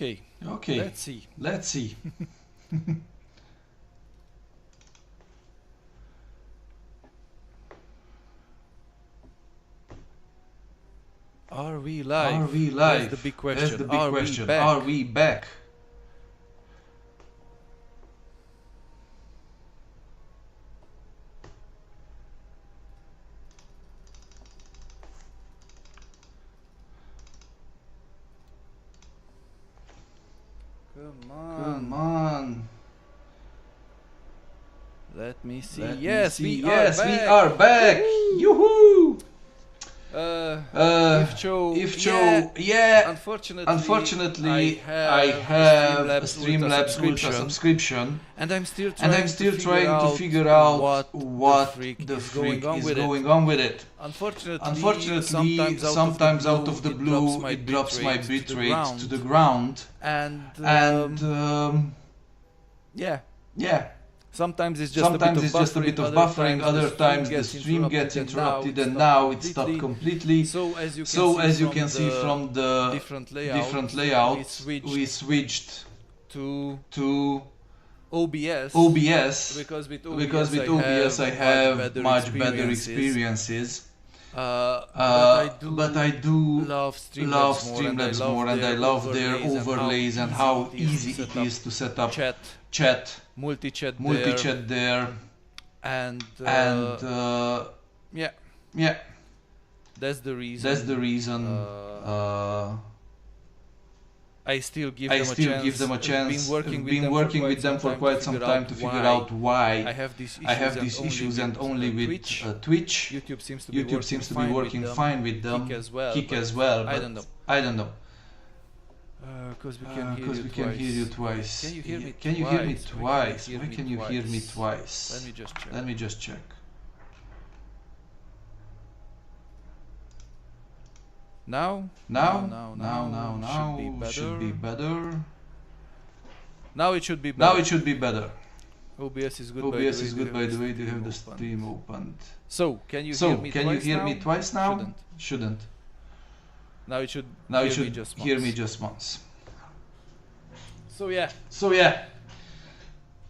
Okay. Okay. Let's see. Let's see. Are we live? Are we live? That's the big question. That's the big question. We Are we back? Come on. Come on. Let me see. Let Yes, me see. we Yes, are we back. are back. Yoo-hoo! If Joe, yeah. Unfortunately, I have a Streamlabs Ultra subscription, and I'm still trying to figure out what the freak is going on with it. Unfortunately, sometimes out of the blue, it drops my bitrate to the ground, and yeah. Sometimes it's just a bit of buffering, other times the stream gets interrupted, and now it stopped completely. So as you can see from the different layout, we switched to OBS because with OBS I have much better experiences. But I do love Streamlabs more, and I love their overlays and how easy it is to set up chat, multi-chat there, and yeah, that's the reason I still give them a chance. Been working with them for quite some time to figure out why I have these issues, and only with Twitch. YouTube seems to be working fine with them. Kick as well, but I don't know. Because we can hear you twice. Can you hear me twice? Why can you hear me twice? Let me just check. Now should be better. Now it should be better. OBS is good by the way they have the stream opened. So can you hear me twice now? Shouldn't. Now you should hear me just once. So yeah.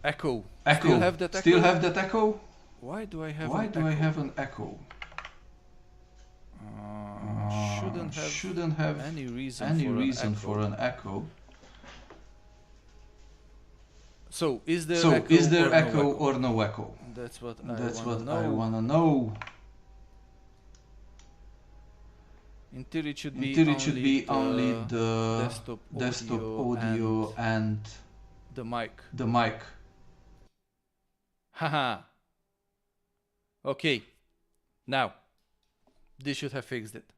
Echo. Still have that echo? Why do I have an echo? Shouldn't have any reason for an echo. So is there echo or no echo? That's what I wanna know. Until it should be only the desktop audio and the mic. Haha. Okay. Now, this should have fixed it.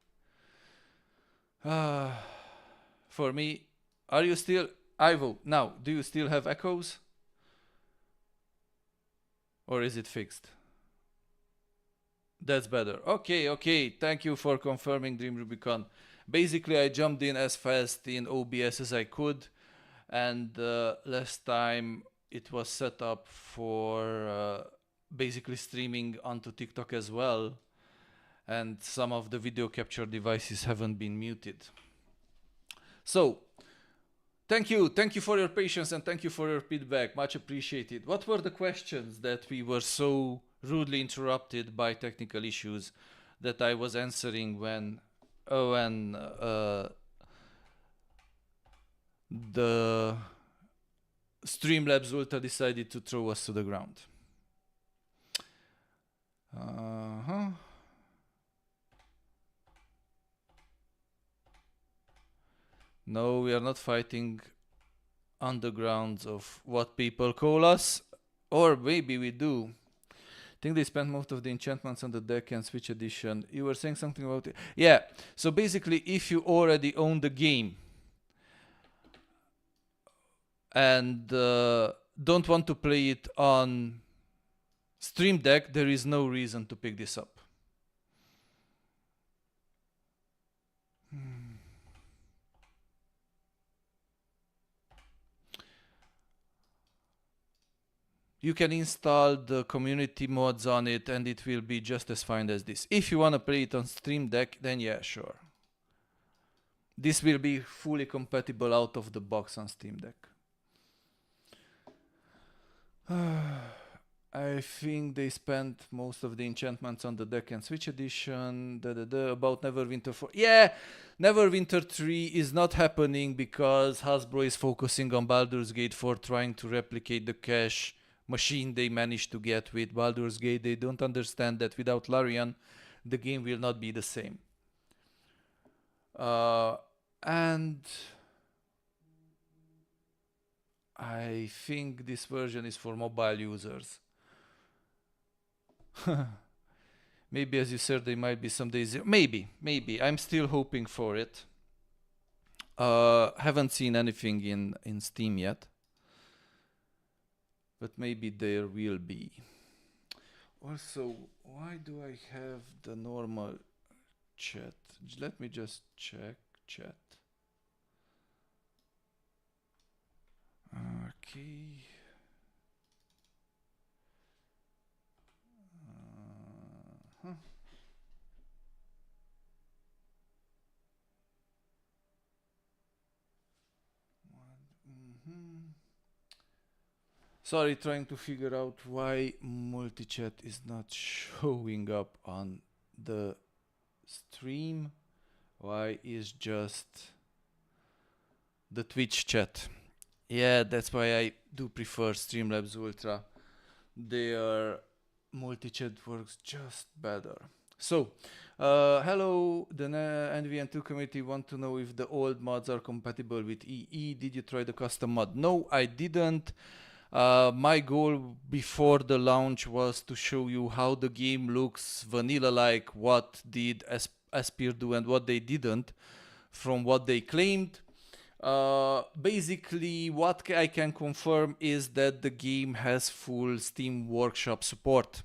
For me, are you still Ivo? Now, do you still have echoes? Or is it fixed? That's better. Okay. Thank you for confirming, Dream Rubicon. Basically, I jumped in as fast in OBS as I could, and last time it was set up for basically streaming onto TikTok as well, and some of the video capture devices haven't been muted. So, thank you for your patience, and thank you for your feedback. Much appreciated. What were the questions that we were so rudely interrupted by technical issues that I was answering when the Streamlabs Ultra decided to throw us to the ground? No, we are not fighting undergrounds of what people call us, or maybe we do. I think they spent most of the enchantments on the deck and Switch edition. You were saying something about it. Yeah, so basically if you already own the game and don't want to play it on Stream Deck, there is no reason to pick this up. You can install the community mods on it and it will be just as fine as this. If you want to play it on Stream Deck, then yeah, sure. this will be fully compatible out of the box on Steam Deck. I think they spent most of the enchantments on the deck and Switch edition. About Neverwinter 4. Yeah, Neverwinter 3 is not happening because Hasbro is focusing on Baldur's Gate 4, trying to replicate the cash machine they managed to get with Baldur's Gate. They don't understand that without Larian, the game will not be the same. And I think this version is for mobile users. Maybe, as you said, there might be some days. Maybe. I'm still hoping for it. Haven't seen anything in Steam yet. But maybe there will be. Also, why do I have the normal chat? Let me just check chat. Okay. Sorry, trying to figure out why multi-chat is not showing up on the stream. Why is just the Twitch chat? Yeah, that's why I do prefer Streamlabs Ultra. Their multi-chat works just better. So, hello, the NWN2 community want to know if the old mods are compatible with EE. Did you try the custom mod? No, I didn't. My goal before the launch was to show you how the game looks vanilla-like, what did Aspyr do and what they didn't, from what they claimed. Basically, what I can confirm is that the game has full Steam Workshop support.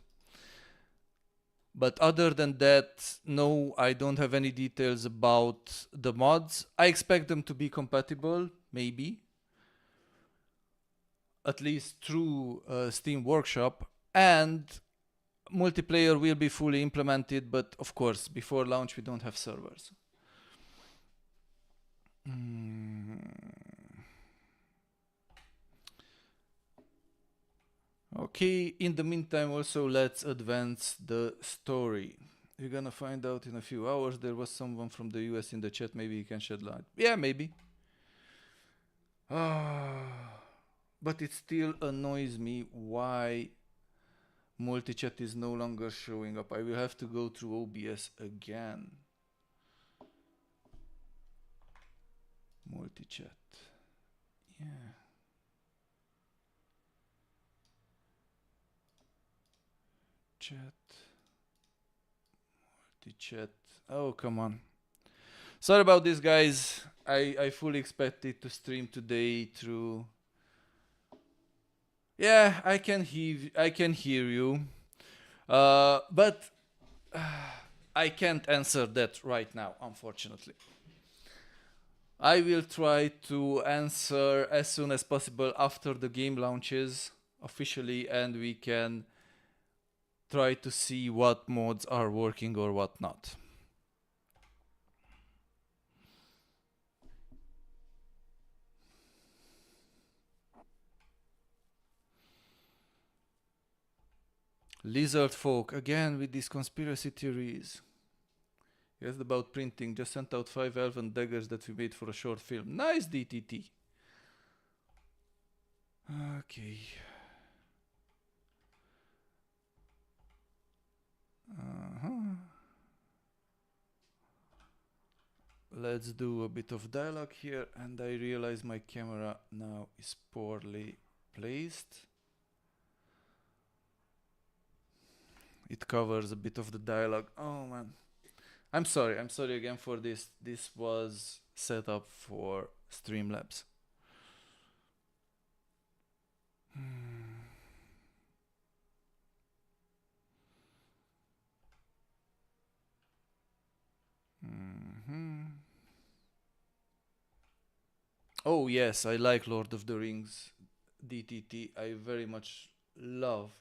But other than that, no, I don't have any details about the mods. I expect them to be compatible, maybe. At least through Steam Workshop, and multiplayer will be fully implemented, but of course before launch we don't have servers. Okay, in the meantime also let's advance the story. We're gonna find out in a few hours. There was someone from the US in the chat, maybe he can shed light. Yeah, maybe. But it still annoys me why multi-chat is no longer showing up. I will have to go through OBS again. Multi-chat. Yeah. Chat. Multi-chat. Oh, come on. Sorry about this, guys. I fully expected to stream today through... Yeah, I can hear you. But I can't answer that right now, unfortunately. I will try to answer as soon as possible after the game launches officially, and we can try to see what mods are working or what not. Lizardfolk, again with these conspiracy theories. Yes, about printing. Just sent out 5 elven daggers that we made for a short film. Nice, DTT. Okay. Let's do a bit of dialogue here, and I realize my camera now is poorly placed. It covers a bit of the dialogue. Oh man. I'm sorry again for this. This was set up for Streamlabs. Oh yes, I like Lord of the Rings DTT. I very much love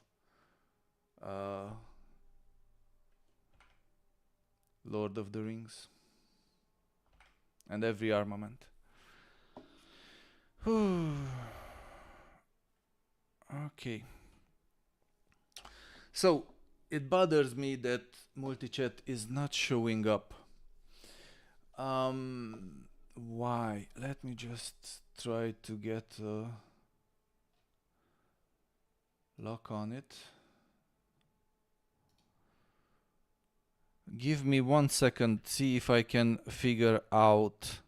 Lord of the Rings. and every armament. Okay. So it bothers me that multi-chat is not showing up. Why? Let me just try to get a lock on it. Give me 1 second, see if I can figure out.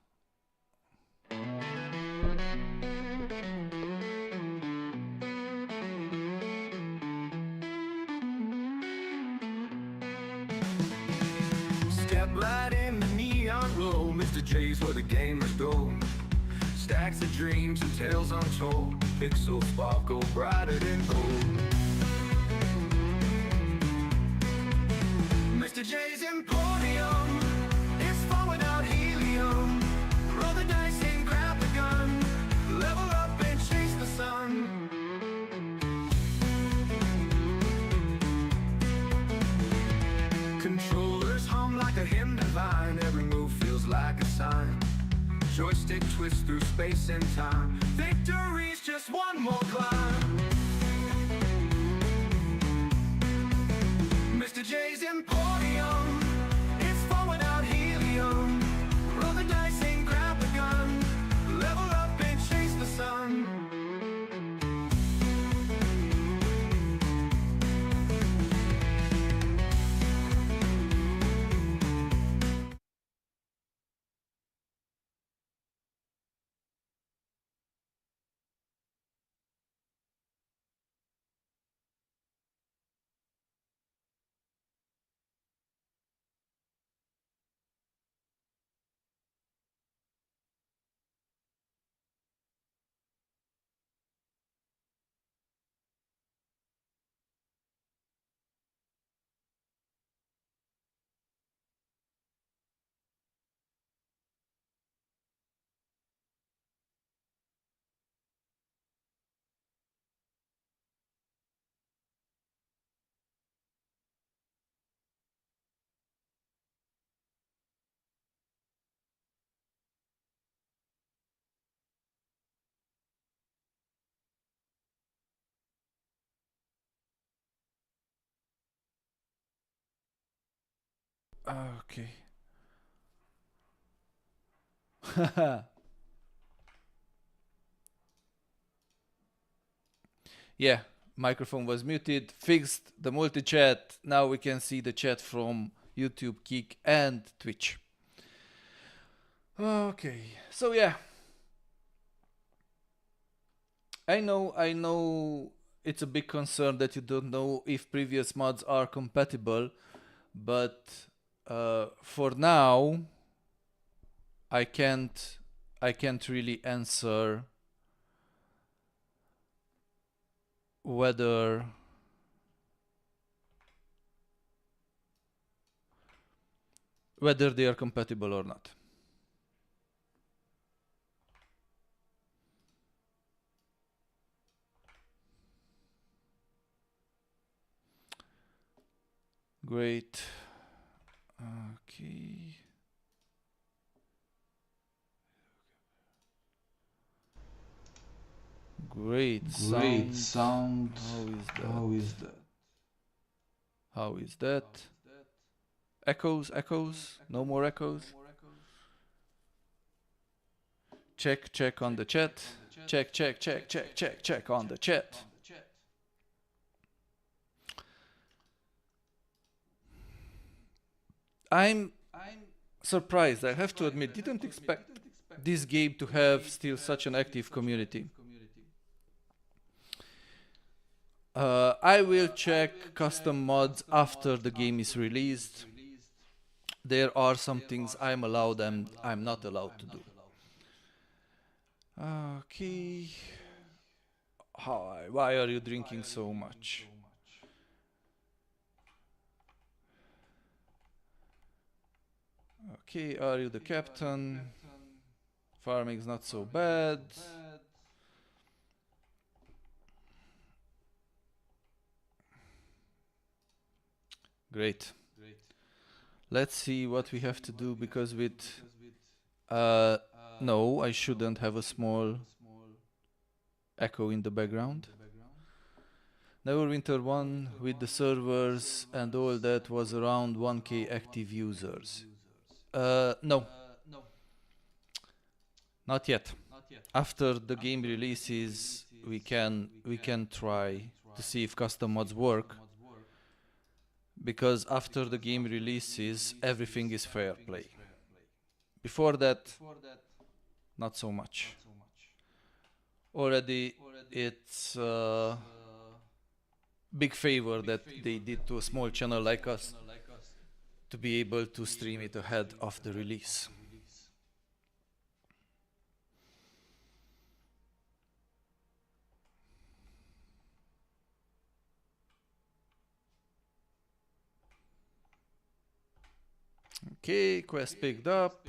Step right in the neon glow, Mr.Jay's where the gamers go. Stacks of dreams and tales untold, pixels sparkle brighter than gold. Mr.Jay's Emporium, it's fun without helium. Roll the dice and grab the gun, level up and chase the sun. Controllers hum like a hymn divine, every move feels like a sign. Joystick twists through space and time, victory's just one more climb. Mr.Jay's Emporium, it's fun without helium. Roll the dice and grab the gun, level up and chase the sun. Okay. Yeah, microphone was muted, fixed the multi-chat. Now we can see the chat from YouTube, Kick, and Twitch. Okay, so yeah. I know it's a big concern that you don't know if previous mods are compatible, but for now I can't really answer whether they are compatible or not. Great. Okay. Great sound. How is that? How is that? Echoes? No more echoes? Check on the chat. Check on the chat. I'm surprised, I have to admit, didn't expect this game to have still such an active community. I will check custom mods after the game is released. There are some things I'm allowed and I'm not allowed to do. Okay. Why are you drinking so much? Okay, are you the captain? Farming's not so bad. Great. Let's see what we have to do, because with No, I shouldn't have a small echo in the background. Neverwinter 1 with the servers and all that was around 1k active users. No. Not yet. After the game releases, we can try to see if custom mods work. Because after the game releases, everything is fair play. Before that, not so much. Already, it's a big favor that they did to a small channel like us to be able to stream it ahead of the release. Okay, quest picked up.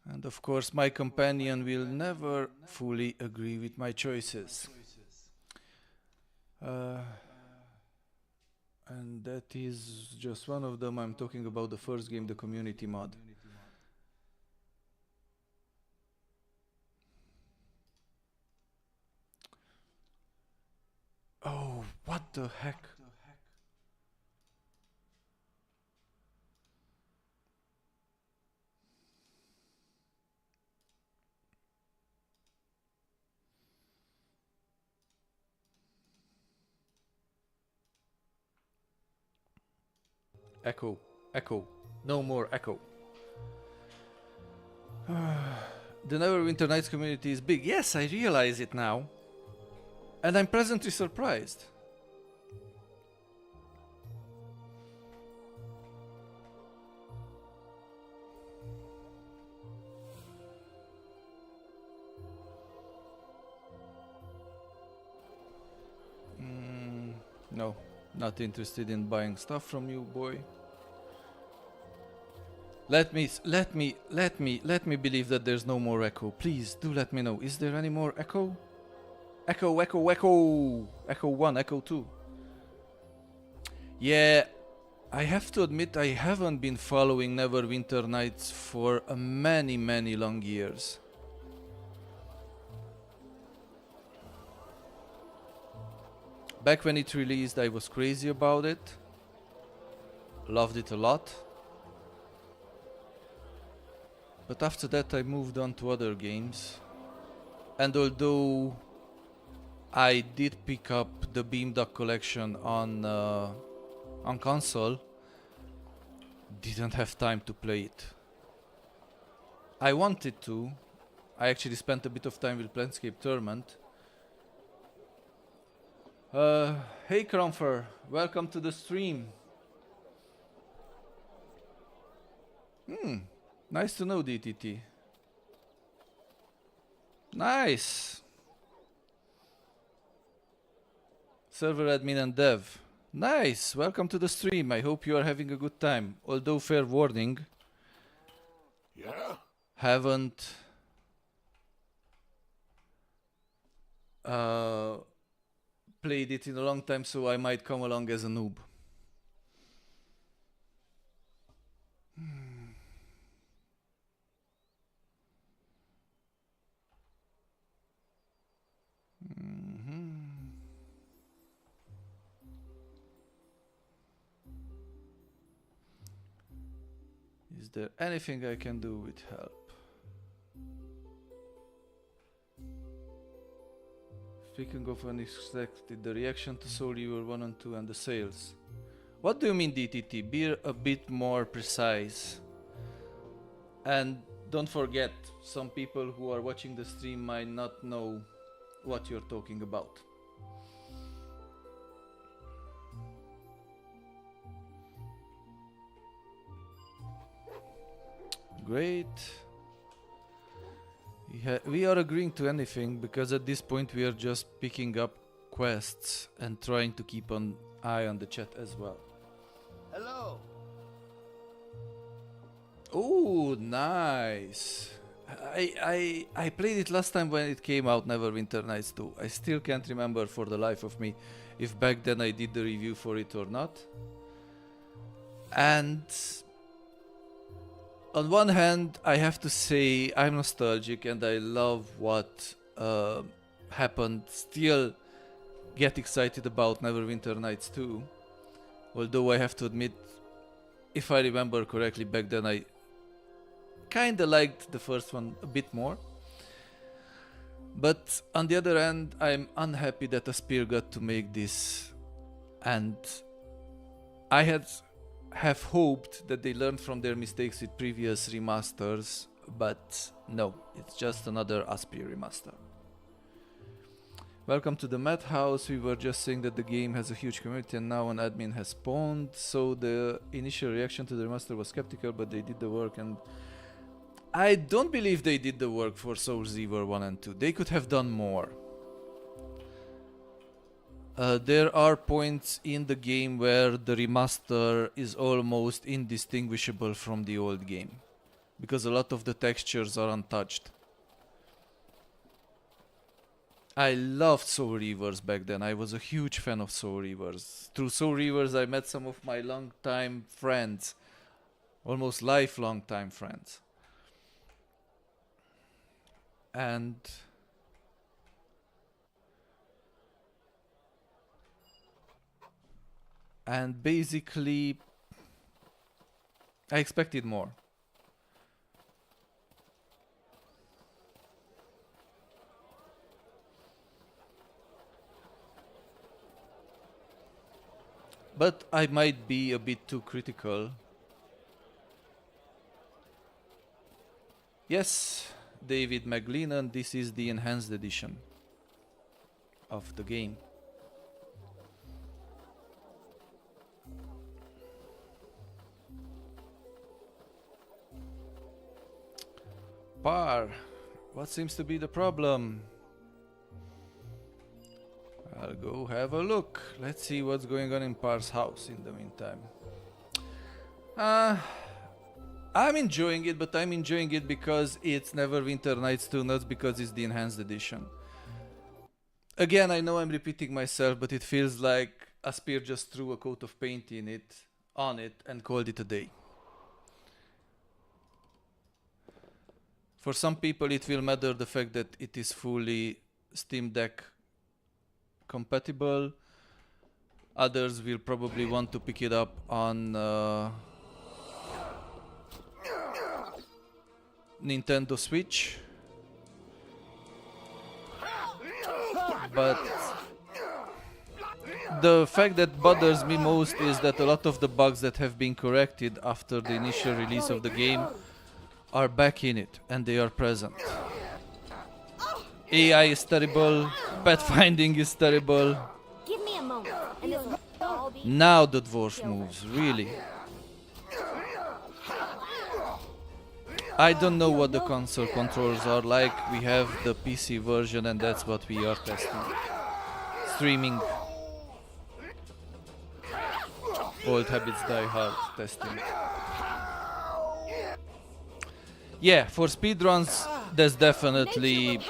And of course, my companion will never fully agree with my choices. And that is just one of them. I'm talking about the first game, the community mod. Oh, what the heck? Echo, echo, no more echo. The Neverwinter Nights community is big. Yes, I realize it now. And I'm pleasantly surprised. No, not interested in buying stuff from you, boy. Let me believe that there's no more echo. Please do let me know. Is there any more echo? Echo, echo, echo! Echo 1, echo 2. Yeah, I have to admit I haven't been following Neverwinter Nights for many long years. Back when it released, I was crazy about it. Loved it a lot. But after that I moved on to other games. And although I did pick up the Beamdog collection on console, didn't have time to play it. I wanted to. I actually spent a bit of time with Planescape Tournament. Hey Cromfer, welcome to the stream. Nice to know, DTT. Nice. Server admin and dev. Nice, welcome to the stream. I hope you are having a good time. Although, fair warning. Yeah? Haven't played it in a long time, so I might come along as a noob. Is there anything I can do with help? Speaking of unexpected, the reaction to Soul Eater 1 and 2 and the sales. What do you mean, DTT? Be a bit more precise. And don't forget, some people who are watching the stream might not know what you're talking about. Great. We are agreeing to anything because at this point we are just picking up quests and trying to keep an eye on the chat as well. Hello. Oh, nice. I played it last time when it came out, Neverwinter Nights 2. I still can't remember for the life of me if back then I did the review for it or not. And on one hand, I have to say I'm nostalgic and I love what happened. Still get excited about Neverwinter Nights 2. Although I have to admit, if I remember correctly, back then I kinda liked the first one a bit more. But on the other hand, I'm unhappy that Aspyr got to make this, and I have hoped that they learned from their mistakes with previous remasters, but no, it's just another Aspyr remaster. Welcome to the Madhouse. We were just saying that the game has a huge community and now an admin has spawned, so the initial reaction to the remaster was skeptical, but they did the work, and I don't believe they did the work for Souls Eater 1 and 2. They could have done more. There are points in the game where the remaster is almost indistinguishable from the old game, because a lot of the textures are untouched. I loved Soul Reavers back then. I was a huge fan of Soul Reavers. Through Soul Reavers I met some of my long-time friends, almost lifelong time friends. And basically I expected more. But I might be a bit too critical. Yes, David McLennan, this is the enhanced edition of the game. Par, what seems to be the problem? I'll go have a look. Let's see what's going on in Par's house in the meantime. I'm enjoying it, but I'm enjoying it because it's Neverwinter Nights 2, not because it's the enhanced edition. Again, I know I'm repeating myself, but it feels like Aspyr just threw a coat of paint on it and called it a day. For some people it will matter the fact that it is fully Steam Deck compatible. Others will probably want to pick it up on Nintendo Switch. But the fact that bothers me most is that a lot of the bugs that have been corrected after the initial release of the game are back in it, and they are present. AI is terrible, pathfinding is terrible. Give me a moment, and this will all be Now the dwarf moves, really. I don't know what the console controls are like. We have the PC version and that's what we are testing. Streaming. Old habits die hard testing. Yeah, for speedruns, that's definitely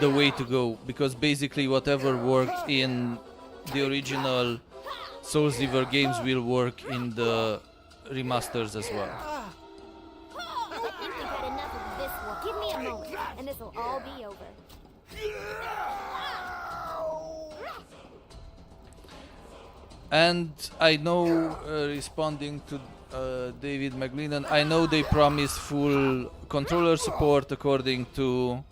the way to go, because basically whatever worked in the original Souls Eater games will work in the remasters as well. I think we've had enough of this one. Give me a moment, and this will all be over. And I know, responding to David McLennan, I know they promise full controller support. According to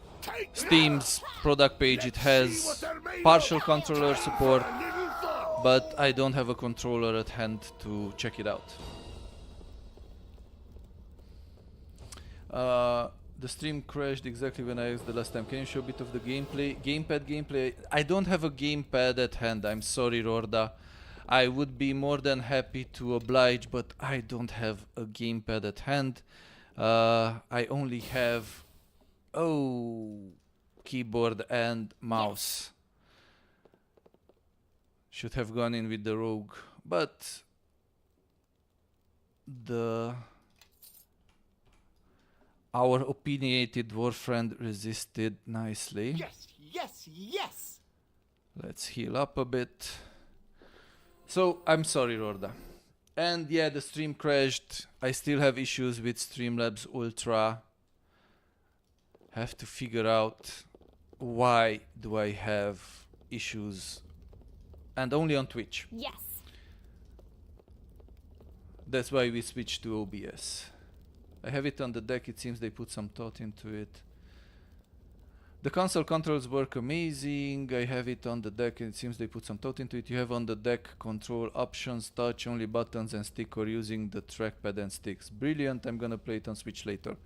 Steam's product page, it has partial controller support, but I don't have a controller at hand to check it out. The stream crashed exactly when I asked the last time. Can you show a bit of the gameplay? Gamepad gameplay? I don't have a gamepad at hand. I'm sorry, Rorda. I would be more than happy to oblige, but I don't have a gamepad at hand. I only have keyboard and mouse. Should have gone in with the rogue, but our opinionated dwarf friend resisted nicely. Yes, yes, yes! Let's heal up a bit. So, I'm sorry, Rorda. And yeah, the stream crashed. I still have issues with Streamlabs Ultra. Have to figure out why do I have issues, and only on Twitch. Yes. That's why we switched to OBS. I have it on the deck. It seems they put some thought into it. The console controls work amazing. I have it on the deck and it seems they put some thought into it. You have on the deck control options, touch only buttons and stick, or using the trackpad and sticks. Brilliant. I'm gonna play it on Switch later.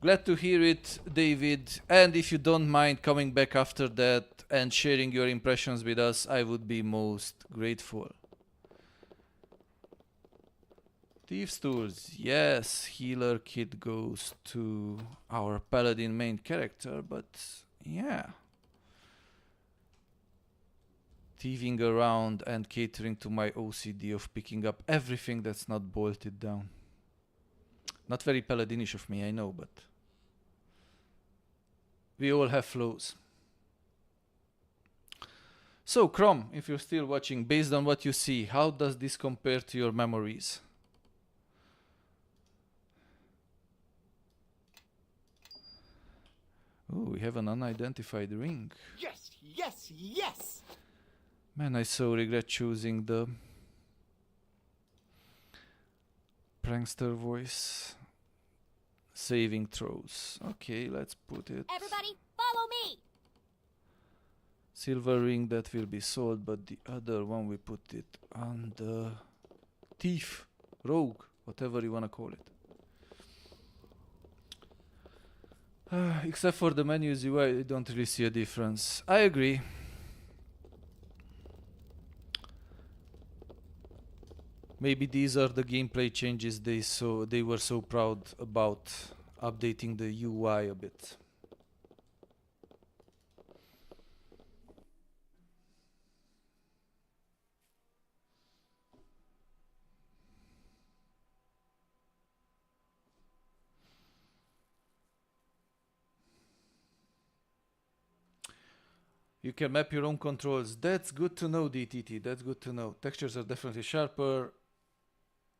Glad to hear it, David. And if you don't mind coming back after that and sharing your impressions with us, I would be most grateful. Thieves Tools, yes, healer kit goes to our paladin main character, but yeah. Thieving around and catering to my OCD of picking up everything that's not bolted down. Not very paladinish of me, I know, but we all have flaws. So, Chrome, if you're still watching, based on what you see, how does this compare to your memories? Oh, we have an unidentified ring. Yes, yes, yes! Man, I so regret choosing the prankster voice. Saving throws. Okay, let's put it. Everybody, follow me! Silver ring that will be sold, but the other one we put it on the thief, rogue, whatever you wanna call it. Except for the menus UI, I don't really see a difference. I agree. Maybe these are the gameplay changes they were so proud about, updating the UI a bit. You can map your own controls. That's good to know, DTT. That's good to know. Textures are definitely sharper,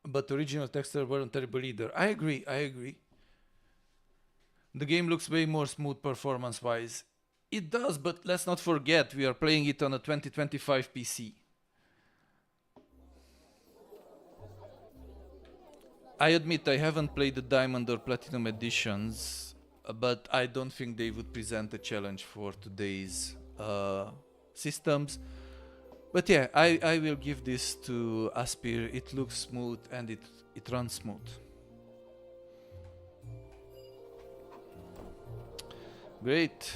but original textures weren't terrible either. I agree, I agree. The game looks way more smooth performance-wise. It does, but let's not forget, we are playing it on a 2025 PC. I admit I haven't played the Diamond or Platinum editions, but I don't think they would present a challenge for today's systems. But yeah, I will give this to Aspir. It looks smooth and it runs smooth. Great.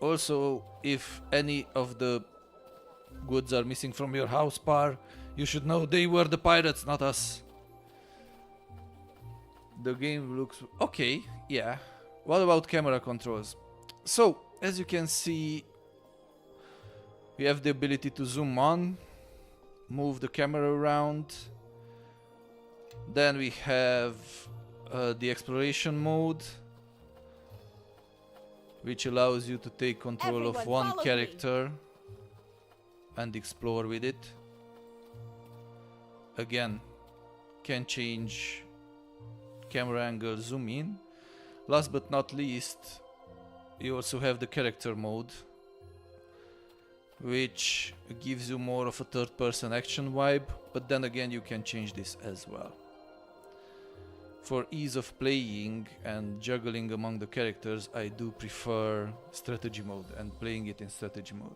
Also, if any of the goods are missing from your house, Par, you should know they were the pirates, not us. The game looks okay, yeah. What about camera controls? So, as you can see, we have the ability to zoom on, move the camera around. Then we have the exploration mode, which allows you to take control of one character and explore with it. Again, can change camera angle, zoom in. Last but not least, you also have the character mode, which gives you more of a third-person action vibe, but then again you can change this as well. For ease of playing and juggling among the characters, I do prefer strategy mode and playing it in strategy mode.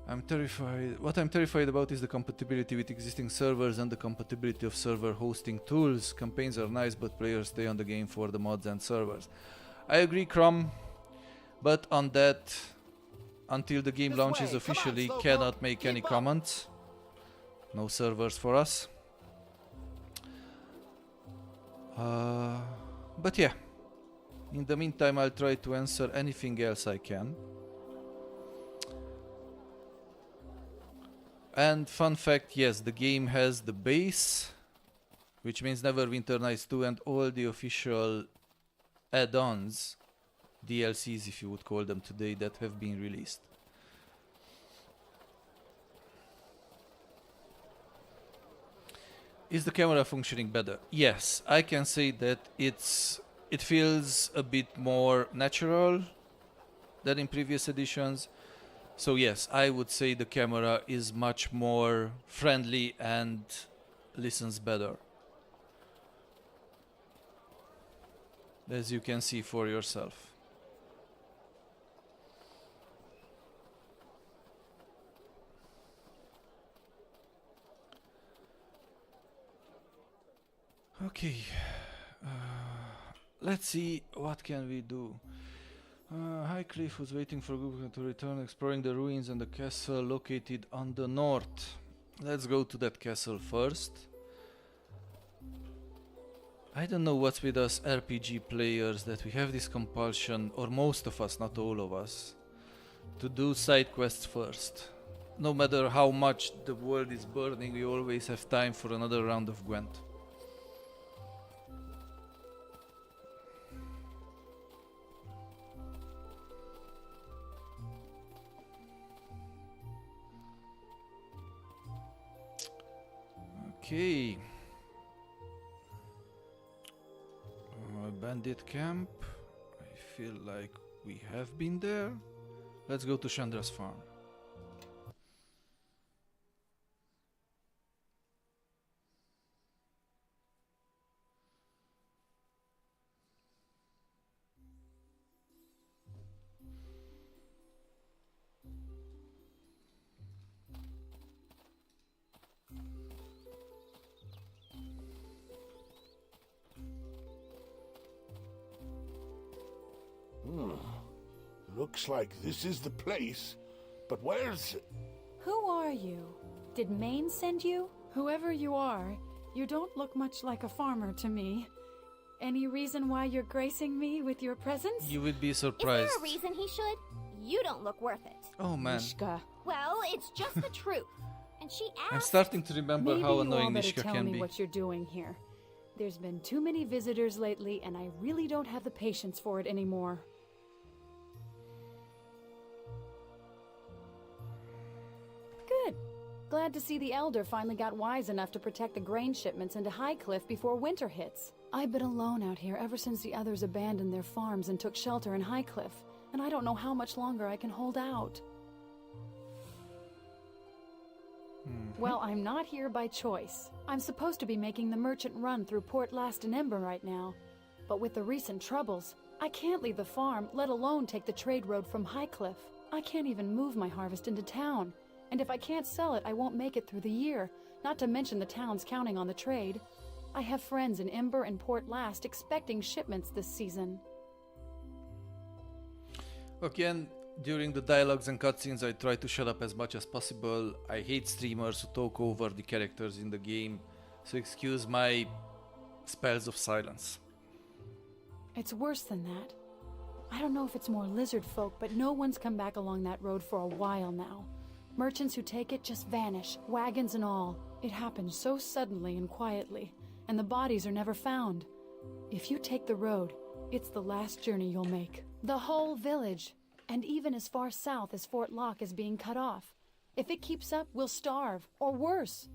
I'm terrified. What I'm terrified about is the compatibility with existing servers and the compatibility of server hosting tools. Campaigns are nice, but players stay on the game for the mods and servers. I agree, Crom, but on that, until the game launches officially, cannot make any comments. No servers for us. But yeah, in the meantime, I'll try to answer anything else I can. And fun fact, yes, the game has the base, which means Neverwinter Nights 2 and all the official add-ons, DLCs if you would call them today, that have been released. Is the camera functioning better? Yes, I can say that it feels a bit more natural than in previous editions. So yes, I would say the camera is much more friendly and listens better. As you can see for yourself. Okay, let's see what can we do. Highcliffe was waiting for Google to return, exploring the ruins and the castle located on the north. Let's go to that castle first. I don't know what's with us RPG players that we have this compulsion, or most of us, not all of us, to do side quests first. No matter how much the world is burning, we always have time for another round of Gwent. Okay. Bandit camp. I feel like we have been there. Let's go to Chandra's farm. Looks like this is the place, but where's... Who are you? Did Maine send you? Whoever you are, you don't look much like a farmer to me. Any reason why you're gracing me with your presence? You would be surprised. Is there a reason he should? You don't look worth it. Oh man. Mishka. Well, it's just the truth. And she asked... I'm starting to remember Maybe how annoying you all Nishka better tell can me be. what you're doing here. There's been too many visitors lately, and I really don't have the patience for it anymore. Good. Glad to see the Elder finally got wise enough to protect the grain shipments into Highcliffe before winter hits. I've been alone out here ever since the others abandoned their farms and took shelter in Highcliffe, and I don't know how much longer I can hold out. Well, I'm not here by choice. I'm supposed to be making the merchant run through Port Last and Ember right now. But with the recent troubles, I can't leave the farm, let alone take the trade road from Highcliffe. I can't even move my harvest into town. And if I can't sell it, I won't make it through the year, not to mention the town's counting on the trade. I have friends in Ember and Port Last expecting shipments this season. Again, during the dialogues and cutscenes I try to shut up as much as possible. I hate streamers who talk over the characters in the game, so excuse my spells of silence. It's worse than that. I don't know if it's more lizard folk, but no one's come back along that road for a while now. Merchants who take it just vanish, wagons and all. It happens so suddenly and quietly, and the bodies are never found. If you take the road, it's the last journey you'll make. The whole village, and even as far south as Fort Locke, is being cut off. If it keeps up, we'll starve, or worse.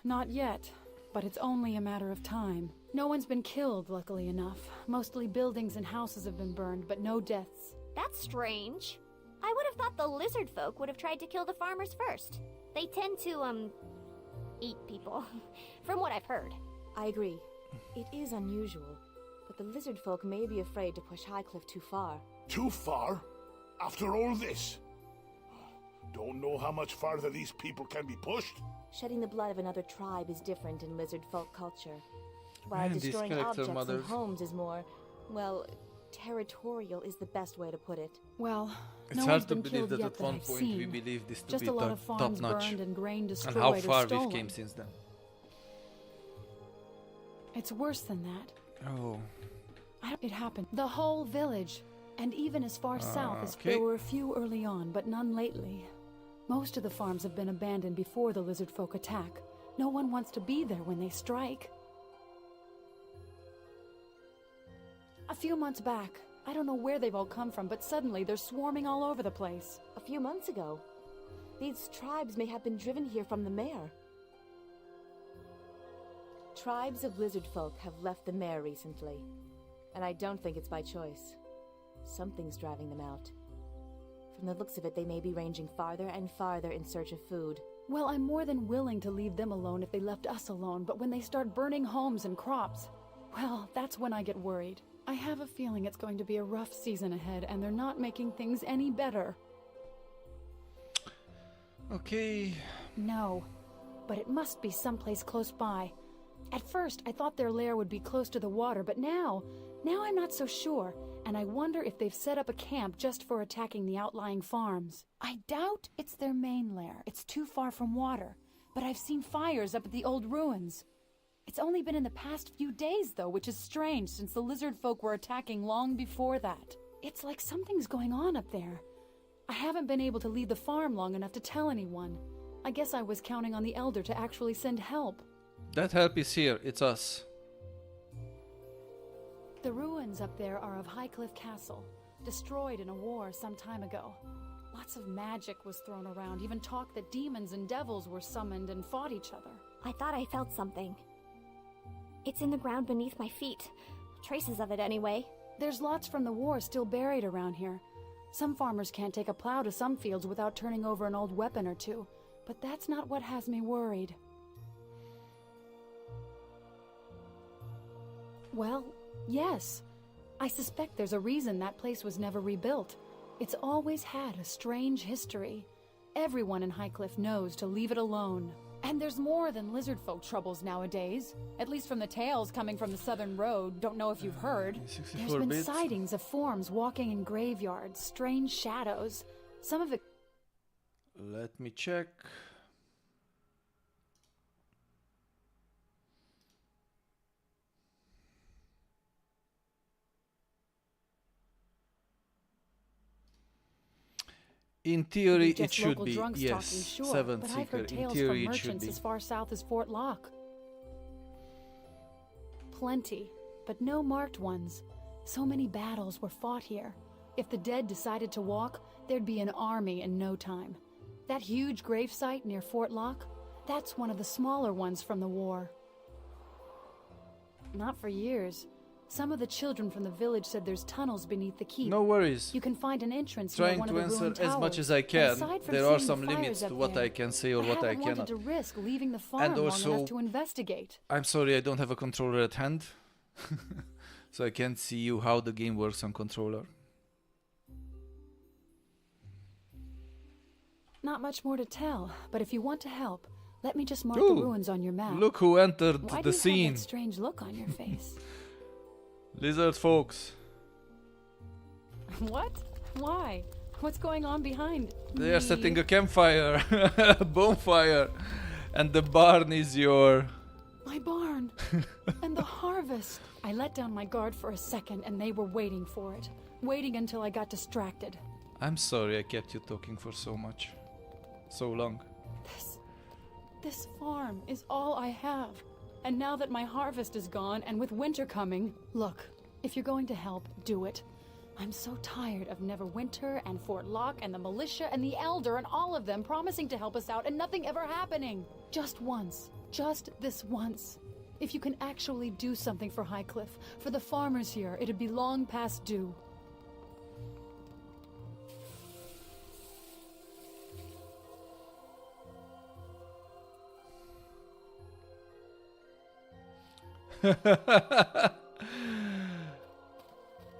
Not yet, but it's only a matter of time. No one's been killed, luckily enough. Mostly buildings and houses have been burned, but no deaths. That's strange. I would have thought the lizard folk would have tried to kill the farmers first. They tend to, eat people, from what I've heard. I agree. It is unusual, but the lizard folk may be afraid to push Highcliffe too far. Too far? After all this? Don't know how much farther these people can be pushed. Shedding the blood of another tribe is different in lizard folk culture. While Man, destroying these character objects mothers. and homes is more, well, territorial is the best way to put it. Well, It's no hard one's to been believe killed that yet at that one I've point we seen. believed this to Just be a lot of top farms notch. burned and grain destroyed And how or far stolen. we've came since then. It's worse than that. Oh. It happened. The whole village, and even as far south as okay. there were a few early on, but none lately. Most of the farms have been abandoned before the lizard folk attack. No one wants to be there when they strike. A few months back, I don't know where they've all come from, but suddenly they're swarming all over the place. A few months ago, These tribes may have been driven here from the mare. Tribes of lizard folk have left the mare recently, and I don't think it's by choice. Something's driving them out. From the looks of it, they may be ranging farther and farther in search of food. Well, I'm more than willing to leave them alone if they left us alone, but when they start burning homes and crops, well, that's when I get worried. I have a feeling it's going to be a rough season ahead, and they're not making things any better. Okay. No, but it must be someplace close by. At first, I thought their lair would be close to the water, but now I'm not so sure, and I wonder if they've set up a camp just for attacking the outlying farms. I doubt it's their main lair. It's too far from water, but I've seen fires up at the old ruins. It's only been in the past few days, though, which is strange since the lizard folk were attacking long before that. It's like something's going on up there. I haven't been able to leave the farm long enough to tell anyone. I guess I was counting on the elder to actually send help. That help is here. It's us. The ruins up there are of Highcliff Castle, destroyed in a war some time ago. Lots of magic was thrown around, even talk that demons and devils were summoned and fought each other. I thought I felt something. It's in the ground beneath my feet. Traces of it, anyway. There's lots from the war still buried around here. Some farmers can't take a plow to some fields without turning over an old weapon or two, but that's not what has me worried. Well, yes. I suspect there's a reason that place was never rebuilt. It's always had a strange history. Everyone in Highcliff knows to leave it alone. And there's more than lizard folk troubles nowadays. At least from the tales coming from the southern road. Don't know if you've heard. There's been sightings of forms walking in graveyards, strange shadows. Some of it... Let me check. In theory, it should be, yes, sure, 7th but I've Seeker. heard In tales theory, from it should merchants be. as far south as Fort Lock. Plenty, but no marked ones. So many battles were fought here. If the dead decided to walk, there'd be an army in no time. That huge gravesite near Fort Lock, that's one of the smaller ones from the war. Not for years. Some of the children from the village said there's tunnels beneath the keep. No worries. You can find an entrance near Trying one to of the answer ruined as much towers. as I can. Aside from There are seeing some the fires limits up to what there, I can say or what I haven't wanted cannot. to risk leaving the farm And long also, enough to investigate. I'm sorry, I don't have a controller at hand. So I can't see you how the game works on controller. Not much more to tell, but if you want to help, let me just mark Ooh, the ruins on your map. Look who entered Why the do you scene. have that strange look on your face? Lizard folks. What? Why? What's going on behind They me? are setting a campfire, a bonfire, and the barn is your... My barn. And the harvest. I let down my guard for a second and they were waiting for it. Waiting until I got distracted. I'm sorry I kept you talking for so long. This farm is all I have. And now that my harvest is gone and with winter coming, look, if you're going to help, do it. I'm so tired of Neverwinter and Fort Lock and the militia and the elder and all of them promising to help us out and nothing ever happening. Just once. Just this once. If you can actually do something for Highcliff, for the farmers here, it'd be long past due.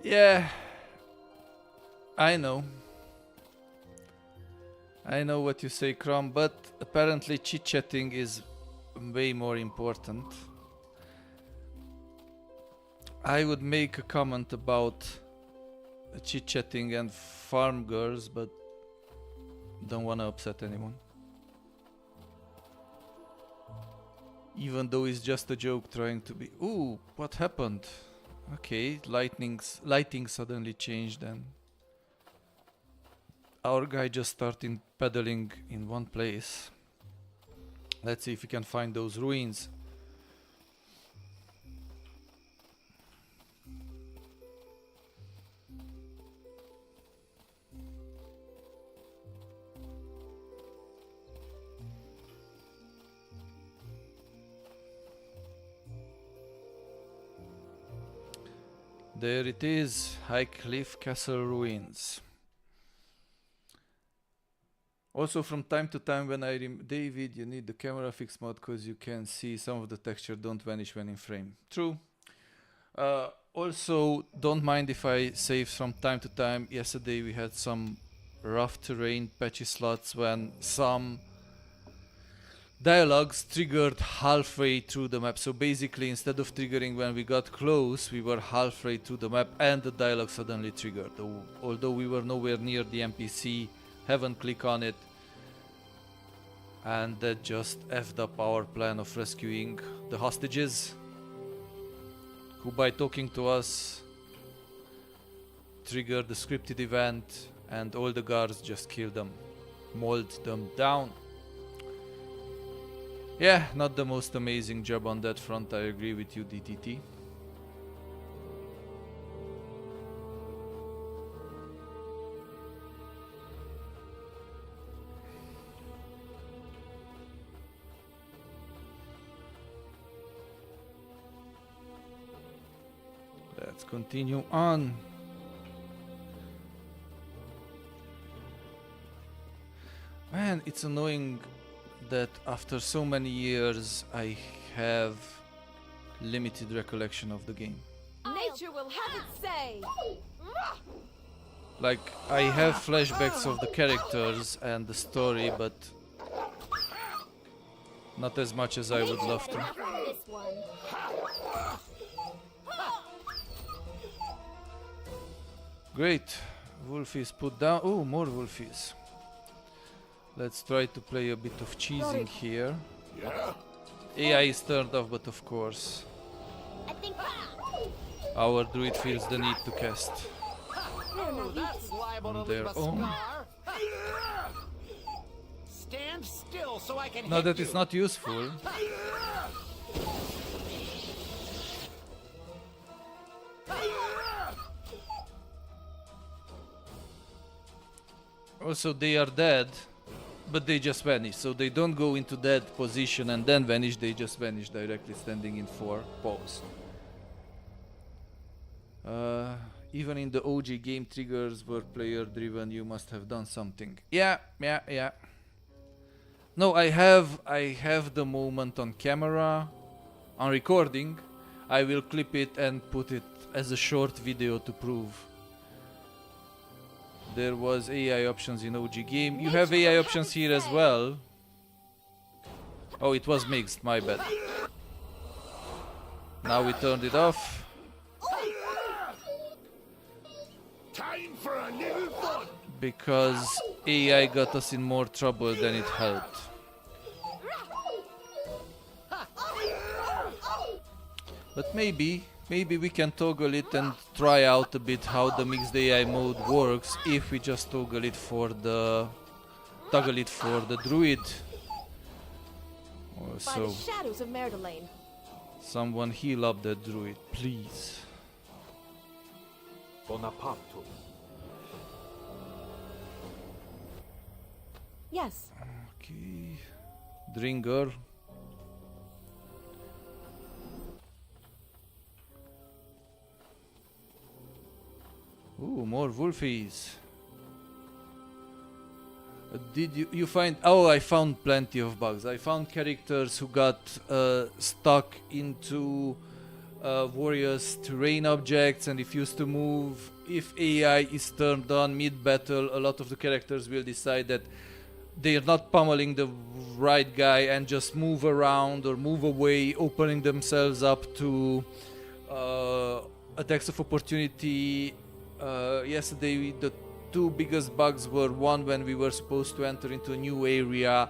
Yeah, I know what you say, Crom, but apparently chit-chatting is way more important. I would make a comment about chit-chatting and farm girls, but don't want to upset anyone. Even though it's just a joke trying to be... Ooh, what happened? Okay, lighting suddenly changed and our guy just started pedaling in one place. Let's see if we can find those ruins. There it is, High Cliff Castle Ruins. Also from time to time when David, you need the camera fix mod because you can see some of the texture don't vanish when in frame. True. Also, don't mind if I save from time to time. Yesterday we had some rough terrain patchy slots when some dialogues triggered halfway through the map. So basically, instead of triggering when we got close, we were halfway through the map and the dialogue suddenly triggered. Although we were nowhere near the NPC, haven't clicked on it. And that just effed up our plan of rescuing the hostages, who by talking to us triggered the scripted event and all the guards just killed them, mauled them down. Yeah, not the most amazing job on that front, I agree with you, DTT. Let's continue on. Man, it's annoying that after so many years I have limited recollection of the game. Nature will have its say! Like, I have flashbacks of the characters and the story, but not as much as I would love to. This one. Great. Wolfies put down. Oh, more wolfies. Let's try to play a bit of cheesing here. Yeah? AI is turned off, but of course I think our druid feels the need to cast That's liable to on leave their a own. scar. Stand still so I can No, hit that you. is not useful. Also, they are dead, but they just vanish. So they don't go into dead position and then vanish, they just vanish directly standing in 4 pose. Even in the OG game, triggers were player driven, you must have done something. Yeah. No, I have the moment on camera, on recording. I will clip it and put it as a short video to prove. There was AI options in OG game. You have AI options here as well. Oh, it was mixed, my bad. Now we turned it off. Time for a little fun! Because AI got us in more trouble than it helped. But maybe we can toggle it and try out a bit how the mixed AI mode works if we just toggle it for the druid. By Also, the shadows of Merdelaine. someone heal up that druid, please. Bonaparte. Yes. Okay. Dringer. Ooh, more wolfies. Did you find? Oh, I found plenty of bugs. I found characters who got stuck into warriors' terrain objects and refused to move. If AI is turned on mid-battle, a lot of the characters will decide that they are not pummeling the right guy and just move around or move away, opening themselves up to attacks of opportunity. Yesterday, the two biggest bugs were one when we were supposed to enter into a new area,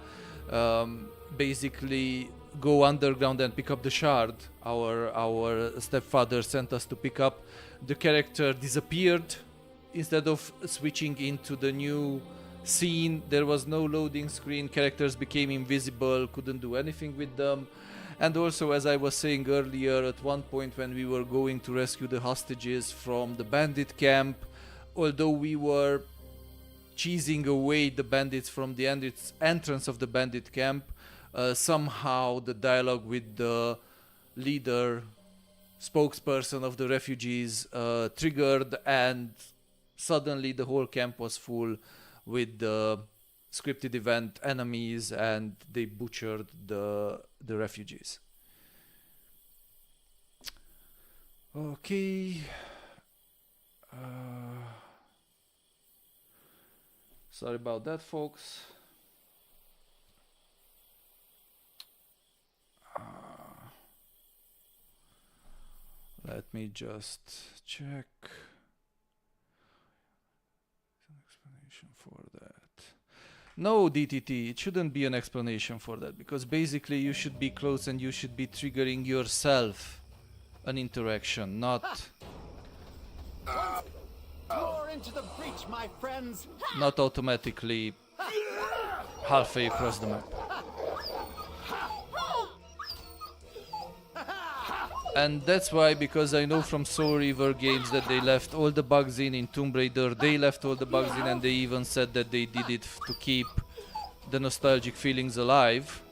basically go underground and pick up the shard. Our stepfather sent us to pick up. The character disappeared. Instead of switching into the new scene, there was no loading screen. Characters became invisible, couldn't do anything with them. And also, as I was saying earlier, at one point when we were going to rescue the hostages from the bandit camp, although we were cheesing away the bandits from the entrance of the bandit camp, somehow the dialogue with the leader spokesperson of the refugees triggered, and suddenly the whole camp was full with the scripted event enemies, and they butchered the refugees. Okay. Sorry about that, folks. Let me just check. An explanation for that. No, DTT, it shouldn't be an explanation for that, because basically you should be close and you should be triggering yourself an interaction, not Roar into the breach, my friends. not automatically halfway across the map. And that's why, because I know from Soul River games that they left all the bugs in Tomb Raider, they left all the bugs in, and they even said that they did it to keep the nostalgic feelings alive.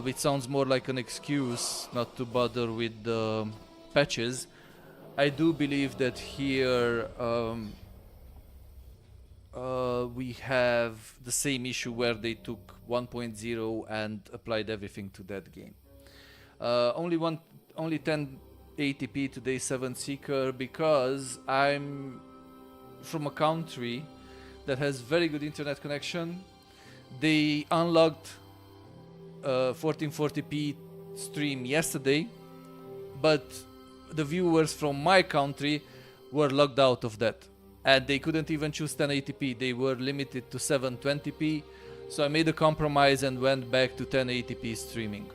Which sounds more like an excuse not to bother with the patches. I do believe that here we have the same issue where they took 1.0 and applied everything to that game. Only 1080p today, 7 Seeker, because I'm from a country that has very good internet connection. They unlocked 1440p stream yesterday, but the viewers from my country were locked out of that, and they couldn't even choose 1080p. They were limited to 720p, so I made a compromise and went back to 1080p streaming,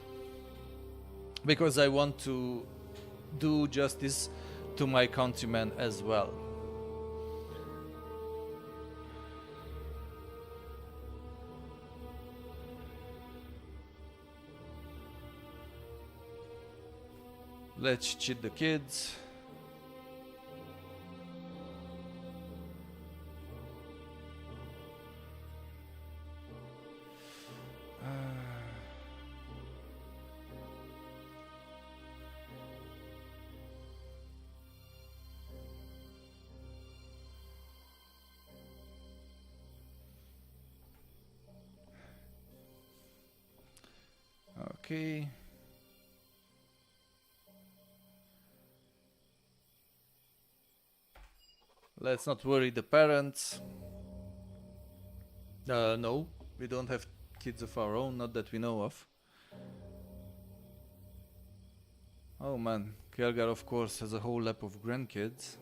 because I want to do justice to my countrymen as well. Let's cheat the kids. Okay. Let's not worry the parents. No, we don't have kids of our own, not that we know of. Oh man, Kjelgar of course has a whole lap of grandkids.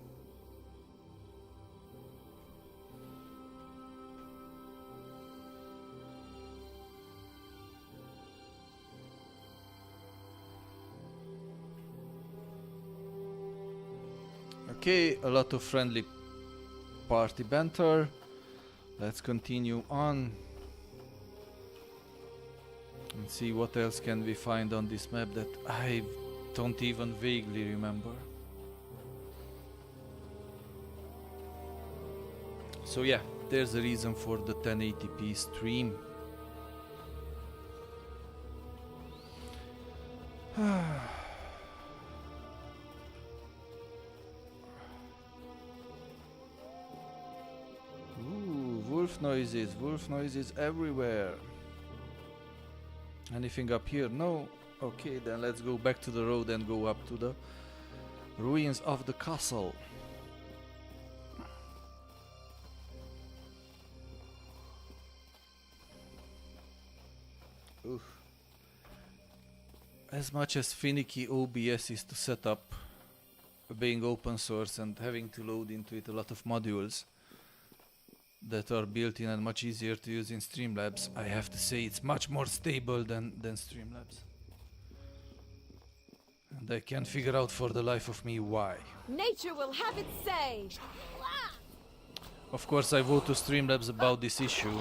Okay, a lot of friendly party banter. Let's continue on and see what else can we find on this map that I don't even vaguely remember. So yeah, there's a reason for the 1080p stream. Wolf noises everywhere. Anything up here? No? Okay, then let's go back to the road and go up to the ruins of the castle. Oof. As much as finicky OBS is to set up, being open source and having to load into it a lot of modules that are built in and much easier to use in Streamlabs, I have to say it's much more stable than Streamlabs. And I can't figure out for the life of me why. Nature will have its say! Of course I vote to Streamlabs about this issue.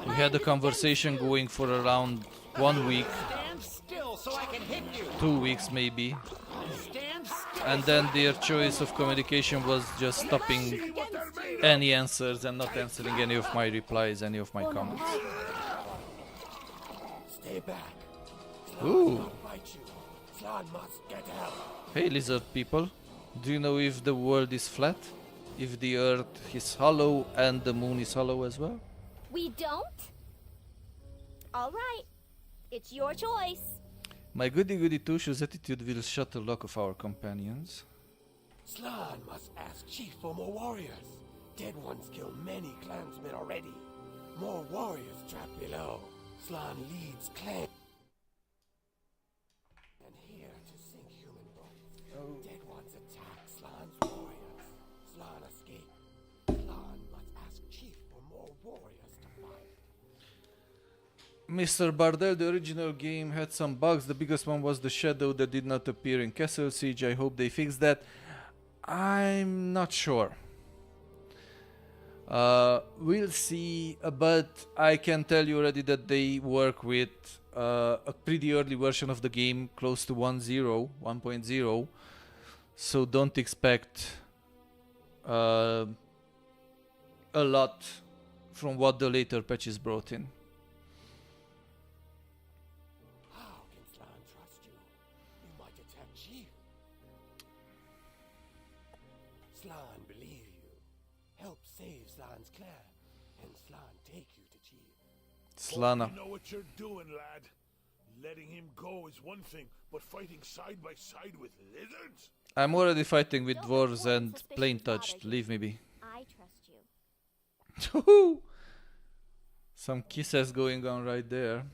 We had a conversation going for around 1 week, Stand still so I can hit you. 2 weeks maybe. Stand still. And then their choice of communication was just stopping any answers and not answering any of my replies, any of my comments. Stay back. Ooh, get you. Slan must get help. Hey lizard people, do you know if the world is flat? If the earth is hollow and the moon is hollow as well? We don't? Alright. It's your choice. My goody goody two shoes attitude will shut a lot of our companions. Slan must ask Chief for more warriors. Dead ones kill many clansmen already. More warriors trapped below. Slan leads clan. And here to sink human bones. Dead ones attack Slan's warriors. Slan escape. Slan must ask Chief for more warriors to fight. Mr. Bardell, the original game had some bugs. The biggest one was the shadow that did not appear in Castle Siege. I hope they fixed that. I'm not sure. We'll see, but I can tell you already that they work with a pretty early version of the game, close to 1.0, so don't expect a lot from what the later patches brought in. How can Slan trust you? You might attack Chief. Slan believe you. Help save Slan's clan, and Slan take you to Chief. Slana. You know what you're doing, lad. Letting him go is one thing, but fighting side by side with lizards? I'm already fighting with Don't dwarves report and suspicious plain matters. touched. Leave me be. I trust you. Some kisses going on right there.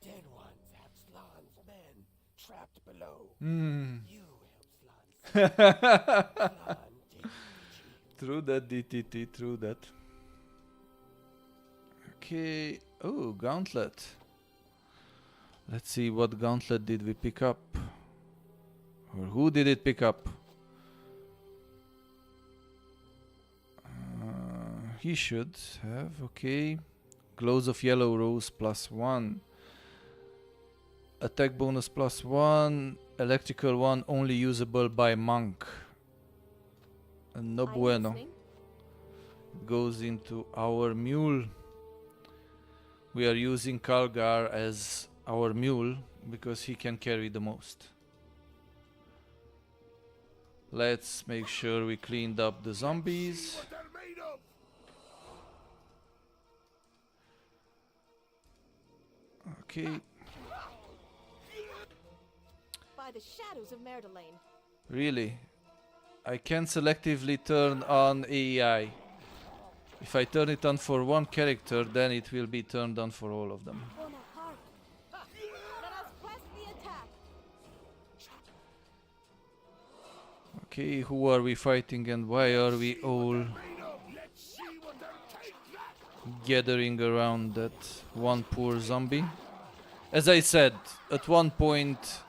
Dead ones have Slan's men trapped below. Hmm. You help Slan. Slan take you to Chief. True that, DTT, true that. Okay. Oh, gauntlet. Let's see what gauntlet did we pick up. Or who did it pick up? He should have, okay. Glows of Yellow Rose +1. Attack bonus +1. Electrical one only usable by monk. No Are you bueno. listening? It goes into our mule. We are using Kalgar as our mule because he can carry the most. Let's make sure we cleaned up the zombies. What they're made of? Okay, By the shadows of Merdelaine. really. I can selectively turn on AI. If I turn it on for one character, then it will be turned on for all of them. Bonaparte. Let us press the attack. Okay, who are we fighting and why are we all Made of. Let's see what they'll take that. gathering around that one poor zombie? As I said, at one point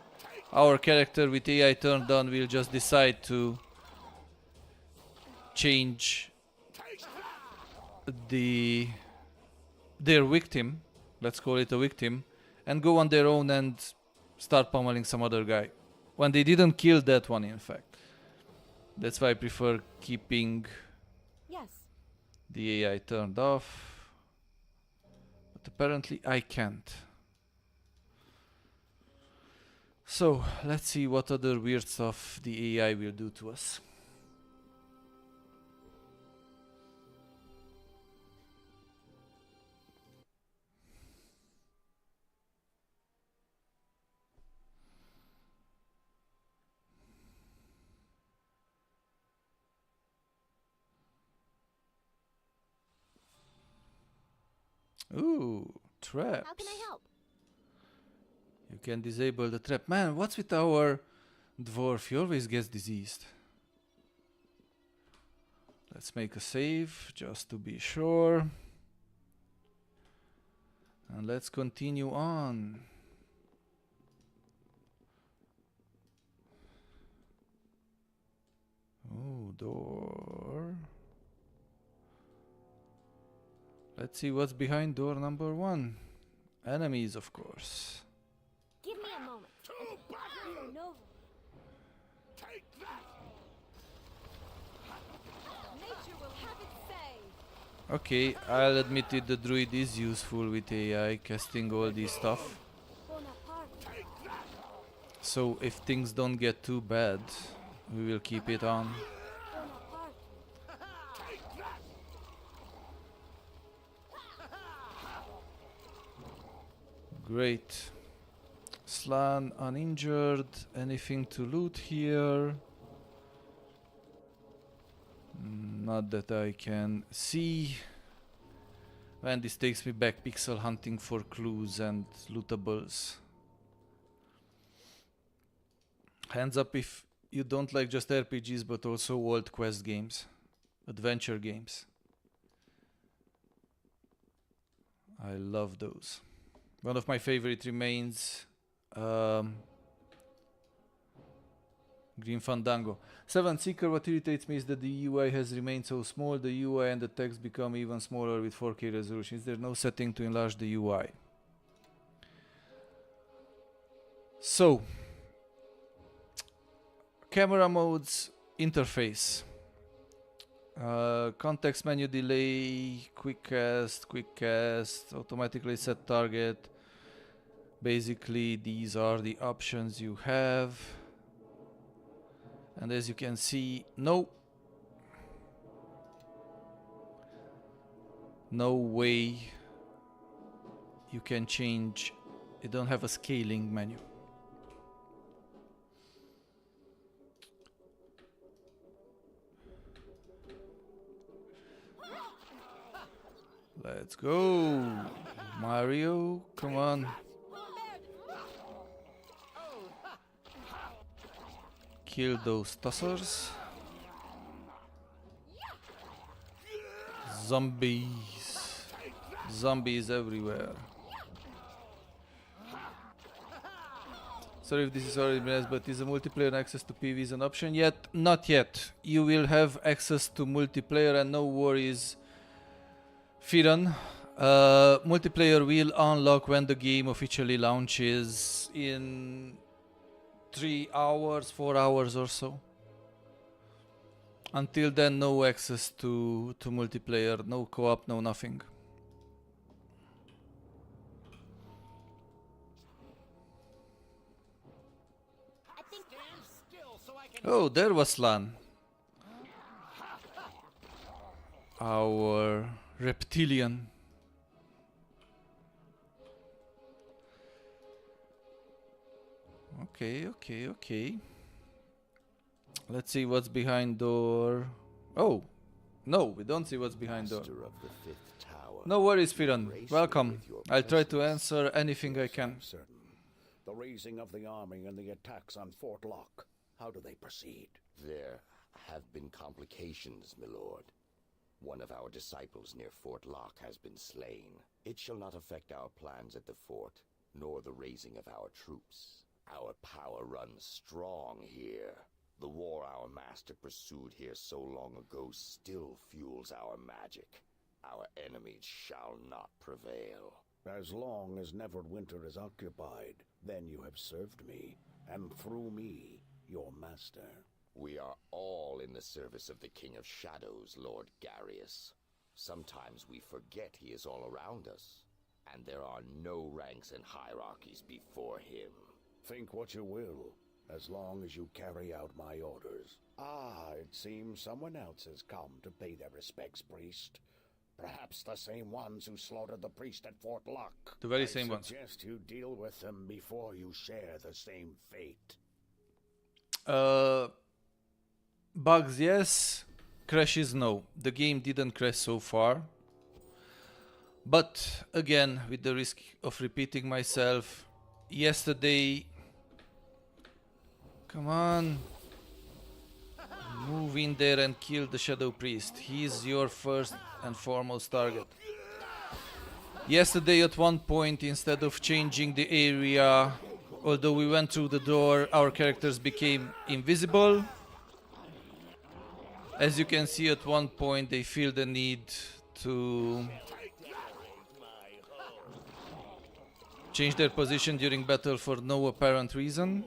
our character with AI turned on will just decide to change their victim, let's call it a victim, and go on their own and start pummeling some other guy. When they didn't kill that one, in fact. That's why I prefer keeping Yes. the AI turned off. But apparently I can't. So, let's see what other weird stuff the AI will do to us. Ooh, traps. How can I help? You can disable the trap. Man, what's with our dwarf? He always gets diseased. Let's make a save, just to be sure. And let's continue on. Oh, door. Let's see what's behind door number 1. Enemies, of course. Give me a moment. Two back. No. Take that. Nature will have its say. Okay, I'll admit it, the druid is useful with AI, casting all this stuff. So if things don't get too bad, we will keep it on. Great. Slan uninjured. Anything to loot here? Not that I can see. And this takes me back pixel hunting for clues and lootables. Hands up if you don't like just RPGs but also old quest games, adventure games. I love those. One of my favorite remains Green Fandango. 7 Seeker, what irritates me is that the UI has remained so small. The UI and the text become even smaller with 4K resolution. Is there no setting to enlarge the UI? So, camera modes, interface. Context menu delay, quick cast, automatically set target. Basically, these are the options you have. And as you can see, no way you can change. You don't have a scaling menu. Let's go, Mario, come on. Kill those tossers. Zombies everywhere. Sorry if this is already been asked, but is a multiplayer access to PvE an option yet? Not yet. You will have access to multiplayer and no worries, Firan. Multiplayer will unlock when the game officially launches in 3 hours, 4 hours or so. Until then, no access to multiplayer, no co-op, no nothing. Oh, there was Slan. Our reptilian. Okay. Let's see what's behind door. Oh, no, we don't see what's behind door. No worries, Firan. Welcome. I'll try to answer anything I can. The raising of the army and the attacks on Fort Locke, how do they proceed? There have been complications, my lord. One of our disciples near Fort Locke has been slain. It shall not affect our plans at the fort, nor the raising of our troops. Our power runs strong here. The war our master pursued here so long ago still fuels our magic. Our enemies shall not prevail. As long as Neverwinter is occupied, then you have served me, and through me, your master. We are all in the service of the King of Shadows, Lord Garius. Sometimes we forget he is all around us, and there are no ranks and hierarchies before him. Think what you will, as long as you carry out my orders. Ah, it seems someone else has come to pay their respects, priest. Perhaps the same ones who slaughtered the priest at Fort Locke. The very same ones. I suggest you deal with them before you share the same fate. Bugs, yes. Crashes, no. The game didn't crash so far. But, again, with the risk of repeating myself, yesterday... Come on. Move in there and kill the Shadow Priest. He's your first and foremost target. Yesterday at one point, instead of changing the area, although we went through the door, our characters became invisible. As you can see, at one point they feel the need to change their position during battle for no apparent reason.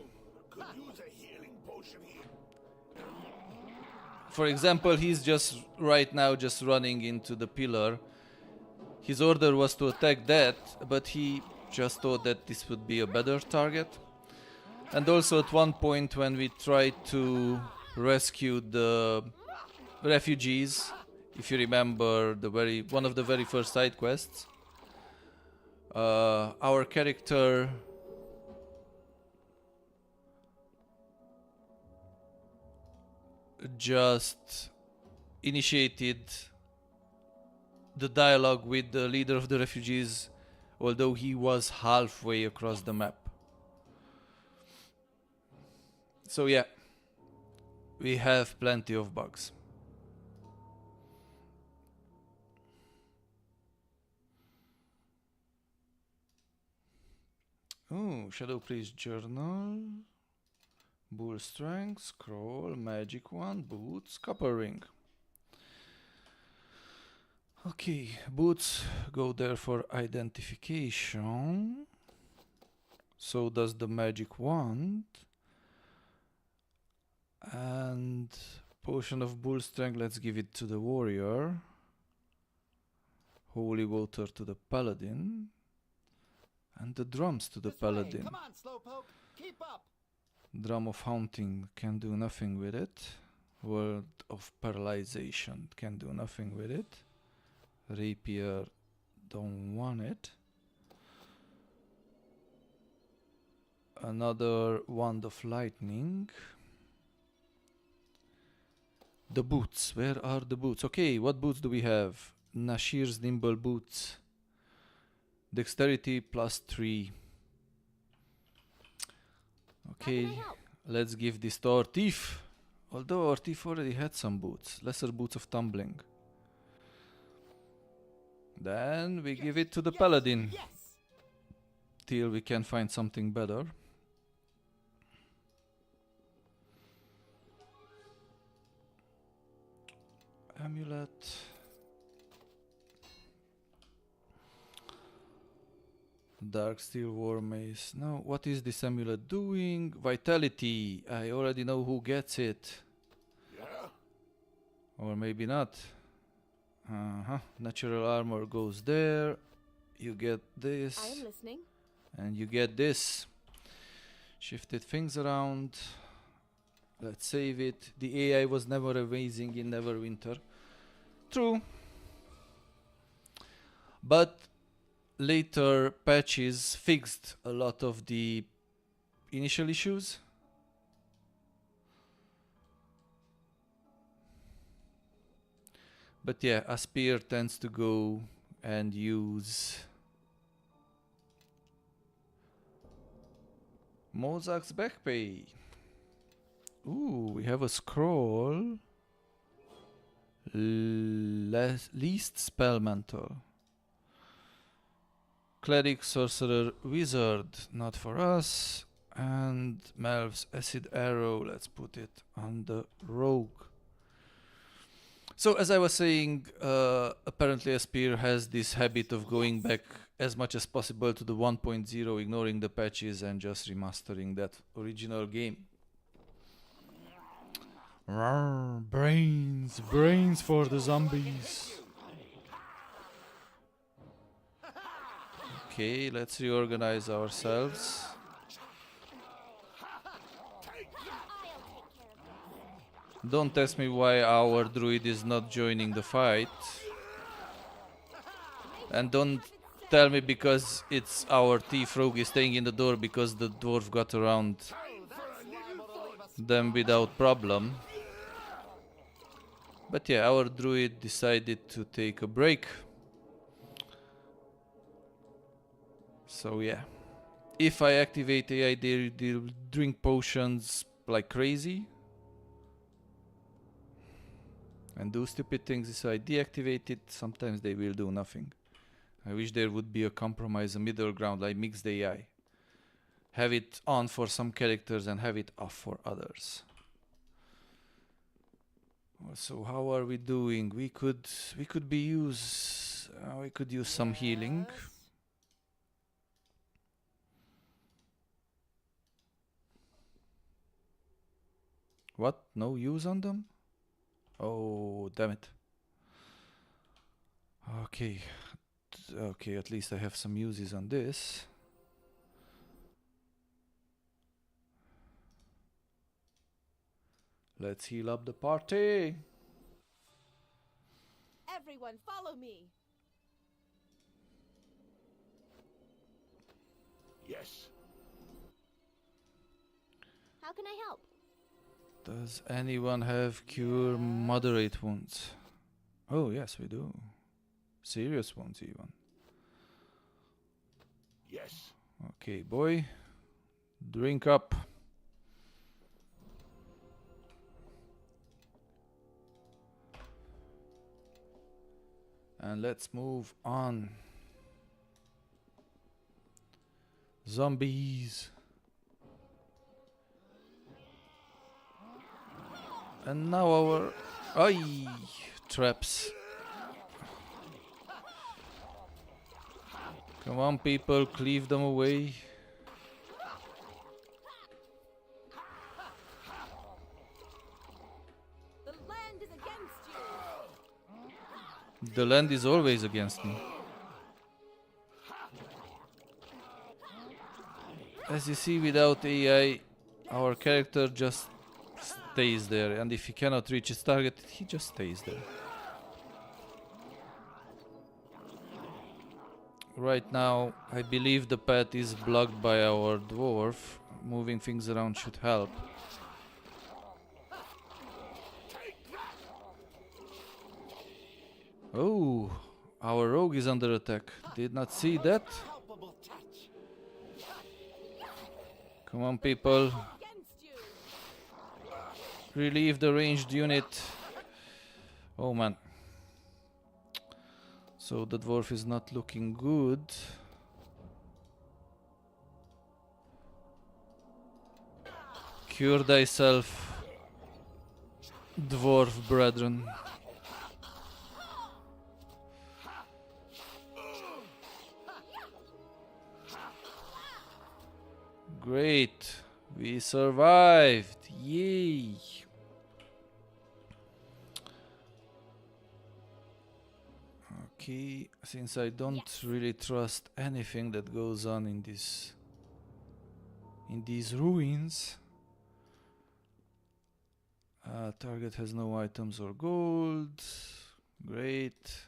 For example, he's just right now just running into the pillar. His order was to attack that, but he just thought that this would be a better target. And also at one point when we tried to rescue the refugees, if you remember one of the very first side quests, our character just initiated the dialogue with the leader of the refugees, although he was halfway across the map. So yeah, we have plenty of bugs. Oh, Shadow Priest Journal, Bull Strength, Scroll, Magic Wand, Boots, Copper Ring. Okay, boots go there for identification. So does the magic wand. And potion of bull strength, let's give it to the warrior. Holy water to the paladin. And the drums to the paladin. Come on, Slowpoke. Keep up. Drum of haunting can do nothing with it. Word of paralyzation can do nothing with it. Rapier, don't want it. Another wand of lightning. The boots, where are the boots? Okay, what boots do we have? Nashir's nimble boots. Dexterity +3. Okay, let's give this to our thief. Although our thief already had some boots. Lesser boots of tumbling. Then we give it to the paladin. Till we can find something better. Amulet. Dark Steel War Mace. No, what is this amulet doing? Vitality. I already know who gets it. Yeah? Or maybe not. Natural armor goes there. You get this. I am listening. And you get this. Shifted things around. Let's save it. The AI was never amazing in Neverwinter. True. But later patches fixed a lot of the initial issues. But yeah, Aspir tends to go and use Mozart's Backpay. Ooh, we have a scroll. Least spell mantle. Cleric, sorcerer, wizard, not for us. And Melv's acid arrow, let's put it on the rogue. So as I was saying, apparently Aspir has this habit of going back as much as possible to the 1.0, ignoring the patches and just remastering that original game. Rawr, brains for the zombies. Okay, let's reorganize ourselves. Don't ask me why our druid is not joining the fight. And don't tell me because it's our thief rogue is staying in the door because the dwarf got around them without problem. But yeah, our druid decided to take a break. So yeah. If I activate AI, they'll drink potions like crazy. And do stupid things. If I deactivate it, sometimes they will do nothing. I wish there would be a compromise, a middle ground, like mixed AI. Have it on for some characters and have it off for others. So how are we doing? We could use some healing. What? No use on them? Oh, damn it. Okay. Okay, at least I have some uses on this. Let's heal up the party. Everyone, follow me. Yes. How can I help? Does anyone have cure moderate wounds? Oh, yes, we do. Serious ones, even. Yes. Okay, boy. Drink up. And let's move on. Zombies. And now our... Ay! Traps. Come on, people, cleave them away. The land is against you. The land is always against me. As you see, without AI, our character just stays there, and if he cannot reach his target, he just stays there. Right now, I believe the path is blocked by our dwarf. Moving things around should help. Oh, our rogue is under attack. Did not see that. Come on, people. Relieve the ranged unit. Oh man. So the dwarf is not looking good. Cure thyself, dwarf brethren. Great, we survived. Yay. Okay, since I don't really trust anything that goes on in these ruins. Target has no items or gold. Great.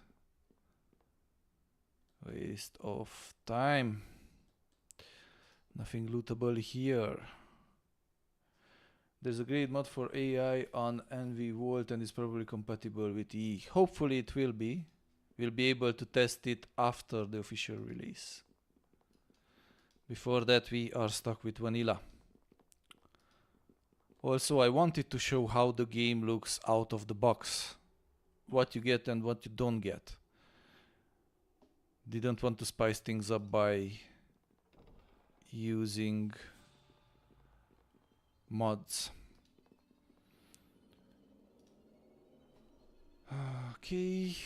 Waste of time. Nothing lootable here. There's a great mod for AI on NV and is probably compatible with E. Hopefully it will be. We'll be able to test it after the official release. Before that, we are stuck with vanilla. Also, I wanted to show how the game looks out of the box. What you get and what you don't get. Didn't want to spice things up by using mods. Okay.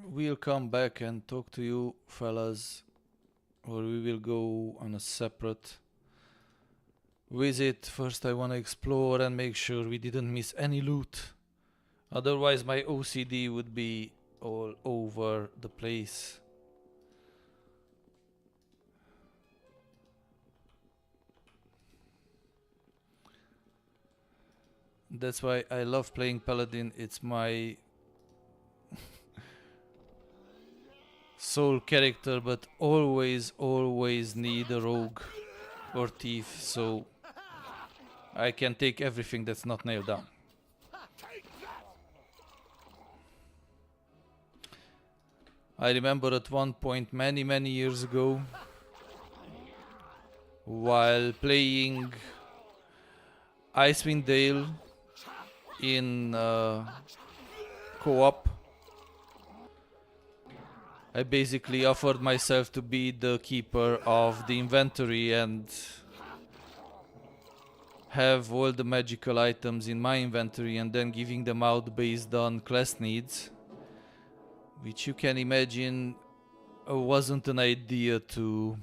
We'll come back and talk to you fellas, or we will go on a separate visit. First I want to explore and make sure we didn't miss any loot. Otherwise my OCD would be all over the place. That's why I love playing Paladin. It's my soul character, but always need a rogue or thief, so I can take everything that's not nailed down. I remember at one point many years ago, while playing Icewind Dale in co-op, I basically offered myself to be the keeper of the inventory and have all the magical items in my inventory and then giving them out based on class needs, which you can imagine wasn't an idea to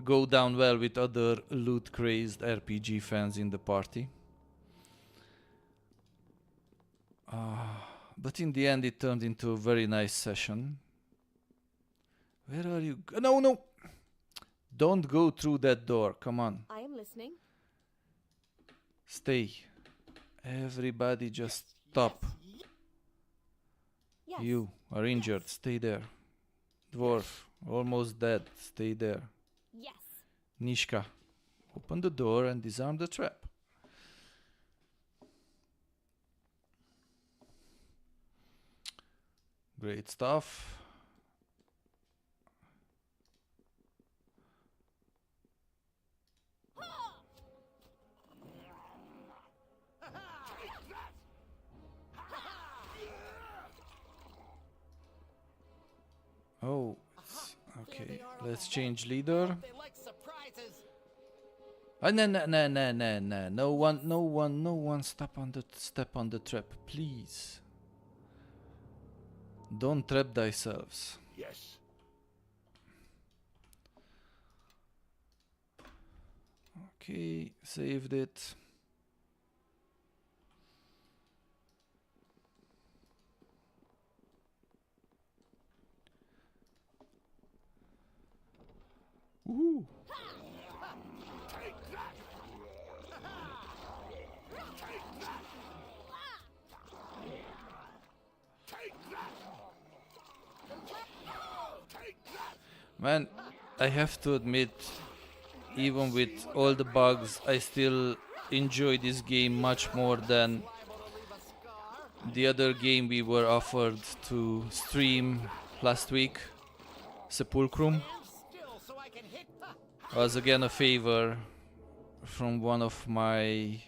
go down well with other loot-crazed RPG fans in the party. But in the end, it turned into a very nice session. Where are you? No, no! Don't go through that door. Come on. I am listening. Stay. Everybody just stop. Yes. You are injured. Stay there. Dwarf, almost dead. Stay there. Yes. Nishka, open the door and disarm the trap. Great stuff. Oh, okay. Let's change leader. They like surprises. No. No one step on the trap, please. Don't trap thyself. Yes. Okay, saved it. Woohoo! Man, I have to admit, even with all the bugs, I still enjoy this game much more than the other game we were offered to stream last week, Sepulchrum. Was again a favor from one of my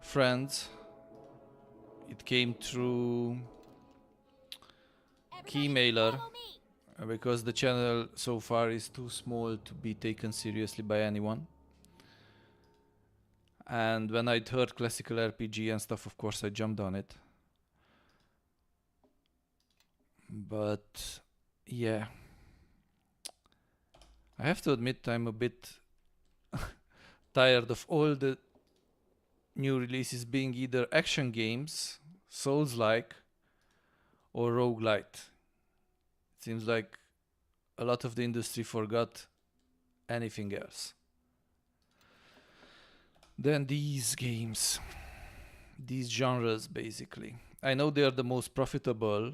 friends. It came through Keymailer because the channel so far is too small to be taken seriously by anyone. And when I'd heard classical RPG and stuff, of course I jumped on it. But yeah, I have to admit I'm a bit tired of all the new releases being either action games, Souls-like, or roguelite. It seems like a lot of the industry forgot anything else. Then these games, these genres basically. I know they are the most profitable,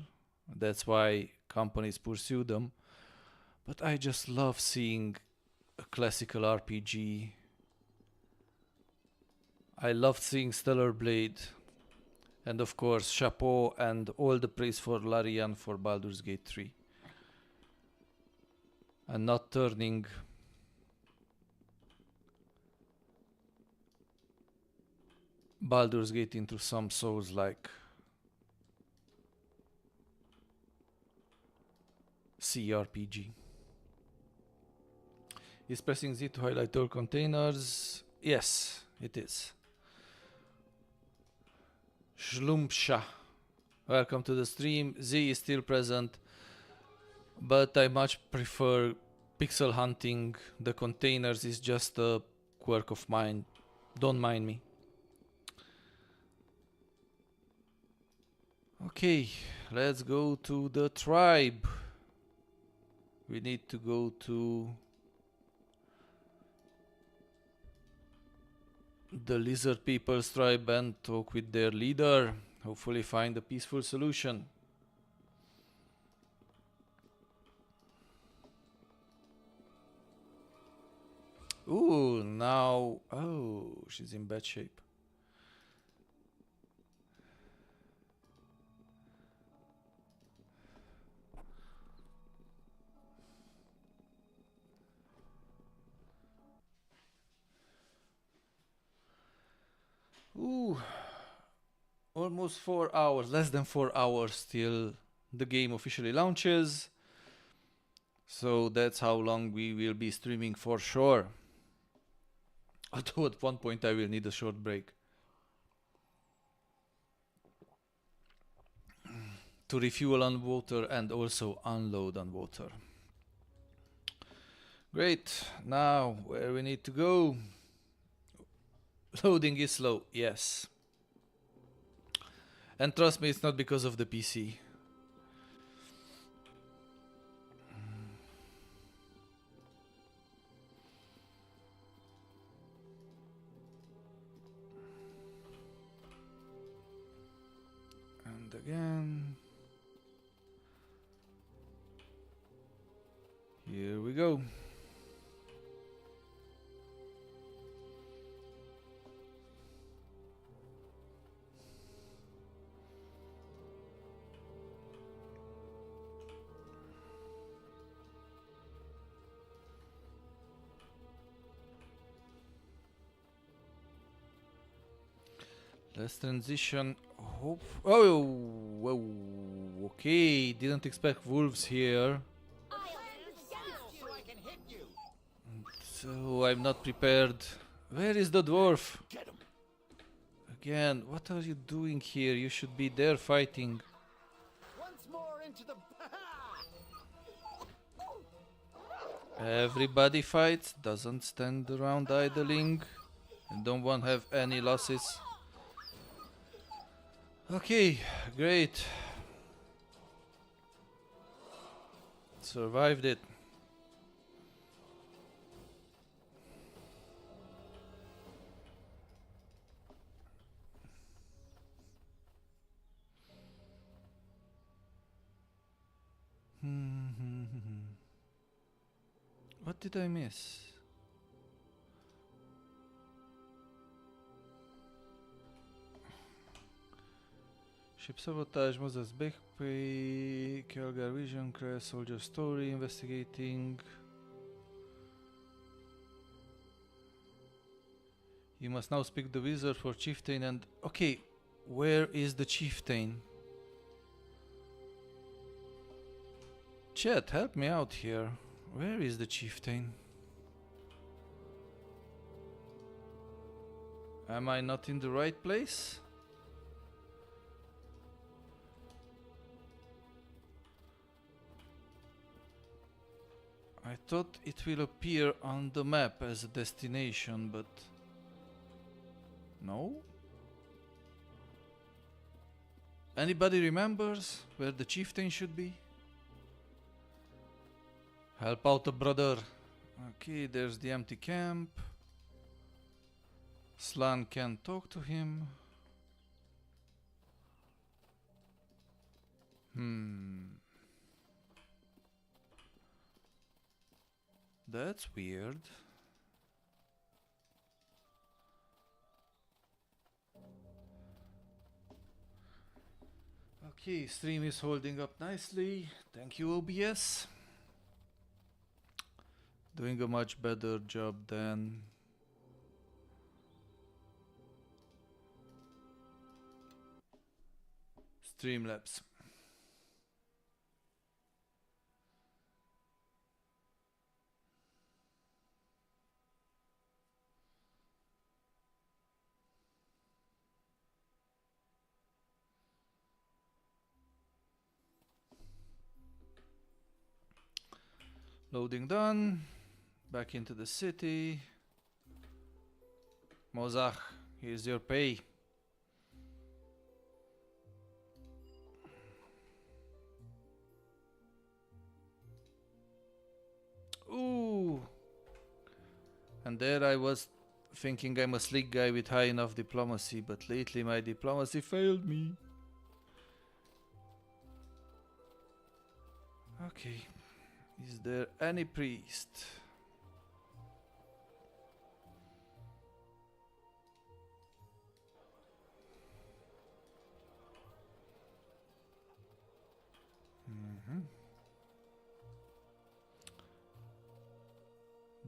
that's why companies pursue them, but I just love seeing a classical RPG. I loved seeing Stellar Blade, and of course chapeau and all the praise for Larian for Baldur's Gate 3. And not turning Baldur's Gate into some Souls-like CRPG. Is pressing Z to highlight all containers? Yes, it is. Shlumpsha, welcome to the stream. Z is still present, but I much prefer pixel hunting. The containers is just a quirk of mine. Don't mind me. Okay, let's go to the tribe. We need to go to the lizard people's tribe and talk with their leader. Hopefully find a peaceful solution. Ooh, now... Oh, she's in bad shape. Ooh, almost 4 hours, less than 4 hours till the game officially launches. So that's how long we will be streaming for sure. Although at one point I will need a short break to refuel on water and also unload on water. Great. Now, where we need to go? Loading is slow. Yes. And trust me, it's not because of the PC. And again. Here we go. Let's transition. Hope. Oh, whoa. Okay, didn't expect wolves here. So I'm not prepared. Where is the dwarf? Again, what are you doing here? You should be there fighting. Once more into the Everybody fights, doesn't stand around idling, and don't want to have any losses. Okay, great. Survived it. What did I miss? Ship sabotage, Moses backpay, Kelgar vision, crash, soldier story, investigating. You must now speak the wizard for chieftain and... Okay, where is the chieftain? Chat, help me out here. Where is the chieftain? Am I not in the right place? I thought it will appear on the map as a destination, but... No? Anybody remembers where the chieftain should be? Help out a brother. Okay, there's the empty camp. Slan can talk to him. That's weird. Okay, stream is holding up nicely. Thank you, OBS. Doing a much better job than Streamlabs. Loading done. Back into the city. Mozach, here's your pay. Ooh. And there I was thinking I'm a slick guy with high enough diplomacy, but lately my diplomacy failed me. Okay. Is there any priest?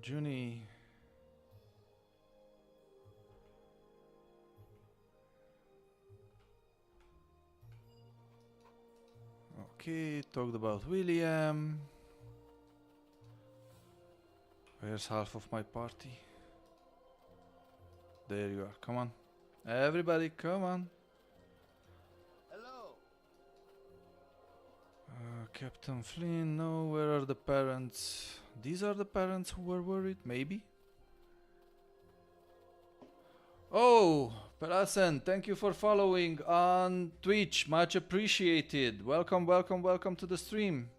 Junie. Okay, talked about William. Where's half of my party? There you are, come on. Everybody, come on. Hello. Captain Flynn, no, where are the parents? These are the parents who were worried, maybe? Oh, Perasen, thank you for following on Twitch, much appreciated. Welcome, welcome, welcome to the stream.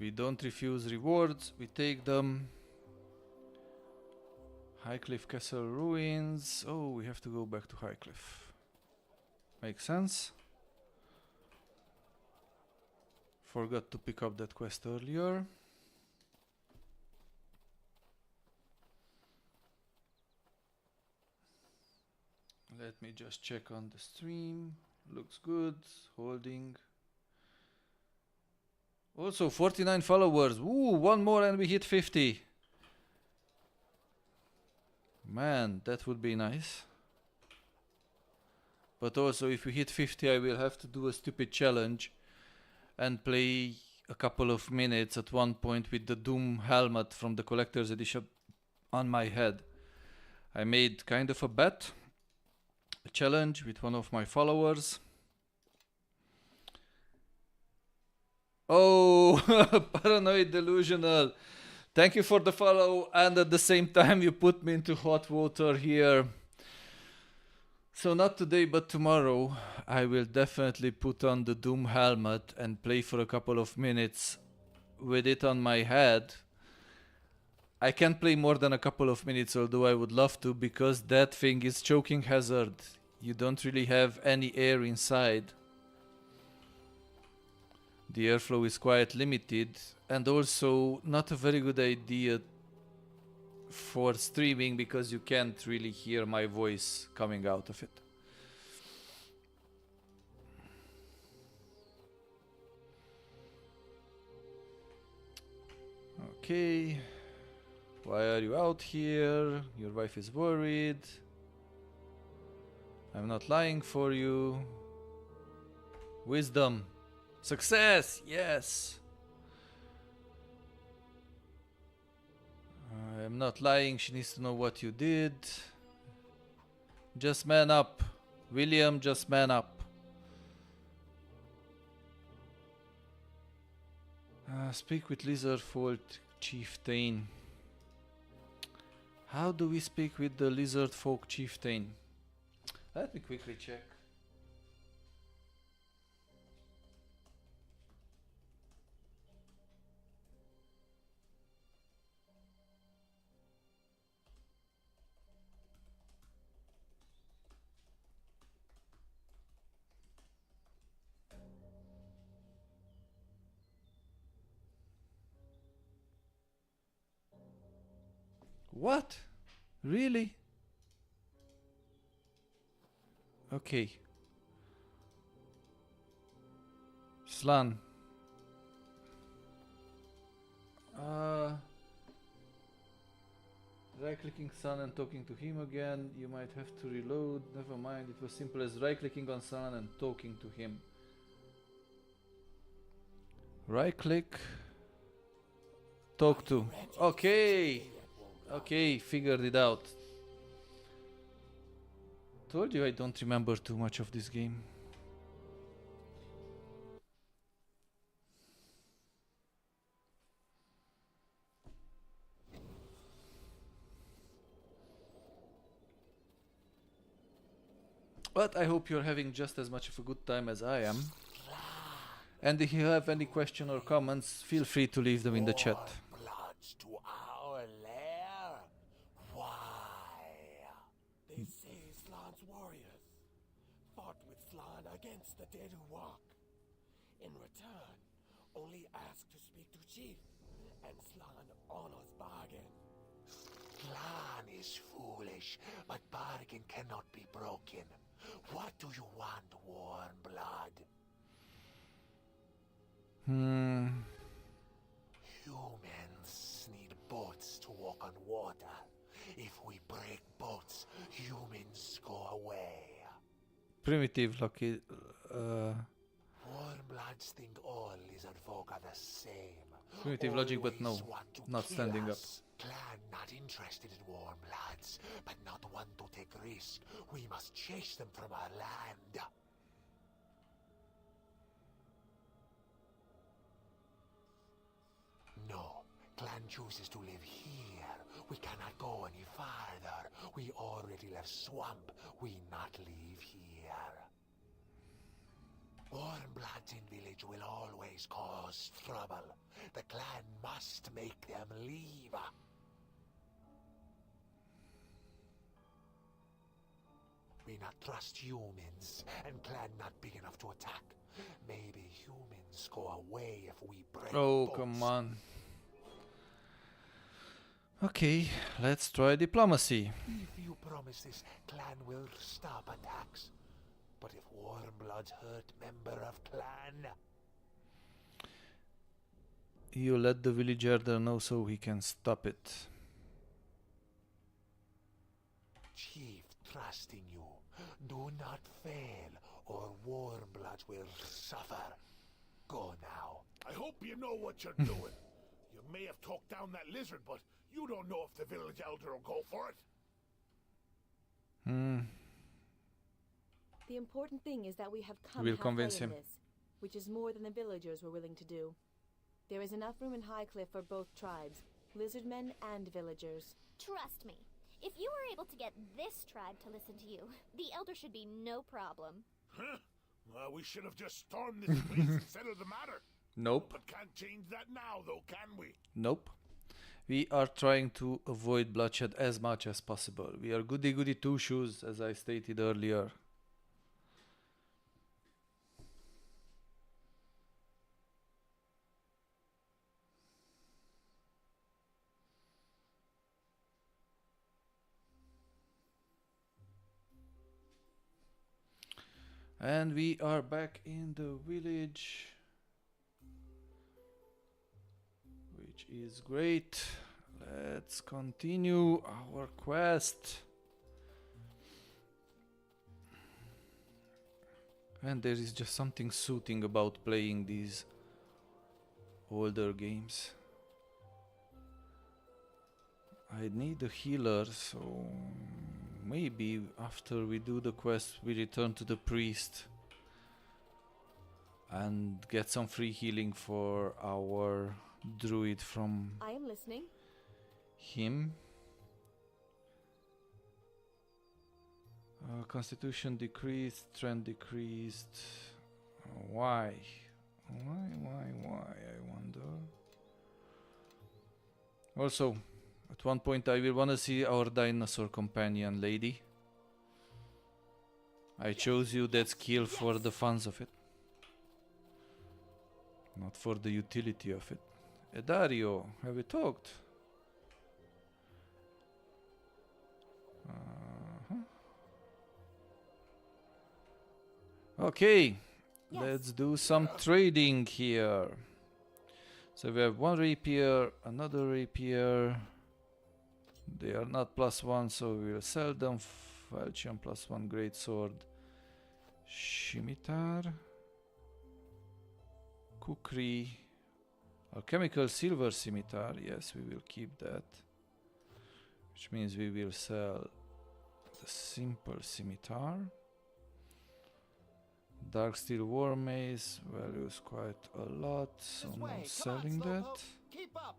We don't refuse rewards, we take them. Highcliff Castle ruins. Oh, we have to go back to Highcliff. Makes sense. Forgot to pick up that quest earlier. Let me just check on the stream. Looks good. Holding. Also 49 followers. Ooh, one more and we hit 50. Man, that would be nice. But also if we hit 50 I will have to do a stupid challenge and play a couple of minutes at one point with the Doom helmet from the collector's edition on my head. I made kind of a bet, a challenge with one of my followers. Oh, Paranoid Delusional. Thank you for the follow, and at the same time you put me into hot water here. So not today but tomorrow I will definitely put on the Doom helmet and play for a couple of minutes with it on my head. I can't play more than a couple of minutes, although I would love to, because that thing is choking hazard. You don't really have any air inside. The airflow is quite limited, and also not a very good idea for streaming because you can't really hear my voice coming out of it. Okay. Why are you out here? Your wife is worried. I'm not lying for you. Wisdom. Success! Yes! I'm not lying, she needs to know what you did. Just man up. William, just man up. Speak with lizardfolk chieftain. How do we speak with the lizardfolk chieftain? Let me quickly check. What? Really? Okay. Slan. Right-clicking Sun and talking to him again. You might have to reload. Never mind. It was simple as right-clicking on Sun and talking to him. Right-click. Talk to. Okay. Okay, figured it out. Told you I don't remember too much of this game. But I hope you're having just as much of a good time as I am. And if you have any question or comments, feel free to leave them in the chat. Bloods to our lair? Why? They say Slan's warriors fought with Slan against the dead who walk. In return, only ask to speak to Chief, and Slan honors bargain. Slan is foolish, but bargain cannot be broken. What do you want, Warm Blood? Humans need boats to walk on water. If we break boats, humans score primitive lucky. Warmbloods think all lizard folk are the same. Primitive logic, but no, not standing up. Clan not interested in warmbloods, but not one to take risk. We must chase them from our land. No, clan chooses to live here. We cannot go any farther. We already left swamp. We not leave here. Warmbloods in village will always cause trouble. The clan must make them leave. We not trust humans, and clan not big enough to attack. Maybe humans go away if we break Oh, boats. come on. Okay, let's try diplomacy. If you promise this, clan will stop attacks. But if Warmbloods hurt member of clan... You let the village elder know so he can stop it. Chief, trust in you. Do not fail, or Warmbloods will suffer. Go now. I hope you know what you're doing. You may have talked down that lizard, but you don't know if the village elder will go for it. The important thing is that we have come We'll halfway convince in him. this, which is more than the villagers were willing to do. There is enough room in Highcliff for both tribes, lizardmen and villagers. Trust me, if you were able to get this tribe to listen to you, the elder should be no problem. Huh? Well, we should have just stormed this place and settled the matter. Nope. But can't change that now, though, can we? Nope. We are trying to avoid bloodshed as much as possible. We are goody-goody two-shoes, as I stated earlier. And we are back in the village, which is great. Let's continue our quest. And there is just something soothing about playing these older games. I need a healer, so maybe after we do the quest we return to the priest and get some free healing for our druid from I am listening. him. Constitution decreased, strength decreased. Why? Why? I wonder. Also, at one point I will wanna see our dinosaur companion lady. I chose you that skill for the funs of it, not for the utility of it. Dario, have we talked? Okay, Yes. let's do some trading here. So we have one rapier, another rapier. They are not +1, so we'll sell them. Falchion +1 great sword. Scimitar. Kukri. Alchemical silver scimitar. Yes, we will keep that. Which means we will sell the simple scimitar. Dark steel war mace values quite a lot, so no selling that. Keep up.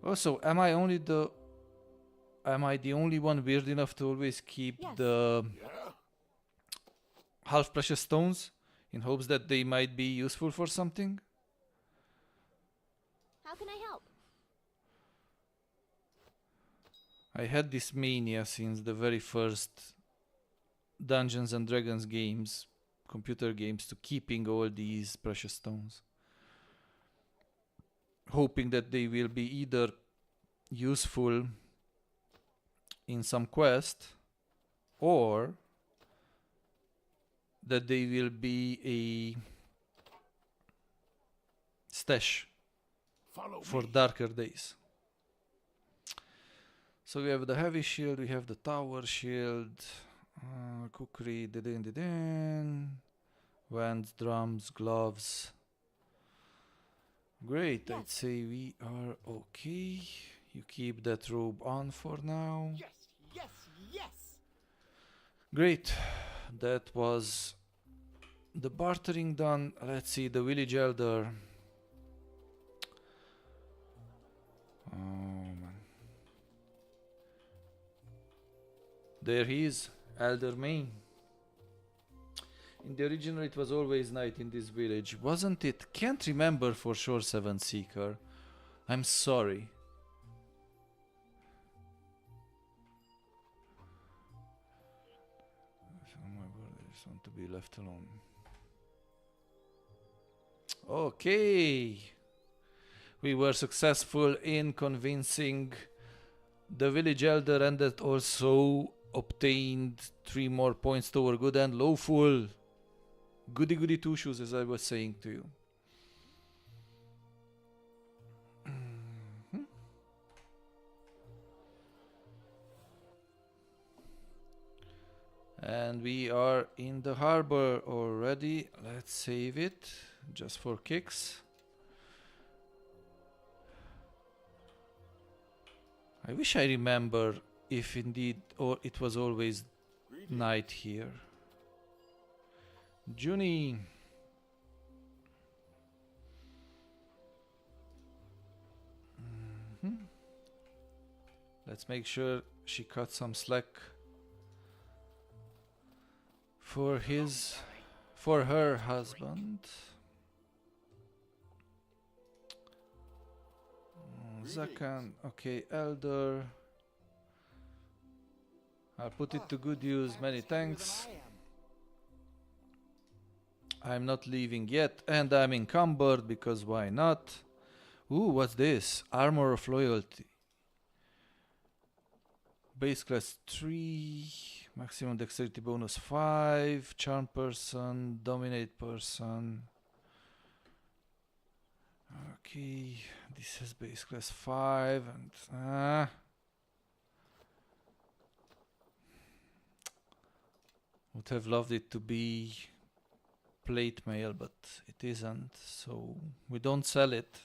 Also, am I the only one weird enough to always keep Yes. the Yeah? half precious stones in hopes that they might be useful for something? How can I help? I had this mania since the very first Dungeons and Dragons games, computer games, to keeping all these precious stones, hoping that they will be either useful in some quest or that they will be a stash Follow for me. darker days. So we have the heavy shield, we have the tower shield. Cookery, wands, drums, gloves. Great, yes. I'd say we are okay. You keep that robe on for now. Yes, yes, yes. Great, that was the bartering done. Let's see, the village elder. Oh man. There he is, Elder Main. In the original it was always night in this village, wasn't it? Can't remember for sure, Seven Seeker. I'm sorry. Oh my god, I just want to be left alone. Okay. We were successful in convincing the village elder, and that also obtained 3 more points toward good and lawful. Goody goody two shoes, as I was saying to you. And we are in the harbor already. Let's save it just for kicks. I wish I remember if indeed or it was always night here. Junie. Let's make sure she cut some slack for her husband. Zakan, okay, elder. I'll put it to good use, many thanks. I'm not leaving yet, and I'm encumbered because why not? Ooh, what's this? Armor of Loyalty. Base class 3, maximum dexterity bonus 5, charm person, dominate person. Okay, this has base class 5 and would have loved it to be plate mail, but it isn't, so we don't sell it,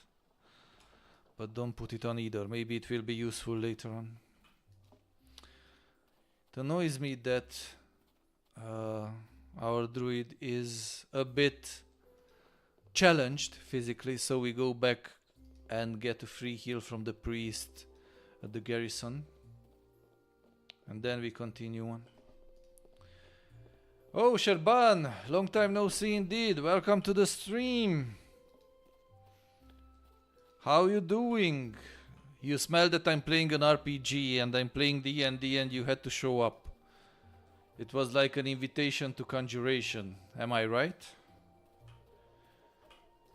but don't put it on either. Maybe it will be useful later on. It annoys me that our druid is a bit challenged physically, so we go back and get a free heal from the priest at the garrison, and then we continue on. Oh, Sherban, long time no see indeed. Welcome to the stream. How you doing? You smell that I'm playing an RPG and I'm playing D&D and you had to show up. It was like an invitation to conjuration, am I right?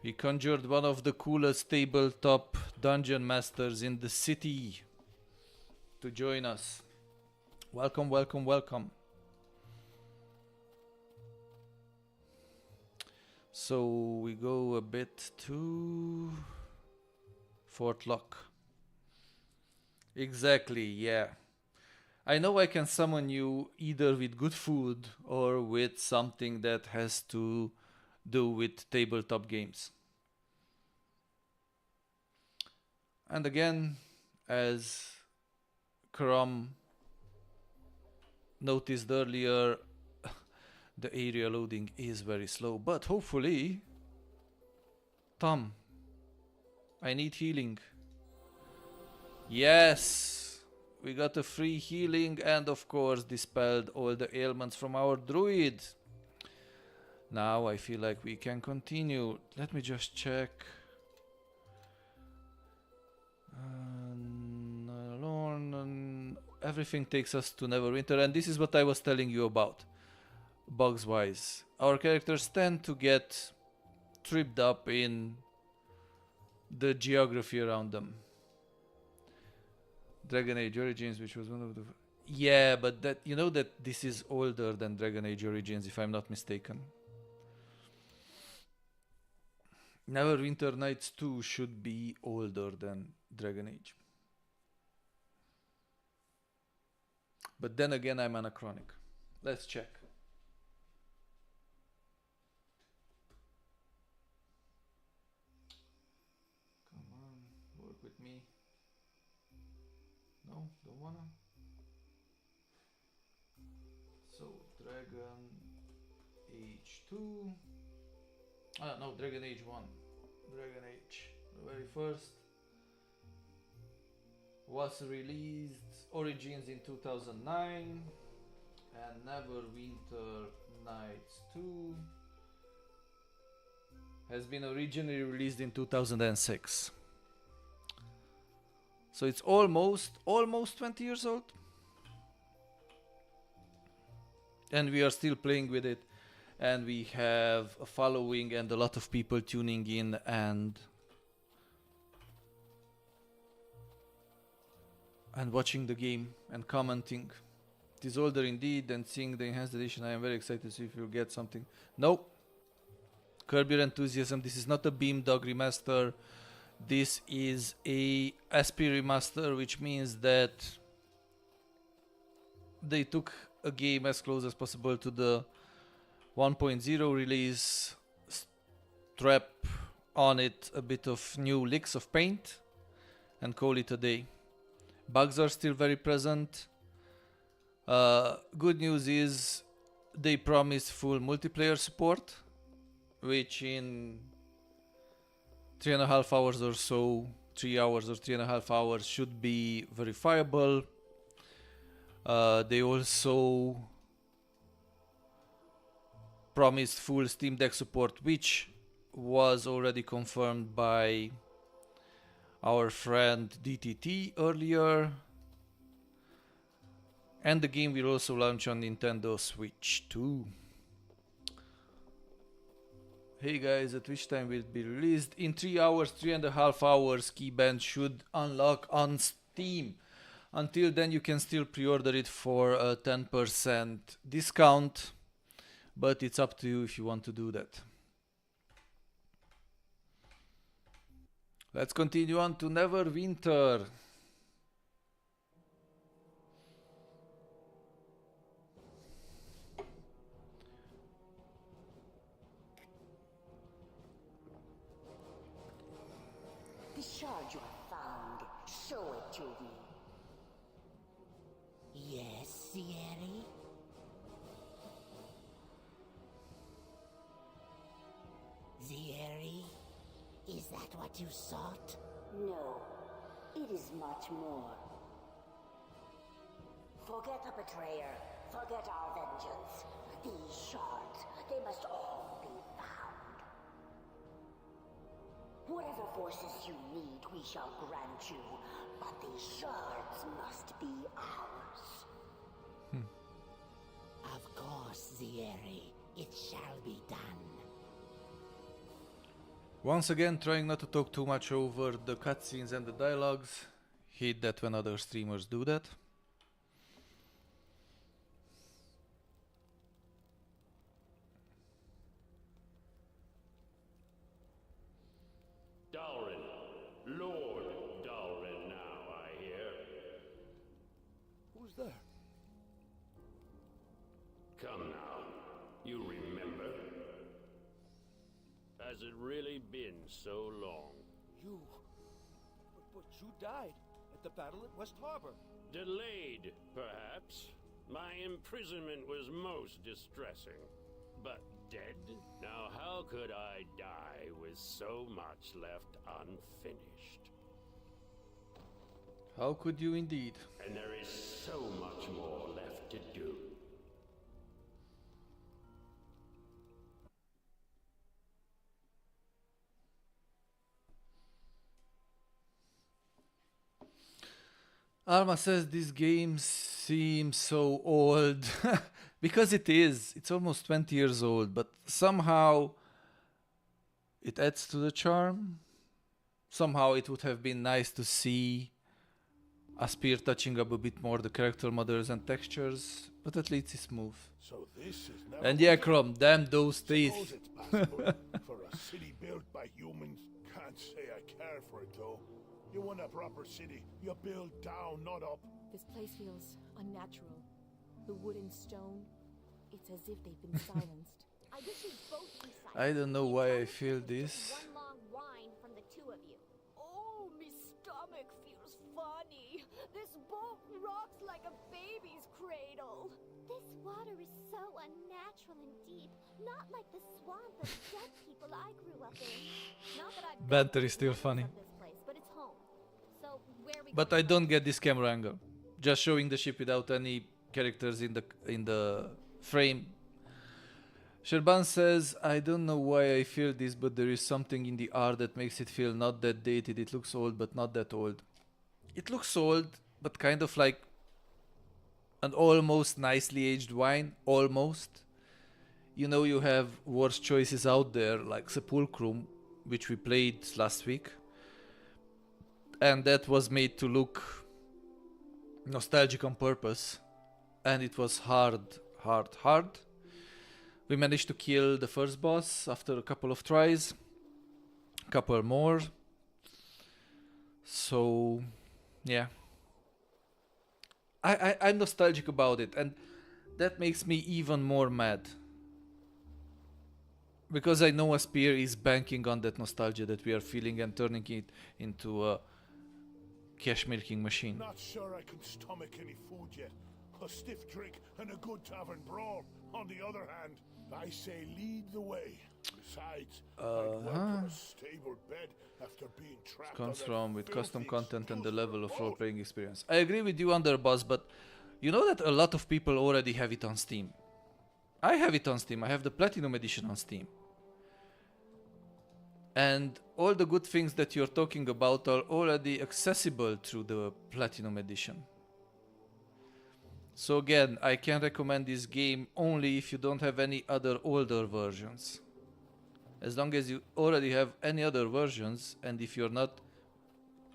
We conjured one of the coolest tabletop dungeon masters in the city to join us. Welcome, welcome, welcome. So we go a bit to Fort Lock. Exactly, yeah. I know I can summon you either with good food or with something that has to do with tabletop games. And again, as Krom noticed earlier, the area loading is very slow, but hopefully... Tom, I need healing. Yes! We got a free healing and of course dispelled all the ailments from our druid. Now I feel like we can continue. Let me just check. Everything takes us to Neverwinter, and this is what I was telling you about. Bugs wise, our characters tend to get tripped up in the geography around them. Dragon Age Origins, which was one of the... Yeah, but that, you know that this is older than Dragon Age Origins, if I'm not mistaken. Neverwinter Nights 2 should be older than Dragon Age. But then again, I'm anachronic. Let's check. Come on, work with me. No, don't wanna. So, Dragon Age 2. No, Dragon Age 1. Dragon Age, the very first, was released Origins in 2009, and Neverwinter Nights 2 has been originally released in 2006. So it's almost 20 years old. And we are still playing with it, and we have a following and a lot of people tuning in and watching the game and commenting. It is older indeed, and seeing the enhanced edition, I am very excited to see if you'll get something. Nope. Curb your enthusiasm. This is not a Beamdog remaster. This is a SP remaster, which means that they took a game as close as possible to the 1.0 release, strap on it a bit of new licks of paint, and call it a day. Bugs are still very present. Good news is they promise full multiplayer support, which in 3.5 hours or so, 3 hours or 3.5 hours, should be verifiable. They also promised full Steam Deck support, which was already confirmed by our friend DTT earlier. And the game will also launch on Nintendo Switch too. Hey guys, at which time will it be released? In 3 hours, 3.5 hours, Keyband should unlock on Steam. Until then, you can still pre-order it for a 10% discount, but it's up to you if you want to do that. Let's continue on to Neverwinter. The shard you have found, show it to me. Yes, Sierra? Sierra? Is that what you sought? No, it is much more. Forget the betrayer. Forget our vengeance. These shards, they must all be found. Whatever forces you need, we shall grant you. But these shards must be ours. Of course, Sierra. It shall be done. Once again, trying not to talk too much over the cutscenes and the dialogues. Hate that when other streamers do that. Dalrin. Lord Dalrin now, I hear. Who's there? Come now. You remember? Has it really been so long? You... But you died at the battle at West Harbor. Delayed, perhaps. My imprisonment was most distressing. But dead? Now how could I die with so much left unfinished? How could you indeed? And there is so much more left to do. Alma says this game seems so old. Because it is. It's almost 20 years old, but somehow it adds to the charm. Somehow it would have been nice to see Aspir touching up a bit more the character models and textures, but at least it's smooth. So this is and yeah, Chrome, damn those teeth. Suppose it's possible for a city built by humans. Can't say I care for it though. You want a proper city, you build down, not up. This place feels unnatural. The wood and stone, It's as if they've been silenced. I wish you'd both be silent. I don't know why I feel this. One long whine from the two of you. Oh, my stomach feels funny. This boat rocks like a baby's cradle. This water is so unnatural and deep, not like the swamp of dead people I grew up in. Not that I've Banter is still funny. this place, but it's home. So where we But I don't get this camera angle. Just showing the ship without any characters in the frame. Sherban says, I don't know why I feel this, but there is something in the art that makes it feel not that dated. It looks old, but not that old. It looks old, but kind of like an almost nicely aged wine. Almost. You know, you have worse choices out there, like Sepulchrum, which we played last week. And that was made to look nostalgic on purpose. And it was hard. We managed to kill the first boss after a couple of tries. A couple more. So, yeah. I'm nostalgic about it. And that makes me even more mad. Because I know Aspyr is banking on that nostalgia that we are feeling and turning it into a cash milking machine. Not sure I can stomach any food yet. A stiff drink and a good tavern brawl. On the other hand, I say lead the way. Besides, I'd welcome a stable bed after being trapped. Comes from with custom content and the level of role-playing experience. I agree with you, Underboss, but you know that a lot of people already have it on Steam. I have it on Steam. I have the Platinum Edition on Steam. And all the good things that you're talking about are already accessible through the Platinum Edition. So again, I can recommend this game only if you don't have any other older versions. As long as you already have any other versions, and if you're not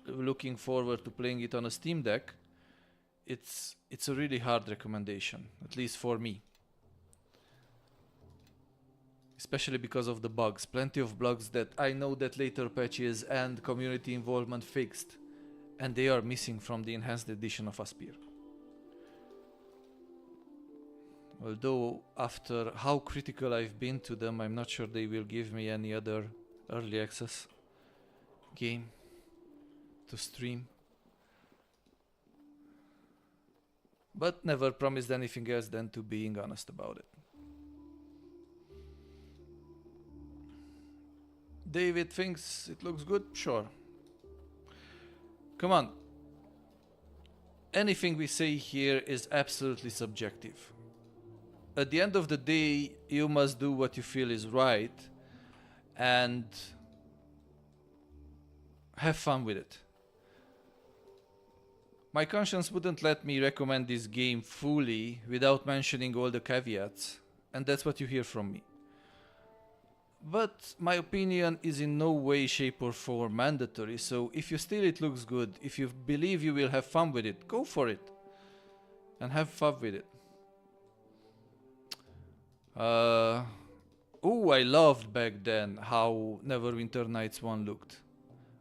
looking forward to playing it on a Steam Deck, it's a really hard recommendation, at least for me. Especially because of the bugs. Plenty of bugs that I know that later patches and community involvement fixed. And they are missing from the enhanced edition of Aspyr. Although, after how critical I've been to them, I'm not sure they will give me any other early access game to stream. But never promised anything else than to being honest about it. David thinks it looks good? Sure. Come on. Anything we say here is absolutely subjective. At the end of the day, you must do what you feel is right and have fun with it. My conscience wouldn't let me recommend this game fully without mentioning all the caveats, and that's what you hear from me. But my opinion is in no way, shape or form mandatory, so if you still it looks good, if you believe you will have fun with it, go for it. And have fun with it. Oh, I loved back then how Neverwinter Nights 1 looked.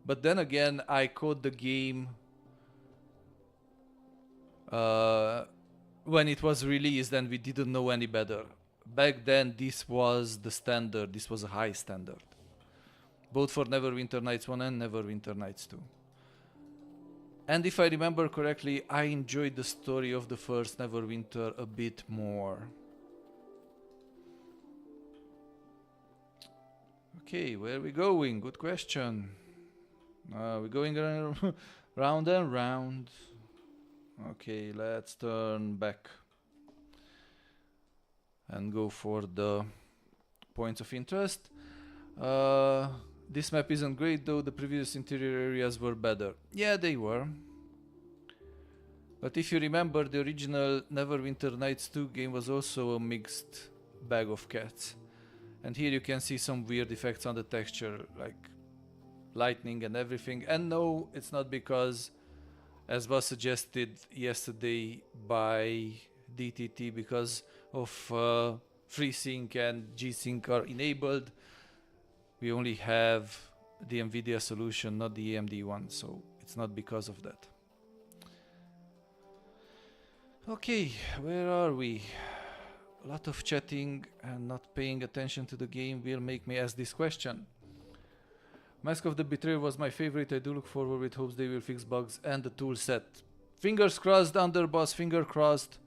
But then again, I caught the game when it was released and we didn't know any better. Back then, this was the standard. This was a high standard. Both for Neverwinter Nights 1 and Neverwinter Nights 2. And if I remember correctly, I enjoyed the story of the first Neverwinter a bit more. Okay, where are we going? Good question. We're going round and round. Okay, let's turn back and go for the points of interest. This map isn't great though, the previous interior areas were better. Yeah, they were. But if you remember, the original Neverwinter Nights 2 game was also a mixed bag of cats. And here you can see some weird effects on the texture, like lightning and everything. And no, it's not because, as was suggested yesterday by DTT, because of FreeSync and G-Sync are enabled. We only have the NVIDIA solution, not the AMD one, so it's not because of that. Okay, where are we? A lot of chatting and not paying attention to the game will make me ask this question. Mask of the Betrayer was my favorite. I do look forward with hopes they will fix bugs and the tool set. Fingers crossed, Underboss, finger crossed.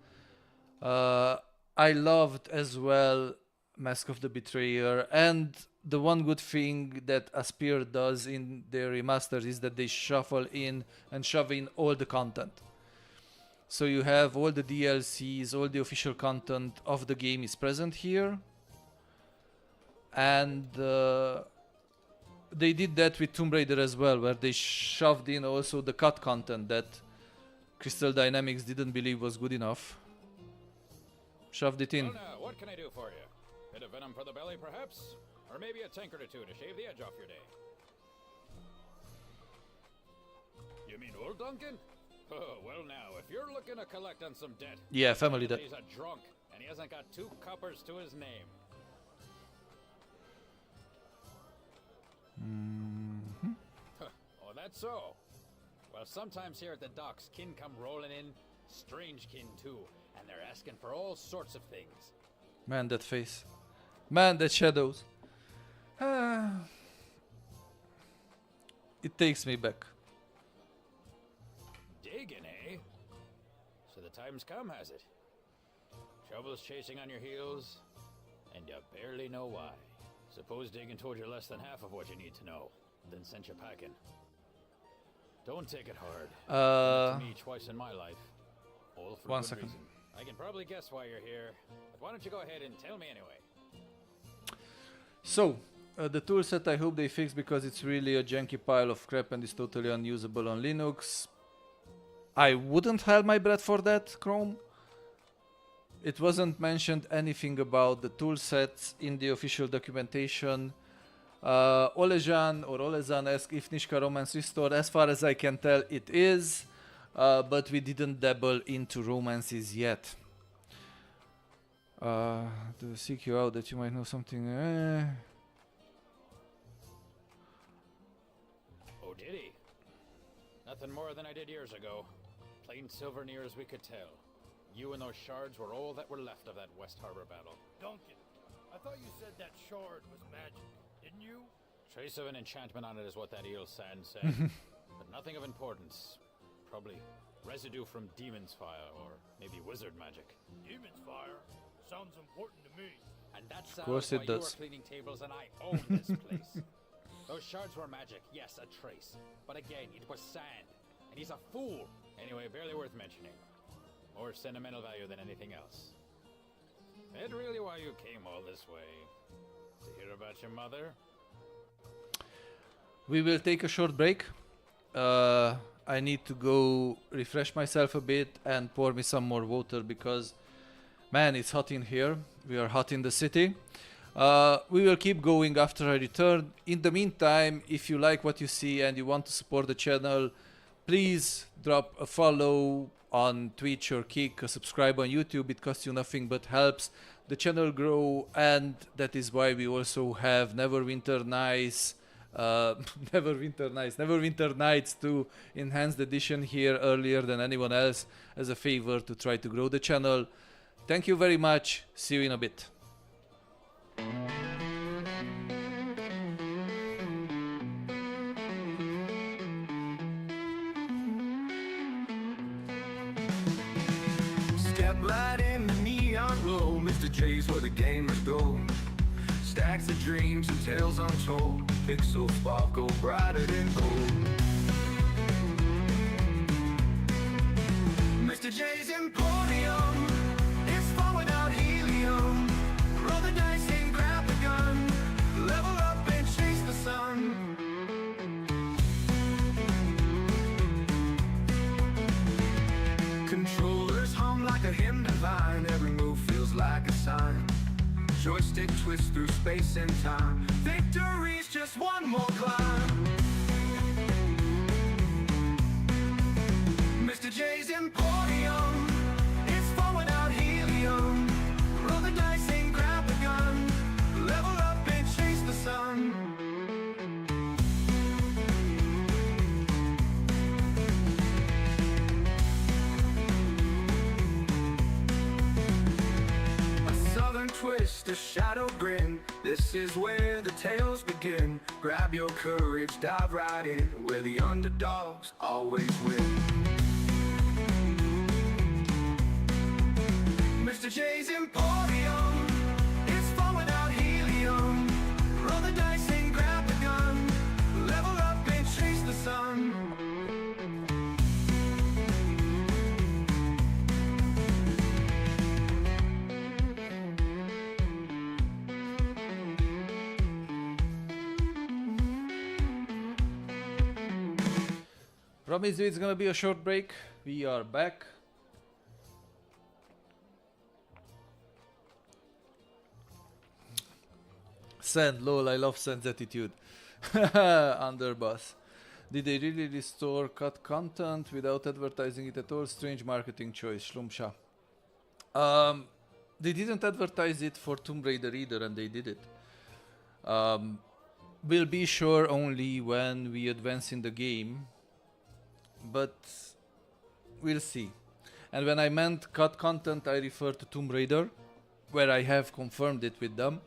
I loved as well Mask of the Betrayer, and the one good thing that Aspyr does in their remasters is that they shuffle in and shove in all the content. So you have all the DLCs, all the official content of the game is present here. And they did that with Tomb Raider as well, where they shoved in also the cut content that Crystal Dynamics didn't believe was good enough. Shoved it in. Well now, what can I do for you? Bit of venom for the belly, perhaps? Or maybe a tankard or two to shave the edge off your day? You mean old Duncan? Oh, well now, if you're looking to collect on some debt... Yeah, family debt. He's a drunk, and he hasn't got 2 coppers to his name. Oh, that's so? Well, sometimes here at the docks, kin come rolling in, strange kin too, and they're asking for all sorts of things. Man, that face. Man, that shadows. It takes me back. Digging, eh? So the time's come, has it? Trouble's chasing on your heels, and you barely know why. Suppose Diggin told you less than half of what you need to know, then sent you packing. Don't take it hard. To me twice in my life. All for one good second. reason. I can probably guess why you're here, but why don't you go ahead and tell me anyway? So, the toolset I hope they fix because it's really a janky pile of crap and is totally unusable on Linux. I wouldn't hold my breath for that, Chrome. It wasn't mentioned anything about the toolsets in the official documentation. Olezan asked if Nishka Romance restored. As far as I can tell, it is. But we didn't dabble into romances yet. To seek you out that you might know something. Oh, did he? Nothing more than I did years ago. Plain silver near as we could tell. You and those shards were all that were left of that West Harbor battle. Duncan, I thought you said that shard was magic, didn't you? Trace of an enchantment on it is what that eel sand said. But nothing of importance. Probably residue from demon's fire, or maybe wizard magic. Demon's fire? Sounds important to me. And that sounds course it why you does. were cleaning tables and I own this place. Those shards were magic, yes, a trace. But again, it was sand. And he's a fool. Anyway, barely worth mentioning. More sentimental value than anything else. Is that really why you came all this way? To hear about your mother? We will take a short break. I need to go refresh myself a bit and pour me some more water because, man, it's hot in here. We are hot in the city. We will keep going after I return. In the meantime, if you like what you see and you want to support the channel, please drop a follow on Twitch or Kick, a subscribe on YouTube. It costs you nothing but helps the channel grow, and that is why we also have Neverwinter Nights, Neverwinter Nights 2 enhanced edition here earlier than anyone else as a favor to try to grow the channel. Thank you very much. See you in a bit. Step right in the neon glow, Mr.Jay's where the gamers go. Stacks of dreams and tales untold, pixels sparkle brighter than gold. Mr.Jay's Emporium, it's fun without helium. Roll the dice and grab the gun, level up and chase the sun. Controllers hum like a hymn divine, every move feels like a sign. Joystick twist through space and time, victory's just one more climb. Mr.Jay's Emporium, it's fun without helium. Roll the dice and grab the gun, level up and chase the sun. A twist, a shadow grin. This is where the tales begin. Grab your courage, dive right in, where the underdogs always win. Mr.Jay's Emporium, it's fun without helium. Roll the dice and grab the gun, level up and chase the sun. Promise you it's gonna be a short break. We are back. Sand, lol, I love Sand's attitude. Underboss. Did they really restore cut content without advertising it at all? Strange marketing choice, Shlumsha. They didn't advertise it for Tomb Raider either, and they did it. We'll be sure only when we advance in the game, but we'll see. And when I meant cut content, I refer to Tomb Raider, where I have confirmed it with them.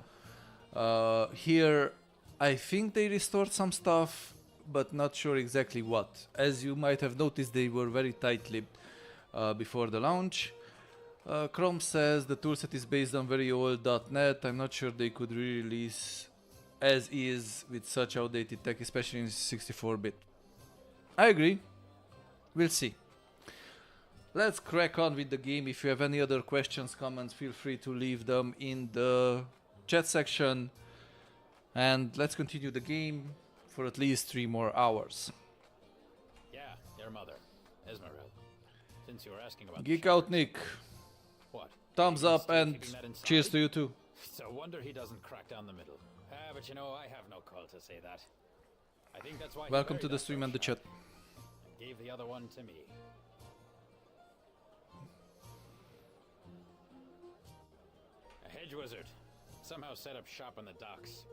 Here, I think they restored some stuff, but not sure exactly what. As you might have noticed, they were very tight-lipped before the launch. Chrome says the toolset is based on very old .NET. I'm not sure they could re-release as is with such outdated tech, especially in 64-bit. I agree. We'll see. Let's crack on with the game. If you have any other questions, comments, feel free to leave them in the chat section. And let's continue the game for at least 3 more hours. Yeah, your mother, Esmeralda. Since you were asking about Geek out, Nick. What? Thumbs up and cheers to you too. It's a wonder he doesn't crack down the middle. But you know, I have no call to say that. I think that's why. Welcome to the stream and the chat. And gave the other one to me. A hedge wizard. Somehow set up shop on the docks.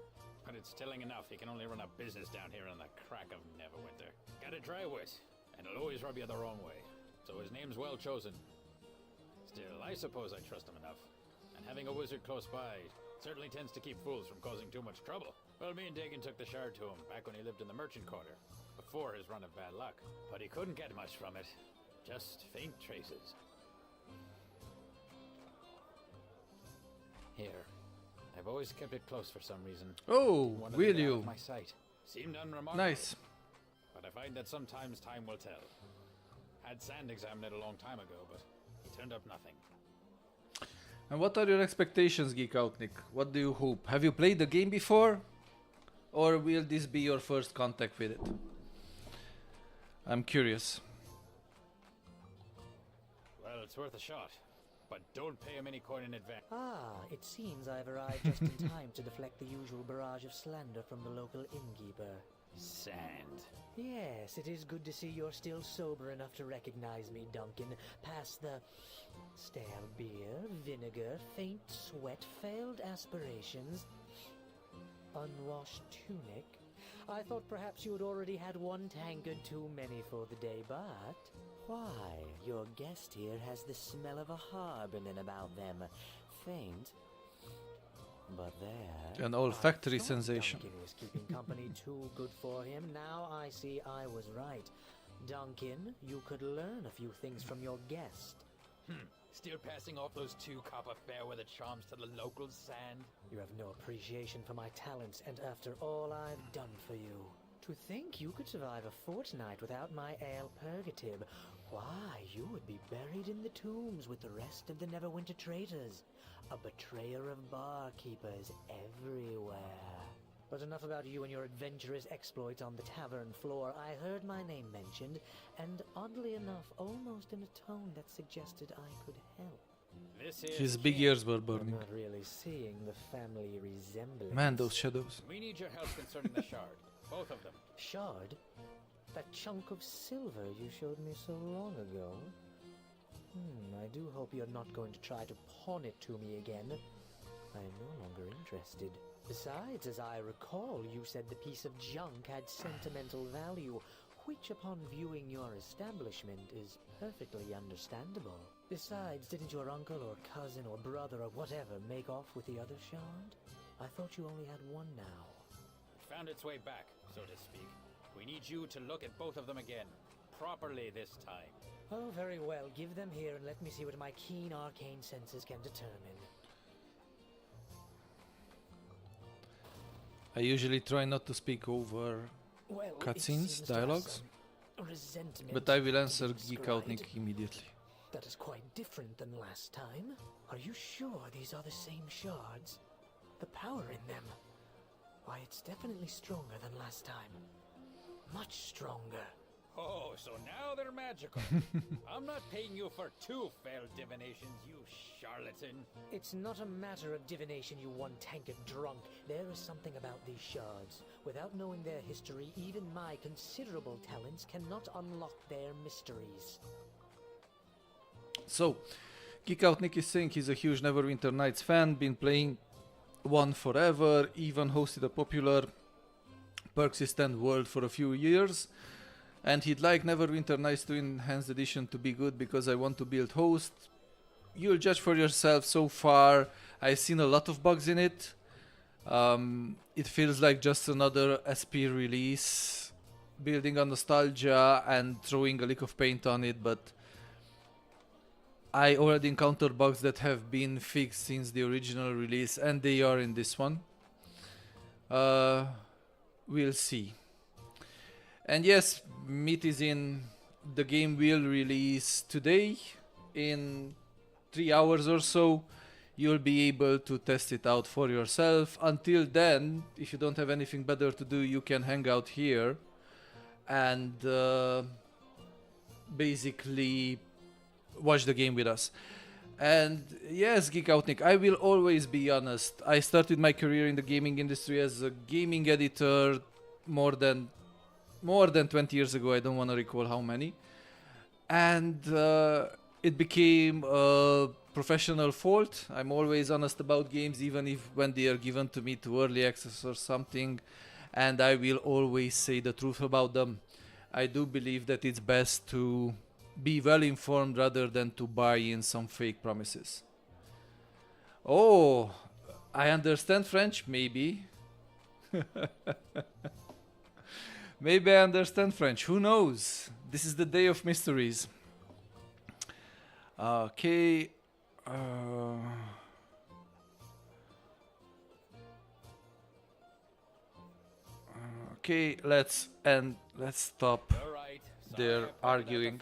But it's telling enough he can only run a business down here on the crack of Neverwinter. Got a dry wit, and it'll always rub you the wrong way. So his name's well chosen. Still, I suppose I trust him enough. And having a wizard close by certainly tends to keep fools from causing too much trouble. Well, me and Dagan took the shard to him back when he lived in the merchant quarter, before his run of bad luck. But he couldn't get much from it. Just faint traces. Here. I've always kept it close for some reason. Oh, will you? My sight. Seemed unremarkable. Nice. But I find that sometimes time will tell. Had Sand examined it a long time ago, but he turned up nothing. And what are your expectations, Geek Out Nick? What do you hope? Have you played the game before? Or will this be your first contact with it? I'm curious. Well, it's worth a shot. But don't pay him any coin in advance. Ah, it seems I've arrived just in time to deflect the usual barrage of slander from the local innkeeper. Sand. Yes, it is good to see you're still sober enough to recognize me, Duncan. Past the stale beer, vinegar, faint sweat, failed aspirations, unwashed tunic. I thought perhaps you had already had one tankard too many for the day, but... Why, your guest here has the smell of a harbin about them. Faint, but there... An olfactory sensation. Duncan was keeping company too good for him. Now I see I was right. Duncan, you could learn a few things from your guest. Still passing off those 2 copper fairweather charms to the local Sand? You have no appreciation for my talents, and after all I've done for you. To think you could survive a fortnight without my ale purgative. Why, you would be buried in the tombs with the rest of the Neverwinter traitors. A betrayer of barkeepers everywhere. But enough about you and your adventurous exploits on the tavern floor. I heard my name mentioned, and oddly enough, almost in a tone that suggested I could help. His big ears were burning. I'm not really seeing the family resemblance. Man, those shadows. We need your help concerning the shard. Both of them. Shard? That chunk of silver you showed me so long ago? I do hope you're not going to try to pawn it to me again. I'm no longer interested. Besides, as I recall, you said the piece of junk had sentimental value. which upon viewing your establishment is perfectly understandable. Besides, didn't your uncle or cousin or brother or whatever make off with the other shard? I thought you only had one now. It found its way back, so to speak. We need you to look at both of them again. Properly this time. Oh, very well. Give them here and let me see what my keen arcane senses can determine. I usually try not to speak over cutscenes, dialogues, but I will answer Geek Out Nick immediately. That is quite different than last time. Are you sure these are the same shards? The power in them. Why, it's definitely stronger than last time. Much stronger. Oh, so now they're magical. I'm not paying you for 2 failed divinations, you charlatan. It's not a matter of divination, you one-tankard drunk. There is something about these shards. Without knowing their history, even my considerable talents cannot unlock their mysteries. So, Geek Out Nick is saying he's a huge Neverwinter Nights fan, been playing one forever, even hosted a popular Persistent world for a few years. And he'd like Neverwinter Nights to Enhanced Edition to be good because I want to build host. You'll judge for yourself. So far, I've seen a lot of bugs in it. It feels like just another SP release, building on nostalgia and throwing a lick of paint on it, but I already encountered bugs that have been fixed since the original release, and they are in this one. We'll see. And yes, Meat is in. The game will release today in 3 hours or so. You'll be able to test it out for yourself. Until then, if you don't have anything better to do, you can hang out here and basically watch the game with us. And yes, Geek Out Nick, I will always be honest. I started my career in the gaming industry as a gaming editor more than 20 years ago. I don't want to recall how many. And it became a professional fault. I'm always honest about games, even if when they are given to me to early access or something, and I will always say the truth about them. I do believe that it's best to be well informed rather than to buy in some fake promises. Oh, I understand French, maybe. Maybe I understand French, who knows? This is the day of mysteries. Okay. Okay, let's stop their arguing.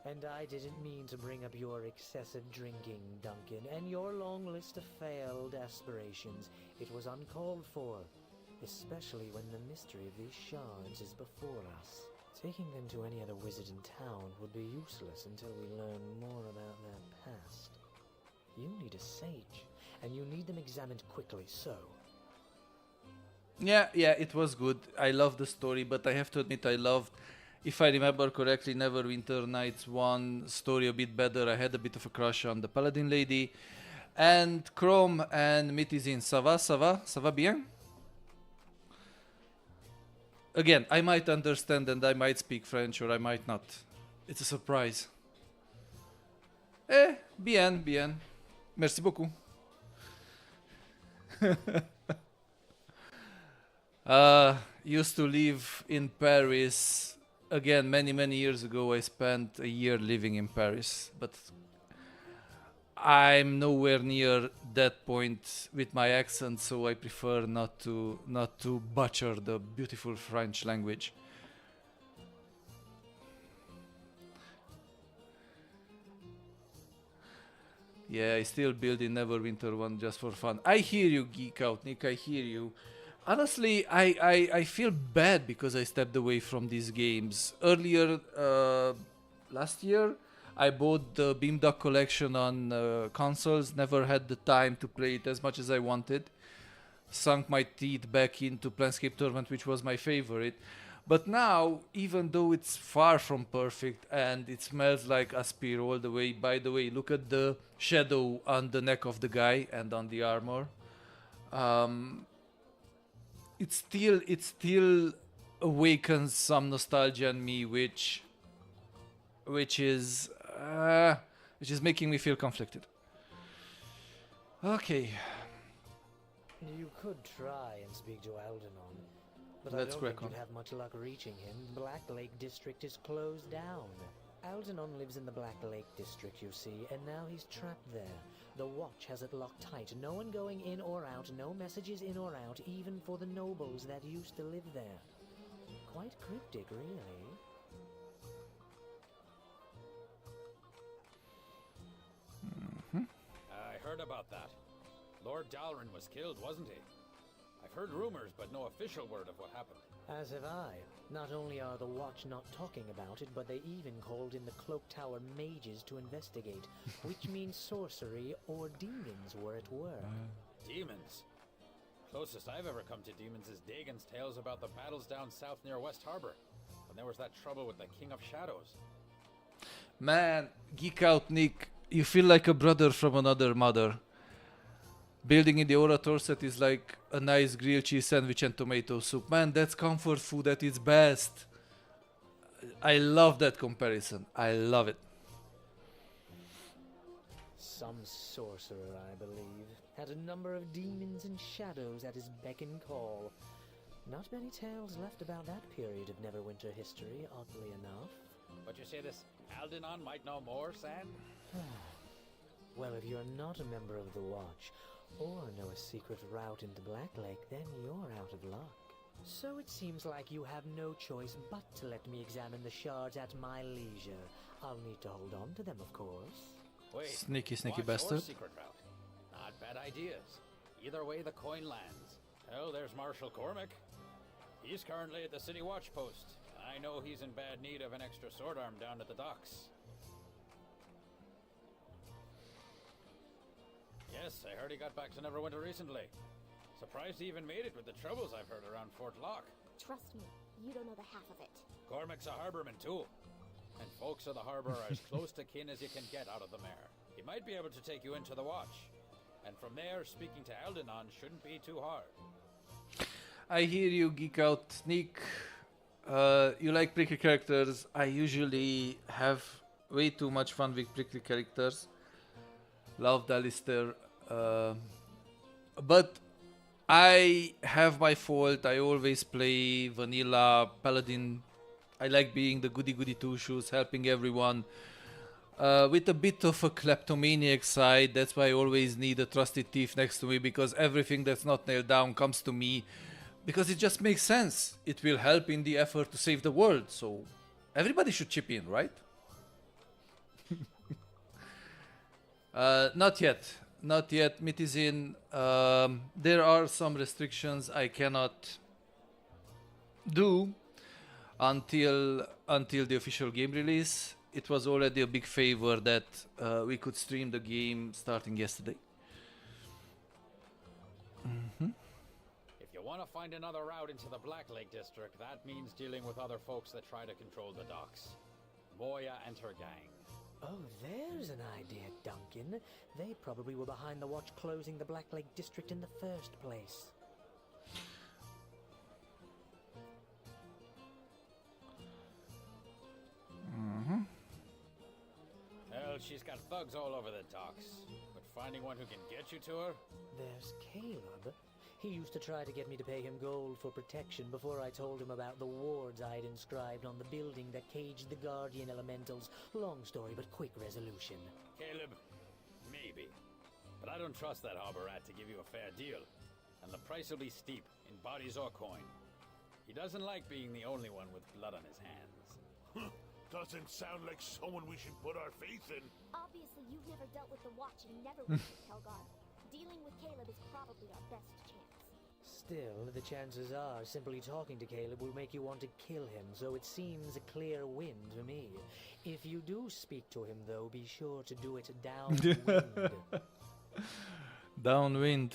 And I didn't mean to bring up your excessive drinking, Duncan, and your long list of failed aspirations. It was uncalled for, especially when the mystery of these shards is before us. Taking them to any other wizard in town would be useless until we learn more about their past. You need a sage, and you need them examined quickly, so... Yeah, it was good. I loved the story, but I have to admit I loved, if I remember correctly, Neverwinter Nights 1 story a bit better. I had a bit of a crush on the Paladin lady. And Chrome and Mitizin, ça va bien? Again, I might understand and I might speak French or I might not. It's a surprise. Bien. Merci beaucoup. Used to live in Paris. Again, many years ago, I spent a year living in Paris. But I'm nowhere near that point with my accent, so I prefer not to butcher the beautiful French language. Yeah, I still build in Neverwinter 1 just for fun. I hear you, Geek Out Nick, I hear you. Honestly, I feel bad because I stepped away from these games. Earlier, last year, I bought the Beamdog collection on consoles, never had the time to play it as much as I wanted. Sunk my teeth back into Planescape Torment, which was my favorite. But now, even though it's far from perfect and it smells like Aspir all the way, by the way, look at the shadow on the neck of the guy and on the armor. It's still awakens some nostalgia in me, which is making me feel conflicted. Okay. You could try and speak to Aldenon, but Let's I don't crack think on. you'd have much luck reaching him. Black Lake District is closed down. Aldenon lives in the Black Lake District, you see, and now he's trapped there. The Watch has it locked tight. No one going in or out, no messages in or out, even for the nobles that used to live there. Quite cryptic, really. I heard about that. Lord Dalrin was killed, wasn't he? I've heard rumors, but no official word of what happened. As have I. Not only are the Watch not talking about it, but they even called in the Cloak Tower mages to investigate, which means sorcery or demons were at work. Demons? Closest I've ever come to demons is Dagon's tales about the battles down south near West Harbor, when there was that trouble with the King of Shadows. Man, geek out, Nick. You feel like a brother from another mother. Building in the Orator set is like a nice grilled cheese sandwich and tomato soup. Man, that's comfort food at its best. I love that comparison. I love it. Some sorcerer, I believe, had a number of demons and shadows at his beck and call. Not many tales left about that period of Neverwinter history, oddly enough. But you say this Aldenon might know more, Sand? Well, if you're not a member of the Watch, or know a secret route into Black Lake, then you're out of luck. So it seems like you have no choice but to let me examine the shards at my leisure. I'll need to hold on to them, of course. Wait, Sneaky watch bastard. or secret route? Not bad ideas. Either way, the coin lands. Well, there's Marshal Cormac. He's currently at the City Watch Post. I know he's in bad need of an extra sword arm down at the docks. Yes, I heard he got back to Neverwinter recently. Surprised he even made it with the troubles I've heard around Fort Lock. Trust me, you don't know the half of it. Cormac's a harborman too. And folks of the harbor are as close to kin as you can get out of the mare. He might be able to take you into the Watch. And from there, speaking to Aldenon shouldn't be too hard. I hear you, geek out, Nick. You like prickly characters. I usually have way too much fun with prickly characters. Love Alistair. But I have my fault. I always play vanilla paladin. I like being the goody two shoes, helping everyone. With a bit of a kleptomaniac side, that's why I always need a trusted thief next to me, because everything that's not nailed down comes to me, because it just makes sense. It will help in the effort to save the world, so everybody should chip in, right? Not yet. Not yet. Mitizin, there are some restrictions I cannot do until the official game release. It was already a big favor that we could stream the game starting yesterday. If you want to find another route into the Black Lake District, that means dealing with other folks that try to control the docks. Moya and her gang. Oh, there's an idea, Duncan. They probably were behind the Watch closing the Black Lake District in the first place. Well, she's got thugs all over the docks. But finding one who can get you to her? There's Caleb. He used to try to get me to pay him gold for protection before I told him about the wards I'd inscribed on the building that caged the Guardian Elementals. Long story, but quick resolution. Caleb, maybe. But I don't trust that harbor rat to give you a fair deal. And the price will be steep, in bodies or coin. He doesn't like being the only one with blood on his hands. Doesn't sound like someone we should put our faith in. Obviously, you've never dealt with the Watch and Neverwinter, Helgar. Dealing with Caleb is probably our best chance. Still, the chances are simply talking to Caleb will make you want to kill him, so it seems a clear win to me. If you do speak to him, though, be sure to do it downwind. Downwind.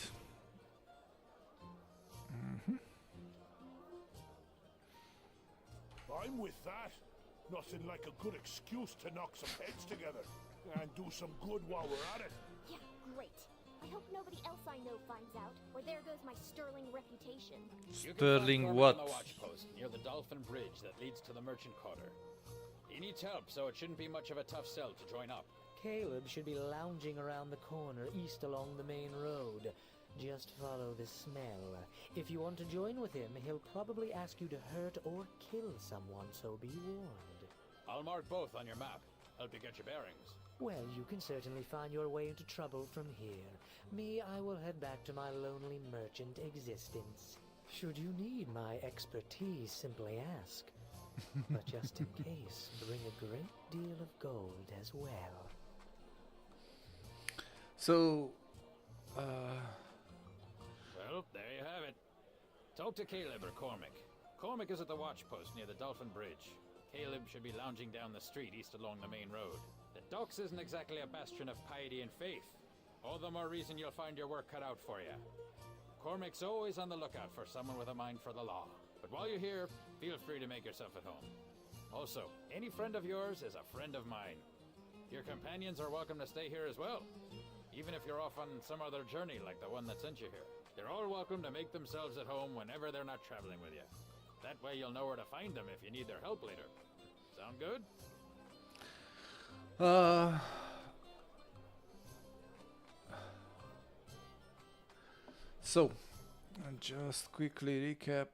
I'm with that. Nothing like a good excuse to knock some heads together and do some good while we're at it. Yeah, great. I hope nobody else I know finds out, or there goes my sterling reputation. Sterling what? On the watch post near the Dolphin Bridge that leads to the merchant quarter. He needs help, so it shouldn't be much of a tough sell to join up. Caleb should be lounging around the corner east along the main road. Just follow the smell. If you want to join with him, he'll probably ask you to hurt or kill someone, so be warned. I'll mark both on your map. Help you get your bearings. Well, you can certainly find your way into trouble from here. Me, I will head back to my lonely merchant existence. Should you need my expertise, simply ask. But just in case, bring a great deal of gold as well. So, Well, there you have it. Talk to Caleb or Cormac. Cormac is at the watch post near the Dolphin Bridge. Caleb should be lounging down the street east along the main road. The docks isn't exactly a bastion of piety and faith. All the more reason you'll find your work cut out for you. Cormac's always on the lookout for someone with a mind for the law. But while you're here, feel free to make yourself at home. Also, any friend of yours is a friend of mine. Your companions are welcome to stay here as well. Even if you're off on some other journey like the one that sent you here. They're all welcome to make themselves at home whenever they're not traveling with you. That way you'll know where to find them if you need their help later. Sound good? So, just quickly recap.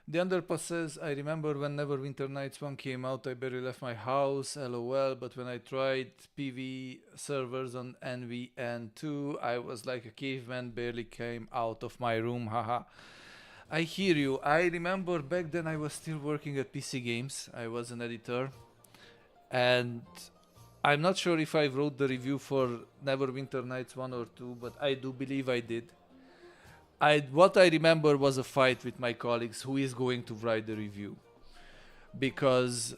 The Underpass says, I remember when Neverwinter Nights 1 came out, I barely left my house, lol, but when I tried PV servers on NWN2, I was like a caveman, barely came out of my room, haha. I hear you. I remember back then I was still working at PC Games, I was an editor, and I'm not sure if I wrote the review for Neverwinter Nights 1 or 2, but I do believe I did. What I remember was a fight with my colleagues who is going to write the review, because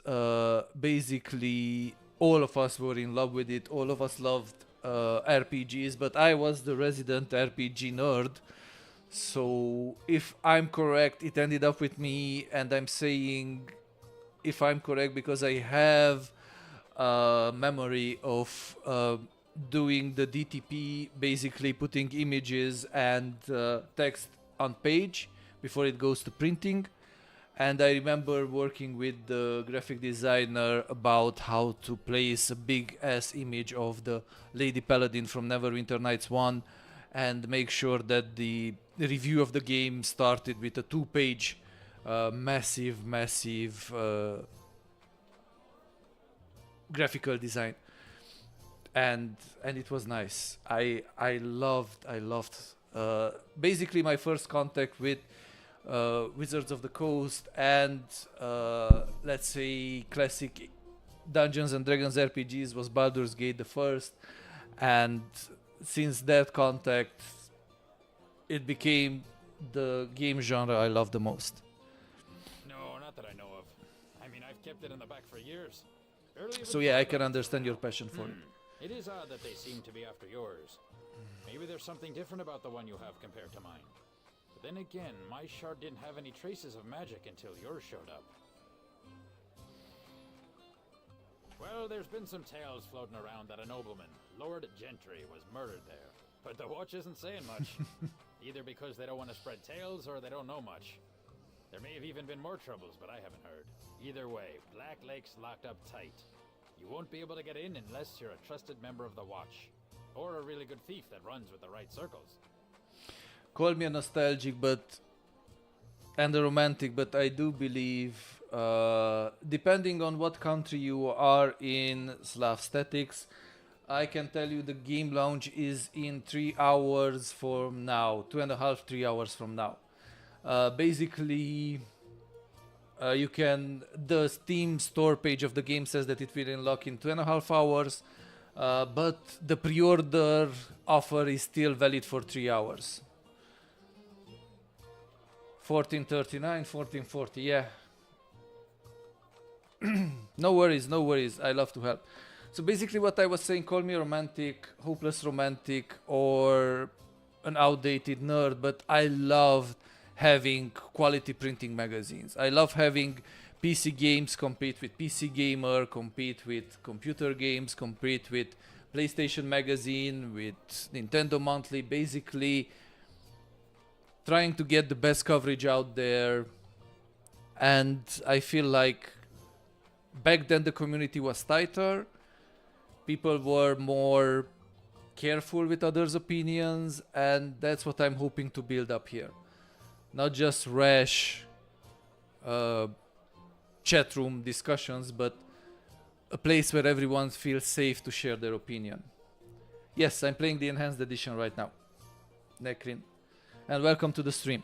basically all of us were in love with it, all of us loved RPGs, but I was the resident RPG nerd, so if I'm correct, it ended up with me, and I'm saying if I'm correct because I have memory of doing the DTP, basically putting images and text on page before it goes to printing. And I remember working with the graphic designer about how to place a big ass image of the Lady Paladin from Neverwinter Nights 1 and make sure that the review of the game started with a 2-page massive graphical design. And it was nice. I loved basically my first contact with Wizards of the Coast and let's say classic Dungeons and Dragons RPGs was Baldur's Gate the first, and since that contact it became the game genre I love the most. No, not that I know of. I mean, I've kept it in the back for years. So yeah, I can understand your passion for it. It is odd that they seem to be after yours. Maybe there's something different about the one you have compared to mine. But then again, my shard didn't have any traces of magic until yours showed up. Well, there's been some tales floating around that a nobleman, Lord Gentry, was murdered there. But the watch isn't saying much. Either because they don't want to spread tales or they don't know much. There may have even been more troubles, but I haven't heard. Either way, Black Lake's locked up tight. You won't be able to get in unless you're a trusted member of the Watch, or a really good thief that runs with the right circles. Call me a nostalgic and a romantic, but I do believe, depending on what country you are in Slav statics, I can tell you the game launch is in 3 hours from now, 2.5, 3 hours from now. Basically, the Steam store page of the game says that it will unlock in 2.5 hours, but the pre-order offer is still valid for 3 hours. 1439, 1440, yeah. No worries, I love to help. So basically what I was saying, call me romantic, hopeless romantic, or an outdated nerd, but I loved having quality printing magazines. I love having PC games compete with PC Gamer, compete with computer games, compete with PlayStation Magazine, with Nintendo Monthly, basically trying to get the best coverage out there. And I feel like back then the community was tighter, people were more careful with others' opinions, and that's what I'm hoping to build up here. Not just rash chat room discussions, but a place where everyone feels safe to share their opinion. Yes, I'm playing the Enhanced Edition right now. Nekrin. And welcome to the stream.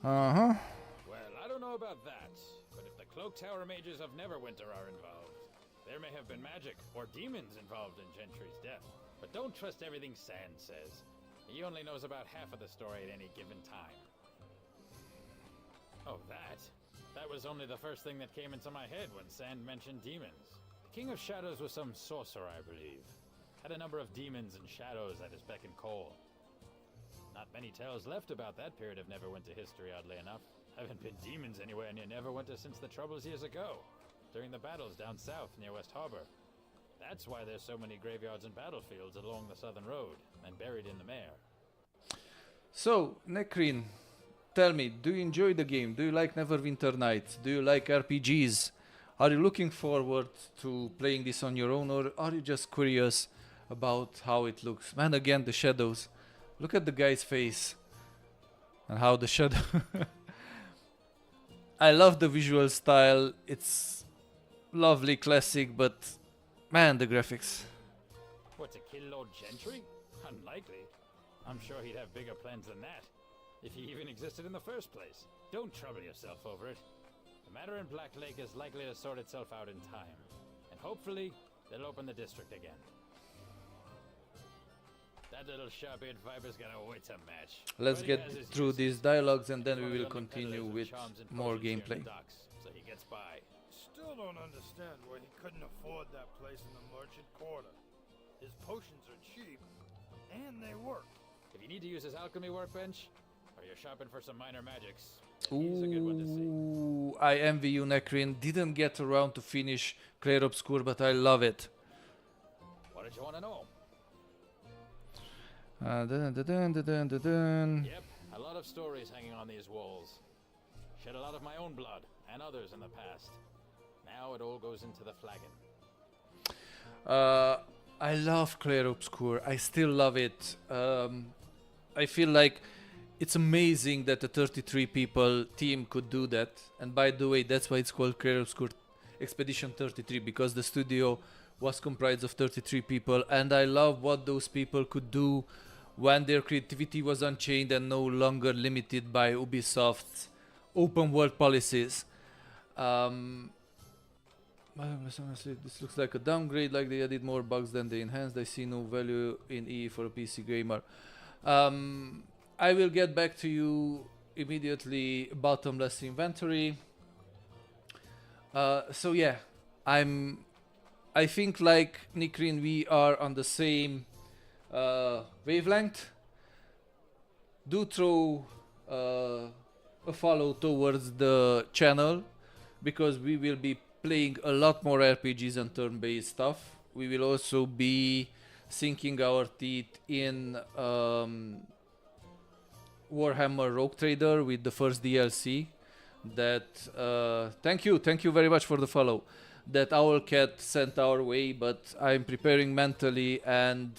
Well, I don't know about that, but if the Cloak Tower mages of Neverwinter are involved, there may have been magic or demons involved in Gentry's death. But don't trust everything Sand says. He only knows about half of the story at any given time. Oh, that? That was only the first thing that came into my head when Sand mentioned demons. The King of Shadows was some sorcerer, I believe. Had a number of demons and shadows at his beck and call. Not many tales left about that period of Neverwinter history, oddly enough. Haven't been demons anywhere near Neverwinter since the Troubles years ago, during the battles down south near West Harbor. That's why there's so many graveyards and battlefields along the southern road, and buried in the mare. So, Nekrin, tell me, do you enjoy the game? Do you like Neverwinter Nights? Do you like RPGs? Are you looking forward to playing this on your own, or are you just curious about how it looks? Man, again, the shadows. Look at the guy's face and how the shadow... I love the visual style. It's lovely, classic, but man, the graphics. What, to kill Lord Gentry? Unlikely. I'm sure he'd have bigger plans than that, if he even existed in the first place. Don't trouble yourself over it. The matter in Black Lake is likely to sort itself out in time, and hopefully they'll open the district again. That little sharp-eared viper's got a wit to match. Let's get through these dialogues and then we will continue with more gameplay. So he gets by. Still don't understand why he couldn't afford that place in the merchant quarter. His potions are cheap, and they work. If you need to use his alchemy workbench, or you're shopping for some minor magics, he's a good one to see. Ooh, I envy you, Nekrin. Didn't get around to finish Clair Obscur, but I love it. What did you want to know? Yep, a lot of stories hanging on these walls. Shed a lot of my own blood, and others in the past. Now it all goes into the flagon. I love Clair Obscur. I still love it. I feel like it's amazing that a 33 people team could do that. And by the way, that's why it's called Clair Obscur Expedition 33, because the studio was comprised of 33 people, and I love what those people could do when their creativity was unchained and no longer limited by Ubisoft's open world policies. Honestly, this looks like a downgrade, like they added more bugs than they enhanced. I see no value in EE for a PC gamer. I will get back to you immediately. Bottomless inventory. So yeah, I think like Nikrin, we are on the same wavelength. Do throw a follow towards the channel, because we will be playing a lot more RPGs and turn-based stuff. We will also be sinking our teeth in Warhammer Rogue Trader with the first DLC. That thank you very much for the follow. That Owlcat sent our way, but I'm preparing mentally and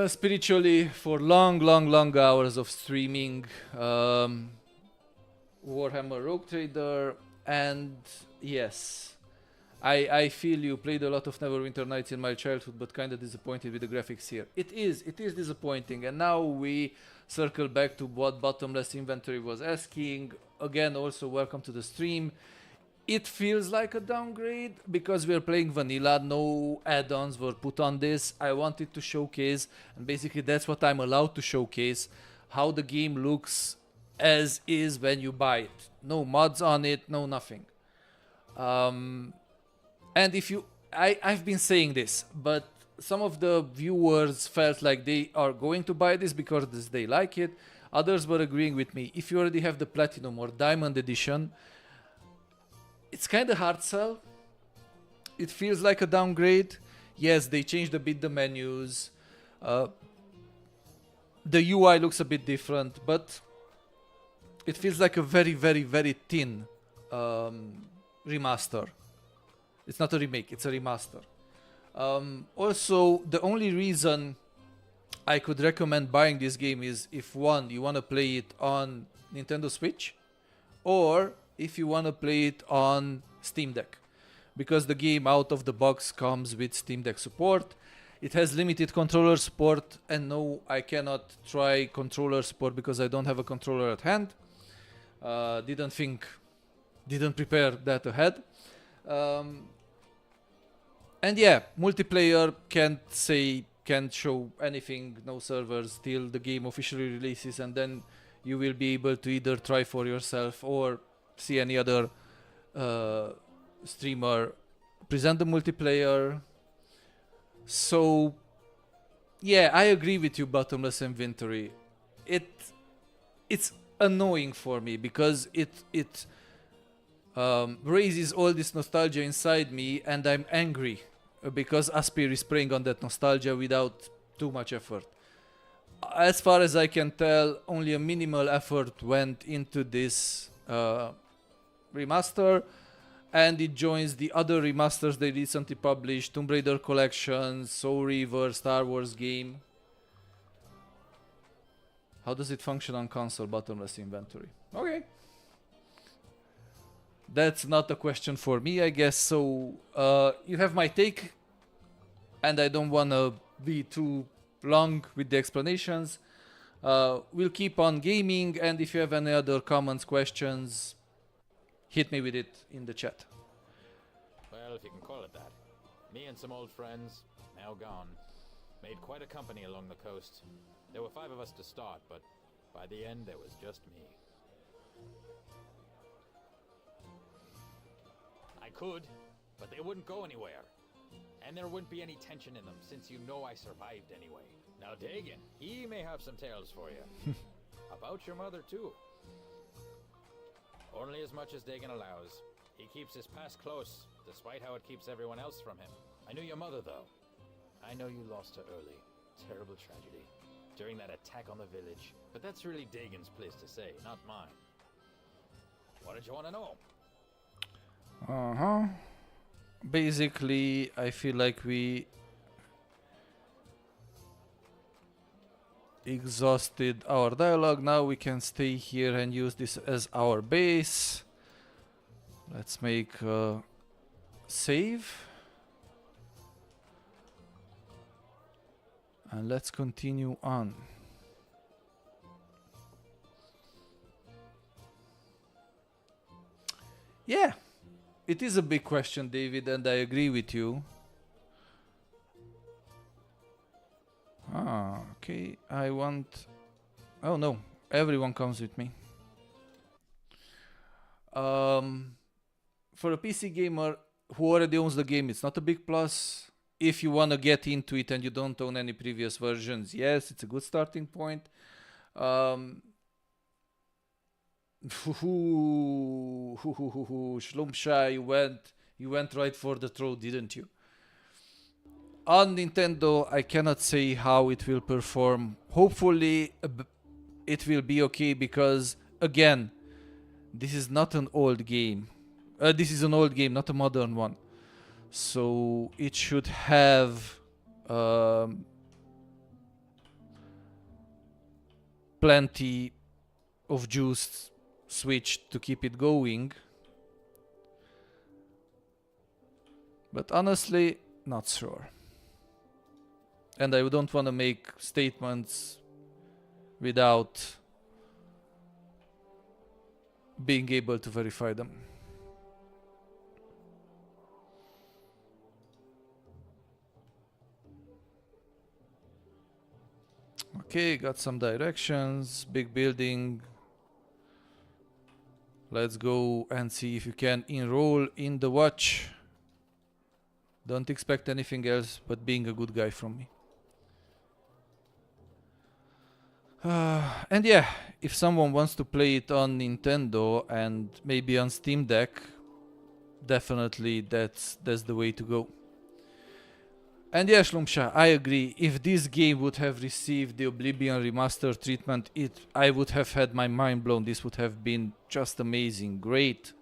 spiritually for long hours of streaming Warhammer Rogue Trader. And yes, I feel you. Played a lot of Neverwinter Nights in my childhood, but kinda disappointed with the graphics here. It is disappointing, and now we circle back to what Bottomless Inventory was asking. Again, also welcome to the stream. It feels like a downgrade because we're playing vanilla, no add-ons were put on this. I wanted to showcase, and basically that's what I'm allowed to showcase, how the game looks as is when you buy it. No mods on it, no nothing. And if you, I've been saying this, but some of the viewers felt like they are going to buy this because they like it. Others were agreeing with me. If you already have the Platinum or Diamond Edition, it's kind of hard sell. It feels like a downgrade. Yes, they changed a bit the menus. The UI looks a bit different, but it feels like a very, very, very thin remaster. It's not a remake, it's a remaster. Also, the only reason I could recommend buying this game is if one, you want to play it on Nintendo Switch, or if you want to play it on Steam Deck, because the game out of the box comes with Steam Deck support. It has limited controller support, and no, I cannot try controller support because I don't have a controller at hand. Didn't prepare that ahead. And yeah, multiplayer can't show anything, no servers till the game officially releases, and then you will be able to either try for yourself or see any other streamer present the multiplayer. So yeah, I agree with you, Bottomless Inventory. It's annoying for me because it raises all this nostalgia inside me, and I'm angry because Aspir is playing on that nostalgia without too much effort. As far as I can tell, only a minimal effort went into this remaster, and it joins the other remasters they recently published: Tomb Raider Collection, Soul Reaver, Star Wars game. How does it function on console? Bottomless Inventory. Okay. That's not a question for me, I guess. So you have my take, and I don't want to be too long with the explanations. We'll keep on gaming, and if you have any other comments, questions, hit me with it in the chat. Well, if you can call it that. Me and some old friends, now gone, made quite a company along the coast. There were 5 of us to start, but by the end there was just me. I could, but they wouldn't go anywhere. And there wouldn't be any tension in them, since you know I survived anyway. Now Dagan, he may have some tales for you. About your mother, too. Only as much as Dagan allows. He keeps his past close, despite how it keeps everyone else from him. I knew your mother, though. I know you lost her early. Terrible tragedy. During that attack on the village. But that's really Dagan's place to say, not mine. What did you want to know? Basically, I feel like we exhausted our dialogue. Now we can stay here and use this as our base. Let's make a save. And let's continue on. Yeah. It is a big question, David, and I agree with you. Okay. I want... Oh, no. Everyone comes with me. For a PC gamer who already owns the game, it's not a big plus. If you want to get into it and you don't own any previous versions, yes, it's a good starting point. Schlumpsha, you went right for the throat, didn't you? On Nintendo, I cannot say how it will perform. Hopefully, it will be okay because, again, this is not an old game. This is an old game, not a modern one. So it should have plenty of juice switch to keep it going. But honestly, not sure. And I don't want to make statements without being able to verify them. Okay, got some directions. Big building. Let's go and see if you can enroll in the watch. Don't expect anything else but being a good guy from me. And yeah, if someone wants to play it on Nintendo and maybe on Steam Deck, definitely that's the way to go. And yeah, Shlumsha, I agree. If this game would have received the Oblivion Remaster treatment, I would have had my mind blown. This would have been just amazing, great.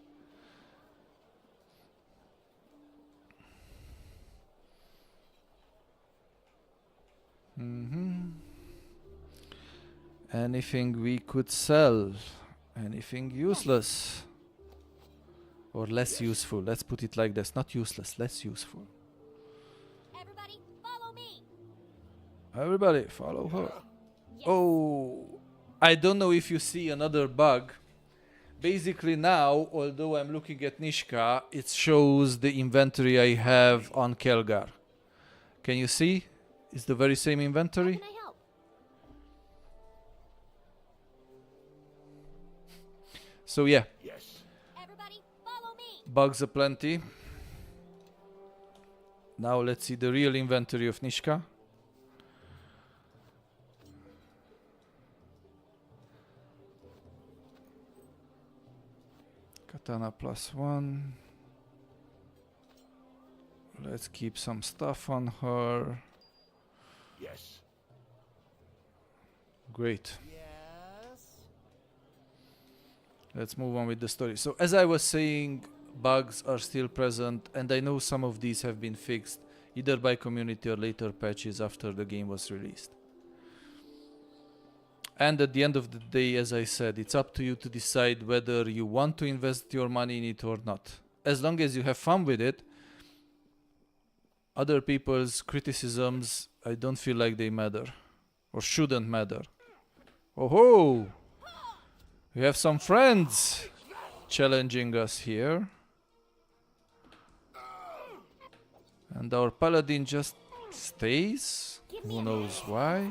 Anything we could sell? Anything useless? Or less useful? Let's put it like this. Not useless, less useful. Everybody, follow me! Everybody, follow her. Yes. Oh, I don't know if you see another bug. Basically now, although I'm looking at Nishka, it shows the inventory I have on Kelgar. Can you see? It's the very same inventory. How can I help? So yeah. Yes. Everybody, follow me. Bugs aplenty. Now let's see the real inventory of Nishka. Katana +1. Let's keep some stuff on her. Yes. Great. Yes. Let's move on with the story. So as I was saying, bugs are still present, and I know some of these have been fixed either by community or later patches after the game was released. And at the end of the day, as I said, it's up to you to decide whether you want to invest your money in it or not. As long as you have fun with it, other people's criticisms, I don't feel like they matter or shouldn't matter. Oh ho! We have some friends challenging us here. And our paladin just stays. Who knows why?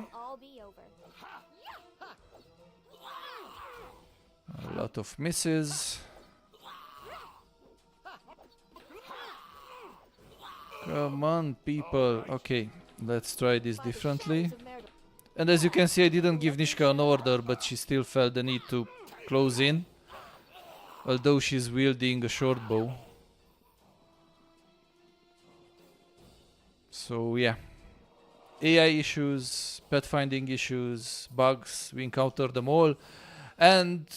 A lot of misses. Come on, people. Okay, let's try this differently. And as you can see, I didn't give Nishka an order, but she still felt the need to close in. Although she's wielding a short bow. So yeah. AI issues, pet finding issues, bugs, we encountered them all. And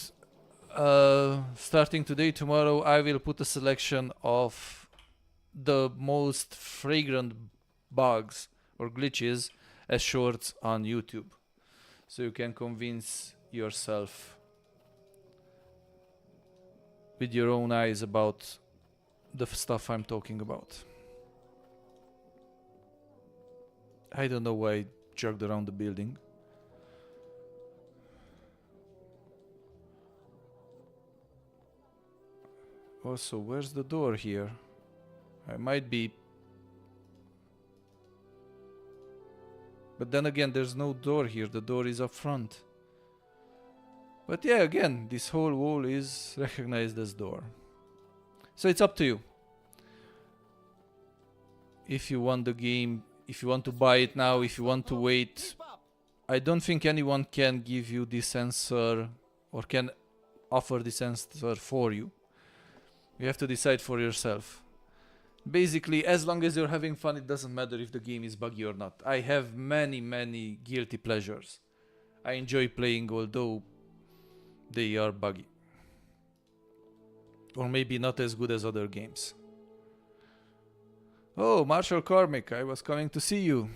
starting today, tomorrow, I will put a selection of the most fragrant bugs or glitches as shorts on YouTube. So you can convince yourself with your own eyes about the stuff I'm talking about. I don't know why I jogged around the building. Also, where's the door here? I might be... But then again, there's no door here. The door is up front. But yeah, again, this whole wall is recognized as door. So it's up to you. If you want the game, if you want to buy it now, if you want to wait. I don't think anyone can give you this answer or can offer this answer for you. You have to decide for yourself. Basically, as long as you're having fun, it doesn't matter if the game is buggy or not. I have many guilty pleasures. I enjoy playing, although they are buggy. Or maybe not as good as other games. Oh, Marshal Cormick, I was coming to see you.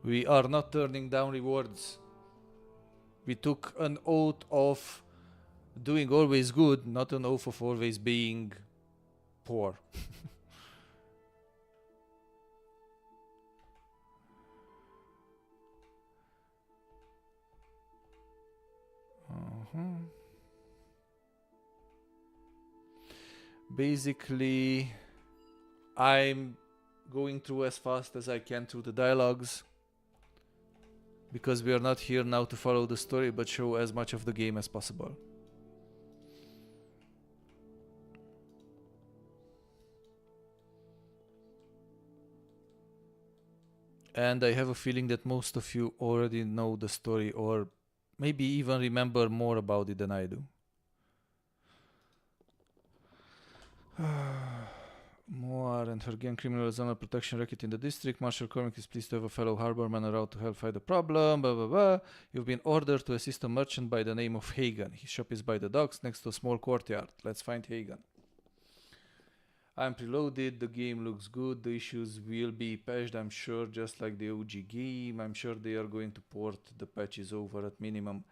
We are not turning down rewards. We took an oath of doing always good, not an oath of always being poor. Basically, I'm going through as fast as I can through the dialogues. because we are not here now to follow the story but show as much of the game as possible. And I have a feeling that most of you already know the story or maybe even remember more about it than I do. Moar and her gang criminals under protection racket in the district. Marshal Cormac is pleased to have a fellow harborman around to help fight the problem. Blah, blah, blah. You've been ordered to assist a merchant by the name of Hagen. His shop is by the docks next to a small courtyard. Let's find Hagen. I'm preloaded. The game looks good. The issues will be patched, I'm sure, just like the OG game. I'm sure they are going to port the patches over at minimum.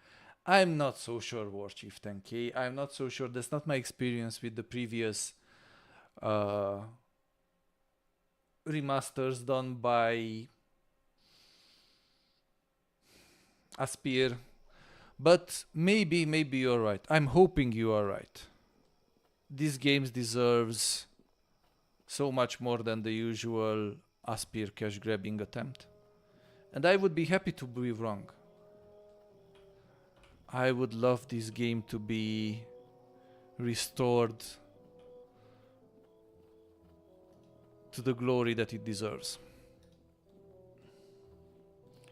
I'm not so sure, Warchief 10K. I'm not so sure. That's not my experience with the previous remasters done by Aspyr. But maybe you're right. I'm hoping you are right. This game deserves so much more than the usual Aspyr cash grabbing attempt. And I would be happy to be wrong. I would love this game to be restored to the glory that it deserves.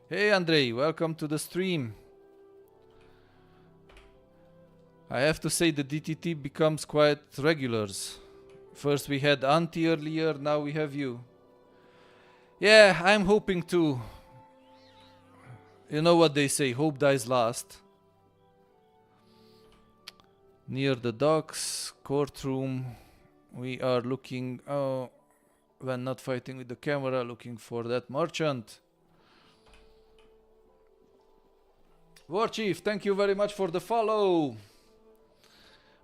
Hey Andrei, welcome to the stream. I have to say the DTT becomes quite regulars. First we had Auntie earlier, now we have you. Yeah, I'm hoping to. You know what they say, hope dies last. Near the docks, courtroom, we are looking, when not fighting with the camera, looking for that merchant. Warchief, thank you very much for the follow.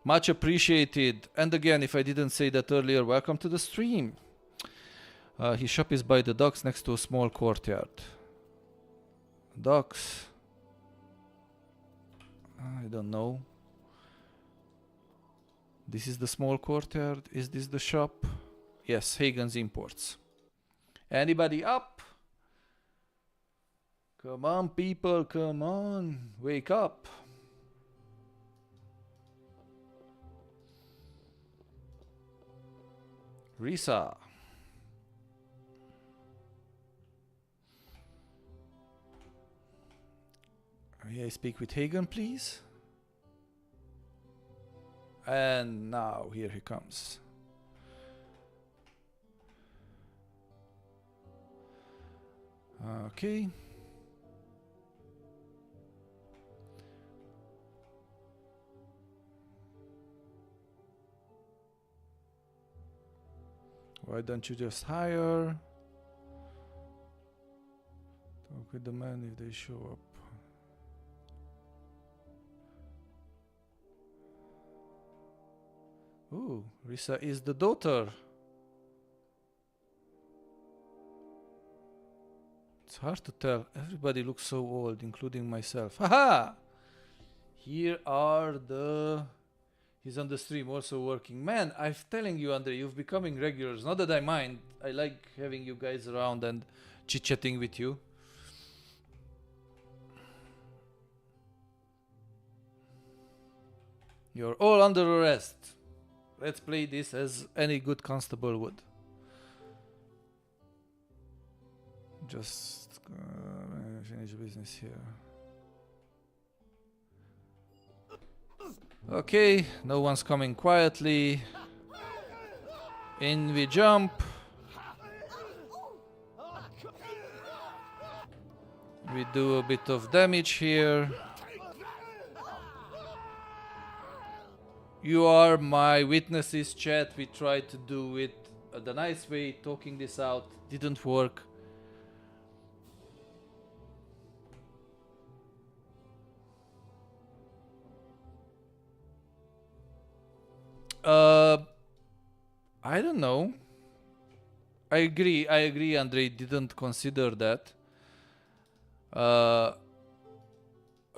Much appreciated. And again, if I didn't say that earlier, welcome to the stream. His shop is by the docks next to a small courtyard. Docks. I don't know. This is the small courtyard. Is this the shop? Yes, Hagen's Imports. Anybody up? Come on, people, come on. Wake up. Risa. May I speak with Hagen, please? And now, here he comes. Okay. Why don't you just hire? Talk with the men if they show up. Ooh, Risa is the daughter. It's hard to tell. Everybody looks so old, including myself. Haha! Here are the... He's on the stream also working. Man, I'm telling you, Andre, you're becoming regulars. Not that I mind. I like having you guys around and chit-chatting with you. You're all under arrest. Let's play this as any good constable would. Just finish business here. Okay, no one's coming quietly. In we jump. We do a bit of damage here. You are my witnesses, chat. We tried to do it the nice way, talking this out. Didn't work. I don't know. I agree, Andrei didn't consider that.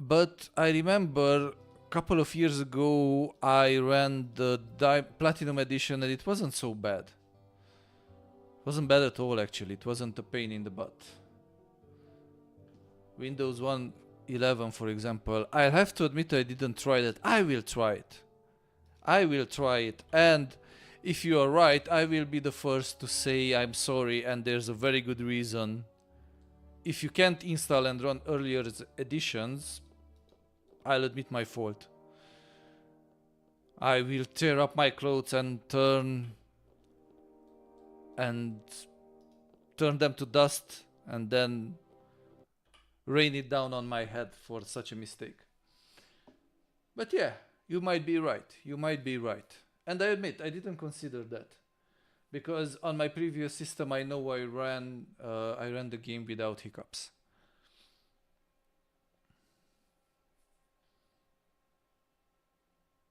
But I remember a couple of years ago I ran the Platinum Edition and it wasn't so bad. It wasn't bad at all, actually. It wasn't a pain in the butt. Windows 1.11, for example. I'll have to admit I didn't try that. I will try it. I will try it. And if you are right, I will be the first to say I'm sorry, and there's a very good reason. If you can't install and run earlier editions, I'll admit my fault. I will tear up my clothes and turn them to dust and then rain it down on my head for such a mistake. But yeah, you might be right. You might be right. And I admit, I didn't consider that. Because on my previous system, I know I ran the game without hiccups.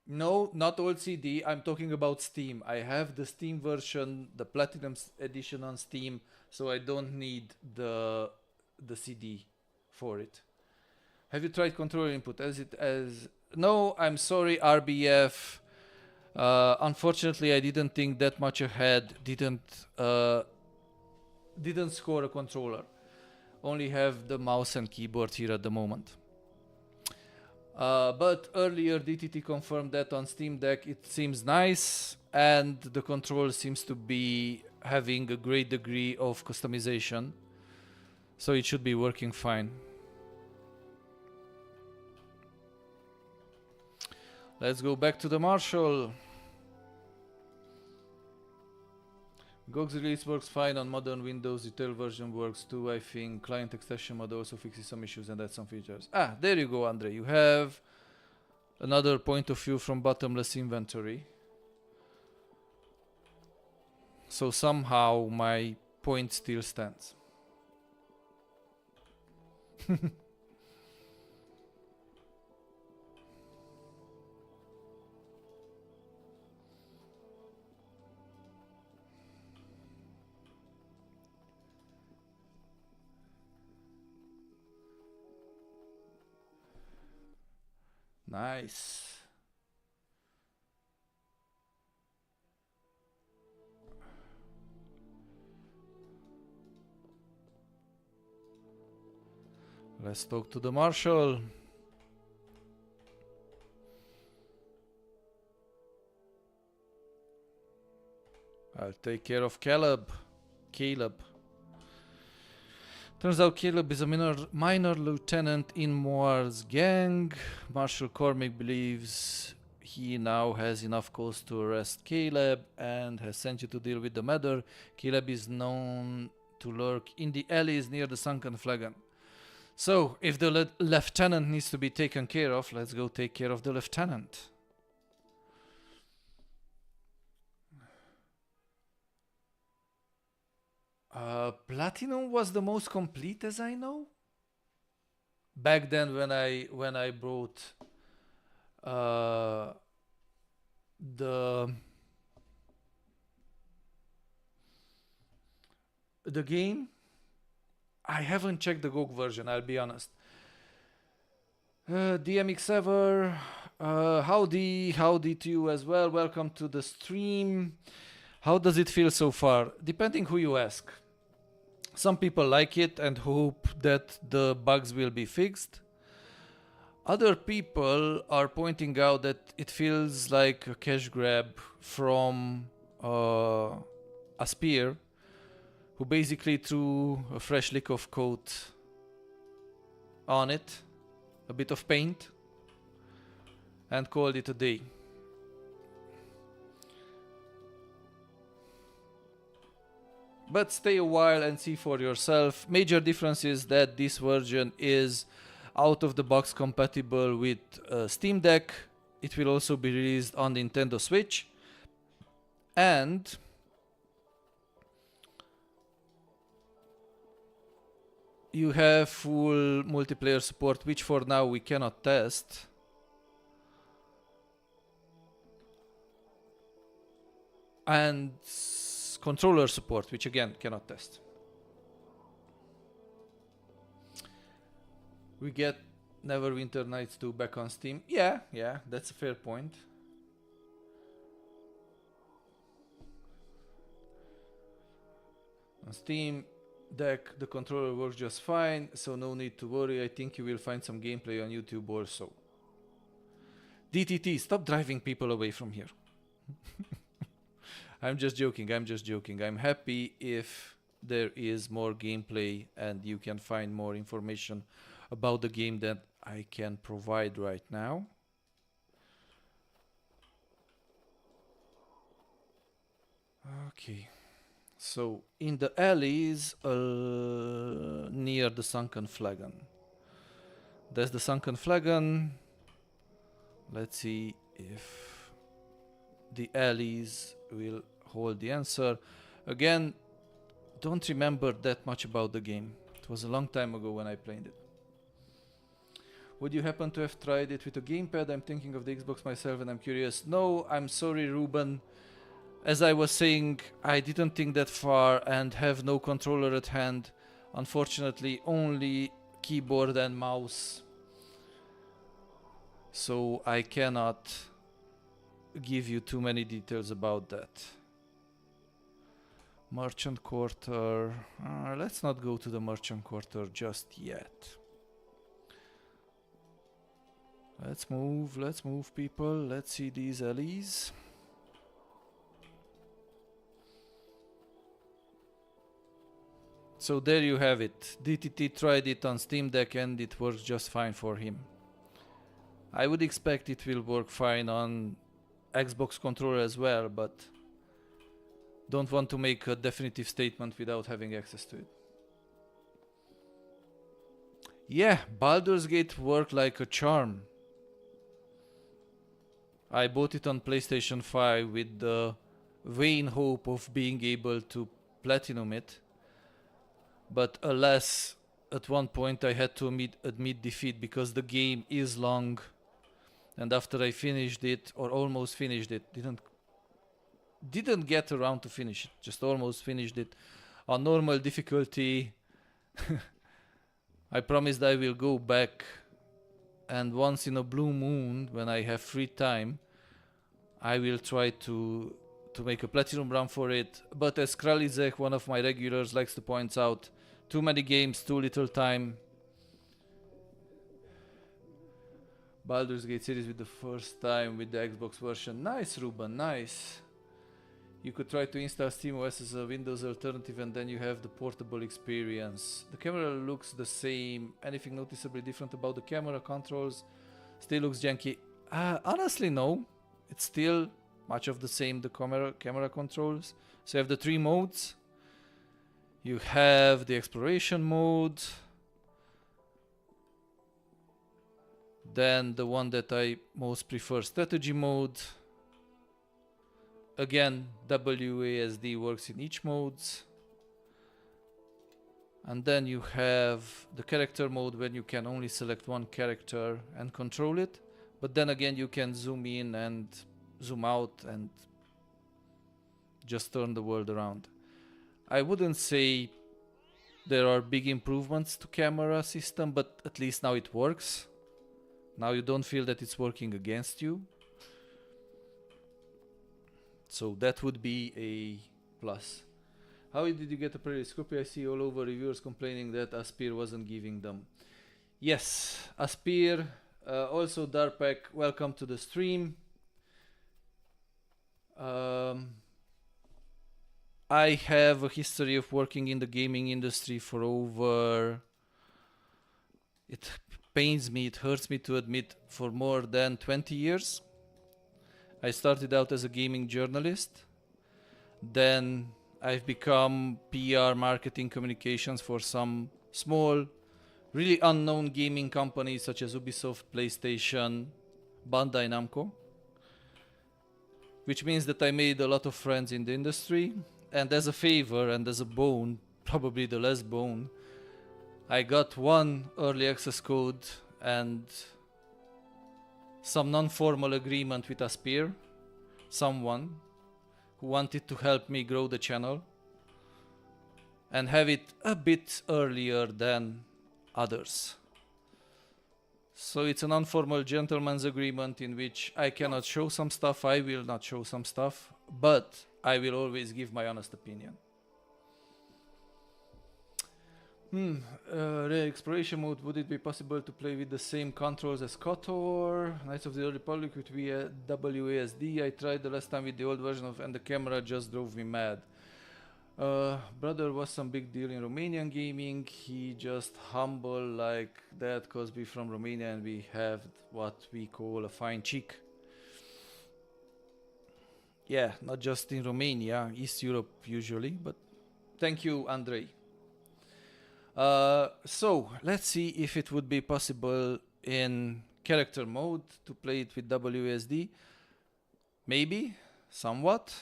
No, not all CD. I'm talking about Steam. I have the Steam version, the Platinum edition on Steam, so I don't need the CD for it. Have you tried controller input as? No, I'm sorry, RBF. Unfortunately, I didn't think that much ahead. Didn't score a controller. Only have the mouse and keyboard here at the moment. But earlier DTT confirmed that on Steam Deck it seems nice, and the control seems to be having a great degree of customization, so it should be working fine. Let's go back to the Marshall. GOG's release works fine on modern Windows, retail version works too, I think. Client extension mode also fixes some issues and adds some features. Ah, there you go, Andre. You have another point of view from bottomless inventory. So somehow my point still stands. Nice. Let's talk to the Marshal. I'll take care of Caleb. Turns out Caleb is a minor lieutenant in Moir's gang. Marshal Cormick believes he now has enough cause to arrest Caleb and has sent you to deal with the matter. Caleb is known to lurk in the alleys near the sunken flagon. So, if the lieutenant needs to be taken care of, let's go take care of the lieutenant. Platinum was the most complete, as I know. Back then, when I brought the game, I haven't checked the GOG version. I'll be honest. DMX Ever, howdy to you as well. Welcome to the stream. How does it feel so far? Depending who you ask. Some people like it and hope that the bugs will be fixed. Other people are pointing out that it feels like a cash grab from a spear who basically threw a fresh lick of coat on it, a bit of paint, and called it a day. But stay a while and see for yourself. Major difference is that this version is out of the box compatible with Steam Deck. It will also be released on Nintendo Switch. And you have full multiplayer support, which for now we cannot test. And controller support, which again cannot test. We get Neverwinter Nights 2 back on Steam. Yeah, that's a fair point. On Steam, deck, the controller works just fine, so no need to worry. I think you will find some gameplay on YouTube also. DTT, stop driving people away from here. I'm just joking, I'm just joking. I'm happy if there is more gameplay and you can find more information about the game that I can provide right now. Okay, so in the alleys near the sunken flagon. There's the sunken flagon. Let's see if the alleys will hold the answer. Again, don't remember that much about the game. It was a long time ago when I played it. Would you happen to have tried it with a gamepad? I'm thinking of the Xbox myself and I'm curious. No, I'm sorry, Ruben. As I was saying, I didn't think that far and have no controller at hand. Unfortunately, only keyboard and mouse. So I cannot give you too many details about that. Merchant Quarter. Let's not go to the Merchant Quarter just yet. Let's move people. Let's see these alleys. So there you have it. DTT tried it on Steam Deck and it works just fine for him. I would expect it will work fine on Xbox controller as well, but don't want to make a definitive statement without having access to it. Yeah, Baldur's Gate worked like a charm. I bought it on PlayStation 5 with the vain hope of being able to platinum it. But alas, at one point I had to admit defeat because the game is long. And after I finished it, or almost finished it, didn't get around to finish it, just almost finished it on normal difficulty. I promised I will go back, and once in a blue moon, when I have free time, I will try to make a platinum run for it. But as Kralizek, one of my regulars, likes to point out, too many games, too little time. Baldur's Gate series with the first time with the Xbox version. Nice, Ruben, nice. You could try to install SteamOS as a Windows alternative and then you have the portable experience. The camera looks the same. Anything noticeably different about the camera controls? Still looks janky. Honestly, no. It's still much of the same, the camera controls. So you have the 3 modes. You have the exploration mode. Then the one that I most prefer, strategy mode. Again, WASD works in each modes. And then you have the character mode when you can only select one character and control it. But then again, you can zoom in and zoom out and just turn the world around. I wouldn't say there are big improvements to camera system, but at least now it works. Now you don't feel that it's working against you. So that would be a plus. How did you get a periscope? I see all over reviewers complaining that Aspir wasn't giving them. Yes, Aspir, also Darpak, welcome to the stream. I have a history of working in the gaming industry for over... It pains me, it hurts me to admit, for more than 20 years. I started out as a gaming journalist. Then I've become PR, marketing, communications for some small, really unknown gaming companies such as Ubisoft, PlayStation, Bandai Namco. Which means that I made a lot of friends in the industry. And as a favor and as a bone, probably the last bone, I got one early access code and some non-formal agreement with Aspir, someone who wanted to help me grow the channel and have it a bit earlier than others. So it's a non-formal gentleman's agreement in which I cannot show some stuff, I will not show some stuff, but I will always give my honest opinion. Exploration mode, would it be possible to play with the same controls as KOTOR? Knights of the Old Republic with WASD. I tried the last time with the old version of, and the camera just drove me mad. Brother was some big deal in Romanian gaming. He just humble like that cause we from Romania and we have what we call a fine cheek. Yeah, not just in Romania, East Europe usually, but thank you, Andrei. So let's see if it would be possible in character mode to play it with WASD. Maybe, somewhat,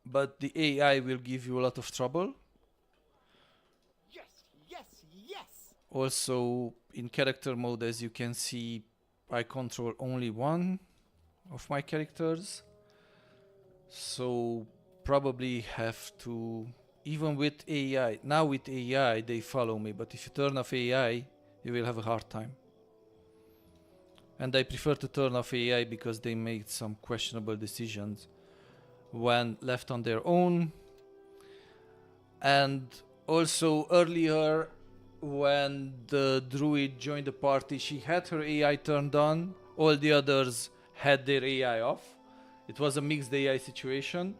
but the AI will give you a lot of trouble. Yes, yes, yes. Also, in character mode, as you can see, I control only one of my characters. So probably have to, even with AI, now with AI they follow me, but if you turn off AI, you will have a hard time. And I prefer to turn off AI because they make some questionable decisions when left on their own. And also earlier when the druid joined the party, she had her AI turned on, all the others had their AI off. It was a mixed AI situation.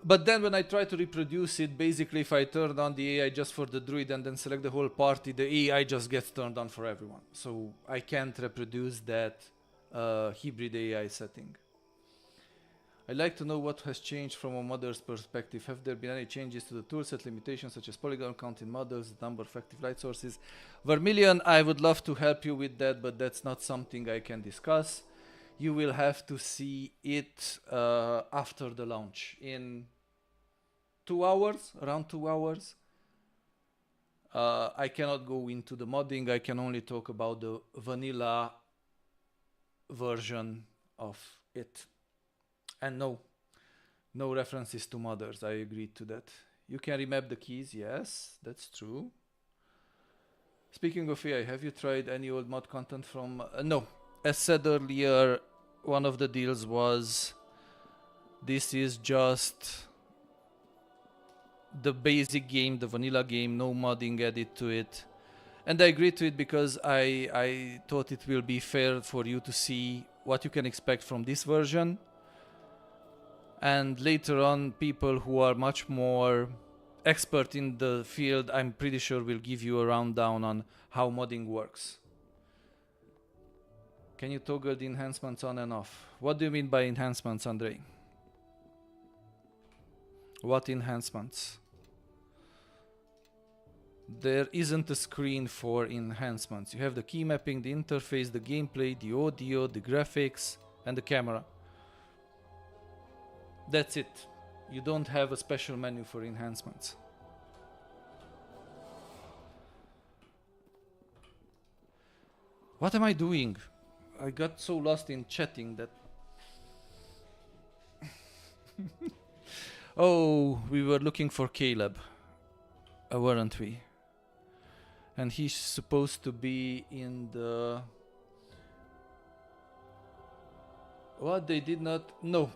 But then when I try to reproduce it, basically if I turn on the AI just for the druid and then select the whole party, the AI just gets turned on for everyone. So I can't reproduce that hybrid AI setting. I'd like to know what has changed from a modder's perspective. Have there been any changes to the toolset limitations such as polygon count in models, the number of active light sources? Vermilion, I would love to help you with that, but that's not something I can discuss. You will have to see it after the launch in 2 hours, around 2 hours. I cannot go into the modding. I can only talk about the vanilla version of it. And no references to modders. I agreed to that. You can remap the keys. Yes, that's true. Speaking of AI, have you tried any old mod content from... no. As said earlier, one of the deals was this is just the basic game, the vanilla game, no modding added to it. And I agreed to it because I thought it will be fair for you to see what you can expect from this version. And later on, people who are much more expert in the field, I'm pretty sure will give you a rundown on how modding works. Can you toggle the enhancements on and off? What do you mean by enhancements, Andrei? What enhancements? There isn't a screen for enhancements. You have the key mapping, the interface, the gameplay, the audio, the graphics, and the camera. That's it. You don't have a special menu for enhancements. What am I doing? I got so lost in chatting that... Oh, we were looking for Caleb, weren't we? And he's supposed to be in the... What? They did not... No,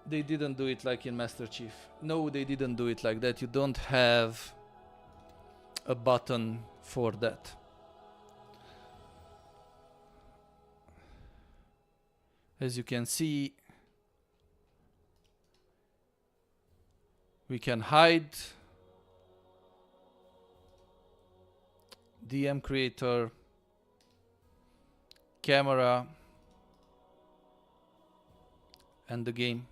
they didn't do it like in Master Chief. No, they didn't do it like that. You don't have a button for that. As you can see, we can hide DM creator, camera, and the game.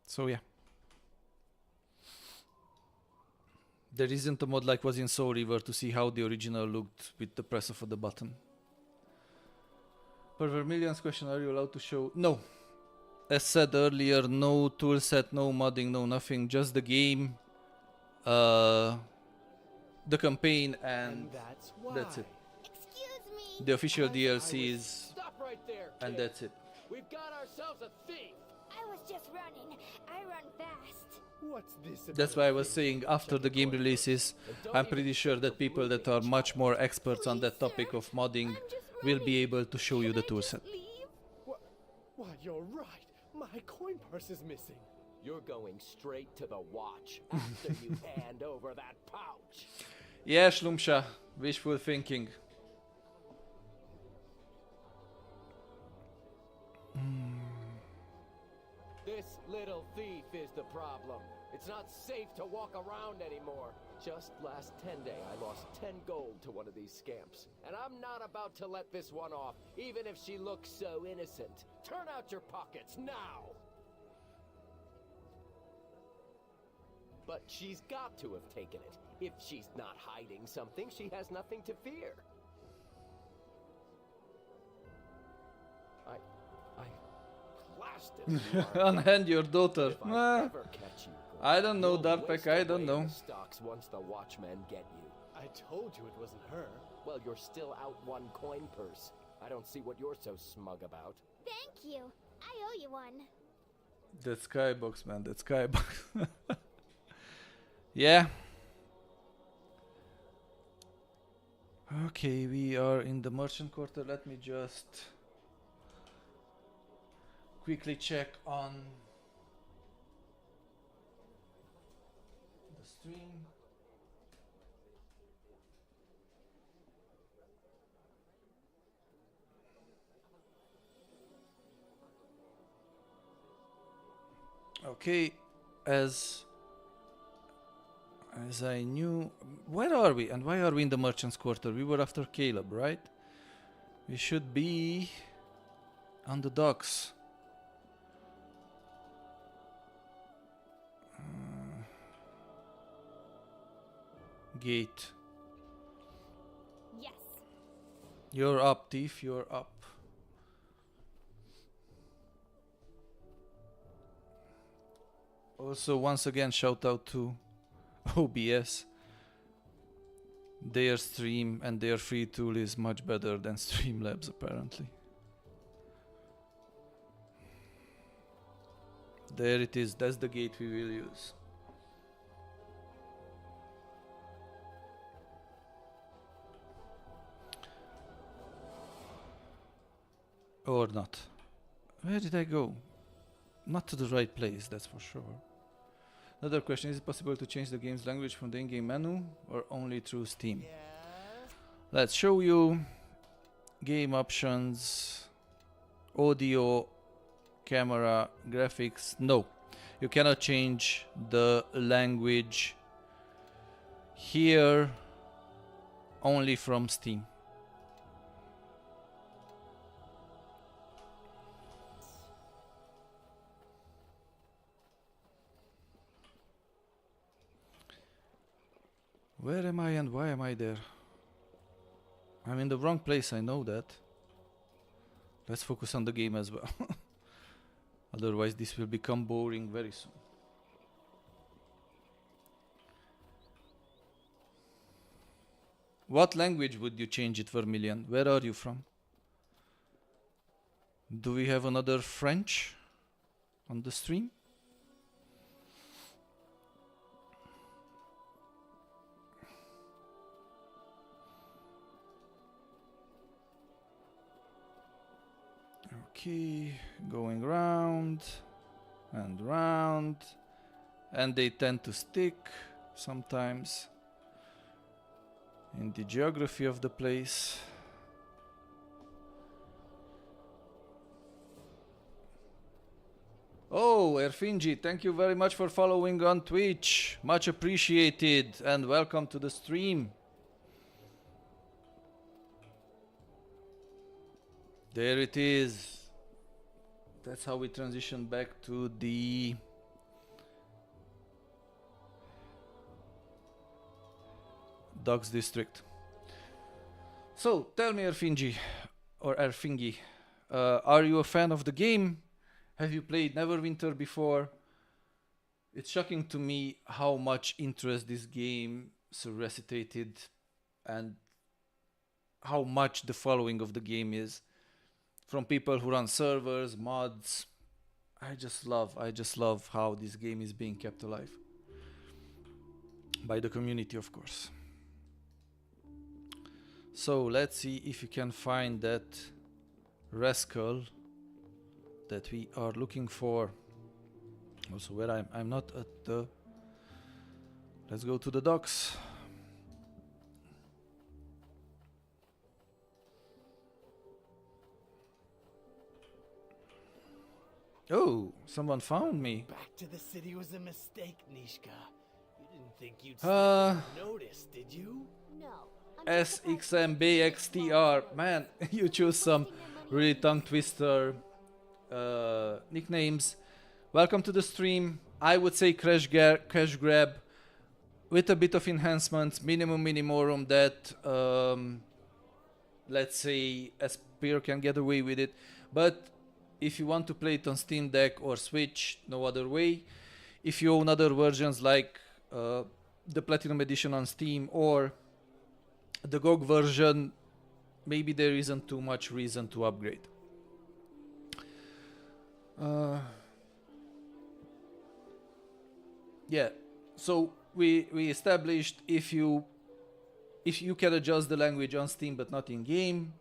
So yeah. There isn't a mod like was in Soul River to see how the original looked with the press of the button. Per Vermilion's question, are you allowed to show? No. As said earlier, no toolset, no modding, no nothing, just the game, the campaign, and that's it. Excuse me. The official DLCs, Right there, and that's it. We've got ourselves a thief. I was just running. I run fast. What's this? That's why I was saying after the game releases, I'm pretty sure that people that are much more experts on that topic of modding will be able to show you the toolset. Why, you're right. My coin purse is missing. You're going straight to the watch after you hand over that pouch. Yeah, Schlumscha. Wishful thinking. This little thief is the problem. It's not safe to walk around anymore. Just last 10-day, I lost 10 gold to one of these scamps. And I'm not about to let this one off, even if she looks so innocent. Turn out your pockets now! But she's got to have taken it. If she's not hiding something, she has nothing to fear. I blasted you. Unhand your daughter. If I ever catch you, I don't know, you'll Darpek, whisk I don't away know. the stocks once the watchmen get you. I told you it wasn't her. Well, you're still out one coin purse. I don't see what you're so smug about. Thank you. I owe you one. That skybox, man, that skybox. Yeah. Okay, we are in the merchant quarter. Let me just quickly check on the stream. Okay, as I knew, where are we and why are we in the merchant's quarter? We were after Caleb, right? We should be on the docks. Gate. Yes. You're up, thief, you're up. Also, once again, shout out to OBS. Their stream and their free tool is much better than Streamlabs, apparently. There it is, that's the gate we will use. Or not. Where did I go? Not to the right place, that's for sure. Another question, is it possible to change the game's language from the in-game menu or only through Steam? Yeah. Let's show you game options, audio, camera, graphics. No, you cannot change the language here, only from Steam. Where am I and why am I there? I'm in the wrong place, I know that. Let's focus on the game as well. Otherwise this will become boring very soon. What language would you change it, Vermilion? Where are you from? Do we have another French on the stream? Okay, going round and round, and they tend to stick sometimes in the geography of the place. Oh, Erfinji, thank you very much for following on Twitch. Much appreciated, and welcome to the stream. There it is. That's how we transition back to the Docks district. So, tell me, Erfinji, or Erfingi, are you a fan of the game? Have you played Neverwinter before? It's shocking to me how much interest this game suscitated and how much the following of the game is. From people who run servers, mods. I just love how this game is being kept alive. By the community, of course. So let's see if you can find that rascal that we are looking for. Also, where I'm not at the. Let's go to the docks. Oh, someone found me. Back to the city was a mistake, Nishka. You didn't think you'd notice, did you? No. SXMBXTR. Man, you choose some really tongue twister nicknames. Welcome to the stream. I would say cash grab with a bit of enhancements, minimum minimorum that let's say a spear can get away with it. But if you want to play it on Steam Deck or Switch, no other way. If you own other versions like the Platinum Edition on Steam or the GOG version, maybe there isn't too much reason to upgrade. Yeah, so we established if you can adjust the language on Steam but not in game.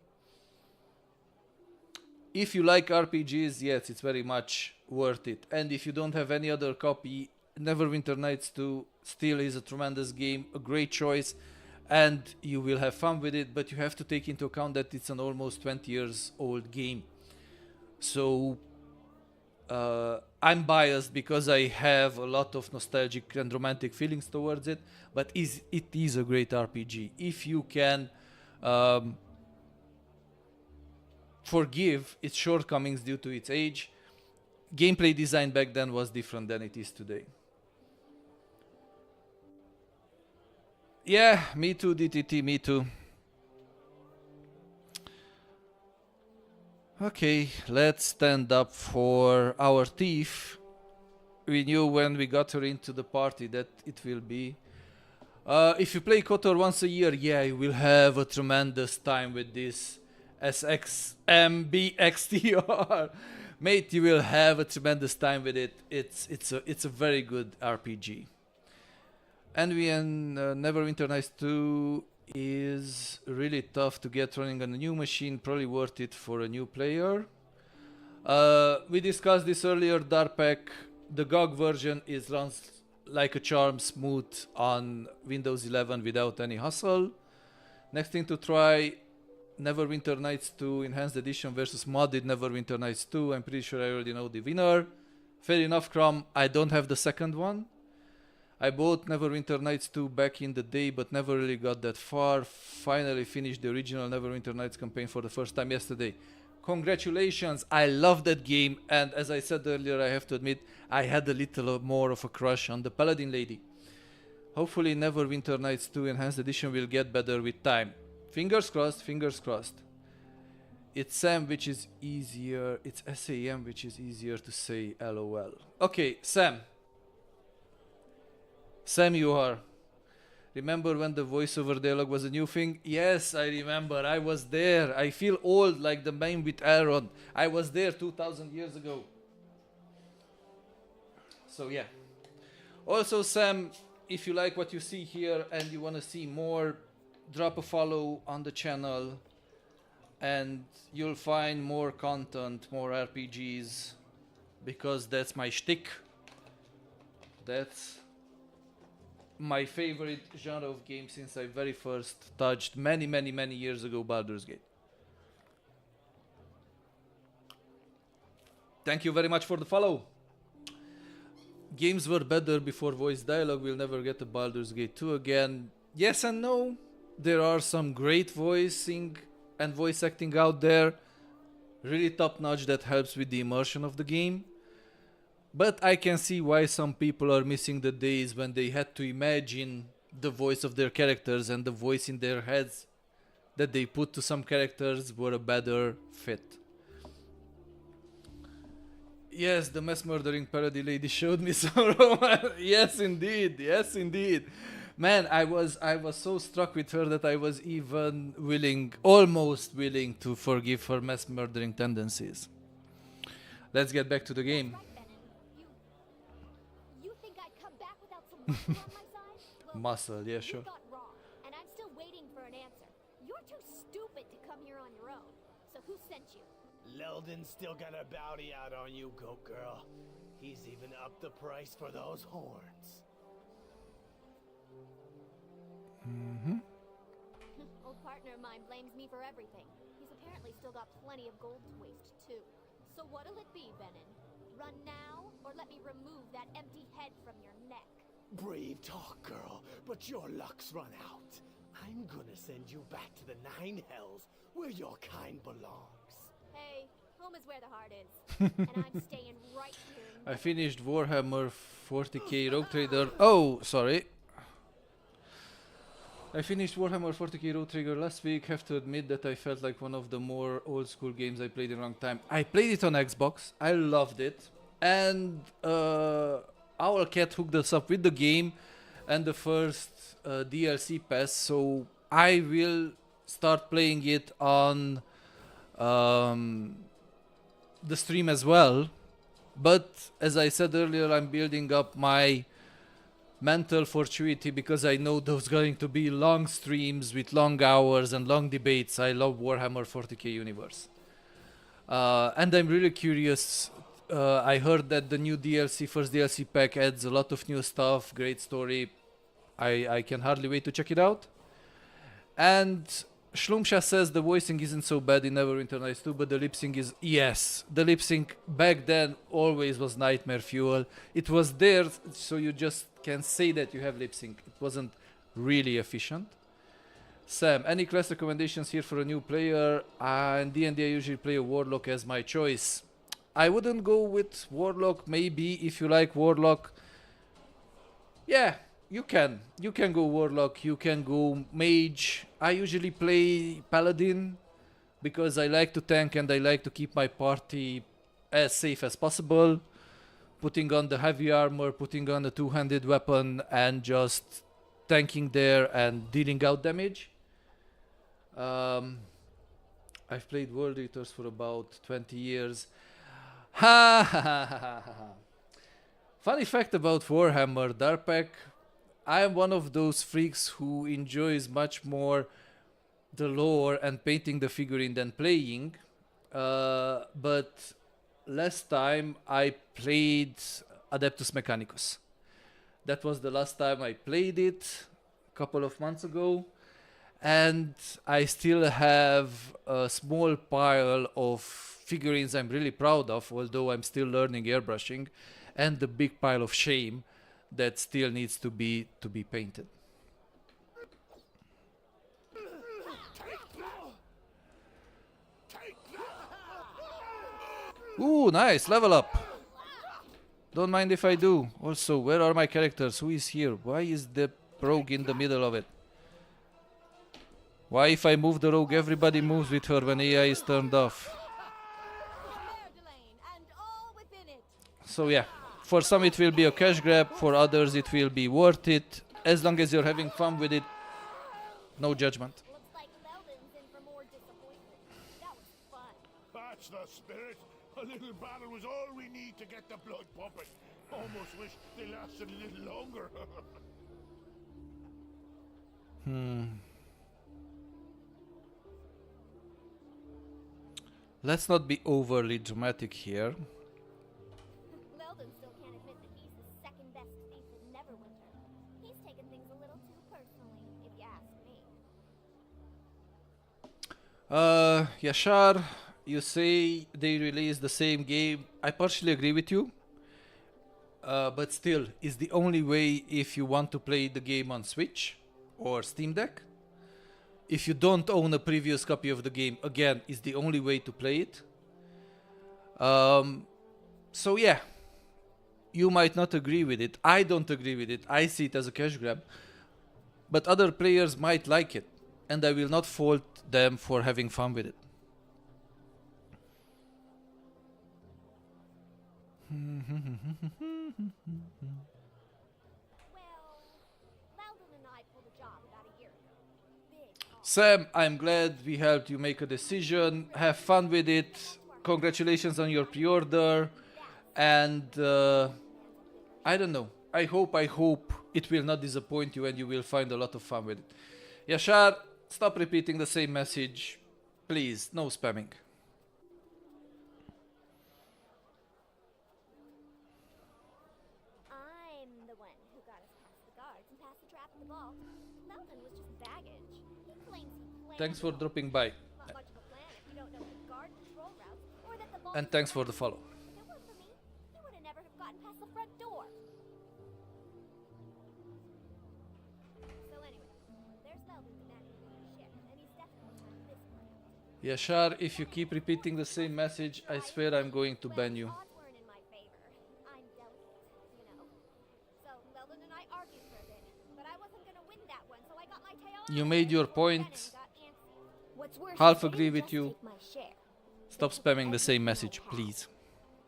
If you like RPGs, yes, it's very much worth it. And if you don't have any other copy, Neverwinter Nights 2 still is a tremendous game, a great choice, and you will have fun with it, but you have to take into account that it's an almost 20 years old game. So I'm biased because I have a lot of nostalgic and romantic feelings towards it, but it is a great RPG. If you can forgive its shortcomings due to its age, gameplay design back then was different than it is today. Yeah, me too, DTT, me too. Okay, let's stand up for our thief. We knew when we got her into the party that it will be. If you play KOTOR once a year, yeah, you will have a tremendous time with this SXMBXTR. Mate, you will have a tremendous time with it. It's a very good RPG. NWN Neverwinter Nights 2 is really tough to get running on a new machine, probably worth it for a new player. We discussed this earlier, Darpak. The GOG version runs like a charm, smooth on Windows 11 without any hassle. Next thing to try, Neverwinter Nights 2 Enhanced Edition versus modded Neverwinter Nights 2. I'm pretty sure I already know the winner. Fair enough, Crom. I don't have the second one. I bought Neverwinter Nights 2 back in the day, but never really got that far. Finally finished the original Neverwinter Nights campaign for the first time yesterday. Congratulations, I love that game, and as I said earlier, I have to admit, I had a little more of a crush on the Paladin lady. Hopefully Neverwinter Nights 2 Enhanced Edition will get better with time. Fingers crossed, fingers crossed. It's Sam, which is easier, it's SAM, which is easier to say LOL. Okay, Sam. Sam, you are. Remember when the voiceover dialogue was a new thing? Yes, I remember. I was there. I feel old like the man with Aaron. I was there 2,000 years ago. So yeah. Also, Sam, if you like what you see here and you want to see more, drop a follow on the channel and you'll find more content, more RPGs, because that's my shtick. That's my favorite genre of game since I very first touched many years ago Baldur's Gate. Thank you very much for the follow. Games were better before voice dialogue. We'll never get a Baldur's Gate 2 again. Yes and no. There are some great voicing and voice acting out there. Really top notch that helps with the immersion of the game. But I can see why some people are missing the days when they had to imagine the voice of their characters, and the voice in their heads that they put to some characters were a better fit. Yes, the mass murdering parody lady showed me some romance. Yes, indeed. Yes, indeed. Man, I was so struck with her that I was even almost willing to forgive her mass murdering tendencies. Let's get back to the game. Muscle, yeah, sure. You got wrong, and I'm still waiting for an answer. You're too stupid to come here on your own. So who sent you? Leldon's still got a bounty out on you, goat girl. He's even up the price for those horns. Old partner of mine blames me for everything. He's apparently still got plenty of gold to waste, too. So what'll it be, Benin? Run now, or let me remove that empty head from your neck? Brave talk, girl, but your luck's run out. I'm gonna send you back to the Nine Hells, where your kind belongs. Hey, home is where the heart is. And I'm staying right here in I finished Warhammer 40k Rogue Trader. Oh, sorry. I finished Warhammer 40k Rogue Trader last week. Have to admit that I felt like one of the more old school games I played in a long time. I played it on Xbox. I loved it. And our cat hooked us up with the game and the first DLC pass. So I will start playing it on the stream as well. But as I said earlier, I'm building up my mental fortuity because I know there's going to be long streams with long hours and long debates. I love Warhammer 40k universe. And I'm really curious. I heard that the new DLC, first DLC pack, adds a lot of new stuff, great story. I can hardly wait to check it out. And Shlumsha says the voicing isn't so bad in Neverwinter Nights 2, but the lip sync is... Yes, the lip sync back then always was nightmare fuel. It was there, so you just can say that you have lip sync. It wasn't really efficient. Sam, any class recommendations here for a new player? In D&D I usually play a Warlock as my choice. I wouldn't go with Warlock. Maybe if you like Warlock, yeah, you can go Warlock, you can go Mage. I usually play Paladin because I like to tank and I like to keep my party as safe as possible. Putting on the heavy armor, putting on a two-handed weapon and just tanking there and dealing out damage. I've played World Eaters for about 20 years. Ha ha ha ha ha. Funny fact about Warhammer Darpak, I am one of those freaks who enjoys much more the lore and painting the figurine than playing. But last time I played Adeptus Mechanicus. That was the last time I played it, a couple of months ago. And I still have a small pile of figurines I'm really proud of, although I'm still learning airbrushing, and the big pile of shame that still needs to be painted. Ooh, nice, level up. Don't mind if I do. Also, where are my characters? Who is here? Why is the rogue in the middle of it? Why if I move the rogue, everybody moves with her when AI is turned off? So yeah, for some it will be a cash grab, for others it will be worth it. As long as you're having fun with it, no judgment. That's the spirit. A little battle was all we need to get the blood pumping. Almost wish they lasted a little longer. Let's not be overly dramatic here. Weldon still can't admit that he's the second best thief in Neverwinter. He's taken things a little too personally, if you ask me. Yashar, you say they release the same game. I partially agree with you. But still, it's the only way if you want to play the game on Switch or Steam Deck. If you don't own a previous copy of the game, again, it's the only way to play it. So yeah, you might not agree with it. I don't agree with it. I see it as a cash grab. But other players might like it. And I will not fault them for having fun with it. Sam, I'm glad we helped you make a decision. Have fun with it. Congratulations on your pre-order. And I don't know. I hope it will not disappoint you and you will find a lot of fun with it. Yashar, stop repeating the same message. Please, no spamming. past the trap at the vault. Meldon was just baggage. He claims he planned. Thanks for dropping by. Not much of a plan if you don't know the guard control routes or that the vault. And thanks for the follow. If it weren't for me, he would have never have gotten past the front door. So anyway, there's Meldon demanding a share, and he's definitely trying this one out. Yashar, if you keep repeating the same message, I swear I'm going to ban you. You made your point. Half agree with you. Stop spamming the same message, please.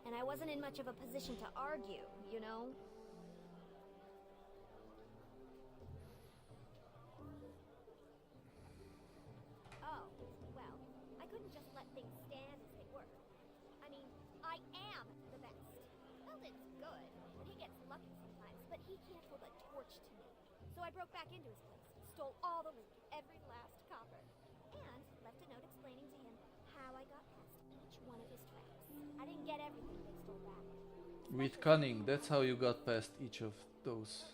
And I wasn't in much of a position to argue, you know? Oh, well, I couldn't just let things stand as they were. I mean, I am the best. Meldon's good, and he gets lucky sometimes, but he can't hold a torch to me. So I broke back into his place, stole all the loot, every last copper, and left a note explaining to him how I got past each one of his traps. I didn't get everything they stole back. With cunning, that's how you got past each of those.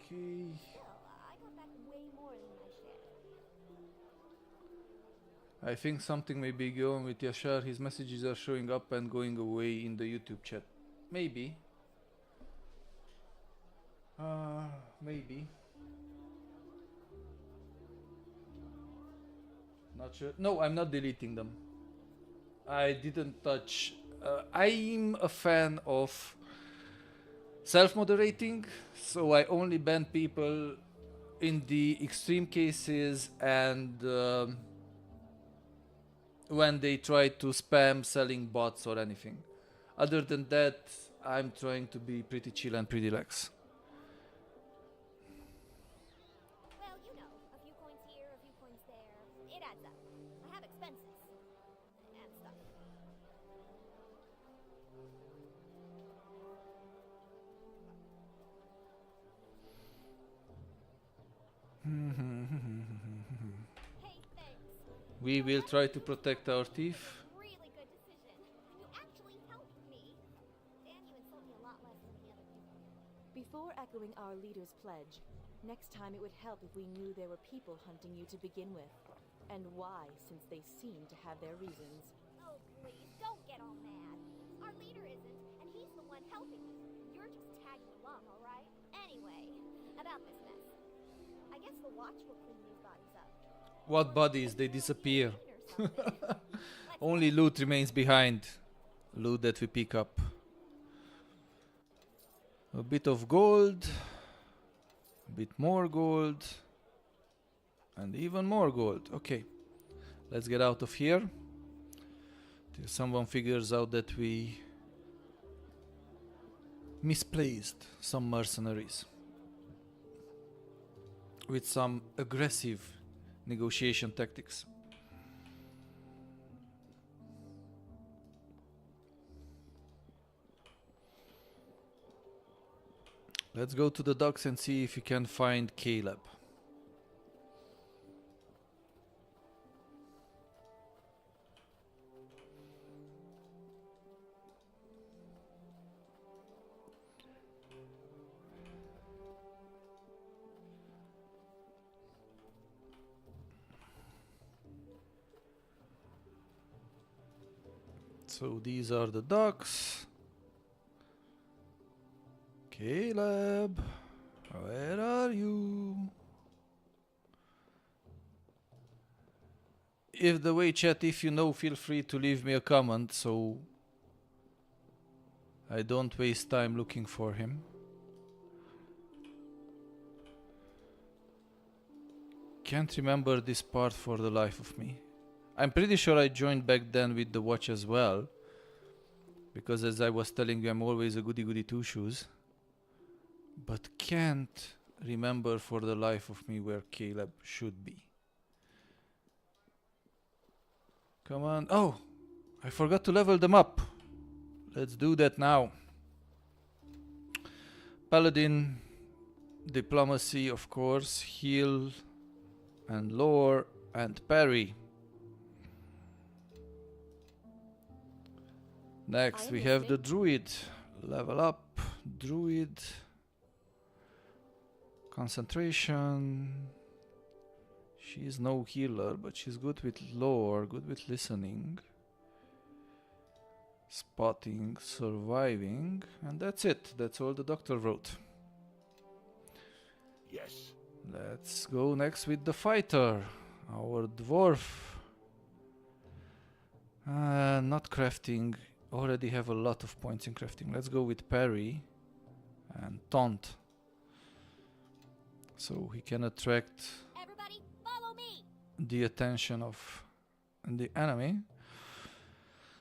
Okay. Still, I got back way more than my share. I think something may be going with Yashar. His messages are showing up and going away in the YouTube chat. Maybe. Maybe. Not sure. No, I'm not deleting them. I didn't touch. I'm a fan of self-moderating, so I only ban people in the extreme cases and when they try to spam selling bots or anything. Other than that, I'm trying to be pretty chill and pretty lax. Well, you know, a few coins here, a few coins there. It adds up. I have expenses. And stuff. Hey, thanks. We will try to protect our thief. Really good decision. You actually helped me. Dan, you insult me a lot less than the other people. Before echoing our leader's pledge, next time it would help if we knew there were people hunting you to begin with. And why, since they seem to have their reasons. Oh, please, don't get all mad. Our leader isn't, and he's the one helping me. You're just tagging along, all right? Anyway, about this mess. I guess the watch will clean these bodies up. What bodies? They disappear. Only loot remains behind. Loot that we pick up. A bit of gold. A bit more gold. And even more gold. Okay. Let's get out of here. Till someone figures out that we misplaced some mercenaries. With some aggressive negotiation tactics. Let's go to the docks and see if we can find Caleb. So these are the ducks. Caleb, where are you? If the way chat, if you know, feel free to leave me a comment so I don't waste time looking for him. Can't remember this part for the life of me. I'm pretty sure I joined back then with the watch as well, because as I was telling you, I'm always a goody-goody two-shoes, but can't remember for the life of me where Caleb should be. Come on. Oh, I forgot to level them up. Let's do that now. Paladin, diplomacy, of course, heal and lore and parry. Next we have the druid, level up, druid. Concentration. She's no healer, but she's good with lore, good with listening. Spotting, surviving, and that's it. That's all the doctor wrote. Yes. Let's go next with the fighter, our dwarf. Not crafting. Already have a lot of points in crafting. Let's go with parry and taunt, so he can attract the attention of the enemy.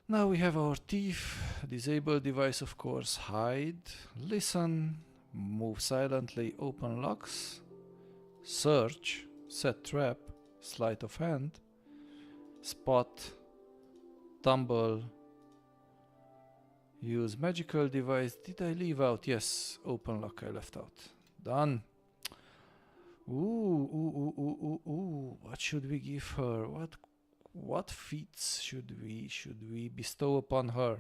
Now we have our thief, disable device, of course, hide, listen, move silently, open locks, search, set trap, sleight of hand, spot, tumble, use magical device. Did I leave out? Yes, open lock I left out. Done. Ooh. What should we give her? What feats should we bestow upon her?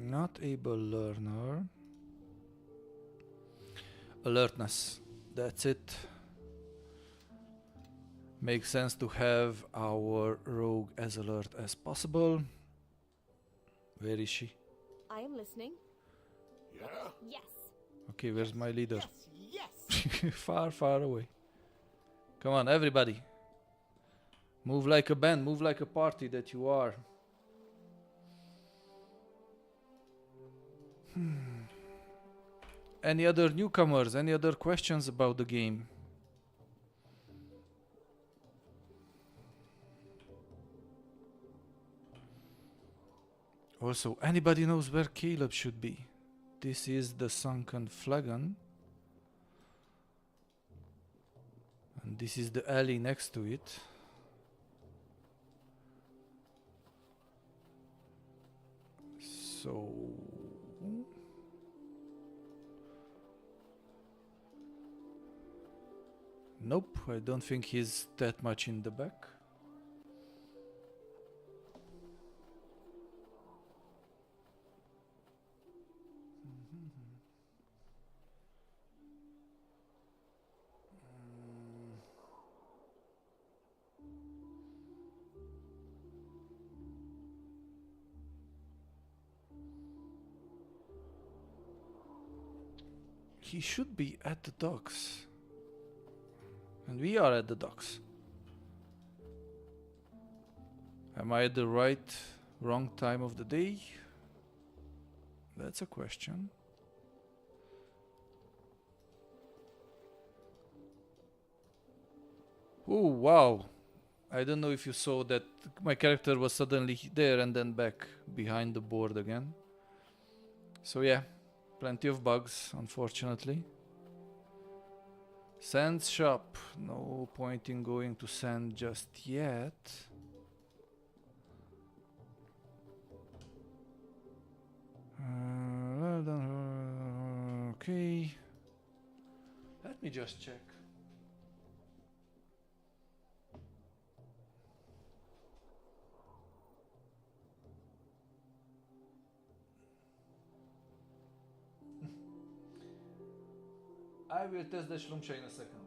Not able learner. Alertness. That's it. Makes sense to have our rogue as alert as possible. Where is she? I am listening. Yeah? Yes. Okay, where's my leader? Yes. Far away. Come on, everybody. Move like a band, move like a party that you are. Any other newcomers? Any other questions about the game? Also, anybody knows where Caleb should be? This is the sunken flagon. And this is the alley next to it. So... Nope, I don't think he's that much in the back. He should be at the docks. And we are at the docks. Am I at the wrong time of the day? That's a question. Oh, wow. I don't know if you saw that my character was suddenly there and then back behind the board again. So yeah, plenty of bugs, unfortunately. Sand shop. No point in going to sand just yet. Okay. Let me just check. I will test the Shlumsha in a second.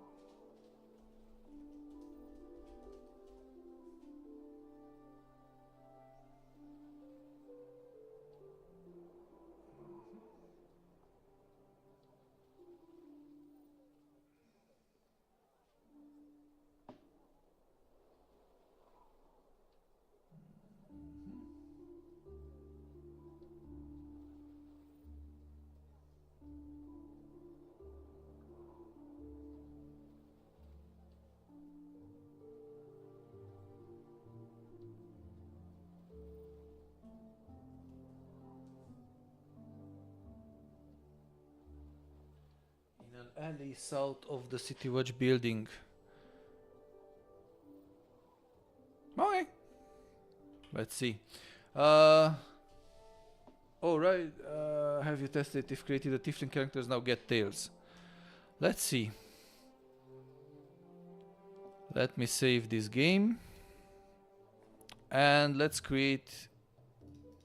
An alley south of the City Watch building. Okay. Let's see. Oh right. Have you tested if created the tiefling characters now get tails? Let's see. Let me save this game. And let's create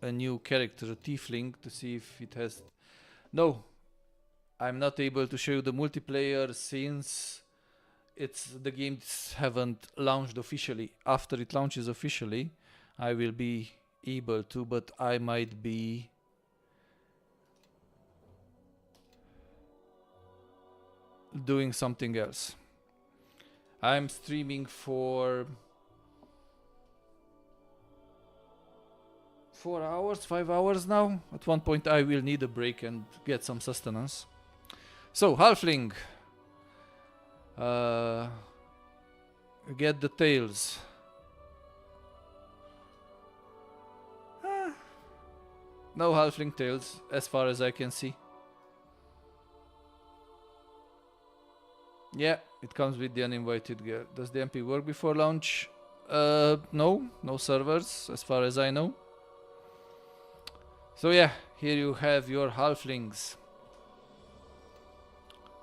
a new character, a tiefling, to see if it has... No, I'm not able to show you the multiplayer since the games haven't launched officially. After it launches officially, I will be able to, but I might be doing something else. I'm streaming for 4 hours, 5 hours now. At one point I will need a break and get some sustenance. So, halfling. Get the tails. No halfling tails, as far as I can see. Yeah, it comes with the uninvited girl. Does the MP work before launch? No servers, as far as I know. So yeah, here you have your halflings.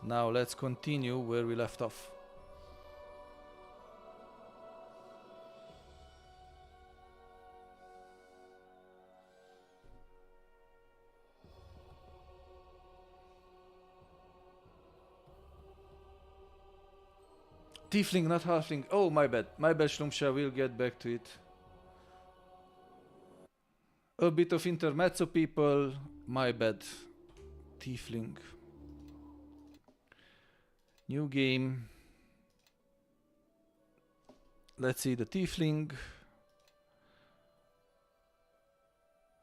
Now let's continue where we left off. Tiefling, not halfling. Oh, my bad. My bad, Shlumsha. We'll get back to it. A bit of intermezzo, people. My bad. Tiefling. New game. Let's see the tiefling.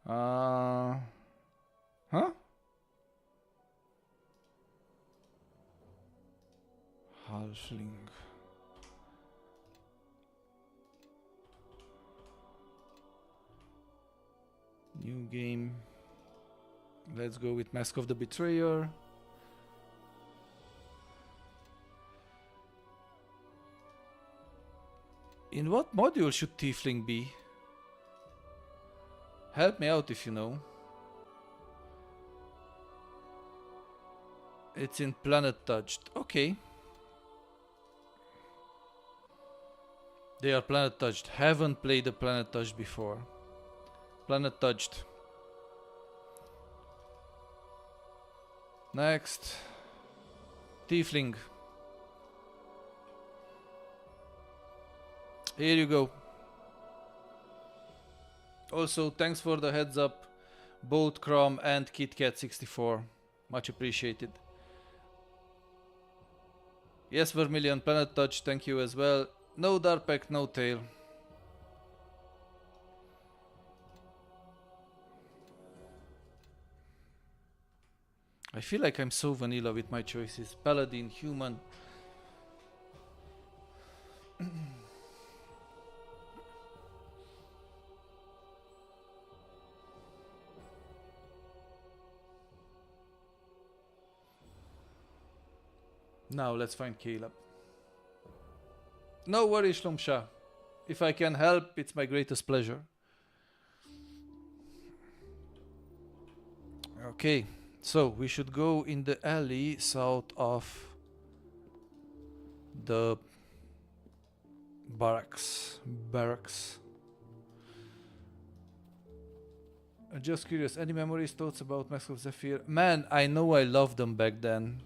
Huh? Halfling. New game. Let's go with Mask of the Betrayer. In what module should Tiefling be? Help me out if you know. It's in Planet Touched. Okay. They are Planet Touched. Haven't played a Planet Touched before. Planet Touched. Next. Tiefling. Here you go. Also, thanks for the heads up, both Chrome and KitKat64. Much appreciated. Yes, Vermilion, Planet Touch, thank you as well. No Darpack, no tail. I feel like I'm so vanilla with my choices. Paladin, human. Now let's find Caleb. No worries, Shlumsha. If I can help, it's my greatest pleasure. Okay, so we should go in the alley south of the barracks. I'm just curious, any memories, thoughts about Mask of Zephyr? Man, I know I loved them back then.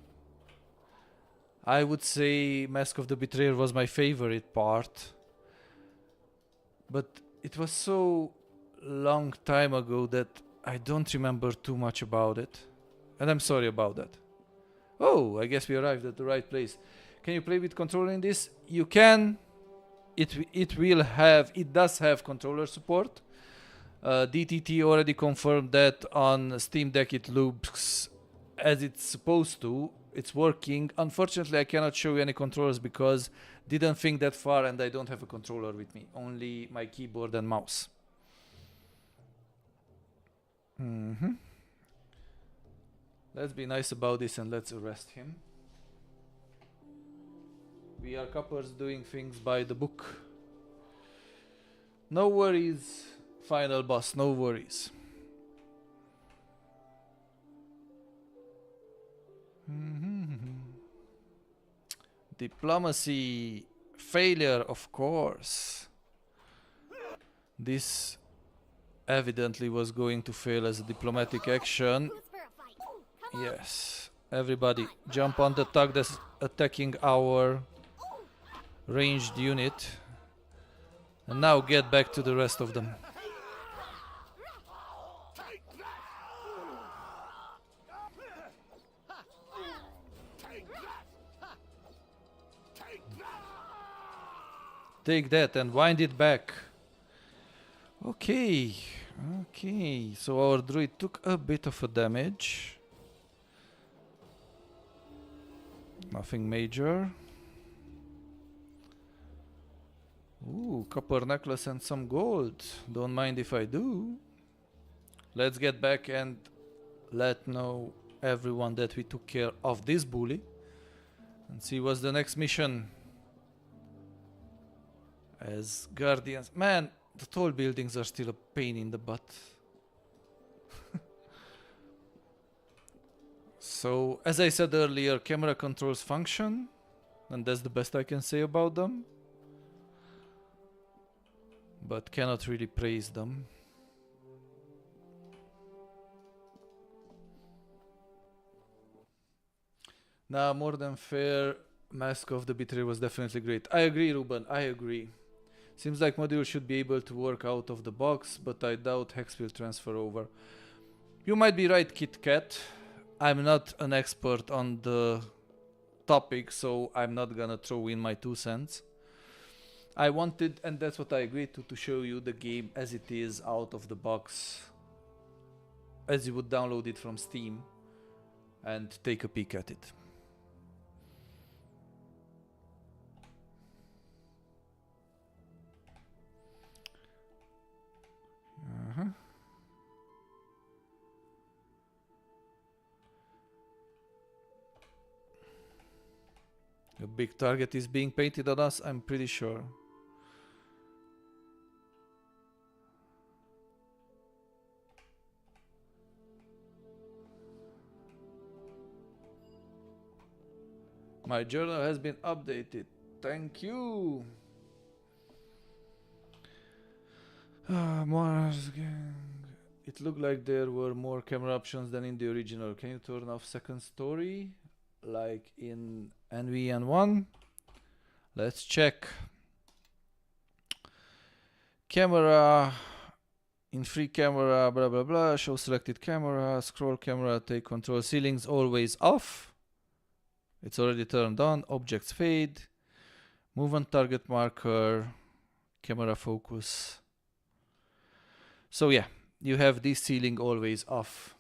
I would say Mask of the Betrayer was my favorite part. But it was so long time ago that I don't remember too much about it. And I'm sorry about that. Oh, I guess we arrived at the right place. Can you play with controller in this? You can. It does have controller support. DTT already confirmed that on Steam Deck it looks as it's supposed to. It's working. Unfortunately, I cannot show you any controllers because didn't think that far and I don't have a controller with me. Only my keyboard and mouse. Let's be nice about this and let's arrest him. We are coppers doing things by the book. No worries, final boss, no worries. Diplomacy failure, of course. This evidently was going to fail as a diplomatic action. Yes. Everybody jump on the tug that's attacking our ranged unit. And now get back to the rest of them. Take that and wind it back. Okay. Okay. So our druid took a bit of a damage. Nothing major. Ooh, copper necklace and some gold. Don't mind if I do. Let's get back and let know everyone that we took care of this bully. And see what's the next mission. As guardians. Man, the tall buildings are still a pain in the butt. So, as I said earlier, camera controls function. And that's the best I can say about them. But cannot really praise them. Now, more than fair, Mask of the Betrayer was definitely great. I agree, Ruben, I agree. Seems like module should be able to work out of the box, but I doubt Hex will transfer over. You might be right, Kit Kat. I'm not an expert on the topic, so I'm not gonna throw in my 2 cents. I wanted, and that's what I agreed to show you the game as it is out of the box. As you would download it from Steam and take a peek at it. A big target is being painted on us, I'm pretty sure. My journal has been updated. Thank you. Mars gang. It looked like there were more camera options than in the original. Can you turn off second story? Like in NWN2? Let's check. Camera. In free camera, blah blah blah. Show selected camera. Scroll camera. Take control. Ceilings always off. It's already turned on. Objects fade. Move on target marker. Camera focus. So yeah, you have this ceiling always off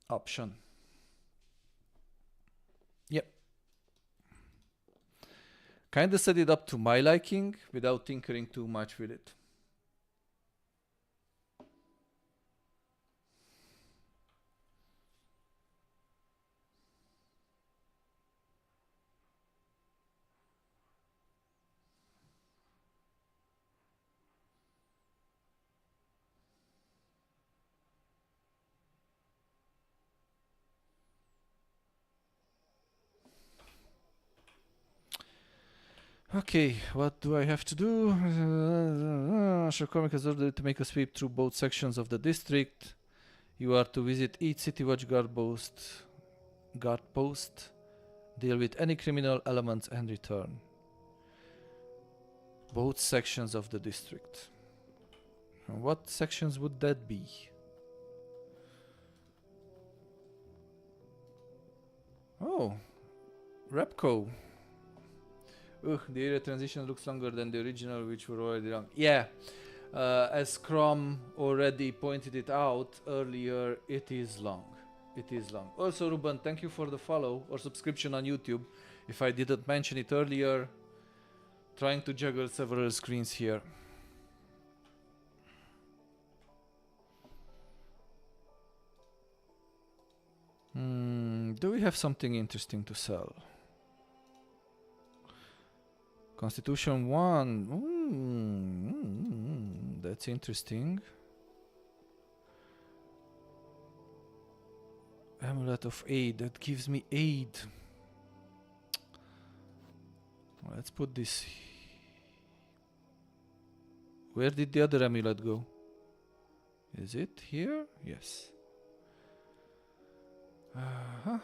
option. Yep. Kinda set it up to my liking without tinkering too much with it. Okay, what do I have to do? Comic has ordered to make a sweep through both sections of the district. You are to visit each city watch guard post, deal with any criminal elements and return. Both sections of the district. What sections would that be? Oh, Repco. Ugh, the area transition looks longer than the original, which were already long. Yeah, as Crom already pointed it out earlier, it is long. It is long. Also, Ruben, thank you for the follow or subscription on YouTube. If I didn't mention it earlier, trying to juggle several screens here. Do we have something interesting to sell? Constitution 1. That's interesting. Amulet of Aid. That gives me aid. Let's put this. Where did the other amulet go? Is it here? Yes. Uh-huh.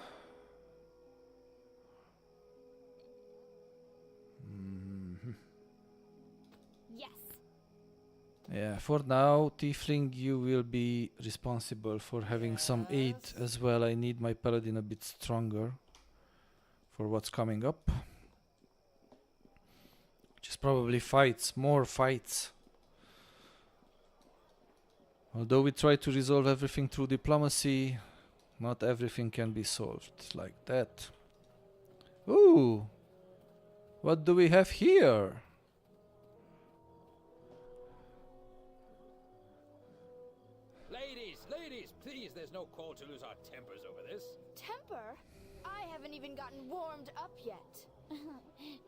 Yes. Yeah, for now, Tiefling, you will be responsible for having some aid as well. I need my paladin a bit stronger for what's coming up. Which is probably fights, more fights. Although we try to resolve everything through diplomacy, not everything can be solved like that. Ooh! What do we have here? Ladies, please, there's no call to lose our tempers over this. Temper? I haven't even gotten warmed up yet.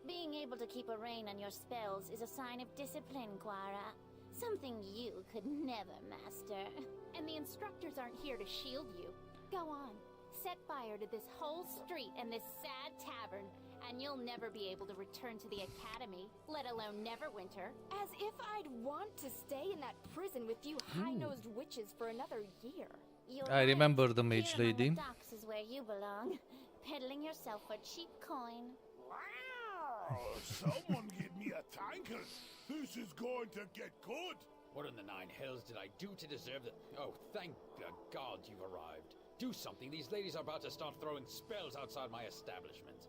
Being able to keep a rein on your spells is a sign of discipline, Quara. Something you could never master. And the instructors aren't here to shield you. Go on. Set fire to this whole street and this sad tavern, and you'll never be able to return to the academy, let alone Neverwinter. As if I'd want to stay in that prison with you high-nosed witches for another year. I remember the mage lady. The docks is where you belong, peddling yourself for cheap coin. Wow! Someone give me a tankard. This is going to get good. What in the nine hells did I do to deserve that? Oh, thank the God you've arrived. Do something. These ladies are about to start throwing spells outside my establishment.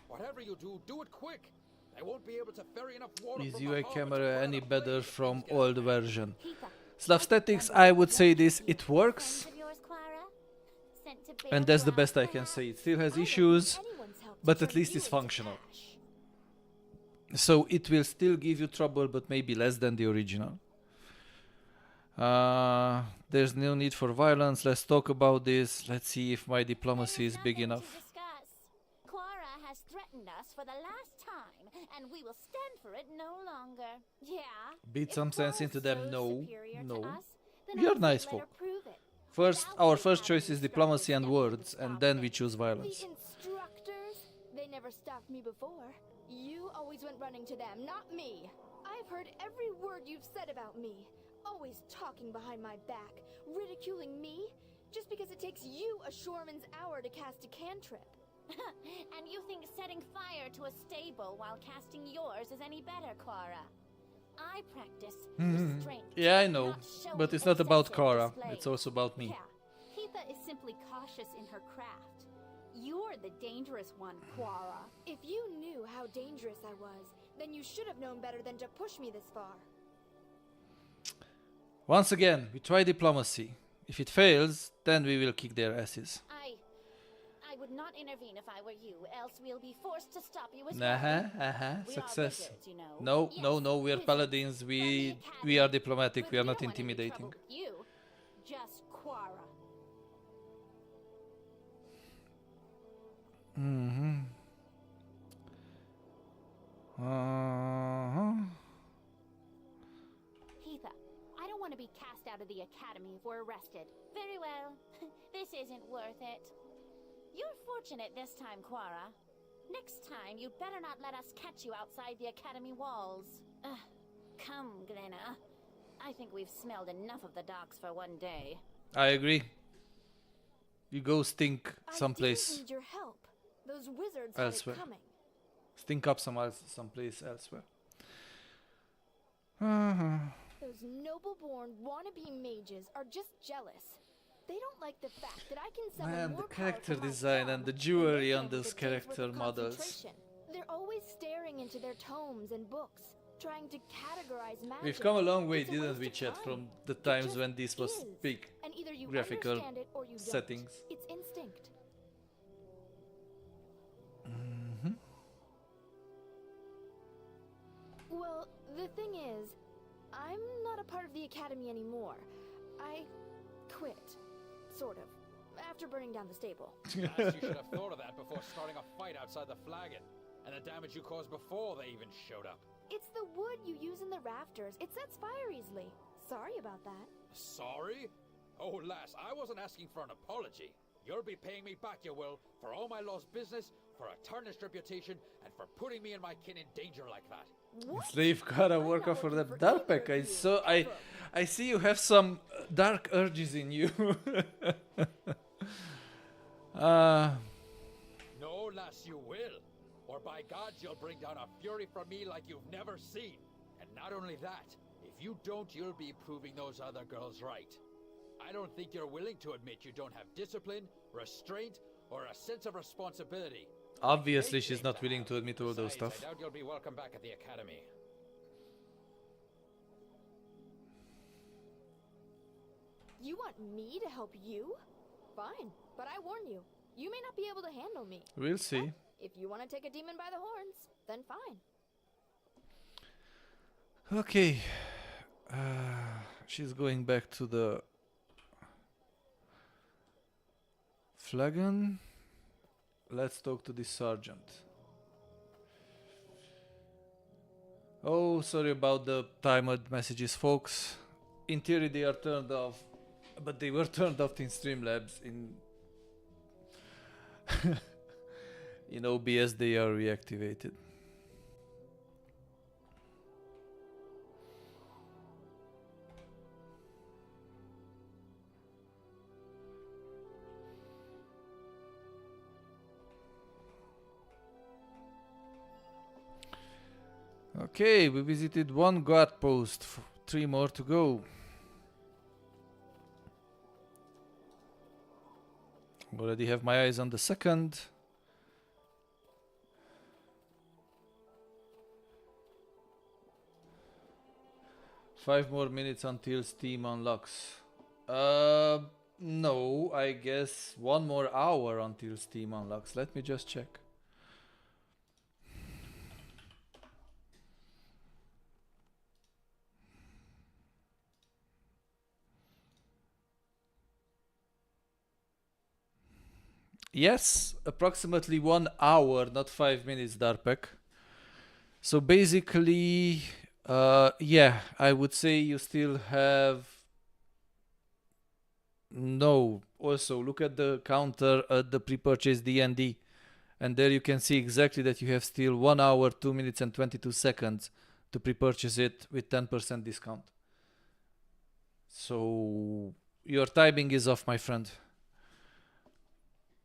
Whatever you do, do it quick. I won't be able to ferry enough water. Is UI camera any better from old version? Slav statics, I would say this, it works. And that's the best I can say. It still has issues, but at least it's functional. So it will still give you trouble, but maybe less than the original. There's no need for violence. Let's talk about this. Let's see if my diplomacy is big enough. Quara has threatened us for the last time, and we will stand for it no longer. Yeah. Beat some sense into them. No. We are nice folk. Our first choice is diplomacy and words, and then we choose violence. The instructors? They never stopped me before. You always went running to them, not me. I've heard every word you've said about me. Always talking behind my back, ridiculing me, just because it takes you a Shoreman's hour to cast a cantrip. And you think setting fire to a stable while casting yours is any better, Quara? I practice restraint. Yeah, I know, but it's not about Quara, it's also about me. Yeah, Heatha is simply cautious in her craft. You're the dangerous one, Quara. If you knew how dangerous I was, then you should have known better than to push me this far. Once again, we try diplomacy. If it fails, then we will kick their asses. I would not intervene if I were you, else we'll be forced to stop you as well. Success. Wizards, you know. No, we are paladins. We are diplomatic. We are not intimidating. You, just Quara. Heatha, I don't want to be cast out of the academy if we're arrested. Very well. This isn't worth it. You're fortunate this time, Quara. Next time, you'd better not let us catch you outside the academy walls. Come, Glenna. I think we've smelled enough of the docks for one day. I agree. You go stink someplace. I need your help. Those wizards elsewhere. Had it coming. Stink up someplace elsewhere. Those noble-born wannabe mages are just jealous. They don't like the fact that I can summon Man, more the character power design and the jewelry on those character models. They're always staring into their tomes and books, trying to categorize magic. We've come a long way, didn't we, chat, from the times when this was big and either you graphical understand it or you settings. Don't. It's instinct. Well, the thing is, I'm not a part of the academy anymore. I quit. Sort of. After burning down the stable. Perhaps you should have thought of that before starting a fight outside the flagon. And the damage you caused before they even showed up. It's the wood you use in the rafters. It sets fire easily. Sorry about that. Sorry? Oh, lass, I wasn't asking for an apology. You'll be paying me back, you will, for all my lost business, for a tarnished reputation, and for putting me and my kin in danger like that. Slave gotta work off for that Darpek. I see you have some dark urges in you. No, lass, you will. Or by God, you'll bring down a fury from me like you've never seen. And not only that, if you don't, you'll be proving those other girls right. I don't think you're willing to admit you don't have discipline, restraint, or a sense of responsibility. Obviously, she's not willing to admit all those stuff. I doubt you'll be welcome back at the academy. You want me to help you? Fine, but I warn you, you may not be able to handle me. We'll see. But if you want to take a demon by the horns, then fine. Okay. She's going back to the flagon. Let's talk to the sergeant. Oh, sorry about the timed messages, folks. In theory, they are turned off, but they were turned off in Streamlabs. In OBS, they are reactivated. Okay, we visited one guard post, 3 more to go. Already have my eyes on the second. Five more minutes until Steam unlocks. No, I guess 1 more hour until Steam unlocks. Let me just check. Yes, approximately 1 hour, not 5 minutes, Darpek. So basically, yeah, I would say you still have... No, also look at the counter at the pre-purchase D&D. And there you can see exactly that you have still 1 hour, 2 minutes and 22 seconds to pre-purchase it with 10% discount. So your timing is off, my friend.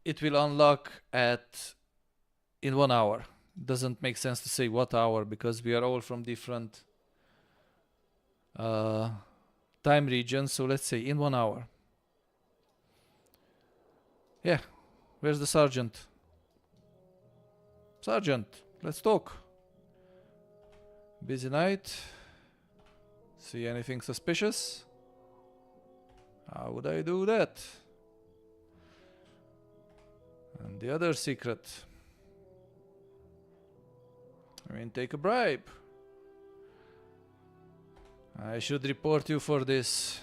It will unlock in 1 hour. Doesn't make sense to say what hour because we are all from different time regions. So let's say in 1 hour. Yeah, where's the sergeant? Sergeant, let's talk. Busy night. See anything suspicious? How would I do that? And the other secret. I mean, take a bribe. I should report you for this.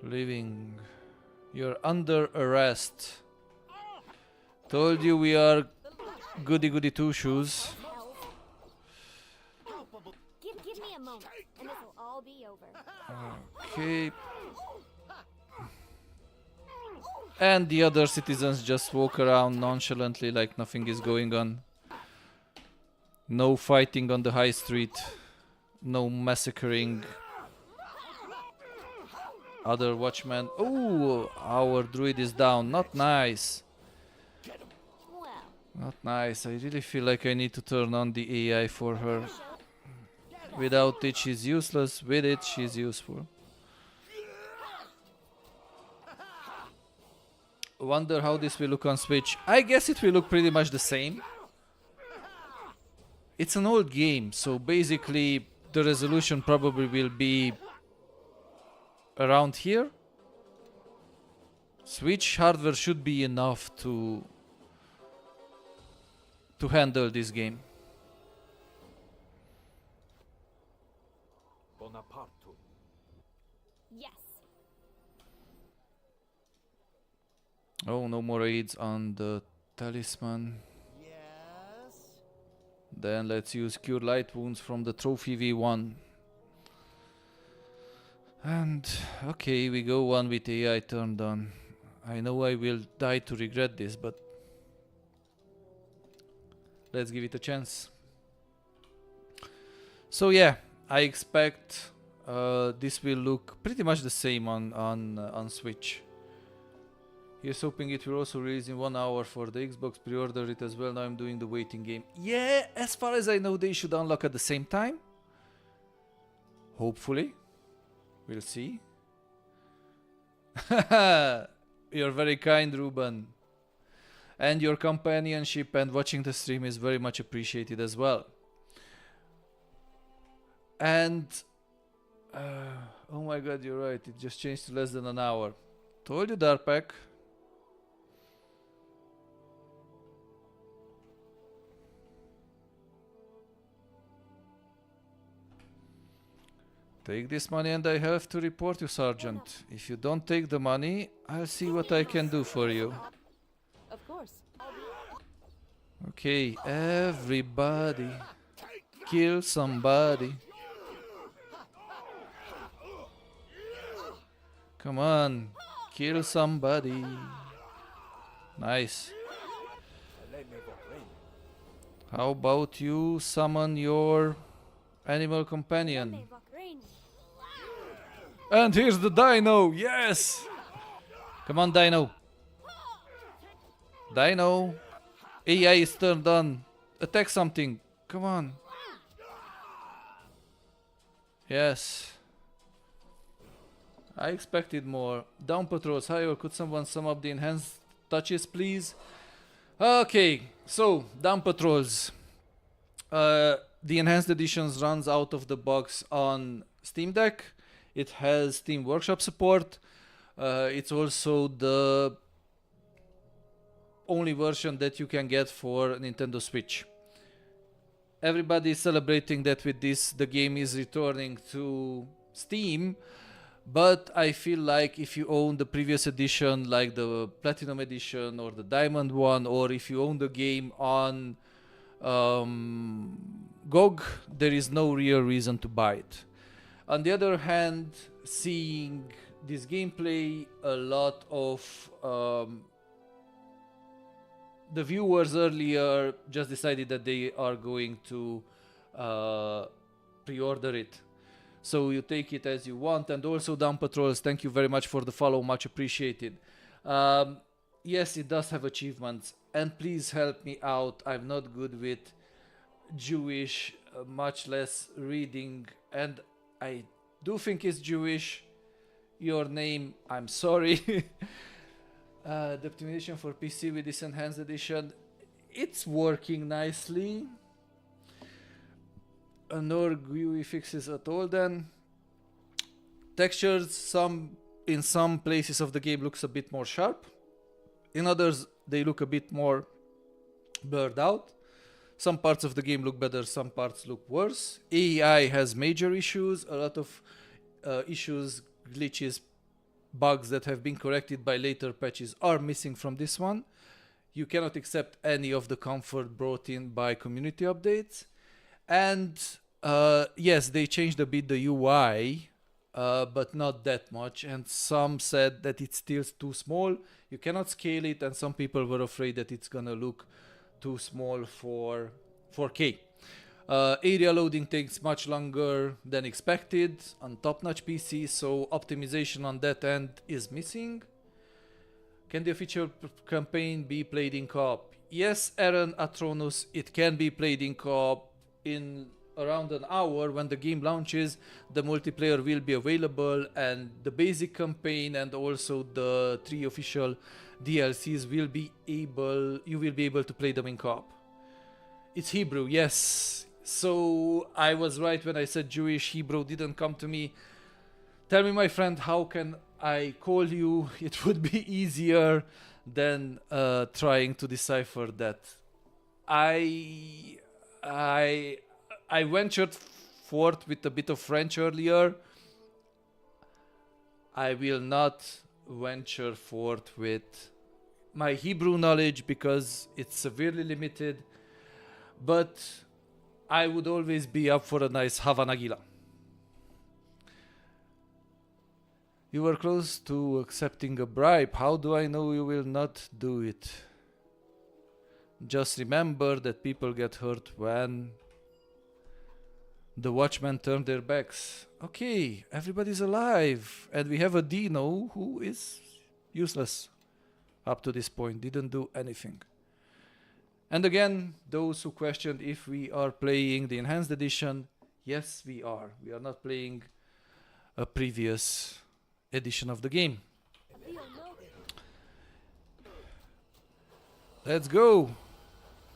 Leaving. You're under arrest. Told you we are goody two shoes. Give me a moment, and this will all be over. Okay. And the other citizens just walk around nonchalantly like nothing is going on. No fighting on the high street. No massacring other watchmen. Oh, our druid is down. Not nice. Not nice. I really feel like I need to turn on the AI for her. Without it, she's useless. With it, she's useful. Wonder how this will look on Switch. I guess it will look pretty much the same. It's an old game, so basically the resolution probably will be around here. Switch hardware should be enough to handle this game. Yes. Oh, no more aids on the talisman. Yes. Then let's use Cure Light Wounds from the Trophy V1. And okay, we go one with AI turned on. I know I will die to regret this, but let's give it a chance. So yeah, I expect this will look pretty much the same on Switch. Here's hoping it will also release in 1 hour for the Xbox. Pre-order it as well. Now I'm doing the waiting game. Yeah, as far as I know, they should unlock at the same time. Hopefully. We'll see. You're very kind, Ruben. And your companionship and watching the stream is very much appreciated as well. And oh my god, you're right. It just changed to less than an hour. Told you, Darpak. Take this money and I have to report you, Sergeant. If you don't take the money, I'll see what I can do for you. Of course. Okay, everybody, kill somebody. Come on, kill somebody. Nice. How about you summon your animal companion? And here's the dino, yes! Come on, dino. Dino. AI is turned on. Attack something. Come on. Yes. I expected more. Down patrols. Hi, or could someone sum up the enhanced touches, please? Okay, so down patrols. The enhanced editions runs out of the box on Steam Deck. It has Steam Workshop support. It's also the only version that you can get for Nintendo Switch. Everybody is celebrating that with this the game is returning to Steam, but I feel like if you own the previous edition, like the Platinum edition or the Diamond one, or if you own the game on GOG, there is no real reason to buy it. On the other hand, seeing this gameplay, a lot of the viewers earlier just decided that they are going to pre-order it. So you take it as you want. And also, Down Patrols, thank you very much for the follow, much appreciated. Yes, it does have achievements, and please help me out. I'm not good with Jewish, much less reading, and I do think it's Jewish. Your name, I'm sorry. The optimization for PC with this enhanced edition, it's working nicely. No GUI fixes at all then. Textures, in some places of the game looks a bit more sharp. In others, they look a bit more blurred out. Some parts of the game look better, some parts look worse. AI has major issues, a lot of issues, glitches, bugs that have been corrected by later patches are missing from this one. You cannot accept any of the comfort brought in by community updates. And yes, they changed a bit the UI, but not that much. And some said that it's still too small. You cannot scale it, and some people were afraid that it's gonna look too small for 4K. Area loading takes much longer than expected on top-notch PC, so optimization on that end is missing. Can the official campaign be played in co-op? Yes, Aaron Atronus, it can be played in co-op. In around an hour when the game launches, the multiplayer will be available, and the basic campaign and also the 3 official DLCs will be able, you will be able to play them in co-op. It's Hebrew, yes. So I was right when I said Jewish. Hebrew didn't come to me. Tell me, my friend, how can I call you? It would be easier than trying to decipher that. I ventured forth with a bit of French earlier. I will not venture forth with my Hebrew knowledge because it's severely limited. But I would always be up for a nice Hava Nagila. You were close to accepting a bribe. How do I know you will not do it? Just remember that people get hurt when the watchmen turn their backs. Okay, everybody's alive. And we have a Dino who is useless up to this point. Didn't do anything. And again, those who questioned if we are playing the Enhanced Edition, yes, we are. We are not playing a previous edition of the game. Let's go.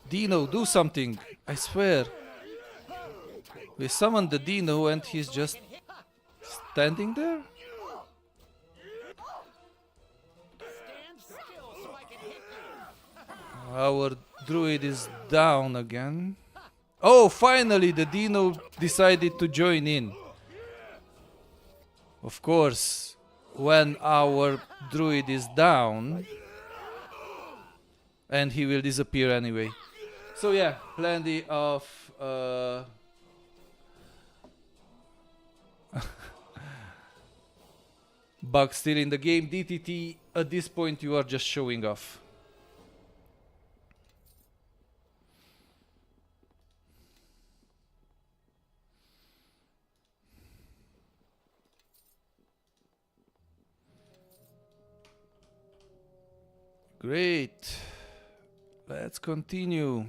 Dino, do something. I swear. We summoned the Dino and he's just standing there? Our druid is down again. Oh, finally the Dino decided to join in. Of course, when our druid is down, and he will disappear anyway. So yeah, plenty of bugs still in the game. DTT, at this point you are just showing off. Great. Let's continue.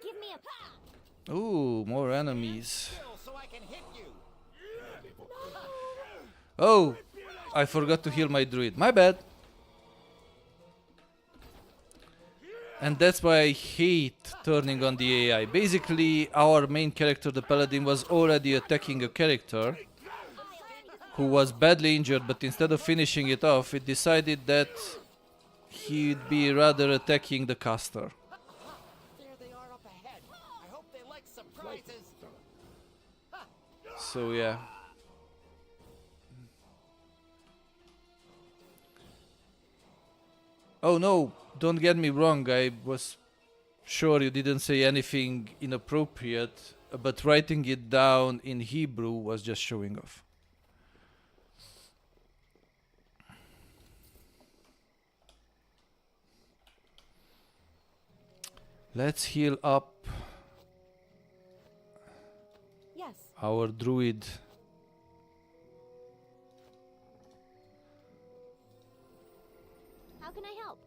Give me a Ooh, more enemies. Oh, I forgot to heal my druid. My bad. And that's why I hate turning on the AI. Basically, our main character, the paladin, was already attacking a character who was badly injured, but instead of finishing it off, it decided that he'd be rather attacking the caster. So yeah. Oh no, don't get me wrong, I was sure you didn't say anything inappropriate, but writing it down in Hebrew was just showing off. Let's heal up our druid. How can I help?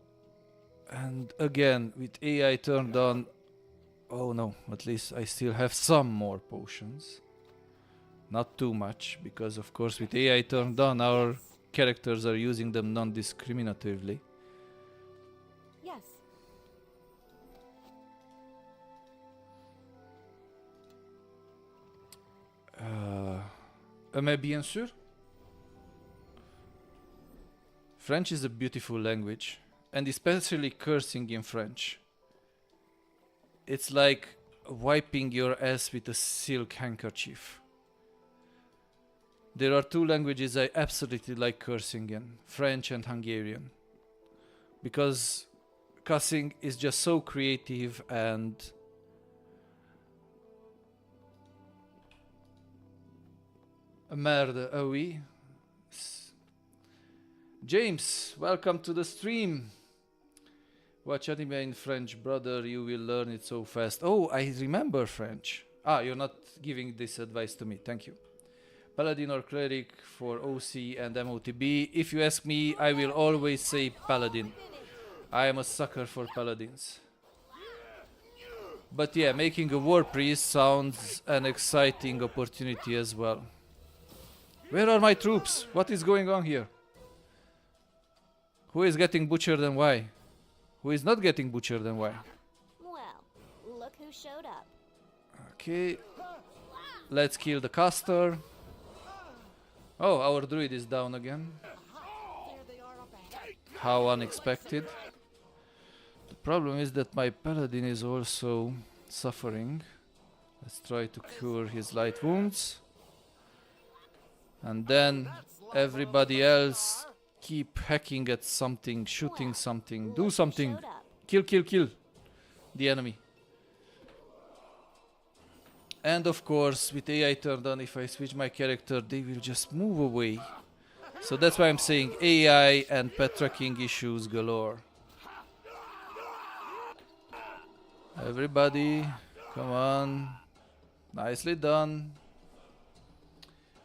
And again, with AI turned on, oh no, at least I still have some more potions. Not too much, because of course with AI turned on, our characters are using them non-discriminatively. Yes. Mais bien sûr. French is a beautiful language, and especially cursing in French. It's like wiping your ass with a silk handkerchief. There are two languages I absolutely like cursing in, French and Hungarian. Because cussing is just so creative and merde, ah oui. James, welcome to the stream. Watch anime in French, brother, you will learn it so fast. Oh, I remember French. Ah, you're not giving this advice to me, thank you. Paladin or cleric for OC and MOTB. If you ask me, I will always say paladin. I am a sucker for paladins. But yeah, making a war priest sounds an exciting opportunity as well. Where are my troops? What is going on here? Who is getting butchered and why? Who is not getting butchered and why? Well, look who showed up. Okay. Let's kill the caster. Oh, our druid is down again. How unexpected. The problem is that my paladin is also suffering. Let's try to cure his light wounds. And then everybody else keep hacking at something, shooting something, do something. Kill, kill, kill the enemy. And of course, with AI turned on, if I switch my character, they will just move away. So that's why I'm saying AI and pet tracking issues galore. Everybody, come on. Nicely done.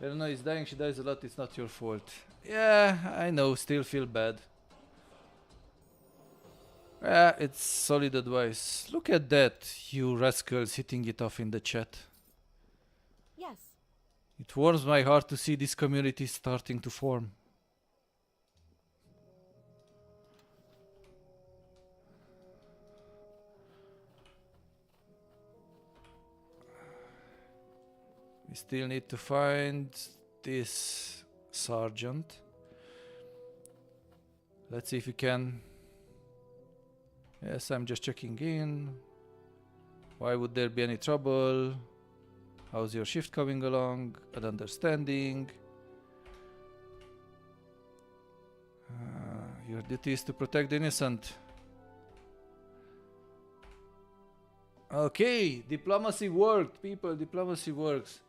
I don't know, he's dying, she dies a lot, it's not your fault. Yeah, I know, still feel bad. Yeah, it's solid advice. Look at that, you rascals hitting it off in the chat. Yes. It warms my heart to see this community starting to form. We still need to find this sergeant. Let's see if we can. Yes, I'm just checking in. Why would there be any trouble? How's your shift coming along? An understanding. Your duty is to protect the innocent. Okay, diplomacy worked, people. Diplomacy works.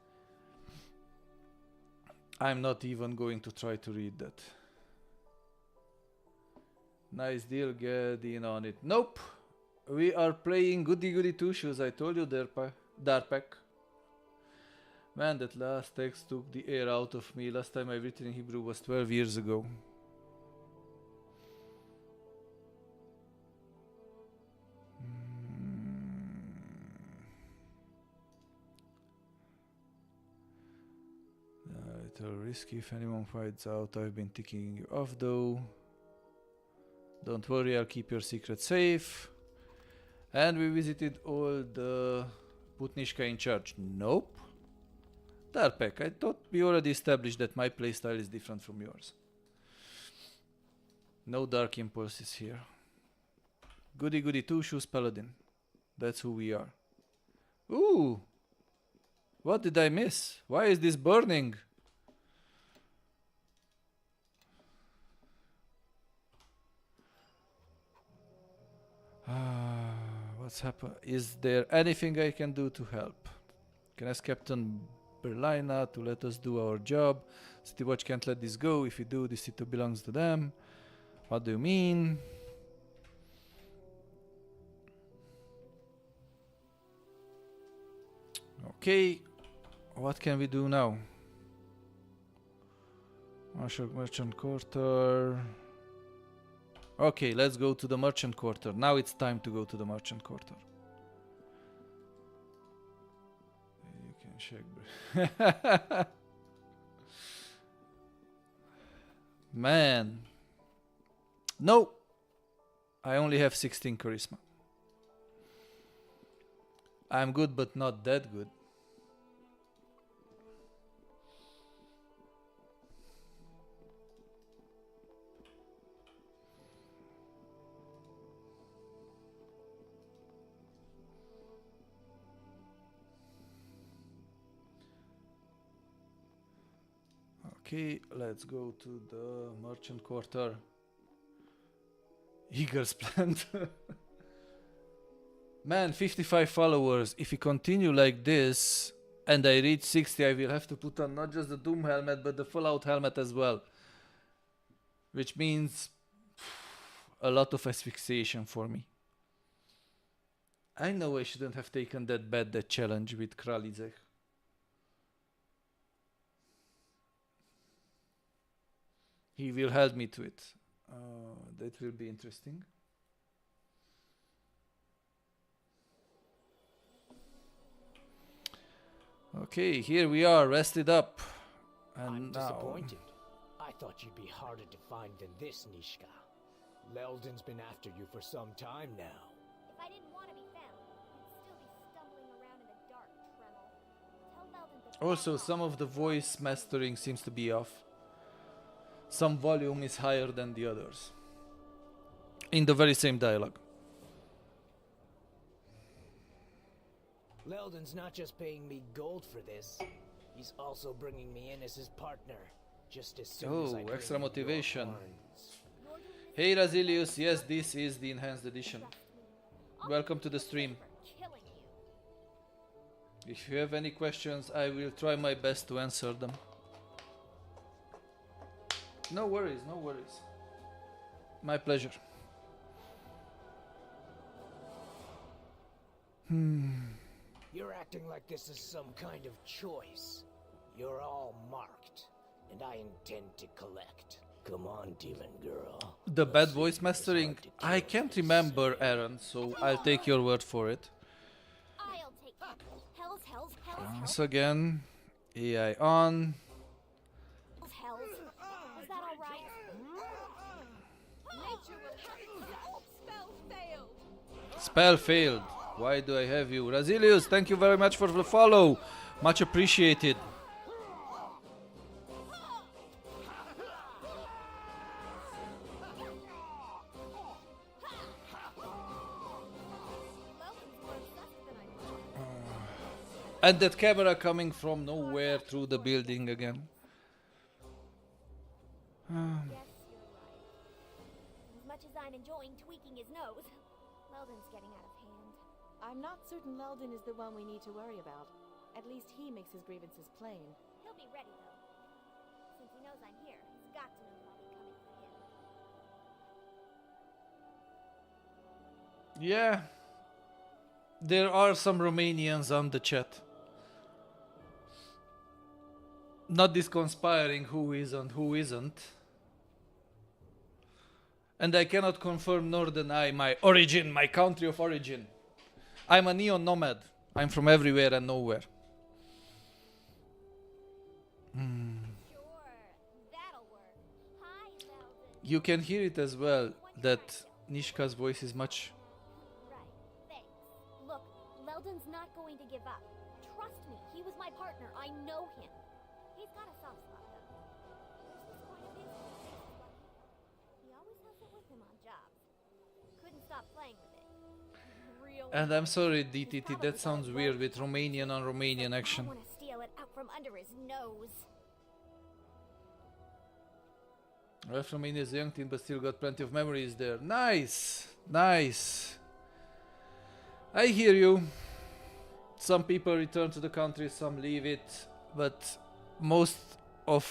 I'm not even going to try to read that. Nice deal, get in on it. Nope. We are playing goody goody two shoes. I told you, Darpak. Man, that last text took the air out of me. Last time I written in Hebrew was 12 years ago. Little risky if anyone finds out. I've been ticking you off though. Don't worry, I'll keep your secret safe. And we visited all the Putnishka in church. Nope. Darpak, I thought we already established that my playstyle is different from yours. No dark impulses here. Goody goody two shoes paladin. That's who we are. Ooh! What did I miss? Why is this burning? What's happened? Is there anything I can do to help? Can I ask Captain Berlina to let us do our job? City Watch can't let this go. If we do, this city belongs to them. What do you mean? Okay, what can we do now? Marshall Merchant Quarter. Okay, let's go to the Merchant Quarter. Now it's time to go to the Merchant Quarter. You can check. Man. No! I only have 16 charisma. I'm good, but not that good. Okay, let's go to the Merchant Quarter. Eagle's plant. Man, 55 followers. If we continue like this and I reach 60, I will have to put on not just the Doom helmet but the Fallout helmet as well. Which means a lot of asphyxiation for me. I know I shouldn't have taken that challenge with Kralizek. He will help me to it. That will be interesting. Okay, here we are, rested up. And I'm now... disappointed. I thought you'd be harder to find than this, Nishka. Leldon's been after you for some time now. If I didn't want to be found, I'd still be stumbling around in the dark, Tremel. Tell Leldon to... Also, some of the voice mastering seems to be off. Some volume is higher than the others. In the very same dialogue. Leldon's not just paying me gold for this. He's also bringing me in as his partner. Just as soon as I bring extra in your motivation. horns. Hey Razilius, yes, this is the enhanced edition. Welcome to the stream. If you have any questions, I will try my best to answer them. No worries, no worries. My pleasure. You're acting like this is some kind of choice. You're all marked, and I intend to collect. Come on, demon girl. The bad voice mastering? I can't remember, Aaron, so I'll take your word for it. I'll take hells. Once again, AI on. Hells. Was that all right? Nature will spell failed. Spell failed. Why do I have you? Razilius, thank you very much for the follow. Much appreciated. And that camera coming from nowhere through the building again. Yes, you're right. As much as I'm enjoying tweaking his nose, Leldon's getting out of hand. I'm not certain Leldon is the one we need to worry about. At least he makes his grievances plain. He'll be ready, though. Since he knows I'm here, he's got to know I'll be coming for him. Yeah. There are some Romanians on the chat. Not this conspiring who is and who isn't. And I cannot confirm nor deny my origin, my country of origin. I'm a neon nomad. I'm from everywhere and nowhere. Sure, that'll work. Hi, Leldon. You can hear it as well, that Nishka's voice is much... Right, thanks. Look, Leldon's not going to give up. Trust me, he was my partner. I know him. He's got a soft spot, though. There's this coin of his that he thinks is lucky. He always has it with him on jobs. Couldn't stop playing with it. Real. And I'm sorry, DTT, that sounds weird with Romanian on Romanian action. I want to steal it out from under his nose. Well, Romania is a young team, but still got plenty of memories there. Nice, nice. I hear you. Some people return to the country, some leave it, but most of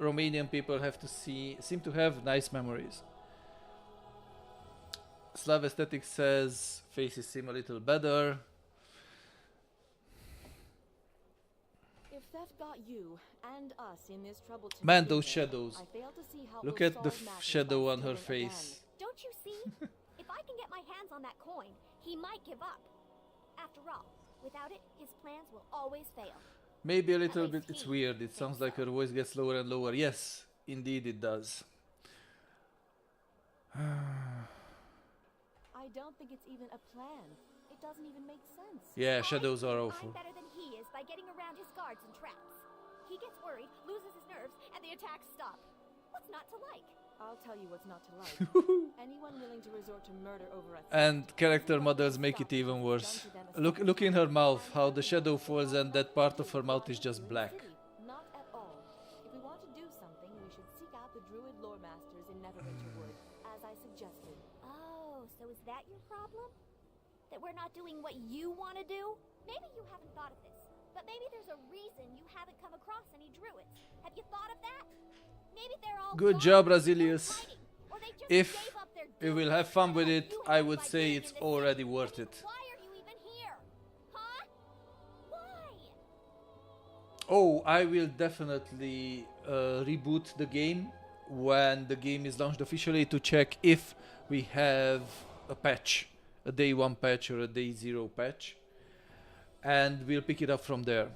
Romanian people seem to have nice memories. Slav Aesthetics says faces seem a little better. If theft got you and us in this trouble tonight, Man, those shadows. I fail to see how Look we'll at the solve matters shadow by on her stealing face. Don't you see? If I can get my hands on that coin, he might give up. After all, without it, his plans will always fail. Maybe a little bit, it's weird. It sounds like her voice gets lower and lower. Yes, indeed it does. I don't think it's even a plan. It doesn't even make sense. Yeah, shadows are awful. I'm better than he is by getting around his guards and traps. He gets worried, loses his nerves, and the attacks stop. What's not to like? I'll tell you what's not to like. Anyone willing to resort to murder over a And character models make it even worse. Look in her mouth, how the shadow falls and that part of her mouth is just black. Not at all. If we want to do something, we should seek out the druid lore masters in Neverwinter Wood, as I suggested. Oh, so is that your problem? That we're not doing what you want to do? Maybe you haven't thought of this, but maybe there's a reason you haven't come across any druids. Have you thought of that? Maybe they're all Good job, Razilius. If we will have fun with it, I would say it's already worth it. Why are you even here? Huh? Why? Oh, I will definitely reboot the game when the game is launched officially to check if we have a patch, a day 1 patch or a day 0 patch, and we'll pick it up from there.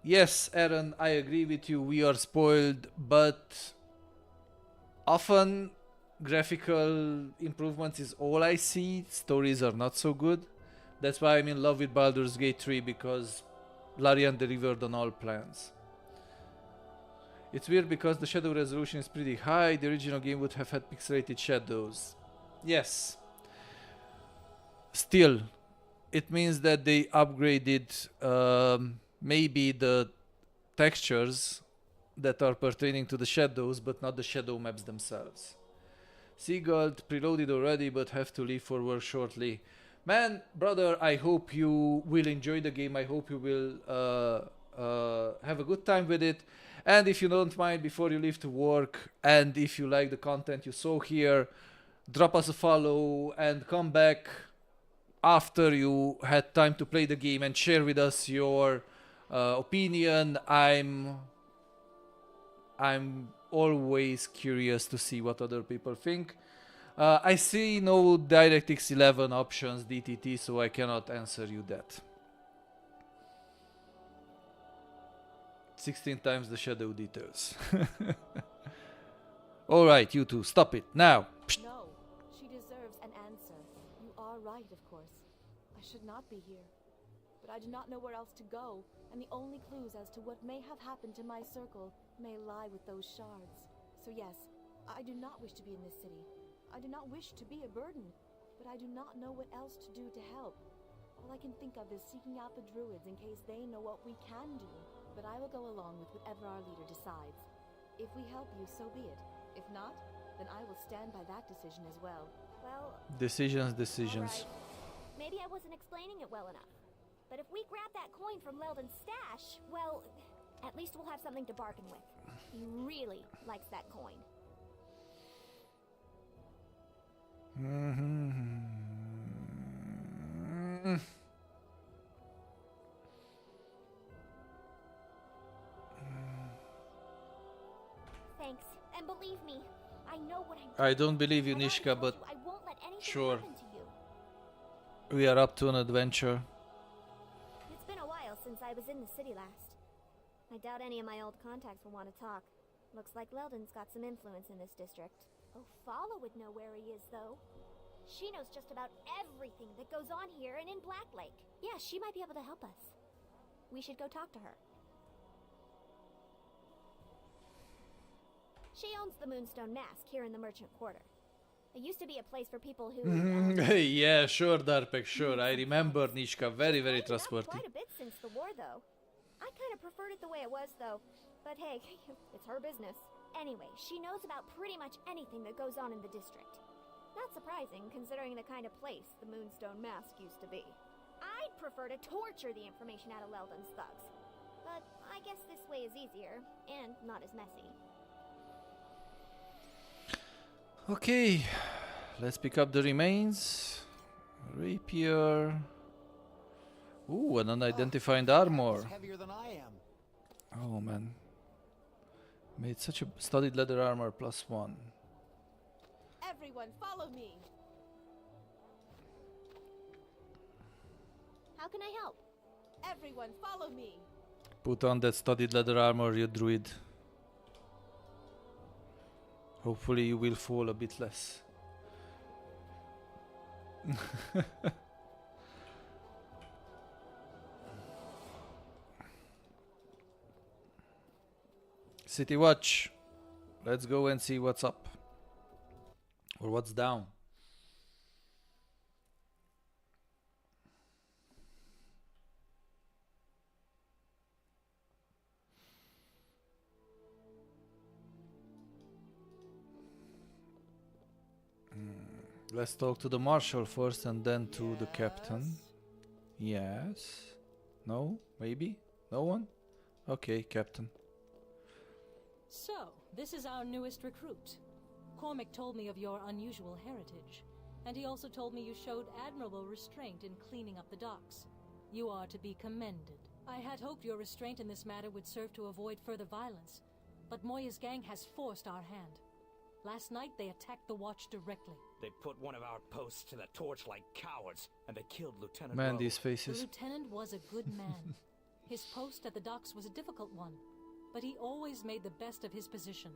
Yes, Aaron, I agree with you, we are spoiled, but often graphical improvements is all I see, stories are not so good. That's why I'm in love with Baldur's Gate 3, because Larian delivered on all plans. It's weird because the shadow resolution is pretty high, the original game would have had pixelated shadows. Yes. Still, it means that they upgraded maybe the textures that are pertaining to the shadows, but not the shadow maps themselves. Seagull preloaded already, but have to leave for work shortly. Man, brother, I hope you will enjoy the game. I hope you will have a good time with it. And if you don't mind, before you leave to work, and if you like the content you saw here, drop us a follow and come back after you had time to play the game and share with us your opinion. I'm always curious to see what other people think. I see no DirectX 11 options DTT, so I cannot answer you that. 16 times the shadow details. Alright, you two, stop it, now! No, she deserves an answer. You are right, of course. I should not be here. But I do not know where else to go, and the only clues as to what may have happened to my circle may lie with those shards. So yes, I do not wish to be in this city. I do not wish to be a burden, but I do not know what else to do to help. All I can think of is seeking out the druids in case they know what we can do. But I will go along with whatever our leader decides. If we help you, so be it. If not, then I will stand by that decision as well. Well... Decisions. Right. Maybe I wasn't explaining it well enough. But if we grab that coin from Leldon's stash, well, at least we'll have something to bargain with. He really likes that coin. Thanks, and believe me, I know what I'm doing. I don't believe you, Nishka, but I won't let anything sure. happen to you. We are up to an adventure. It's been a while since I was in the city last. I doubt any of my old contacts will want to talk. Looks like Leldon's got some influence in this district. Oh, Fala would know where he is, though. She knows just about everything that goes on here and in Black Lake. Yeah, she might be able to help us. We should go talk to her. She owns the Moonstone Mask here in the Merchant Quarter. It used to be a place for people who... Yeah, sure, Darpek, sure. I remember Nishka. Very, very trustworthy. Quite a bit since the war, though. I kind of preferred it the way it was, though. But hey, it's her business. Anyway, she knows about pretty much anything that goes on in the district. Not surprising, considering the kind of place the Moonstone Mask used to be. I'd prefer to torture the information out of Leldon's thugs. But I guess this way is easier, and not as messy. Okay, let's pick up the remains. Rapier. Ooh, an unidentified armor. Heavier than I am. Oh man. Made such a studded leather armor +1. Everyone, follow me. How can I help? Everyone, follow me. Put on that studded leather armor, you druid. Hopefully you will fall a bit less. City Watch. Let's go and see what's up. Or what's down. Let's talk to the marshal first and then to the captain. Yes. No? Maybe? No one? Okay, captain. So, this is our newest recruit. Cormac told me of your unusual heritage, and he also told me you showed admirable restraint in cleaning up the docks. You are to be commended. I had hoped your restraint in this matter would serve to avoid further violence, but Moya's gang has forced our hand. Last night, they attacked the watch directly. They put one of our posts to the torch like cowards, and they killed Lieutenant Man, Rowe. these faces. The lieutenant was a good man. His post at the docks was a difficult one, but he always made the best of his position.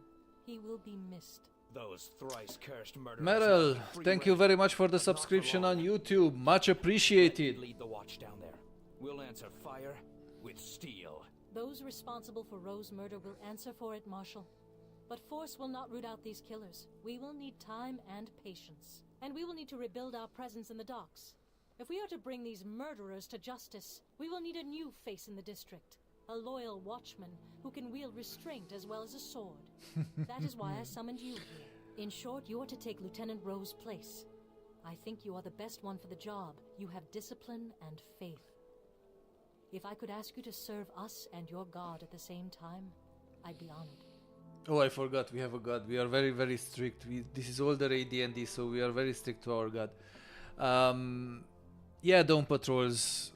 He will be missed. Those thrice-cursed murderers... Meryl, thank you very much for the subscription on YouTube. Much appreciated. Lead the watch down there. We'll answer fire with steel. Those responsible for Rowe's murder will answer for it, Marshal. But force will not root out these killers. We will need time and patience. And we will need to rebuild our presence in the docks. If we are to bring these murderers to justice, we will need a new face in the district. A loyal watchman who can wield restraint as well as a sword. That is why I summoned you here. In short, you are to take Lieutenant Rowe's place. I think you are the best one for the job. You have discipline and faith. If I could ask you to serve us and your god at the same time, I'd be honored. Oh, I forgot, we have a god. We are very, very strict. This is older AD&D, so we are very strict to our god. Yeah, Dawn Patrols.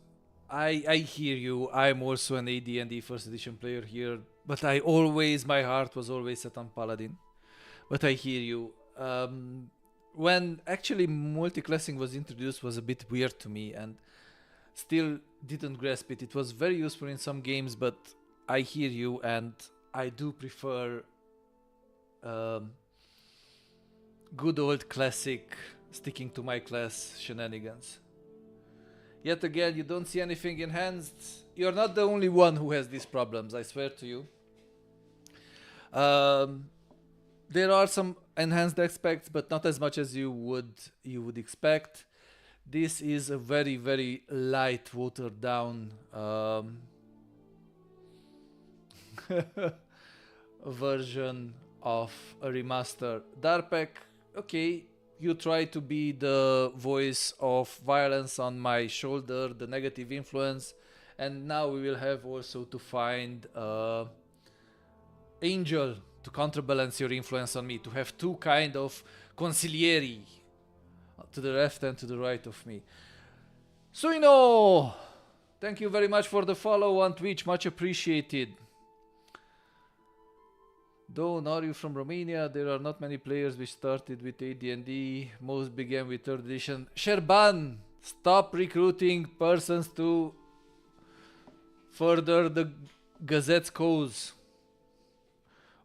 I hear you. I'm also an AD&D first edition player here, but my heart was always set on Paladin. But I hear you. When actually multi-classing was introduced was a bit weird to me and still didn't grasp it. It was very useful in some games, but I hear you and I do prefer good old classic sticking to my class shenanigans. Yet again, you don't see anything enhanced. You're not the only one who has these problems, I swear to you. There are some enhanced aspects, but not as much as you would expect. This is a very, very light, watered down version of a remaster. Darpek, okay, you try to be the voice of violence on my shoulder, the negative influence, and now we will have also to find Angel to counterbalance your influence on me, to have two kind of consiglieri to the left and to the right of me. Suino, thank you very much for the follow on Twitch, much appreciated. Dawn, are you from Romania? There are not many players which started with AD&D. Most began with 3rd edition. Sherban, stop recruiting persons to further the Gazette's cause.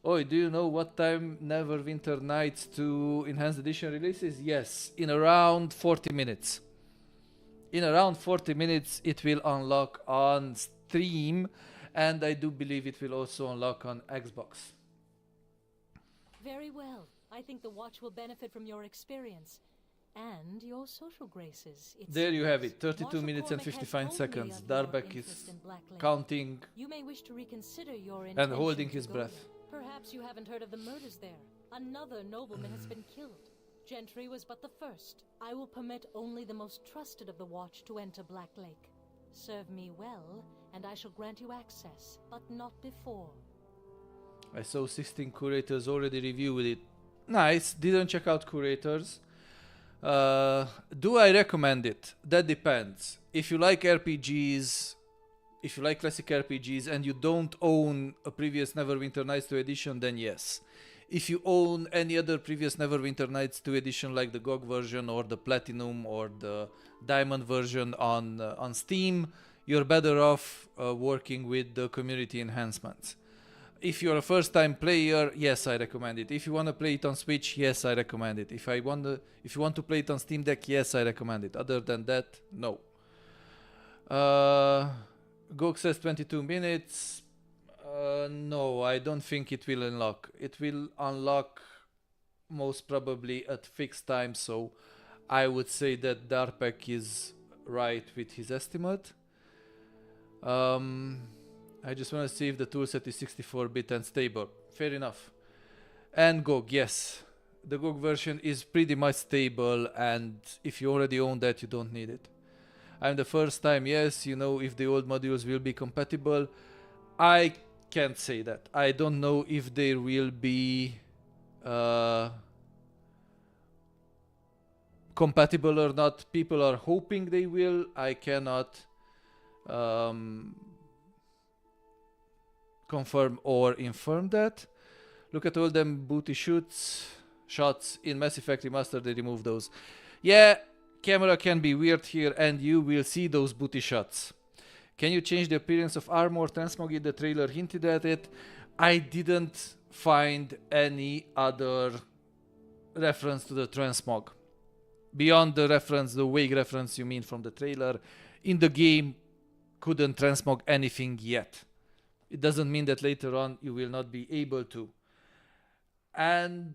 Oh, do you know what time Neverwinter Nights 2 Enhanced Edition releases? Yes, in around 40 minutes. In around 40 minutes it will unlock on Steam, and I do believe it will also unlock on Xbox. Very well. I think the watch will benefit from your experience and your social graces. There you have it, 32 minutes and 55 seconds. Darbeck is counting you may wish to reconsider your and holding his breath. Perhaps you haven't heard of the murders there. Another nobleman has been killed. Gentry was but the first. I will permit only the most trusted of the watch to enter Black Lake. Serve me well, and I shall grant you access, but not before. I saw 16 curators already reviewed it. Nice, didn't check out curators. Do I recommend it? That depends. If you like RPGs, if you like classic RPGs and you don't own a previous Neverwinter Nights 2 edition, then yes. If you own any other previous Neverwinter Nights 2 edition like the GOG version or the Platinum or the Diamond version on Steam, you're better off working with the community enhancements. If you're a first-time player, yes, I recommend it. If you want to play it on Switch, yes, I recommend it. If you want to play it on Steam Deck, yes, I recommend it. Other than that, no. GOG says 22 minutes. No, I don't think it will unlock. It will unlock most probably at fixed time, so I would say that Darpek is right with his estimate. I just want to see if the toolset is 64-bit and stable. Fair enough. And GOG, yes. The GOG version is pretty much stable, and if you already own that, you don't need it. I'm the first time, yes, you know if the old modules will be compatible. I can't say that. I don't know if they will be compatible or not. People are hoping they will. I cannot confirm or infirm that. Look at all them booty shots in Mass Effect Remastered. They remove those. Yeah, camera can be weird here, and you will see those booty shots. Can you change the appearance of armor? Transmog in the trailer hinted at it. I didn't find any other reference to the transmog beyond the reference, the vague reference you mean from the trailer. In the game, couldn't transmog anything yet. It doesn't mean that later on you will not be able to. And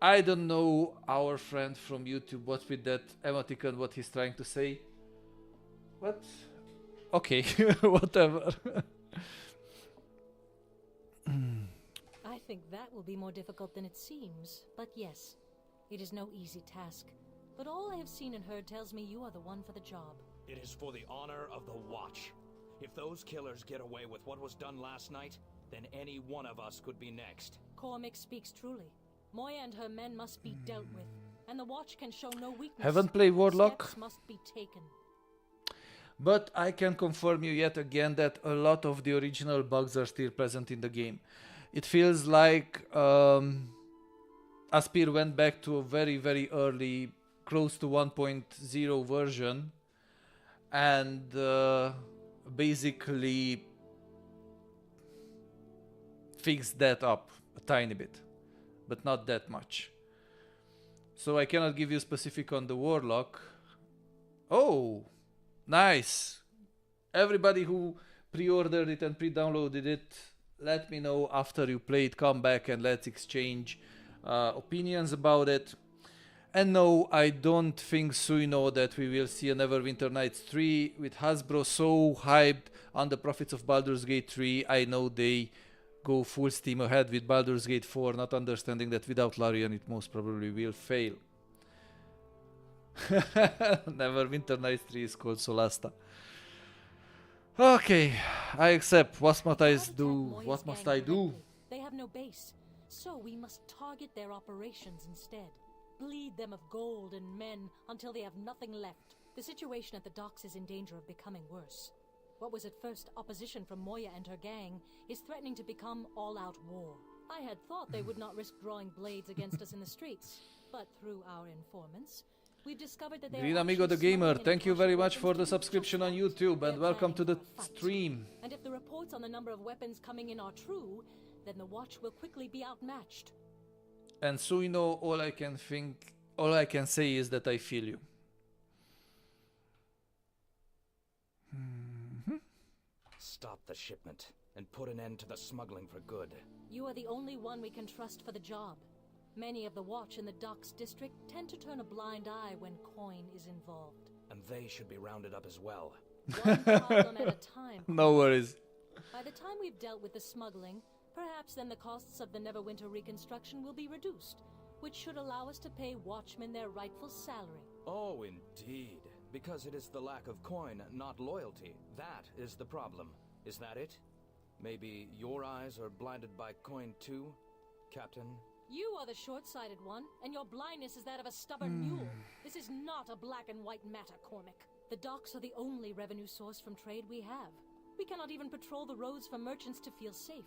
I don't know our friend from YouTube, what with that emoticon, what he's trying to say. What? Okay, whatever. I think that will be more difficult than it seems, but yes, it is no easy task. but all I have seen and heard tells me you are the one for the job. It is for the honor of the Watch. If those killers get away with what was done last night, then any one of us could be next. Cormac speaks truly. Moya and her men must be dealt with, and the Watch can show no weakness. Haven't played Warlock. Steps must be taken. But I can confirm you yet again that a lot of the original bugs are still present in the game. It feels like Aspir went back to a very, very early, close to 1.0 version, and basically fixed that up a tiny bit, but not that much. So I cannot give you specific on the Warlock. Oh, nice. Everybody who pre-ordered it and pre-downloaded it, let me know after you play it. Come back and let's exchange opinions about it. And no, I don't think Suino that we will see a Neverwinter Nights 3 with Hasbro so hyped on the profits of Baldur's Gate 3. I know they go full steam ahead with Baldur's Gate 4, not understanding that without Larian it most probably will fail. Neverwinter Nights 3 is called Solasta. Okay, I accept. What must I do? What must I do? They have no base, so we must target their operations instead. Bleed them of gold and men until they have nothing left. The situation at the docks is in danger of becoming worse. What was at first opposition from Moya and her gang is threatening to become all-out war. I had thought they would not risk drawing blades against us in the streets, but through our informants, we've discovered that they Green are Amigo the Gamer, thank you very much for the subscription on YouTube and welcome to the stream. And if the reports on the number of weapons coming in are true, then the Watch will quickly be outmatched. And Suino, all I can say is that I feel you. Stop the shipment and put an end to the smuggling for good. You are the only one we can trust for the job. Many of the Watch in the docks district tend to turn a blind eye when coin is involved. And they should be rounded up as well. One problem at a time. No worries. By the time we've dealt with the smuggling, perhaps then the costs of the Neverwinter reconstruction will be reduced, which should allow us to pay watchmen their rightful salary. Oh, indeed. Because it is the lack of coin, not loyalty. That is the problem. Is that it? Maybe your eyes are blinded by coin too, Captain? You are the short-sighted one, and your blindness is that of a stubborn mule. This is not a black and white matter, Cormac. The docks are the only revenue source from trade we have. We cannot even patrol the roads for merchants to feel safe.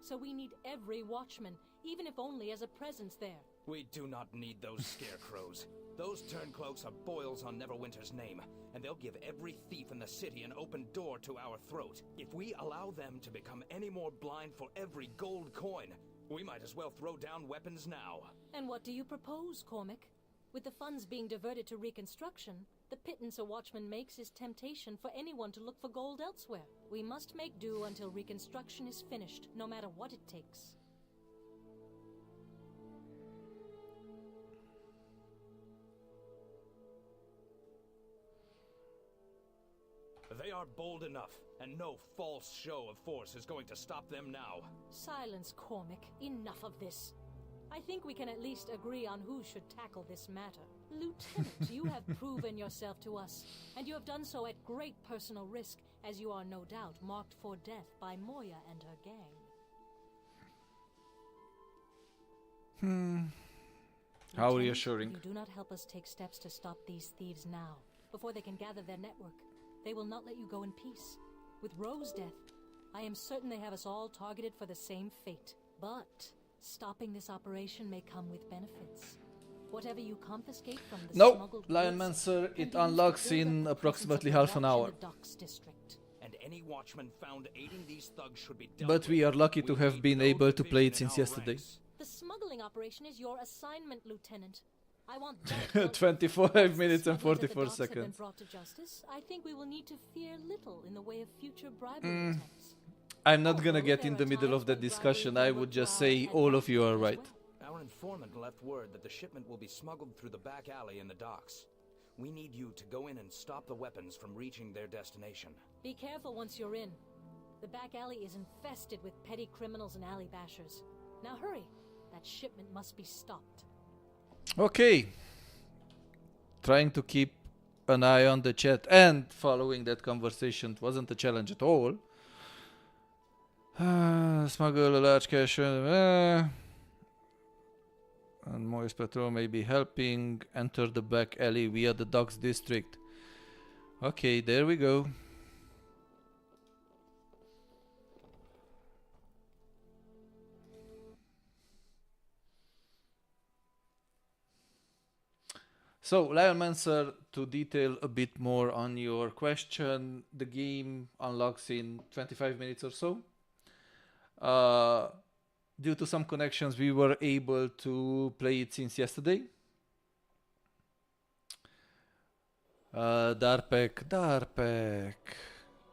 So we need every watchman, even if only as a presence there. We do not need those scarecrows. Those turncloaks are boils on Neverwinter's name, and they'll give every thief in the city an open door to our throat. If we allow them to become any more blind for every gold coin, we might as well throw down weapons now. And what do you propose, Cormac? With the funds being diverted to reconstruction, the pittance a watchman makes is temptation for anyone to look for gold elsewhere. We must make do until reconstruction is finished, no matter what it takes. They are bold enough, and no false show of force is going to stop them now. Silence, Cormac. Enough of this. I think we can at least agree on who should tackle this matter. Lieutenant, you have proven yourself to us, and you have done so at great personal risk, as you are no doubt marked for death by Moya and her gang. How reassuring. If you do not help us take steps to stop these thieves now, before they can gather their network, they will not let you go in peace. With Ro's death, I am certain they have us all targeted for the same fate. But stopping this operation may come with benefits. Whatever you confiscate from the smuggled Lionman sir, it unlocks in approximately half an hour. And any watchman found aiding these thugs should be dealt But we are lucky to have been able to play it since yesterday. The smuggling operation is your assignment, Lieutenant. I want 25 minutes and 44 seconds. Brought to justice, I think we will need to fear little in the way of future bribery attempts. I'm not gonna get in the middle of that discussion. I would just say all of you are right. Our informant left word that the shipment will be smuggled through the back alley in the docks. We need you to go in and stop the weapons from reaching their destination. Be careful once you're in. The back alley is infested with petty criminals and alley bashers. Now hurry. That shipment must be stopped. Okay. trying to keep an eye on the chat and following that conversation wasn't a challenge at all. Smuggle a large cache. And Moist Patrol may be helping. Enter the back alley via the Docks District. Okay, there we go. So, Lionmancer, to detail a bit more on your question, the game unlocks in 25 minutes or so. Due to some connections, we were able to play it since yesterday. Darpek,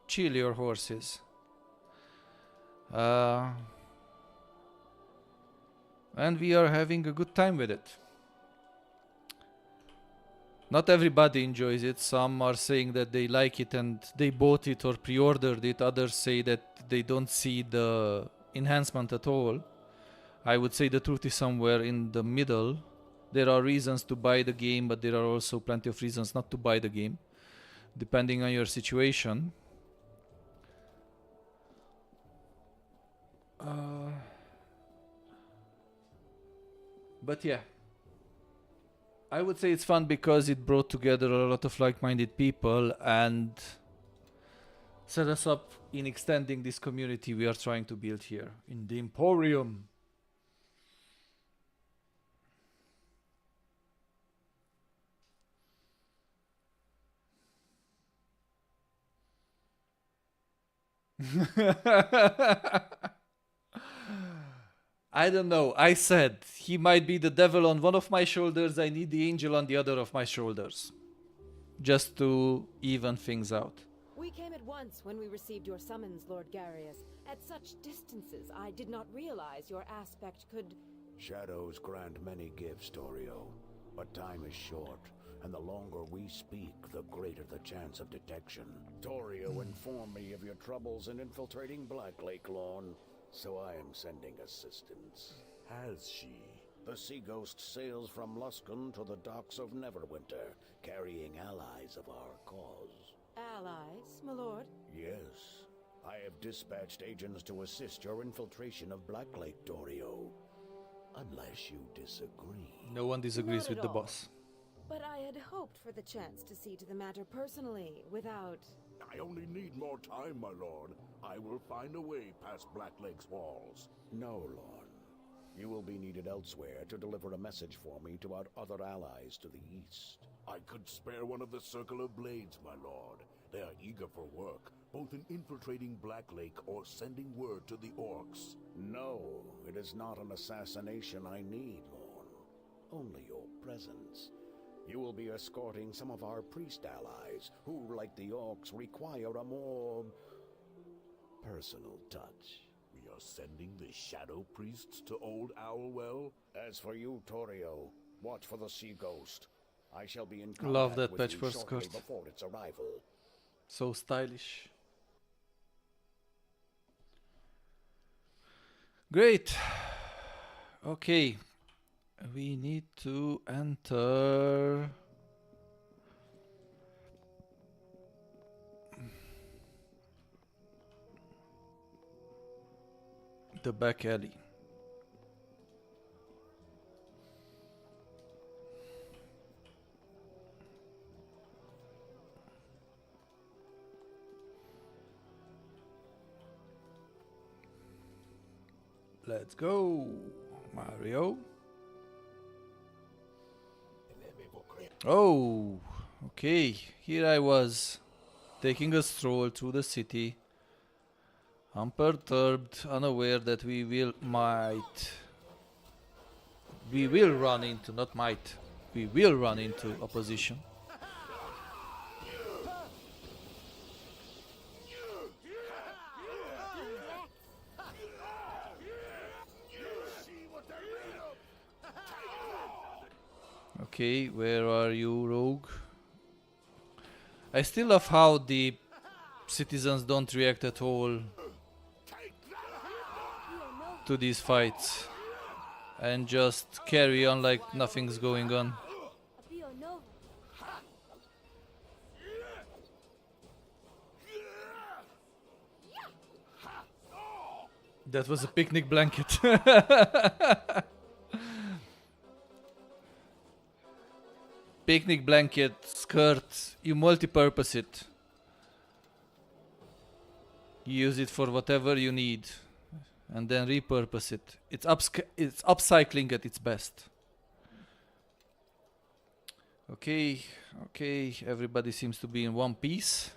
chill your horses. And we are having a good time with it. Not everybody enjoys it. Some are saying that they like it and they bought it or pre-ordered it. Others say that they don't see the enhancement at all. I would say the truth is somewhere in the middle. There are reasons to buy the game, but there are also plenty of reasons not to buy the game, depending on your situation. But yeah, I would say it's fun because it brought together a lot of like-minded people and set us up in extending this community we are trying to build here in the Emporium. I don't know. I said he might be the devil on one of my shoulders. I need the angel on the other of my shoulders. Just to even things out. We came at once when we received your summons, Lord Garius. At such distances, I did not realize your aspect could... Shadows grant many gifts, Torio. But time is short, and the longer we speak, the greater the chance of detection. Torio informed me of your troubles in infiltrating Blacklake Lawn, so I am sending assistance. Has she? The Sea Ghost sails from Luskan to the docks of Neverwinter, carrying allies of our cause. Allies, my lord? Yes. I have dispatched agents to assist your infiltration of Blacklake, Torio. Unless you disagree. No one disagrees with the all. boss. But I had hoped for the chance to see to the matter personally, without... I only need more time, my lord. I will find a way past Blacklake's walls. No, Lorne. You will be needed elsewhere to deliver a message for me to our other allies to the east. I could spare one of the Circle of Blades, my lord. They are eager for work, both in infiltrating Blacklake or sending word to the orcs. No, it is not an assassination I need, Lorne. Only your presence. You will be escorting some of our priest allies, who, like the orcs, require a more... personal touch. We are sending the Shadow Priests to Old Owlwell? As for you, Torio, watch for the Sea Ghost. I shall be in Love contact that with you patchwork shortly skirt. before its arrival. So stylish. Great. Okay. We need to enter the back alley. Let's go, Mario. Oh, okay. Here I was, taking a stroll through the city, unperturbed, unaware that we will run into opposition. Okay, where are you, rogue? I still love how the citizens don't react at all to these fights and just carry on like nothing's going on. That was a picnic blanket. Picnic blanket, skirt, you multi-purpose it. You use it for whatever you need and then repurpose it. It's upcycling at its best. Okay, everybody seems to be in one piece.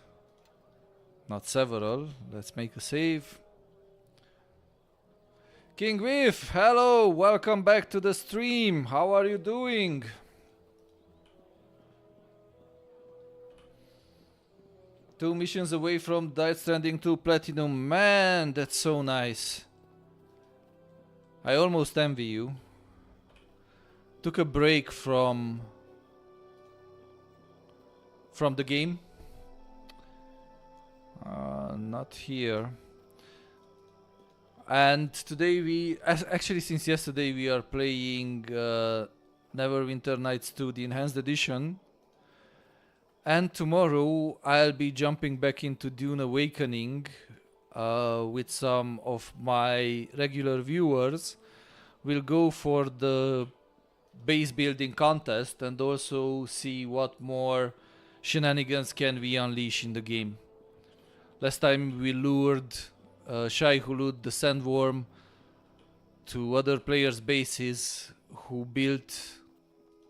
Not several. Let's make a save. King Whiff, hello, welcome back to the stream. How are you doing? Two missions away from Death Stranding 2 Platinum. Man, that's so nice. I almost envy you. Took a break from the game. Not here. And today actually since yesterday we are playing Neverwinter Nights 2, the Enhanced Edition. And tomorrow I'll be jumping back into Dune Awakening with some of my regular viewers. We'll go for the base building contest and also see what more shenanigans can we unleash in the game. Last time we lured Shai Hulud, the Sandworm, to other players' bases who built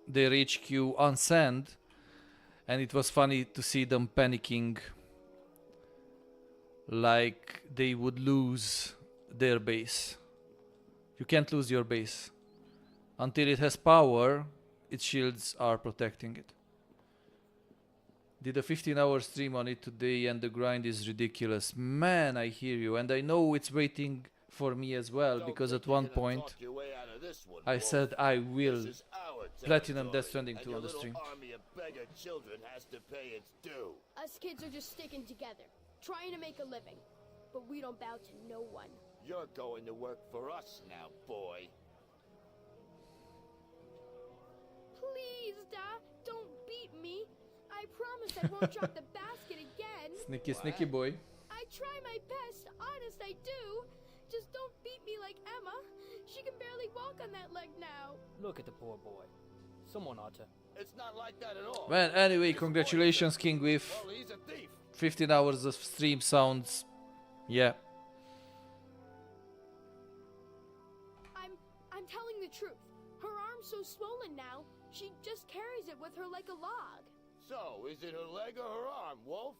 their HQ on sand, and it was funny to see them panicking like they would lose their base. You can't lose your base. Until it has power, its shields are protecting it. Did a 15-hour stream on it today and the grind is ridiculous. Man, I hear you, and I know it's waiting for me as well, because at one point I said I will platinum Death Stranding 2 on the stream. Us kids are just sticking together, trying to make a living, but we don't bow to no one. You're going to work for us now, boy. Please, Da, don't beat me. I promise I won't drop the basket again. Sneaky boy. I try my best, honest I do. Just don't beat me like Emma. She can barely walk on that leg now. Look at the poor boy. Someone ought to. It's not like that at all. Well, anyway, congratulations, King Whiff. Well, he's a thief. 15 hours of stream sounds... yeah. I'm telling the truth. Her arm's so swollen now, she just carries it with her like a log. So, is it her leg or her arm, Wolf?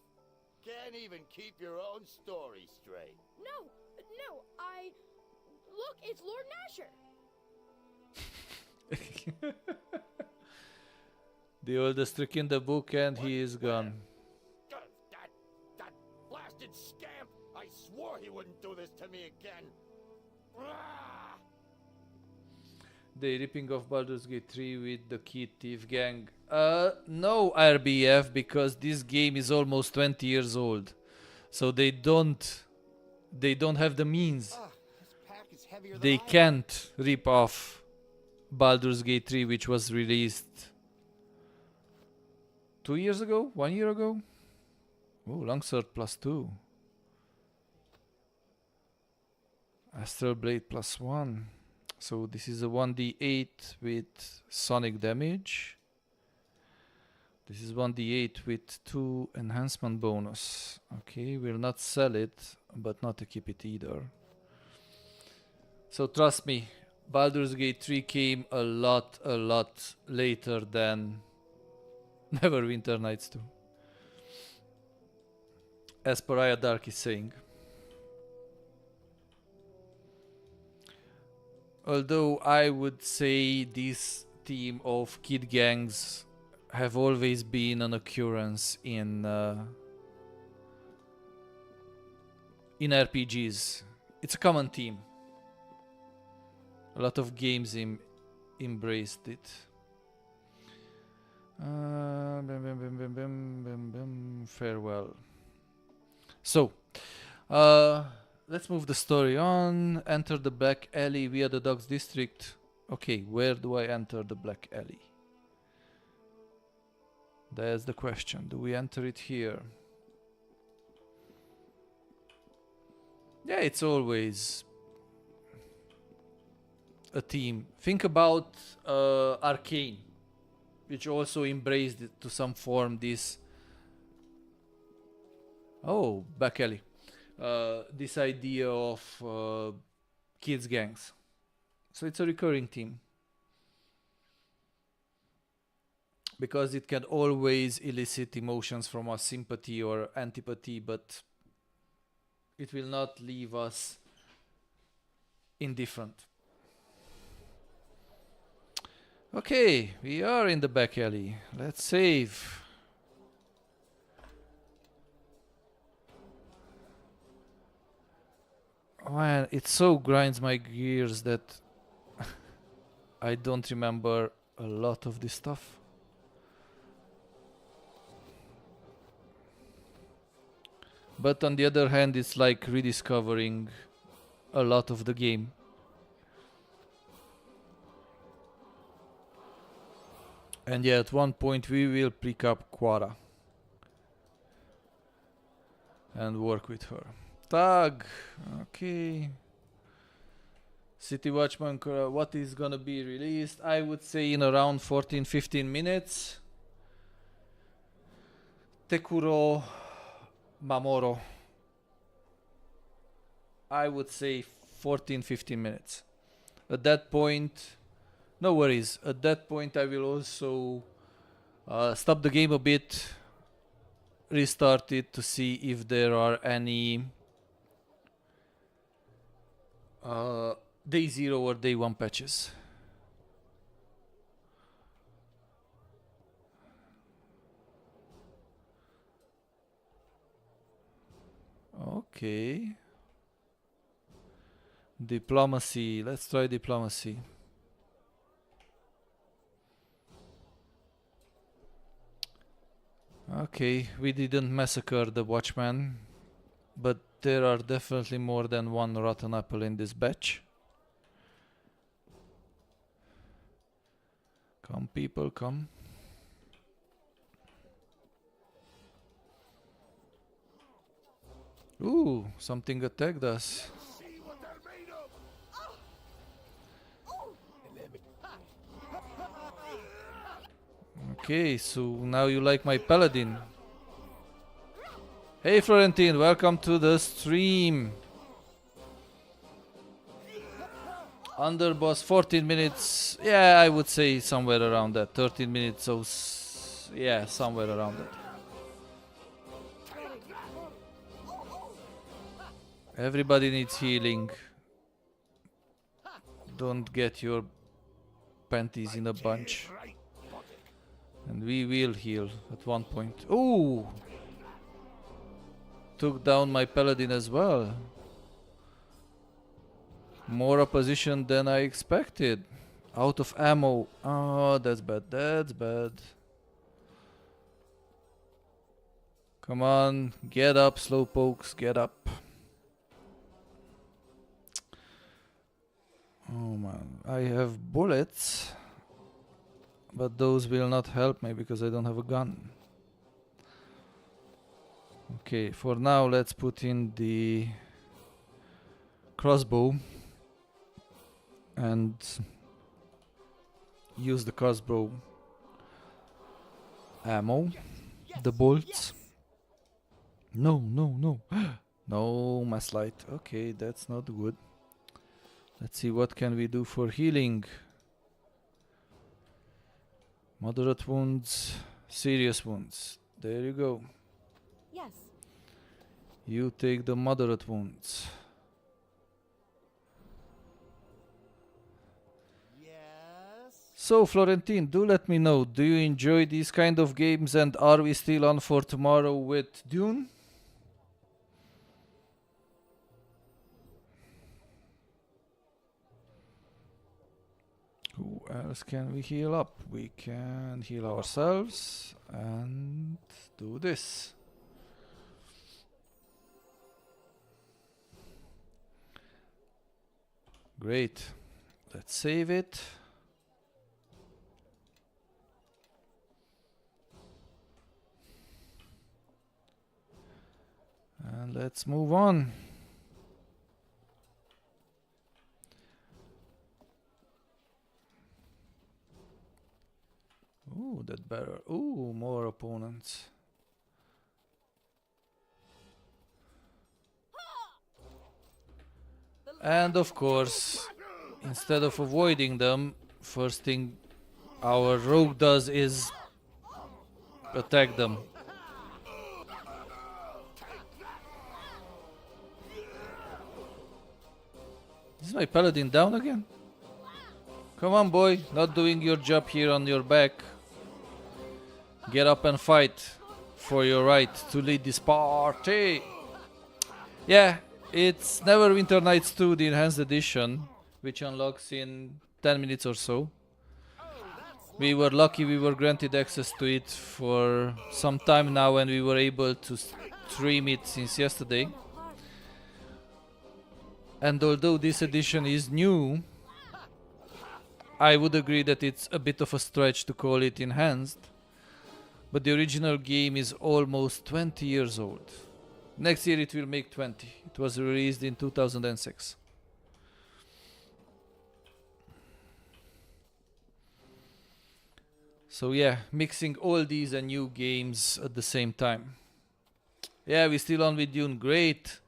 Can't even keep your own story straight. No, Look, it's Lord Nasher. The oldest trick in the book, and he is gone. That blasted scamp! I swore he wouldn't do this to me again. They ripping off Baldur's Gate 3 with the Kid Thief gang. No, RBF, because this game is almost 20 years old. So they don't have the means. They can't rip off Baldur's Gate 3, which was released 2 years ago? 1 year ago? Oh, Longsword +2. Astral Blade +1. So this is a 1d8 with sonic damage. This is 1d8 with 2 enhancement bonus. Okay, we'll not sell it, but not equip it either. So trust me, Baldur's Gate 3 came a lot later than Neverwinter Nights 2. As Pariah Dark is saying. Although I would say this team of kid gangs have always been an occurrence in RPGs. It's a common theme. A lot of games embraced it. Farewell. So, let's move the story on. Enter the Black Alley via the Docks District. Okay, where do I enter the Black Alley? That's the question. Do we enter it here? Yeah, it's always a team. Think about Arcane, which also embraced it to some form this. Oh, back alley. This idea of kids gangs. So it's a recurring theme. Because it can always elicit emotions from us, sympathy or antipathy, but it will not leave us indifferent. Okay, we are in the back alley. Let's save. Man, it so grinds my gears that I don't remember a lot of this stuff. But on the other hand, it's like rediscovering a lot of the game. And yeah, at one point we will pick up Quara and work with her. Tag, okay. City Watchman, what is gonna be released? I would say in around 14-15 minutes. Tekuro Mamoro. I would say 14-15 minutes. At that point, no worries. At that point I will also stop the game a bit, restart it to see if there are any day 0 or day 1 patches. Okay. Diplomacy. Let's try diplomacy. Okay, we didn't massacre the Watchman, but there are definitely more than one rotten apple in this batch. Come, people, come. Ooh, something attacked us. Okay, so now you like my paladin. Hey Florentine, welcome to the stream. Underboss 14 minutes. Yeah, I would say somewhere around that. 13 minutes, so yeah, somewhere around that. Everybody needs healing. Don't get your panties in a bunch. And we will heal at one point. Ooh! Took down my paladin as well. More opposition than I expected. Out of ammo. Oh, that's bad. That's bad. Come on. Get up, slowpokes. Get up. Oh man. I have bullets. But those will not help me because I don't have a gun. Okay, for now let's put in the crossbow and use the crossbow ammo, the bolts. No, no, no. No mass light. Okay, that's not good. Let's see what can we do for healing. Moderate wounds, serious wounds. There you go. Yes. You take the moderate wounds. Yes. So Florentine, do let me know, do you enjoy these kind of games and are we still on for tomorrow with Dune? Who else can we heal up? We can heal ourselves and do this. Great. Let's save it. And let's move on. Ooh, that better. Ooh, more opponents. And of course, instead of avoiding them, first thing our rogue does is attack them. Is my paladin down again? Come on, boy, not doing your job here on your back. Get up and fight for your right to lead this party. Yeah, it's Neverwinter Nights 2, the enhanced edition, which unlocks in 10 minutes or so. We were lucky we were granted access to it for some time now, and we were able to stream it since yesterday. And although this edition is new, I would agree that it's a bit of a stretch to call it enhanced. But the original game is almost 20 years old. Next year it will make 20. It was released in 2006. So yeah, mixing all these and new games at the same time. Yeah, we're still on with Dune, great.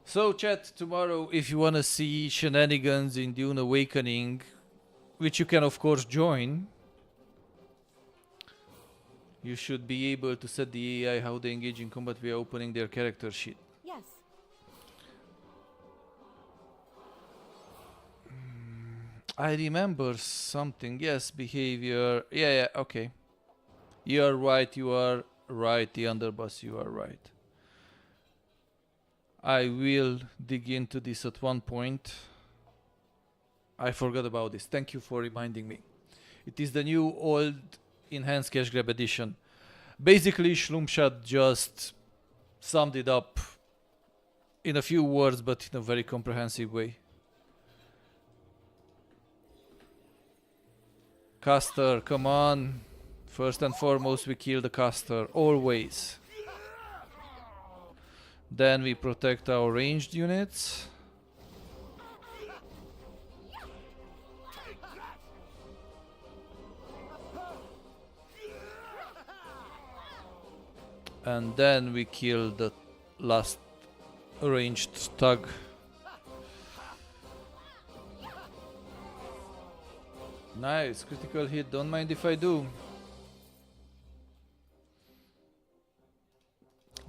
So chat, tomorrow if you wanna see shenanigans in Dune Awakening, which you can of course join, you should be able to set the AI how they engage in combat via opening their character sheet. Yes. I remember something. Yes, behavior. Yeah, okay. You are right, the underboss, you are right. I will dig into this at one point. I forgot about this. Thank you for reminding me. It is the new old enhanced cash grab edition. Basically, Schlumpshad just summed it up in a few words, but in a very comprehensive way. Caster, come on. First and foremost, we kill the caster, always. Then we protect our ranged units. And then we kill the last ranged thug. Nice, critical hit, don't mind if I do.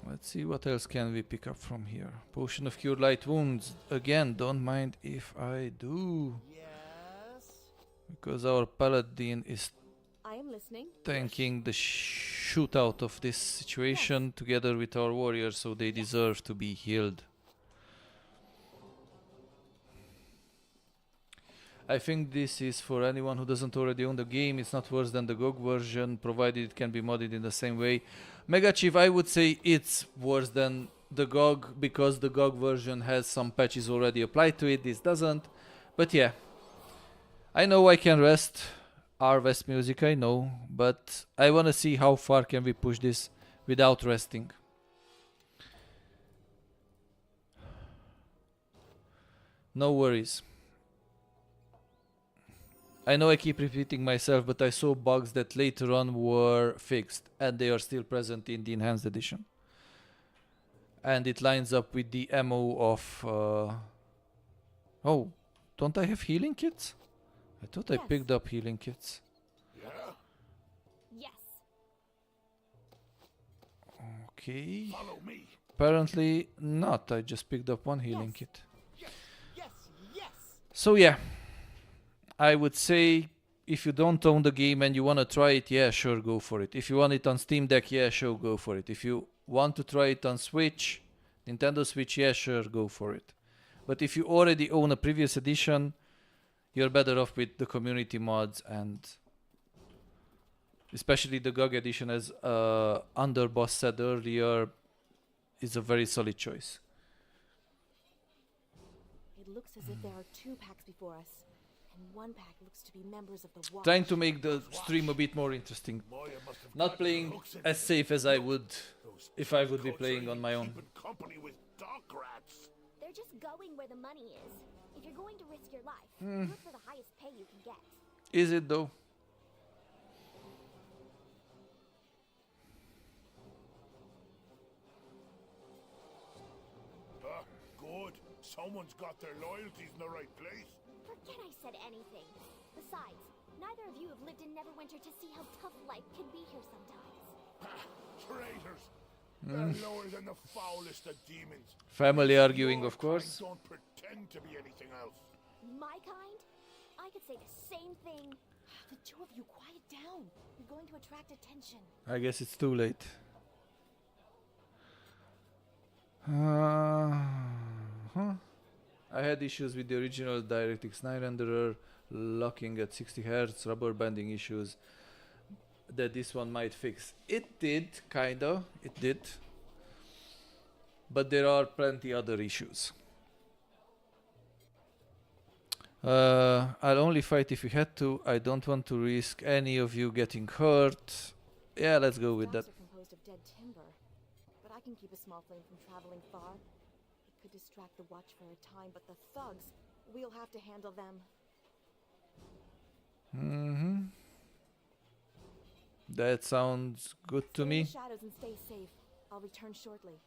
Let's see what else can we pick up from here. Potion of Cure Light Wounds. Again, don't mind if I do. Yes. Because our paladin is I am listening. tanking the shootout of this situation together with our warriors, so they deserve to be healed. I think this is for anyone who doesn't already own the game. It's not worse than the GOG version, provided it can be modded in the same way. Mega Chief, I would say it's worse than the GOG because the GOG version has some patches already applied to it. This doesn't. But yeah, I know I can rest. West music, I know, but I want to see how far can we push this without resting. No worries. I know I keep repeating myself, but I saw bugs that later on were fixed and they are still present in the enhanced edition. And it lines up with the MO of... Oh, don't I have healing kits? I thought I picked up healing kits. Yes. Okay. Follow me. Apparently not. I just picked up one healing kit. Yes. Yes. So yeah. I would say if you don't own the game and you want to try it, yeah, sure, go for it. If you want it on Steam Deck, yeah, sure, go for it. If you want to try it on Switch, Nintendo Switch, yeah, sure, go for it. But if you already own a previous edition, you're better off with the community mods, and especially the GOG edition, as Underboss said earlier, is a very solid choice. It looks as if there are 2 packs before us. And 1 pack looks to be members of the Watch. Trying to make the stream a bit more interesting. Not playing as safe as I would if I would be playing on my own. They're just going where the money is. If you're going to risk your life, do it for the highest pay you can get. Is it though? someone's got their loyalties in the right place. Forget I said anything. Besides, neither of you have lived in Neverwinter to see how tough life can be here sometimes. Traitors! They're lower than the foulest of demons. Family arguing, of course. Don't pretend to be anything else. My kind? I could say the same thing. The two of you, quiet down. You're going to attract attention. I guess it's too late. I had issues with the original DirectX 9 renderer, locking at 60 Hz, rubber banding issues that this one might fix. It did, kinda, it did. But there are plenty other issues. I'll only fight if you had to. I don't want to risk any of you getting hurt. Yeah, let's go with that. Docks are composed of dead timber, but I can keep a small flame from traveling far. It could distract the watch for a time, but the thugs, we'll have to handle them. That sounds good to Stay me. in the shadows and stay safe. I'll return shortly.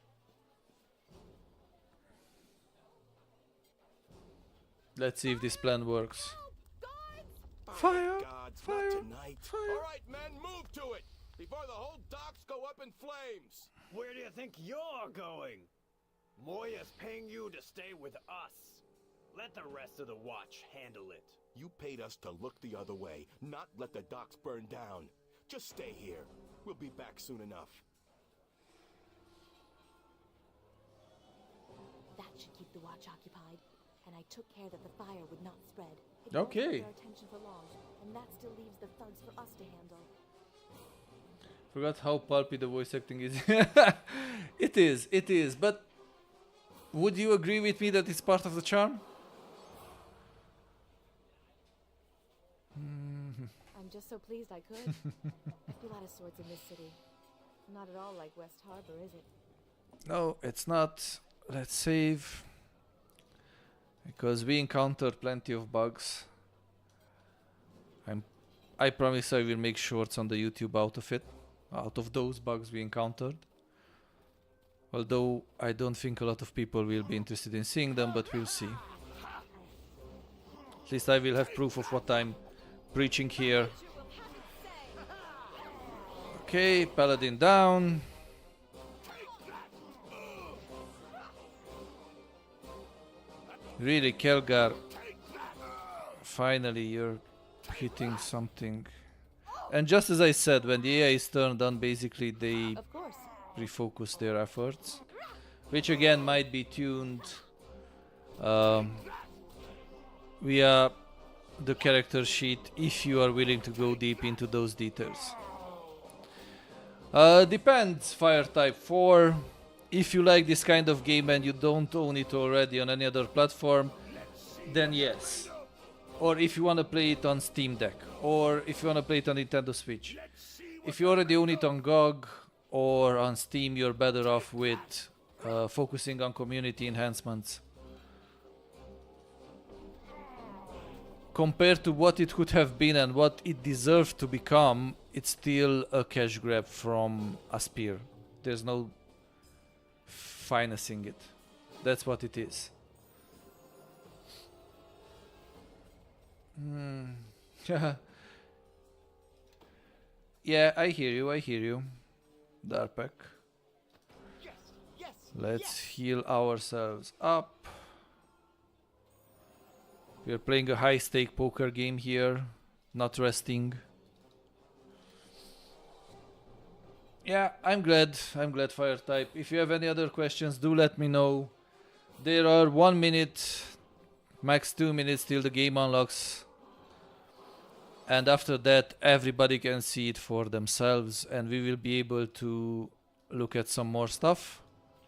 Let's see if this plan works. Fire! Gods, not tonight. All right, men, move to it before the whole docks go up in flames. Where do you think you're going? Moya's paying you to stay with us. Let the rest of the watch handle it. You paid us to look the other way, not let the docks burn down. Just stay here. We'll be back soon enough. That should keep the watch occupied, and I took care that the fire would not spread. It Okay. won't get their attention for long, and that still leaves the thugs for us to handle. Forgot how pulpy the voice acting is. It is, but would you agree with me that it's part of the charm? I'm just so pleased I could. I feel out of sorts in this city. Not at all like West Harbor, is it? No, it's not. Let's save. Because we encountered plenty of bugs. I promise I will make shorts on the YouTube out of it. Out of those bugs we encountered. Although I don't think a lot of people will be interested in seeing them, but we'll see. At least I will have proof of what I'm preaching here. Okay, paladin down. Really, Kelgar. Finally, you're hitting something. And just as I said, when the AI is turned on, basically they refocus their efforts. Which again might be tuned via the character sheet if you are willing to go deep into those details. Depends, fire type 4. If you like this kind of game and you don't own it already on any other platform, then yes. Or if you want to play it on Steam Deck, or if you want to play it on Nintendo Switch. If you already own it on GOG or on Steam, you're better off with focusing on community enhancements. Compared to what it could have been and what it deserved to become, it's still a cash grab from Aspyr. There's no finessing it. That's what it is. Yeah, I hear you. Darpak. Let's heal ourselves up. We are playing a high-stake poker game here, not resting. Yeah, I'm glad fire type. If you have any other questions, do let me know. There are 1 minute, max 2 minutes till the game unlocks. And after that, everybody can see it for themselves, and we will be able to look at some more stuff,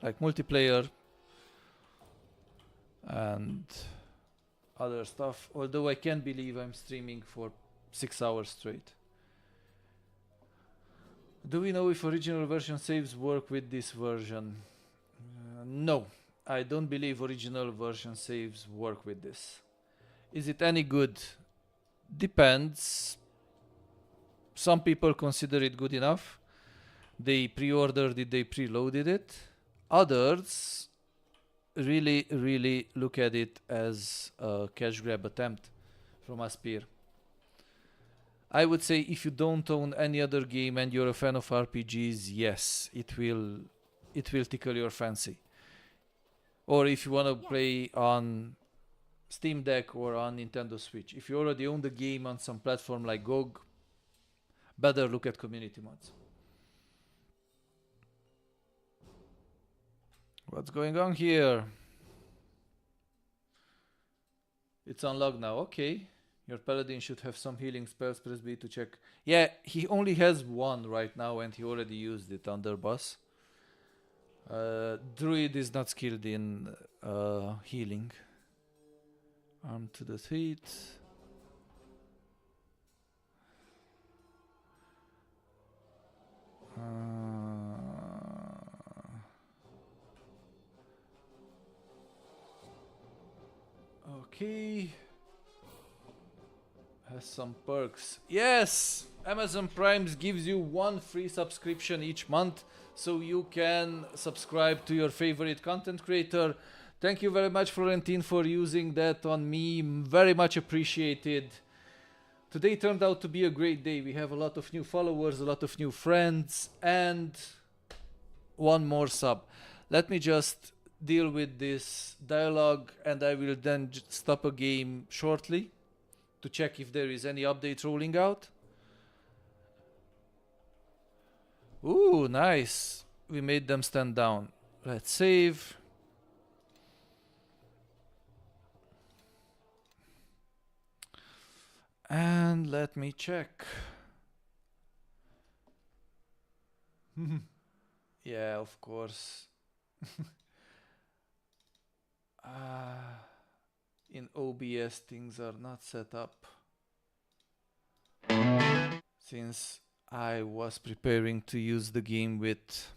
like multiplayer and other stuff. Although I can't believe I'm streaming for 6 hours straight. Do we know if original version saves work with this version? No, I don't believe original version saves work with this. Is it any good? Depends. Some people consider it good enough. They pre-ordered it, they preloaded it. Others really look at it as a cash grab attempt from Aspyr. I would say if you don't own any other game and you're a fan of RPGs, yes, it will tickle your fancy. Or if you want to play on Steam Deck or on Nintendo Switch. If you already own the game on some platform like GOG, better look at community mods. What's going on here? It's unlocked now. Okay. Your paladin should have some healing spells. Press B to check. Yeah, he only has one right now and he already used it under boss. Druid is not skilled in healing. Arm to the feet. Okay. Has some perks. Yes! Amazon Prime gives you 1 free subscription each month, so you can subscribe to your favorite content creator. Thank you very much, Florentine, for using that on me. Very much appreciated. Today turned out to be a great day. We have a lot of new followers, a lot of new friends, and 1 more sub. Let me just deal with this dialogue, and I will then stop a game shortly to check if there is any update rolling out. Ooh, nice. We made them stand down. Let's save. And let me check. Yeah, of course. In OBS things are not set up since I was preparing to use the game with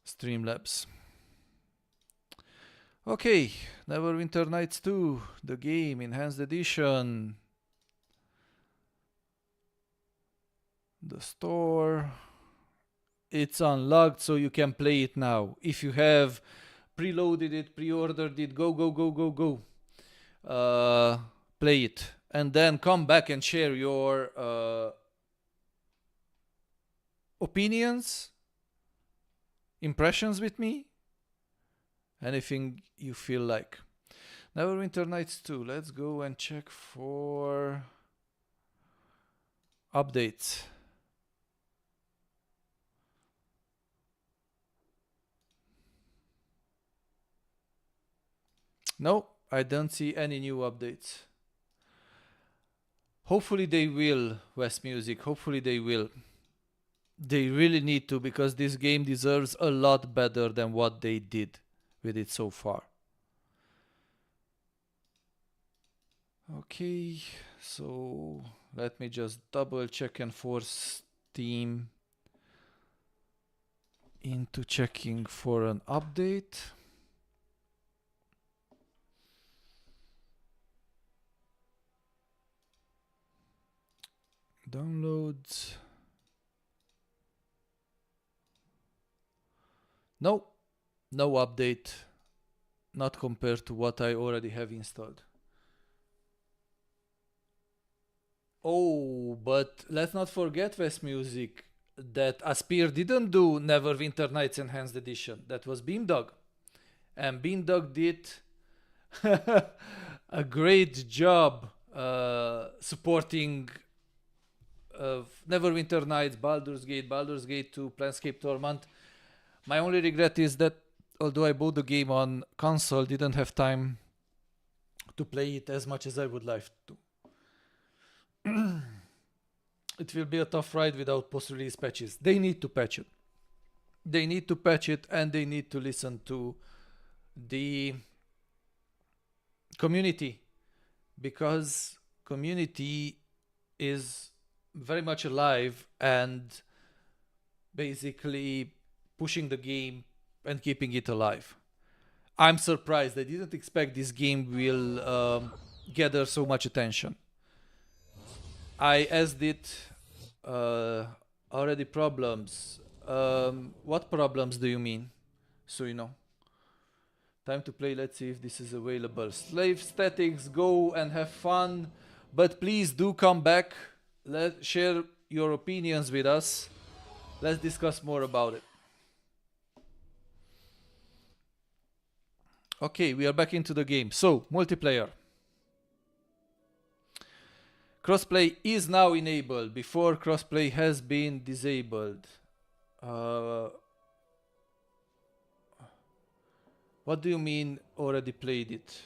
Streamlabs. Okay, Neverwinter Nights 2, the game, Enhanced Edition. The store. It's unlocked, so you can play it now. If you have preloaded it, pre-ordered it, go. Play it. And then come back and share your opinions, impressions with me. Anything you feel like. Neverwinter Nights 2. Let's go and check for updates. No, I don't see any new updates. Hopefully they will, West Music. Hopefully they will. They really need to, because this game deserves a lot better than what they did with it so far. Okay, so let me just double check and force Steam into checking for an update. Downloads. No update. Not compared to what I already have installed. Oh, but let's not forget, West Music, that Aspyr didn't do Neverwinter Nights Enhanced Edition. That was Beamdog. And Beamdog did a great job supporting Neverwinter Nights, Baldur's Gate 2, Planescape Torment. My only regret is that although I bought the game on console, didn't have time to play it as much as I would like to. It will be a tough ride without post-release patches. They need to patch it. They need to patch it, and they need to listen to the community, because community is very much alive and basically pushing the game and keeping it alive. I'm surprised. I didn't expect this game will gather so much attention. I asked it already problems. What problems do you mean? So you know. Time to play. Let's see if this is available. Slave statics, go and have fun. But please do come back. Let's share your opinions with us. Let's discuss more about it. Okay, we are back into the game. So, multiplayer. Crossplay is now enabled. Before, crossplay has been disabled. What do you mean already played it?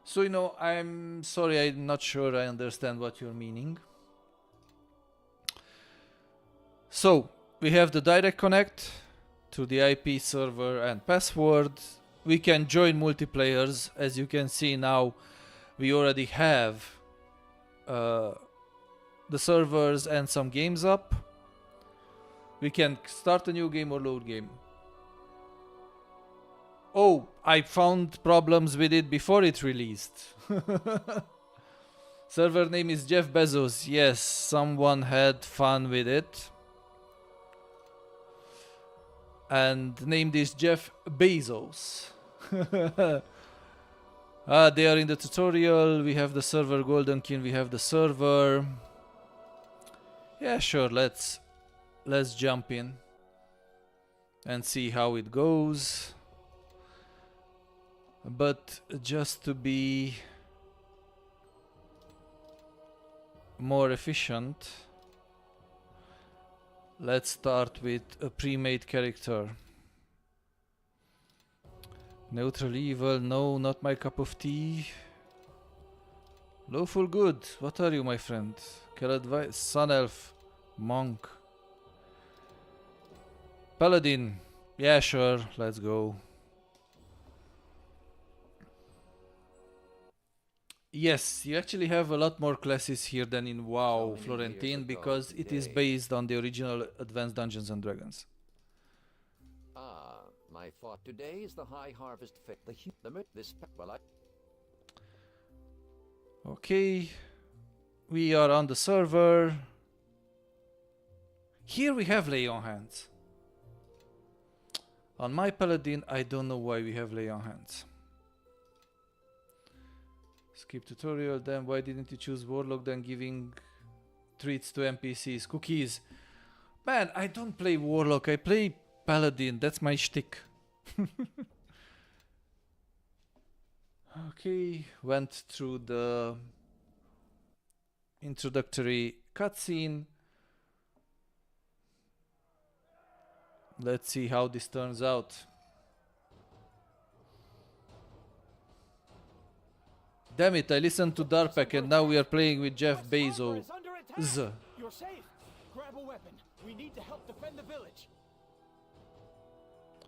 So, you know, I'm sorry, I'm not sure I understand what you're meaning. So, we have the direct connect to the IP server and password. We can join multiplayers. As you can see now, we already have the servers and some games up. We can start a new game or load game. Oh, I found problems with it before it released. Server name is Jeff Bezos. Yes, someone had fun with it. And named is Jeff Bezos. They are in the tutorial. We have the server Golden King. We have the server. Yeah, sure. Let's jump in and see how it goes. But just to be more efficient, let's start with a pre-made character. Neutral evil, no, not my cup of tea. Lawful good, what are you, my friend? Can advise, sun elf, monk, paladin. Yeah, sure, let's go. Yes, you actually have a lot more classes here than in WoW Florentine because it is based on the original Advanced Dungeons and Dragons. My thought today is the high harvest fit. Okay, we are on the server. Here we have lay on hands. On my paladin, I don't know why we have lay on hands. Skip tutorial, then why didn't you choose Warlock then giving treats to NPCs? Cookies. Man, I don't play Warlock, I play Paladin, that's my shtick. Okay, went through the introductory cutscene. Let's see how this turns out. Damn it, I listened to Darpak and now we are playing with Jeff Bezos. You're safe. Grab a weapon. We need to help defend the village.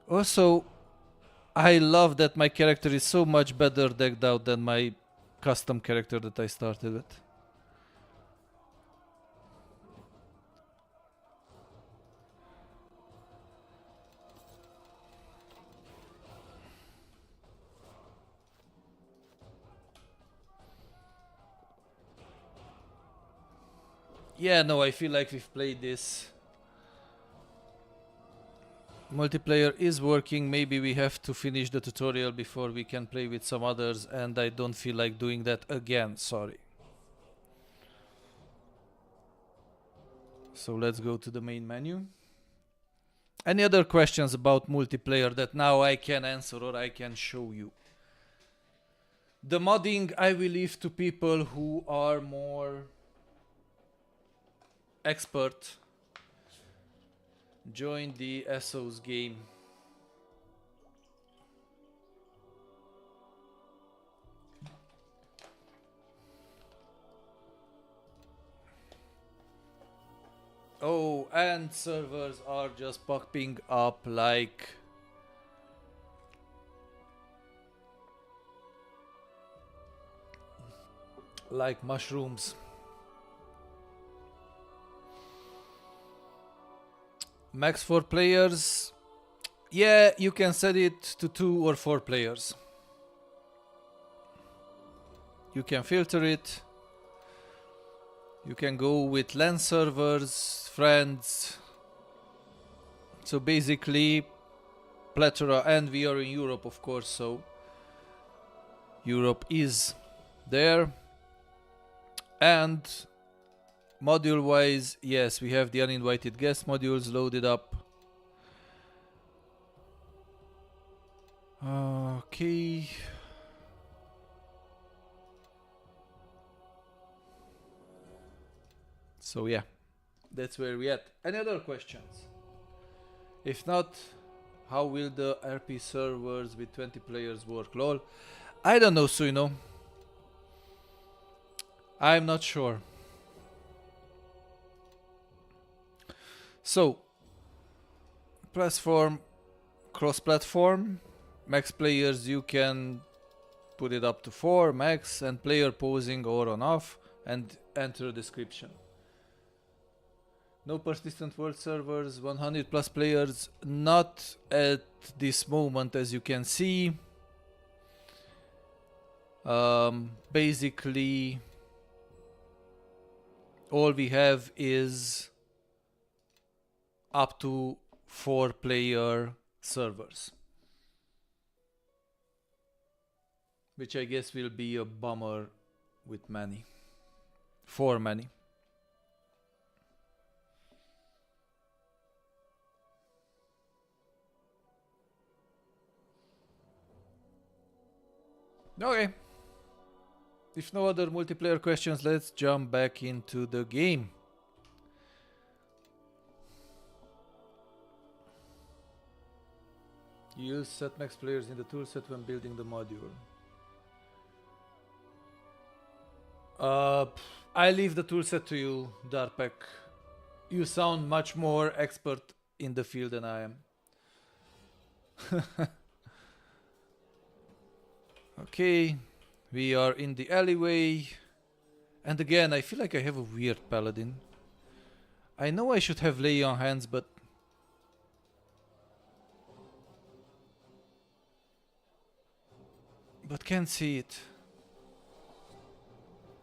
Also, I love that my character is so much better decked out than my custom character that I started with. Yeah, no, I feel like we've played this. Multiplayer is working. Maybe we have to finish the tutorial before we can play with some others, and I don't feel like doing that again, sorry. So let's go to the main menu. Any other questions about multiplayer that now I can answer or I can show you? The modding I will leave to people who are more expert. Join the SO's game. Oh, and servers are just popping up like mushrooms. Max 4 players. Yeah, you can set it to 2 or 4 players. You can filter it. You can go with LAN servers, friends. So basically, plethora, and we are in Europe, of course, so Europe is there. And module wise, yes, we have the uninvited guest modules loaded up. Okay. So yeah, that's where we at. Any other questions? If not, how will the RP servers with 20 players work? Lol. I don't know, Suino. I'm not sure. So, platform, cross-platform, max players you can put it up to 4 max, and player posing or on off, and enter description. No persistent world servers, 100 plus players, not at this moment as you can see. Basically, all we have is up to 4 player servers, which I guess will be a bummer with many, for many. Okay. If no other multiplayer questions, let's jump back into the game. Use set max players in the toolset when building the module. I leave the toolset to you, Darpek. You sound much more expert in the field than I am. Okay, we are in the alleyway. And again, I feel like I have a weird paladin. I know I should have lay on hands, but can't see it.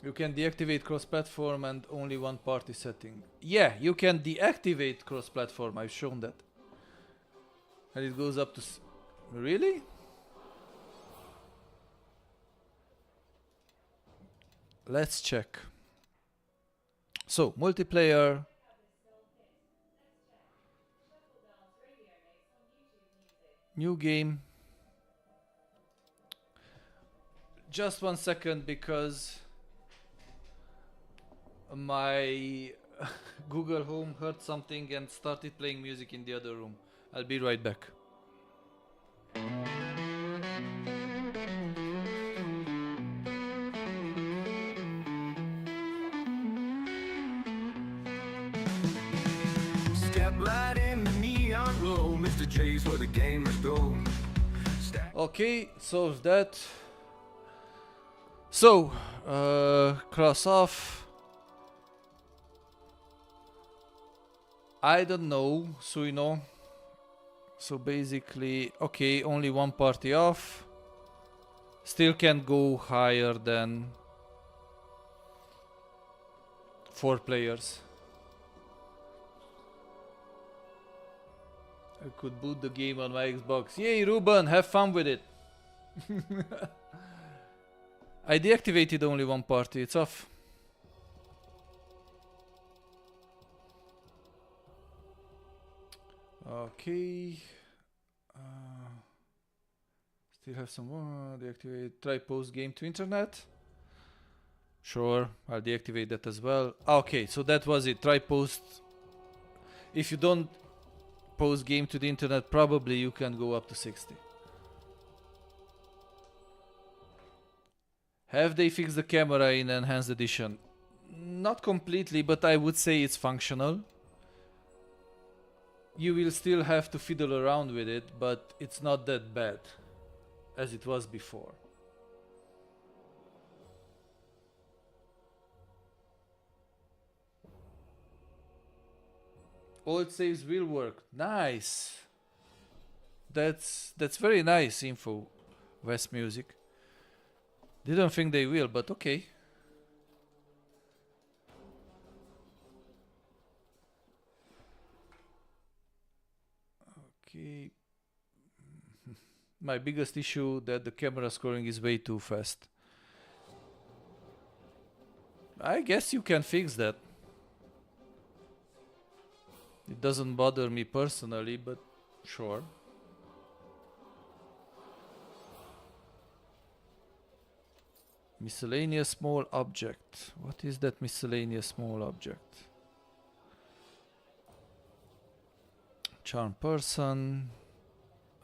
You can deactivate cross-platform and only one party setting. Yeah, you can deactivate cross-platform, I've shown that. And it goes up to... Really? Let's check. So, multiplayer. New game. Just 1 second, because my Google Home heard something and started playing music in the other room. I'll be right back. Step right in the neon glow, Mr.Jay's where the gamers go. Okay, solve that. So, cross off. I don't know, so you know. So basically, okay, only one party off. Still can go higher than 4 players. I could boot the game on my Xbox. Yay, Ruben, have fun with it. I deactivated only one party, it's off. Okay. Still have some more. Deactivate. Try post game to internet. Sure, I'll deactivate that as well. Okay, so that was it. Try post. If you don't post game to the internet, probably you can go up to 60. Have they fixed the camera in Enhanced Edition? Not completely, but I would say it's functional. You will still have to fiddle around with it, but it's not that bad as it was before. Old saves will work. Nice. That's very nice info, West Music. Didn't think they will, but okay. Okay. My biggest issue that the camera scoring is way too fast. I guess you can fix that. It doesn't bother me personally, but sure. Miscellaneous small object. What is that miscellaneous small object? Charm person.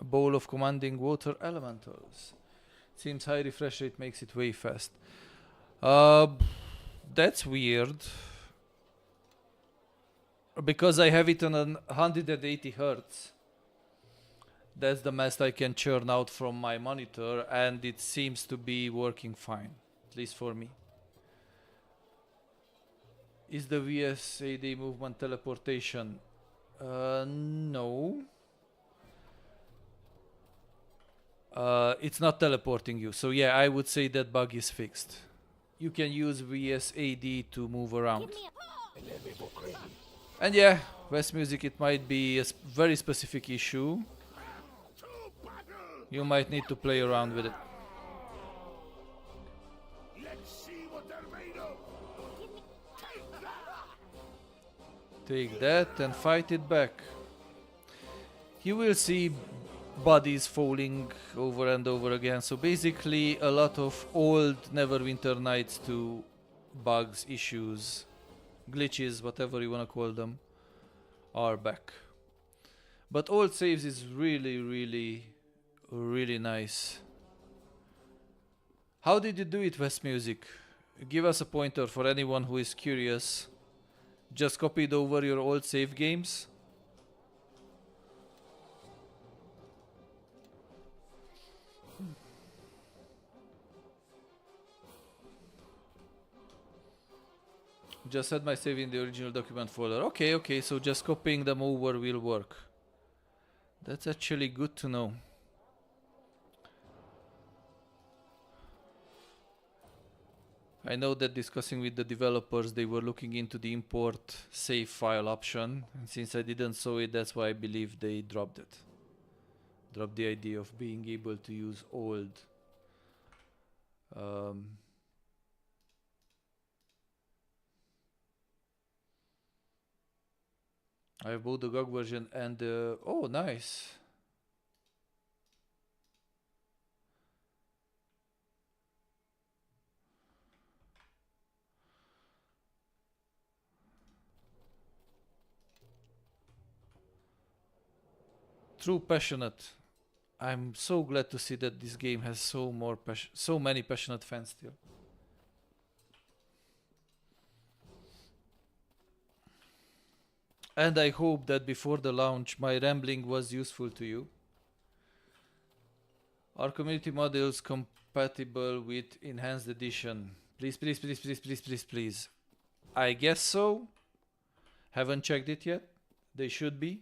A bowl of commanding water elementals. Seems high refresh rate makes it way fast. That's weird. Because I have it on 180 Hertz. That's the best I can churn out from my monitor, and it seems to be working fine. At least for me. Is the VSAD movement teleportation? No. It's not teleporting you. So yeah, I would say that bug is fixed. You can use VSAD to move around. And yeah, West Music, it might be a very specific issue. You might need to play around with it. Let's see what they're made of. Take that and fight it back. You will see bodies falling over and over again. So basically a lot of old Neverwinter Nights 2 bugs, issues, glitches, whatever you wanna call them, are back. But old saves is really nice. How did you do it, West Music? Give us a pointer for anyone who is curious. Just copied over your old save games? Just had my save in the original document folder. Okay, so just copying them over will work. That's actually good to know. I know that discussing with the developers, they were looking into the import save file option, and since I didn't saw it, that's why I believe they dropped it. Dropped the idea of being able to use old I have both the GOG version and the... Oh, nice. True passionate. I'm so glad to see that this game has so many passionate fans still. And I hope that before the launch my rambling was useful to you. Are community models compatible with enhanced edition? Please. I guess so. Haven't checked it yet. They should be.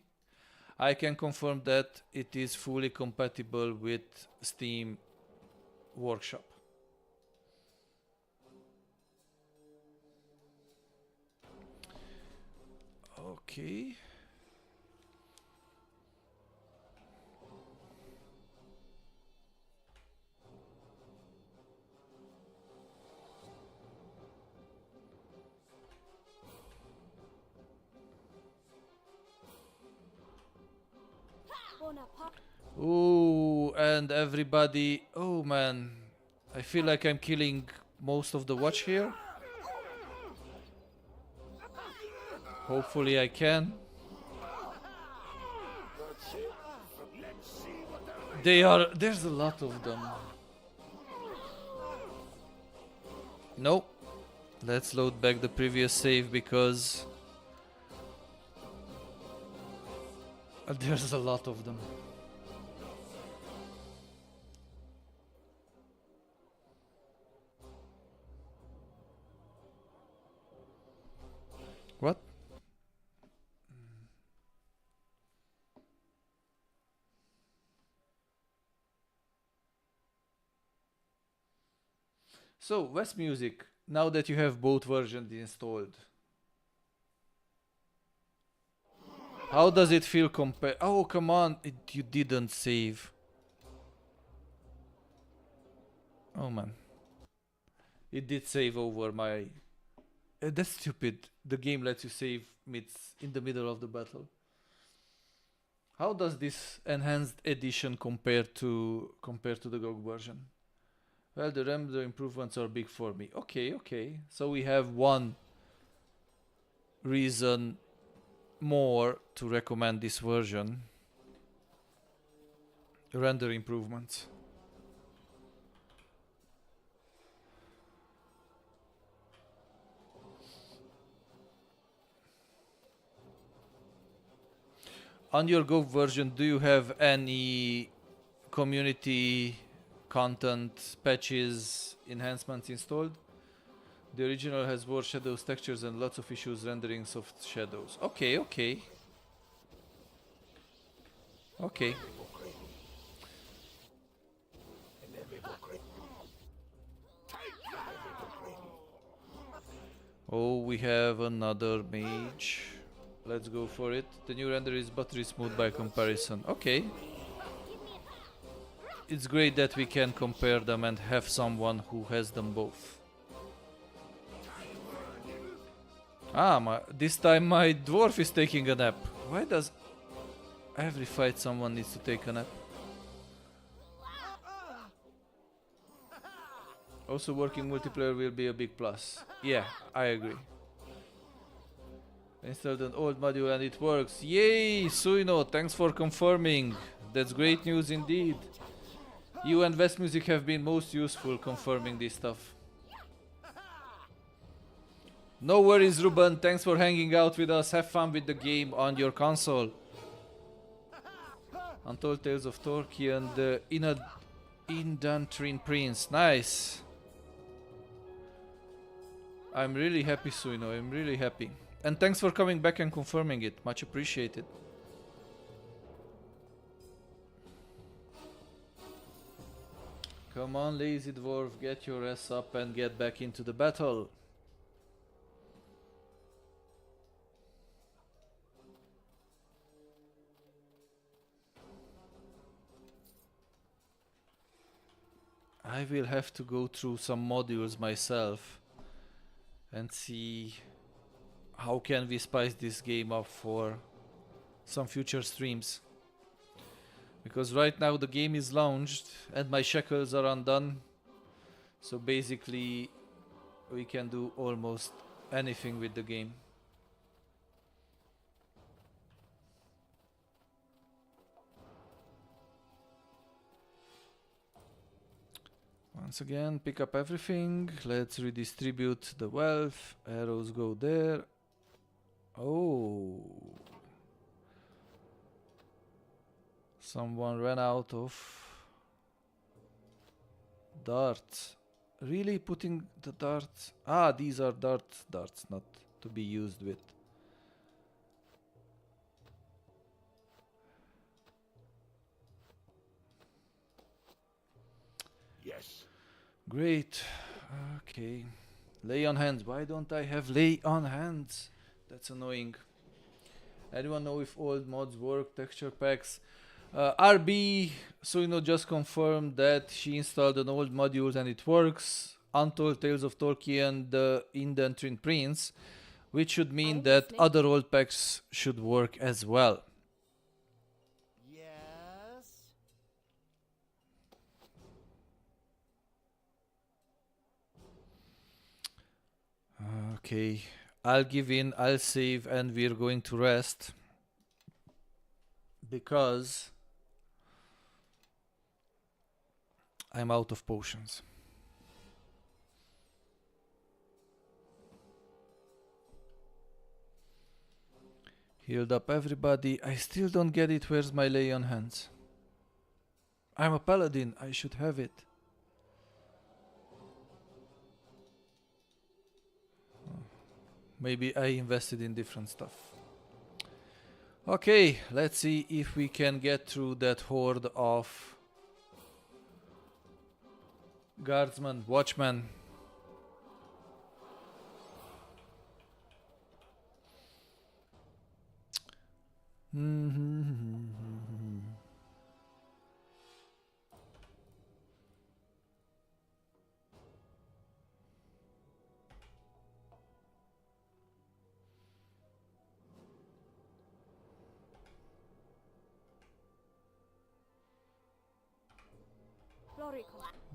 I can confirm that it is fully compatible with Steam Workshop. Okay. Ooh, and everybody... Oh man, I feel like I'm killing most of the watch here. Hopefully I can. There's a lot of them. Nope. Let's load back the previous save because there's a lot of them. What? So, West Music, now that you have both versions installed, How does it feel compared? Oh, come on. You didn't save. Oh, man. It did save over my... that's stupid. The game lets you save in the middle of the battle. How does this enhanced edition compare to the GOG version? Well, the render improvements are big for me. Okay. So we have one reason more to recommend this version. Render improvements. On your Go version, do you have any community content, patches, enhancements installed? The original has more shadows, textures, and lots of issues rendering soft shadows. Okay. Oh, we have another mage. Let's go for it. The new render is buttery smooth by comparison. Okay. It's great that we can compare them and have someone who has them both. This time my dwarf is taking a nap. Why does every fight someone needs to take a nap? Also, working multiplayer will be a big plus. Yeah, I agree. Installed an old module and it works. Yay, Suino, thanks for confirming. That's great news indeed. You and West Music have been most useful confirming this stuff. No worries, Ruben. Thanks for hanging out with us. Have fun with the game on your console. Untold Tales of Torquay and the Indantrin Prince. Nice. I'm really happy, Suino. I'm really happy. And thanks for coming back and confirming it. Much appreciated. Come on, lazy dwarf. Get your ass up and get back into the battle. I will have to go through some modules myself and see how can we spice this game up for some future streams. Because right now the game is launched and my shackles are undone. So basically we can do almost anything with the game. Once again, pick up everything. Let's redistribute the wealth. Arrows go there. Oh. Someone ran out of darts. Really putting the darts? Ah, these are darts, not to be used with. Yes. Great. Okay. Lay on hands. Why don't I have lay on hands? That's annoying. Anyone know if old mods work? Texture packs. RB Suino just confirmed that she installed an old module and it works. Untold Tales of Torquay and the Indantrin Prince, which should mean that other old packs should work as well. Okay, I'll give in, I'll save, and we're going to rest. Because I'm out of potions. Healed up everybody. I still don't get it. Where's my lay on hands? I'm a paladin. I should have it. Maybe I invested in different stuff. Okay, let's see if we can get through that horde of guardsmen, watchmen.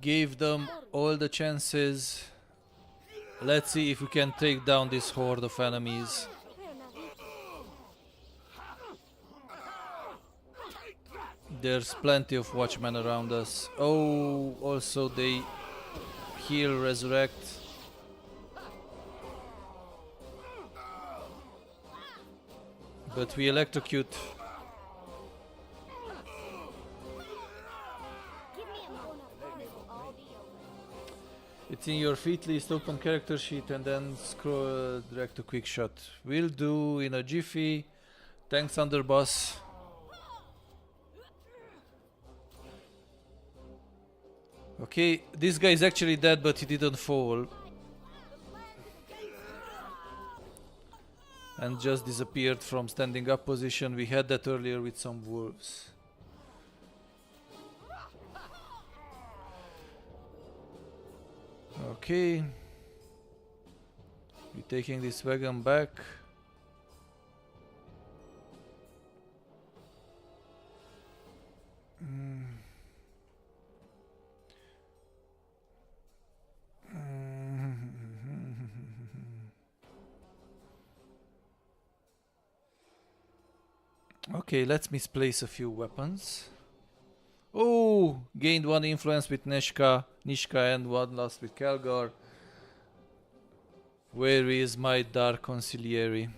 Gave them all the chances. Let's see if we can take down this horde of enemies. There's plenty of watchmen around us. Oh, also they heal, resurrect. But we electrocute. It's in your feat list, open character sheet and then scroll direct to quick shot. Will do in a jiffy. Thanks, underboss. Okay, this guy is actually dead, but he didn't fall. And just disappeared from standing up position. We had that earlier with some wolves. Okay. We're taking this wagon back. Okay, let's misplace a few weapons. Oh, gained one influence with Nishka, and one lost with Kelgar. Where is my dark consigliere?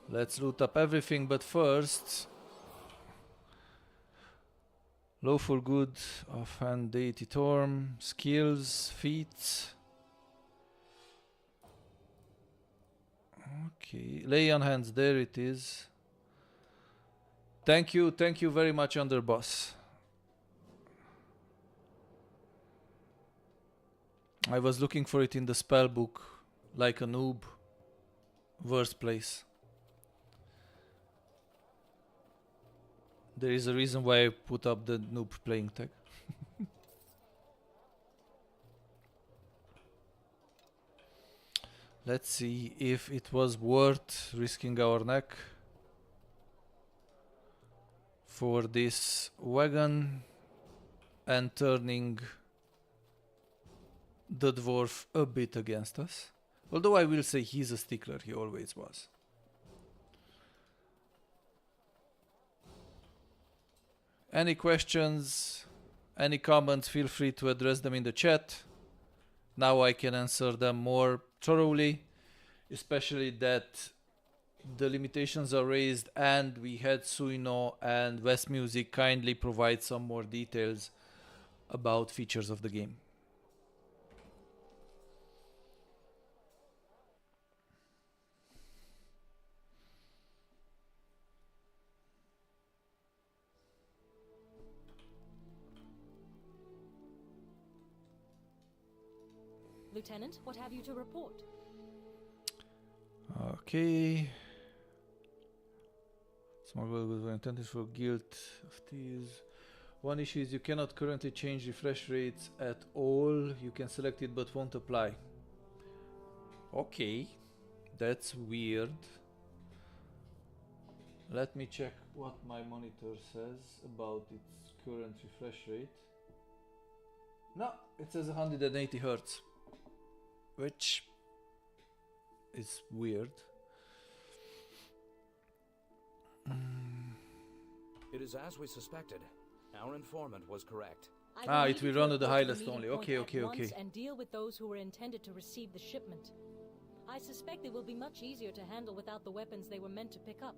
Let's loot up everything, but first... Lawful good, offhand, deity torm, skills, feats. Okay, lay on hands, there it is. Thank you very much, underboss. I was looking for it in the spell book, like a noob. Worst place. There is a reason why I put up the noob playing tag. Let's see if it was worth risking our neck for this wagon and turning the dwarf a bit against us. Although I will say he's a stickler, he always was. Any questions, any comments, feel free to address them in the chat. Now I can answer them more thoroughly, especially that the limitations are raised and we had Suino and West Music kindly provide some more details about features of the game. Lieutenant, what have you to report? Okay. Smuggled goods were intended for guilt of thieves. One issue is you cannot currently change refresh rates at all. You can select it but won't apply. Okay. That's weird. Let me check what my monitor says about its current refresh rate. No, it says 180 Hz. Which is weird. It is as we suspected. Our informant was correct. It will run at the highest only. Okay. And deal with those who were intended to receive the shipment. I suspect they will be much easier to handle without the weapons they were meant to pick up.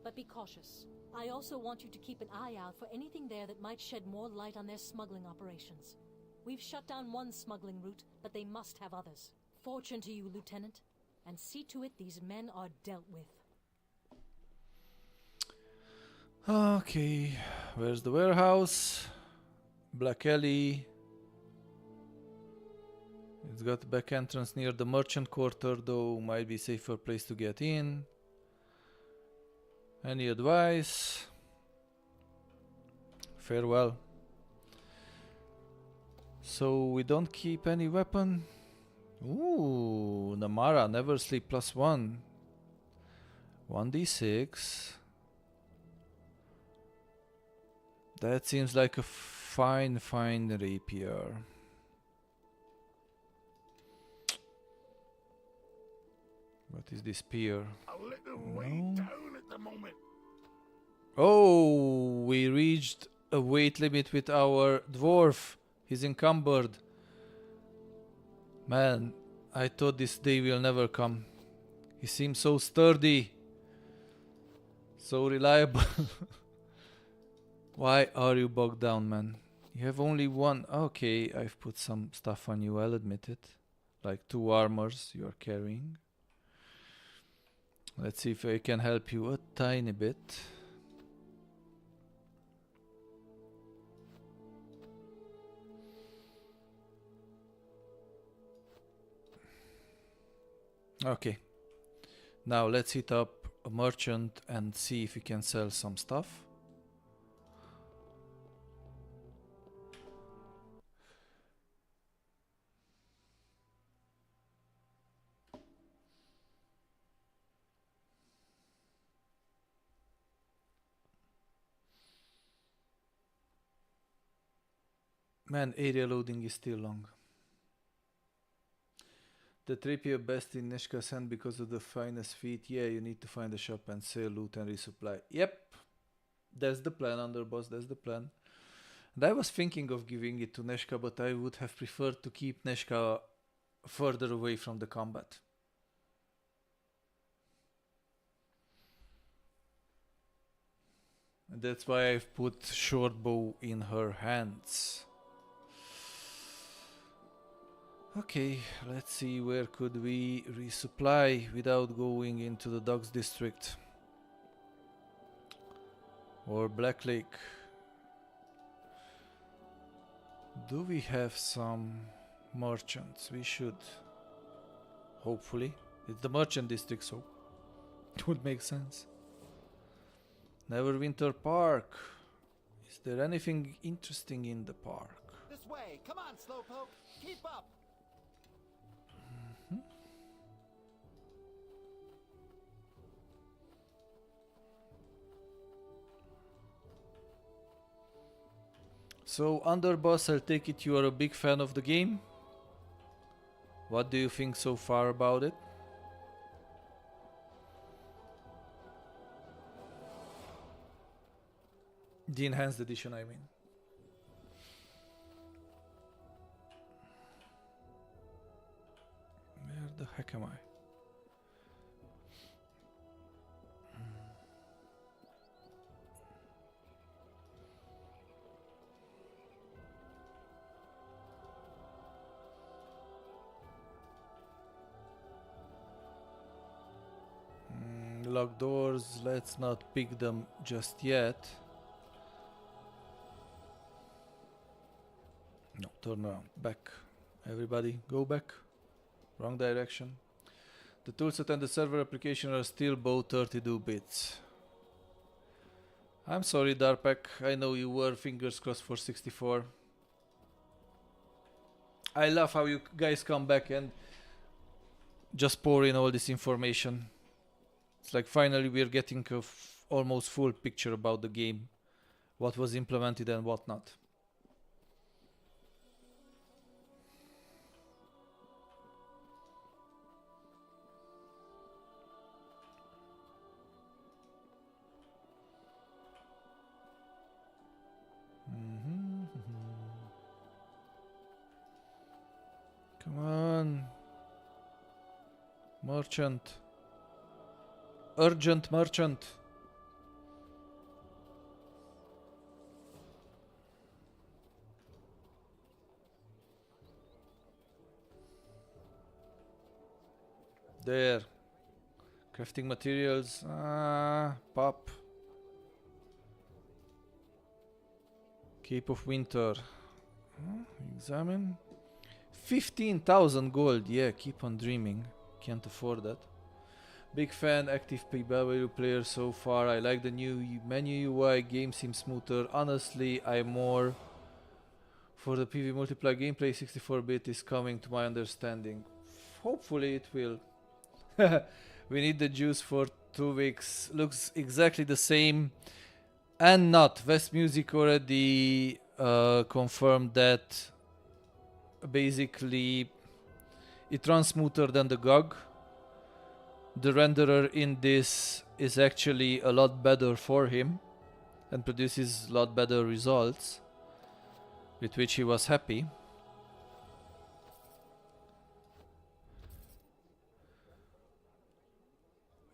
But be cautious. I also want you to keep an eye out for anything there that might shed more light on their smuggling operations. We've shut down one smuggling route, but they must have others. Fortune to you, Lieutenant, and see to it these men are dealt with. Okay, where's the warehouse? Black Alley. It's got back entrance near the merchant quarter, though might be safer place to get in. Any advice? Farewell. So we don't keep any weapon. Ooh, Namara, never sleep +1. 1d6. That seems like a fine rapier. What is this spear? A little way down at the moment. Oh, we reached a weight limit with our dwarf. He's encumbered. Man, I thought this day will never come. He seems so sturdy. So reliable. Why are you bogged down, man? You have only one. Okay, I've put some stuff on you, I'll admit it. Like 2 armors you're carrying. Let's see if I can help you a tiny bit. Okay. Now let's hit up a merchant and see if we can sell some stuff. Man, area loading is still long. The trip you're best in Neshka's hand because of the finest feet. Yeah, you need to find a shop and sell loot and resupply. Yep. That's the plan, Underboss, that's the plan. And I was thinking of giving it to Neshka, but I would have preferred to keep Neshka further away from the combat. And that's why I've put short bow in her hands. Okay, let's see where could we resupply without going into the Docks district. Or Black Lake. Do we have some merchants? We should. Hopefully. It's the merchant district, so it would make sense. Neverwinter Park. Is there anything interesting in the park? This way! Come on, Slowpoke! Keep up! So, Underboss, I'll take it you are a big fan of the game. What do you think so far about it? The enhanced edition, I mean. Where the heck am I? Locked doors, let's not pick them just yet. No, turn around, back. Everybody, go back. Wrong direction. The toolset and the server application are still both 32 bits. I'm sorry, Darpak, I know you were fingers crossed for 64. I love how you guys come back and just pour in all this information. It's like finally we're getting a almost full picture about the game. What was implemented and what not. Come on. Merchant. Urgent merchant. There. Crafting materials. Pop. Cape of Winter. Examine. 15,000 gold. Yeah, keep on dreaming. Can't afford that. Big fan, active value player so far. I like the new menu UI. Game seems smoother. Honestly, I'm more for the PV multiplayer gameplay. 64-bit is coming to my understanding. Hopefully it will. We need the juice for 2 weeks. Looks exactly the same. And not. West Music already confirmed that basically it runs smoother than the GOG. The renderer in this is actually a lot better for him and produces a lot better results, with which he was happy.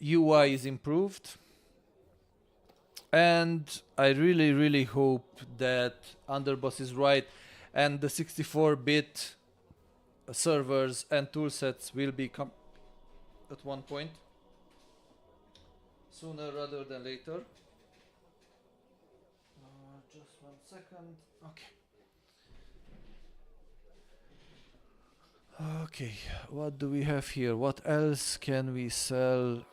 UI is improved, and I really hope that Underboss is right and the 64-bit servers and toolsets will become at one point, sooner rather than later. Just 1 second. Okay, what do we have here? What else can we sell?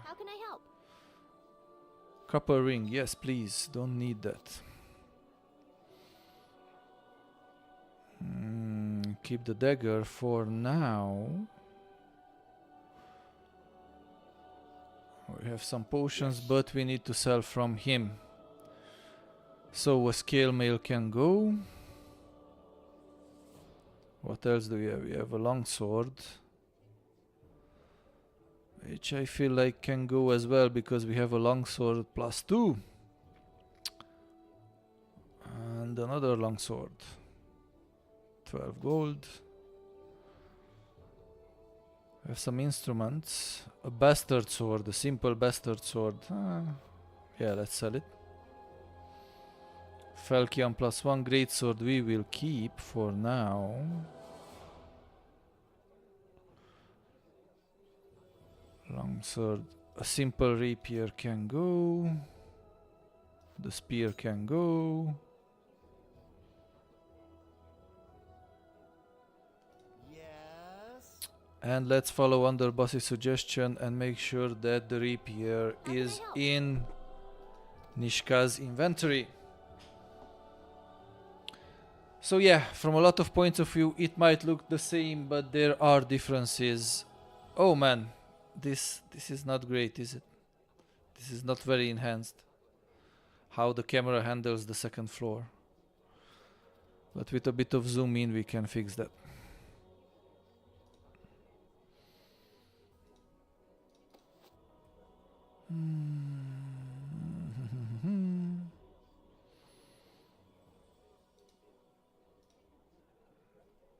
How can I help? Copper ring, yes please, don't need that. Keep the dagger for now. We have some potions, but we need to sell from him. So a scale mail can go. What else do we have? We have a longsword, which I feel like can go as well because we have a longsword +2 and another longsword. 12 gold. We have some instruments. A bastard sword, a simple bastard sword. Yeah, let's sell it. Falchion +1 greatsword we will keep for now. Longsword, a simple rapier can go. The spear can go. And let's follow Underboss's suggestion and make sure that the rapier is in Nishka's inventory. So yeah, from a lot of points of view it might look the same, but there are differences. Oh man, this is not great, is it? This is not very enhanced. How the camera handles the second floor. But with a bit of zoom in we can fix that.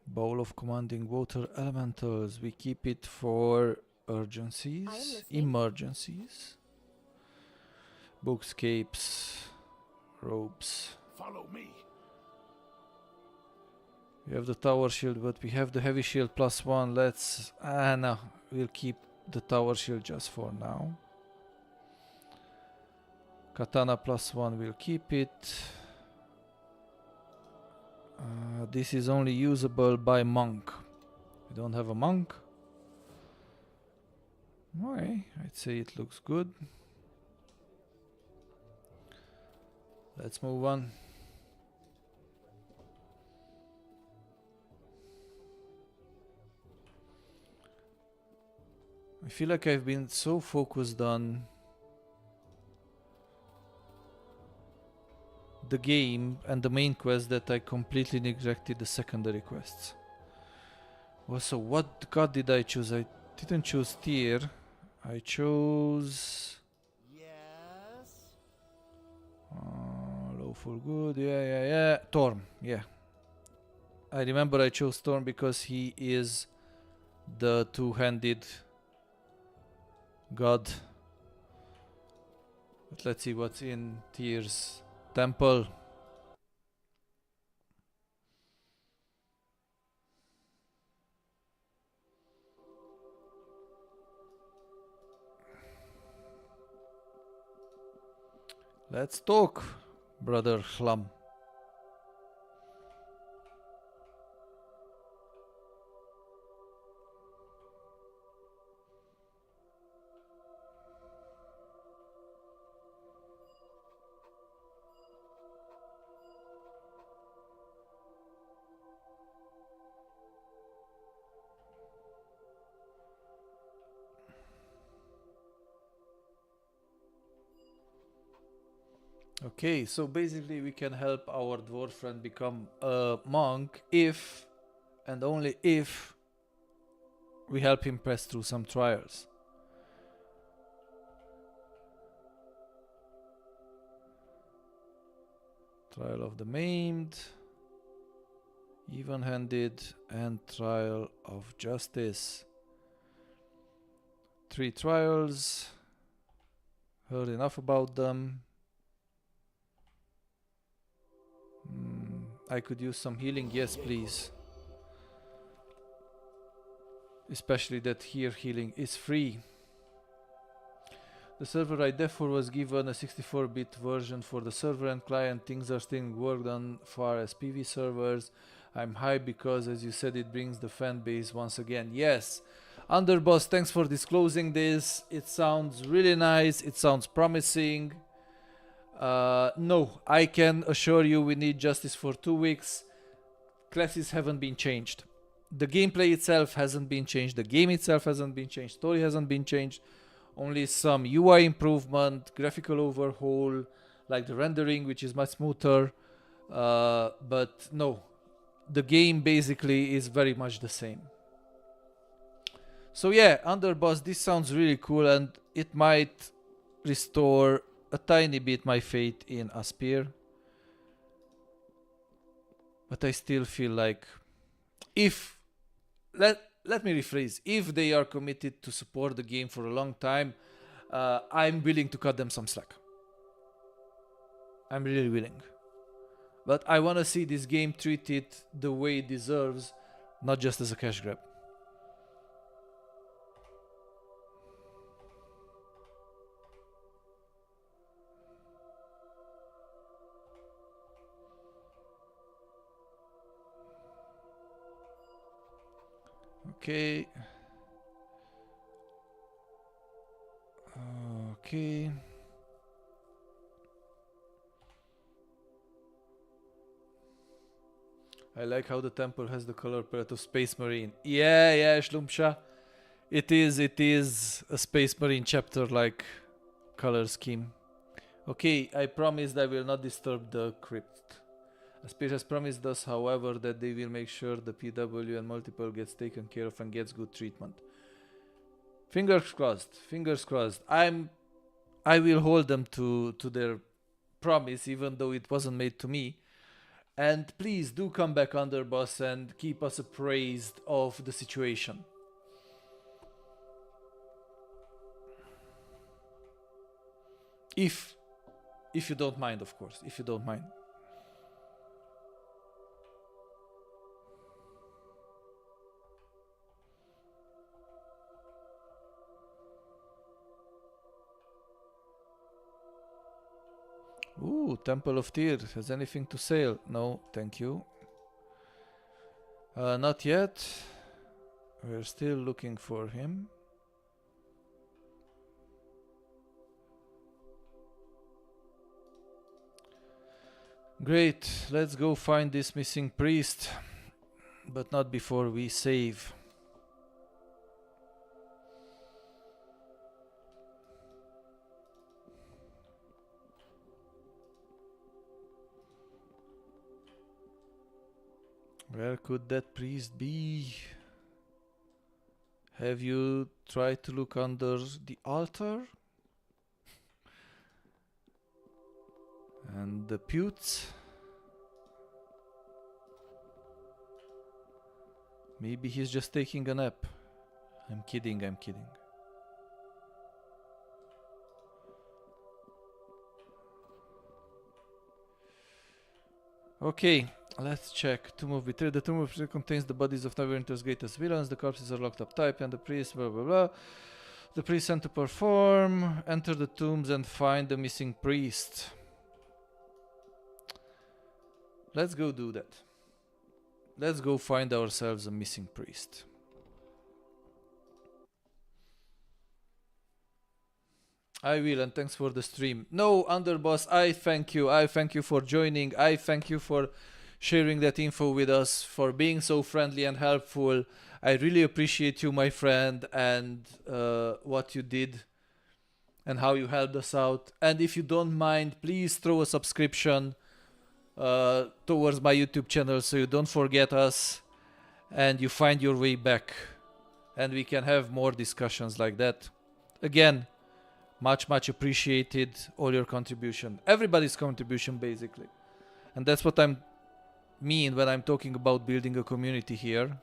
Bowl of commanding water elementals. We keep it for urgencies, emergencies. Bookscapes, ropes. Follow me. We have the tower shield, but we have the heavy shield +1. Let's... no. We'll keep the tower shield just for now. Katana +1, we'll keep it. This is only usable by monk. We don't have a monk. Okay, I'd say it looks good. Let's move on. I feel like I've been so focused on the game and the main quest that I completely neglected the secondary quests. Also, what god did I choose? I didn't choose Tyr. I chose... Lawful good, yeah. Torm, yeah. I remember I chose Torm because he is the two-handed god. But let's see what's in Tyr's temple. Let's talk, brother Hlam. Okay, so basically we can help our dwarf friend become a monk if and only if we help him pass through some trials. Trial of the maimed, even-handed, and trial of justice. 3 trials. Heard enough about them. I could use some healing. Yes, please. Especially that here healing is free. The server I therefore was given a 64-bit version for the server and client. Things are still worked on far as PV servers. I'm hyped because, as you said, it brings the fan base once again. Yes, Underboss, thanks for disclosing this. It sounds really nice. It sounds promising. No, I can assure you we need justice for 2 weeks. Classes haven't been changed. The gameplay itself hasn't been changed. The game itself hasn't been changed. Story hasn't been changed. Only some UI improvement, graphical overhaul, like the rendering, which is much smoother. But no, the game basically is very much the same. So yeah, Underboss, this sounds really cool, and it might restore a tiny bit my faith in Aspir. But I still feel like if let me rephrase, if they are committed to support the game for a long time, I'm willing to cut them some slack. I'm really willing. But I want to see this game treated the way it deserves, not just as a cash grab. Okay. Okay. I like how the temple has the color palette of Space Marine. Yeah, Shlumsha. It is a Space Marine chapter-like color scheme. Okay, I promised I will not disturb the crypt. Aspir has promised us, however, that they will make sure the PW and multiple gets taken care of and gets good treatment. Fingers crossed, fingers crossed. I will hold them to their promise, even though it wasn't made to me. And please do come back, Underboss, and keep us appraised of the situation. If you don't mind, of course, if you don't mind. Ooh, Temple of Tyr. Has anything to sell? No, thank you. Not yet. We're still looking for him. Great, let's go find this missing priest. But not before we save. Where could that priest be? Have you tried to look under the altar? And the pewts? Maybe he's just taking a nap. I'm kidding, I'm kidding. Okay, let's check. Tomb of Betrayal. The Tomb of Betrayal contains the bodies of Neverwinter's greatest villains. The corpses are locked up tight, and the priest, blah blah blah. The priest sent to perform. Enter the tombs and find the missing priest. Let's go do that. Let's go find ourselves a missing priest. I will, and thanks for the stream. No, Underboss, I thank you. I thank you for joining. I thank you for sharing that info with us, for being so friendly and helpful. I really appreciate you, my friend, and what you did and how you helped us out. And if you don't mind, please throw a subscription towards my YouTube channel so you don't forget us and you find your way back. And we can have more discussions like that. Again, much appreciated, all your contribution. Everybody's contribution, basically. And that's what I mean when I'm talking about building a community here.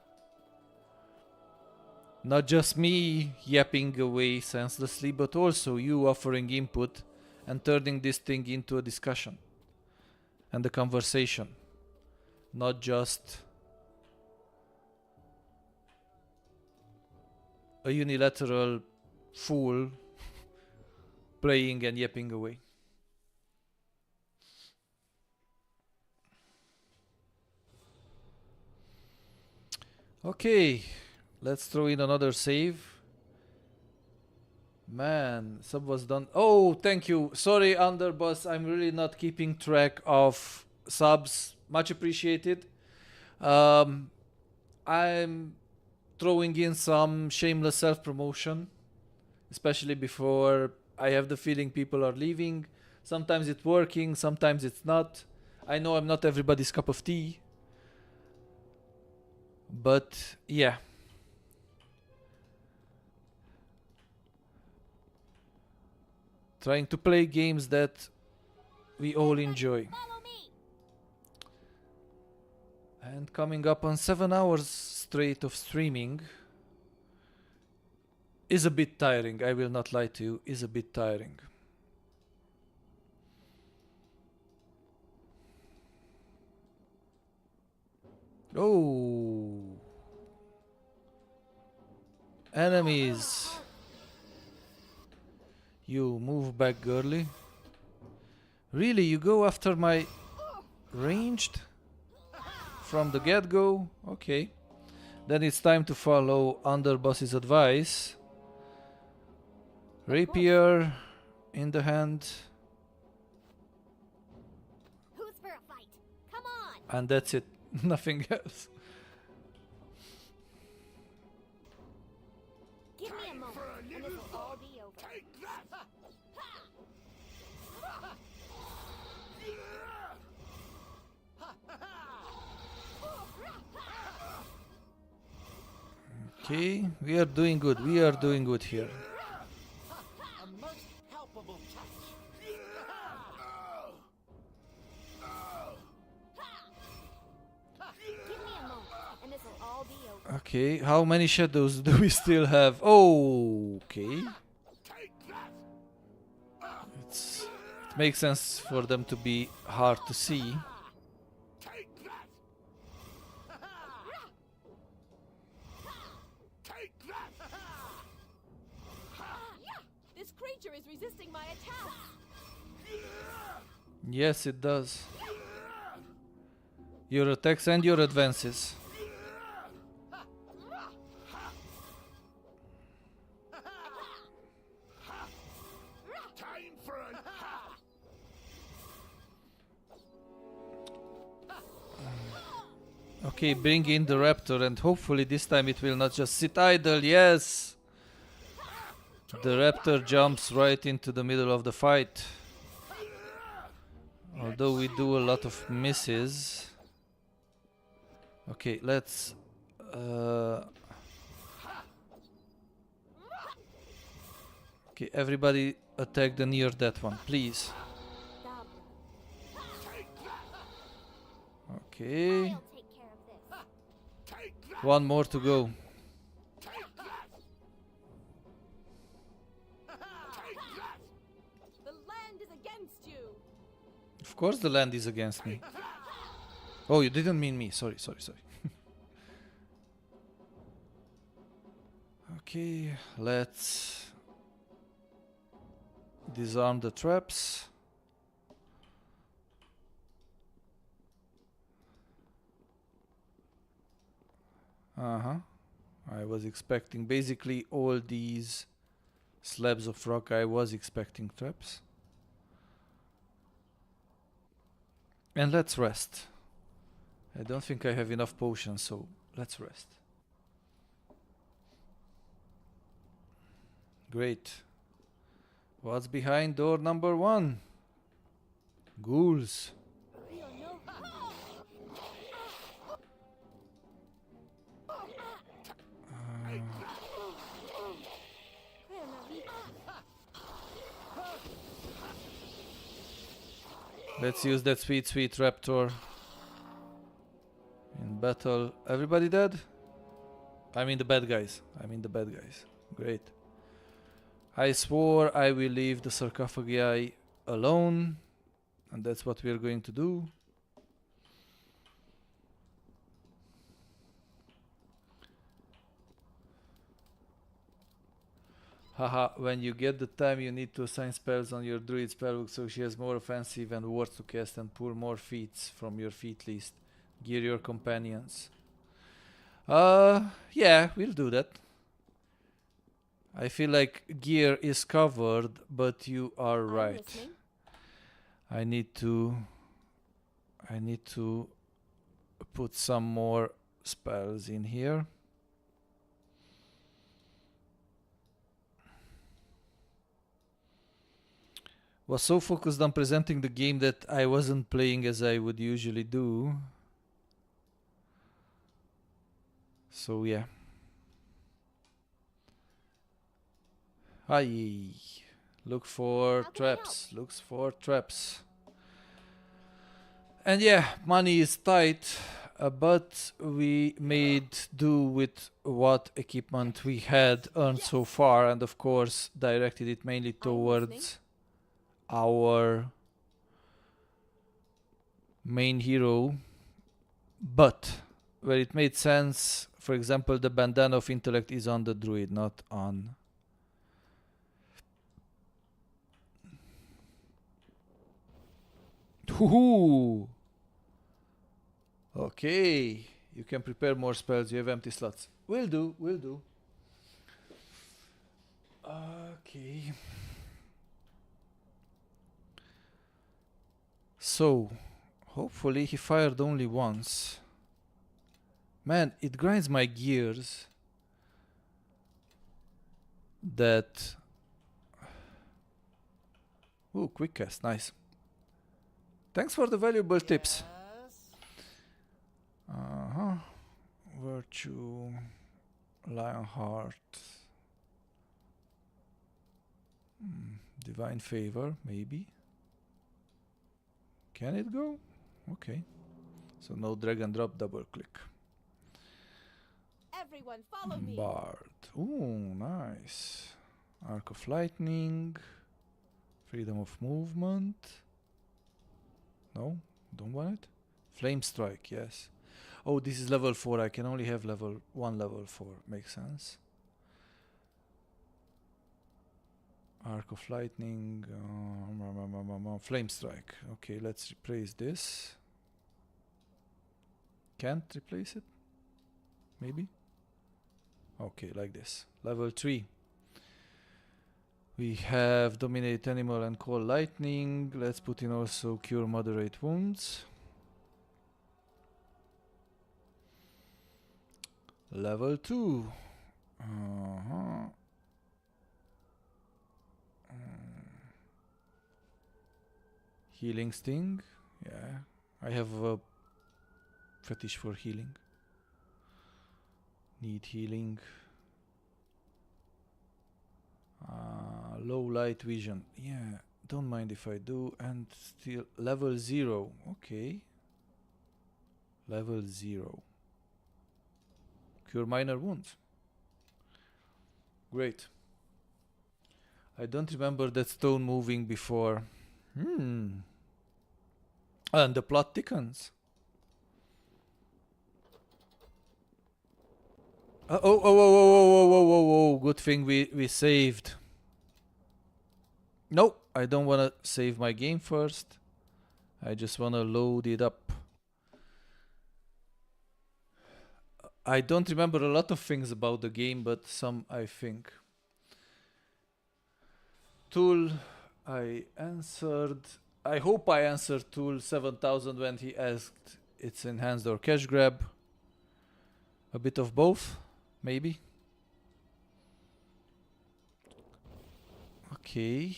Not just me yapping away senselessly, but also you offering input and turning this thing into a discussion and a conversation. Not just a unilateral fool playing and yapping away. Okay, let's throw in another save. Man, sub was done. Oh, thank you. Sorry, Underboss. I'm really not keeping track of subs. Much appreciated. I'm throwing in some shameless self-promotion, especially before I have the feeling people are leaving. Sometimes it's working, sometimes it's not. I know I'm not everybody's cup of tea. But yeah. Trying to play games that we all enjoy. And coming up on 7 hours straight of streaming is a bit tiring, I will not lie to you, is a bit tiring. Oh. Enemies. You move back, girly. Really, you go after my ranged? From the get-go? Okay. Then it's time to follow Underboss's advice. Rapier in the hand. Who's for a fight? Come on! And that's it. Nothing else. Give me a moment, and this will all be over. Take that! Okay, we are doing good. We are doing good here. A most palpable touch. Give me a moment, and this will all be over. Okay, how many shadows do we still have? Oh, okay. It makes sense for them to be hard to see. This creature is resisting my attack. Yes, it does. Your attacks and your advances. Time for an Okay, bring in the raptor and hopefully this time it will not just sit idle. Yes! The raptor jumps right into the middle of the fight. Although we do a lot of misses. Okay, let's... Okay, everybody attack the near that one, please. Okay. One more to go. The land is against you. Of course the land is against me. Oh, you didn't mean me. Sorry. Okay, let's disarm the traps. I was expecting basically all these slabs of rock. I was expecting traps. And let's rest. I don't think I have enough potions, so let's rest. Great. What's behind door number 1? Ghouls. Let's use that sweet raptor in battle. Everybody dead? I mean the bad guys. Great. I swore I will leave the sarcophagi alone, and that's what we're going to do. Haha, when you get the time you need to assign spells on your druid spellbook so she has more offensive and wards to cast and pull more feats from your feat list. Gear your companions. Yeah, we'll do that. I feel like gear is covered, but you are right. I need to put some more spells in here. Was so focused on presenting the game that I wasn't playing as I would usually do. So yeah. Aye. Look for traps. Looks for traps. And yeah, money is tight, but we made do with what equipment we had earned so far, and of course directed it mainly towards our main hero. But where it made sense, for example, the bandana of intellect is on the druid, not on. Hoo-hoo! Okay, you can prepare more spells, you have empty slots. Will do. Okay. So, hopefully he fired only once. Man, it grinds my gears that... Ooh, quick cast, nice. Thanks for the valuable tips. Virtue, Lionheart, Divine Favor, maybe. Can it go? Okay. So no drag and drop, double click. Everyone, follow me. Bard. Ooh, nice. Arc of Lightning. Freedom of movement. No, don't want it. Flame Strike, yes. Oh, this is level 4. I can only have level 4. Makes sense. Arc of Lightning. Flame Strike. Okay, let's replace this. Can't replace it? Maybe? Okay, like this. Level 3. We have Dominate Animal and Call Lightning. Let's put in also Cure Moderate Wounds. Level 2. Healing Sting. Yeah, I have a fetish for healing. Need healing. Low light vision. Yeah, don't mind if I do. And still level 0. Okay. Level 0. Cure minor wounds. Great. I don't remember that stone moving before. And the plot thickens. Oh, good thing we saved. Nope, I don't want to save my game first. I just want to load it up. I don't remember a lot of things about the game, but some I think. Tool, I answered. I hope I answered Tool 7000 when he asked it's enhanced or cash grab. A bit of both, maybe. Okay.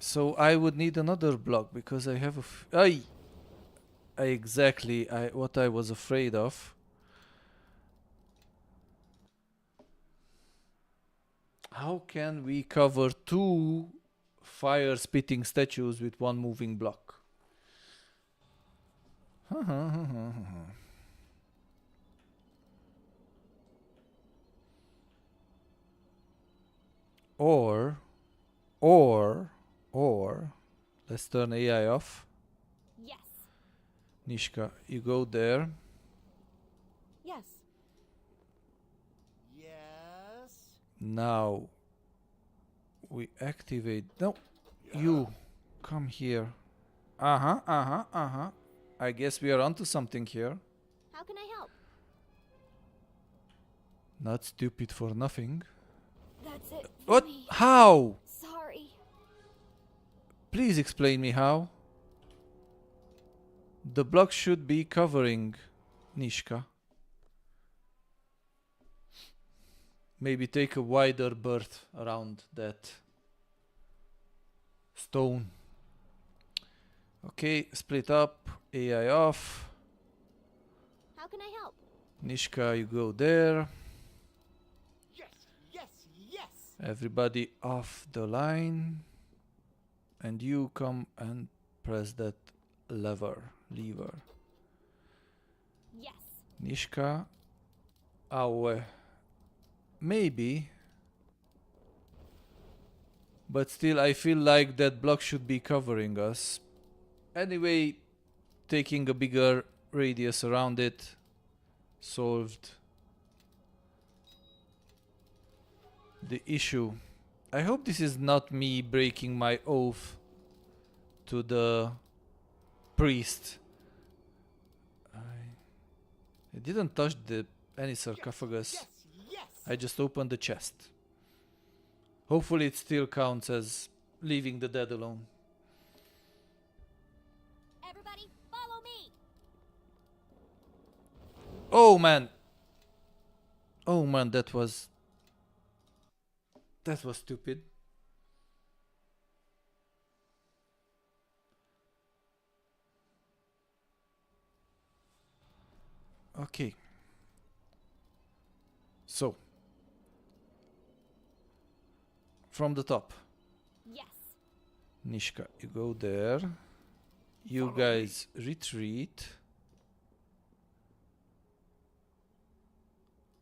So I would need another block because I have a exactly what I was afraid of. How can we cover two fire spitting statues with one moving block? Or, let's turn AI off. Yes. Nishka, you go there. Yes. Yes? Now we activate. No, you come here. I guess we are onto something here. How can I help? Not stupid for nothing. That's it. What? How? Sorry. Please explain me how. The block should be covering Nishka. Maybe take a wider berth around that stone. Okay, split up. AI off. How can I help? Nishka, you go there. Yes, yes, yes! Everybody off the line. And you come and press that lever. Yes. Nishka. Aue. Maybe. But still, I feel like that block should be covering us. Anyway, taking a bigger radius around it solved the issue. I hope this is not me breaking my oath to the priest. I didn't touch any sarcophagus. I just opened the chest. Hopefully it still counts as leaving the dead alone. Everybody, follow me. Oh man. Oh man, that was stupid. Okay. So, from the top. Yes. Nishka, you go there. You guys retreat.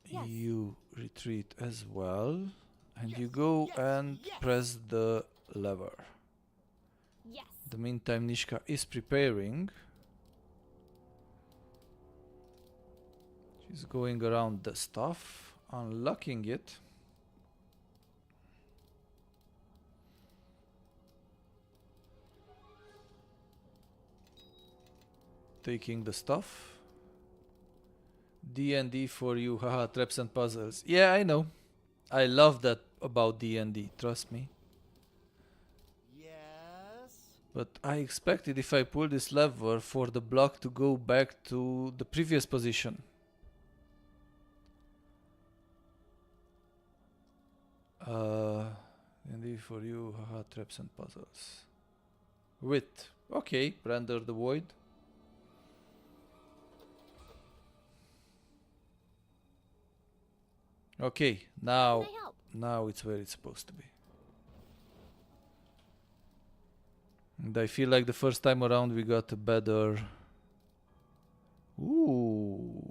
Yes. You retreat as well. And you go and press the lever. Yes. In the meantime, Nishka is preparing. She's going around the stuff, unlocking it. Taking the stuff. D&D for you, haha, traps and puzzles. Yeah, I know. I love that about D&D, trust me. Yes? But I expected if I pull this lever for the block to go back to the previous position. D&D for you, haha, traps and puzzles. Wit. Okay, render the void. Okay, now it's where it's supposed to be. And I feel like the first time around we got a better... Ooh,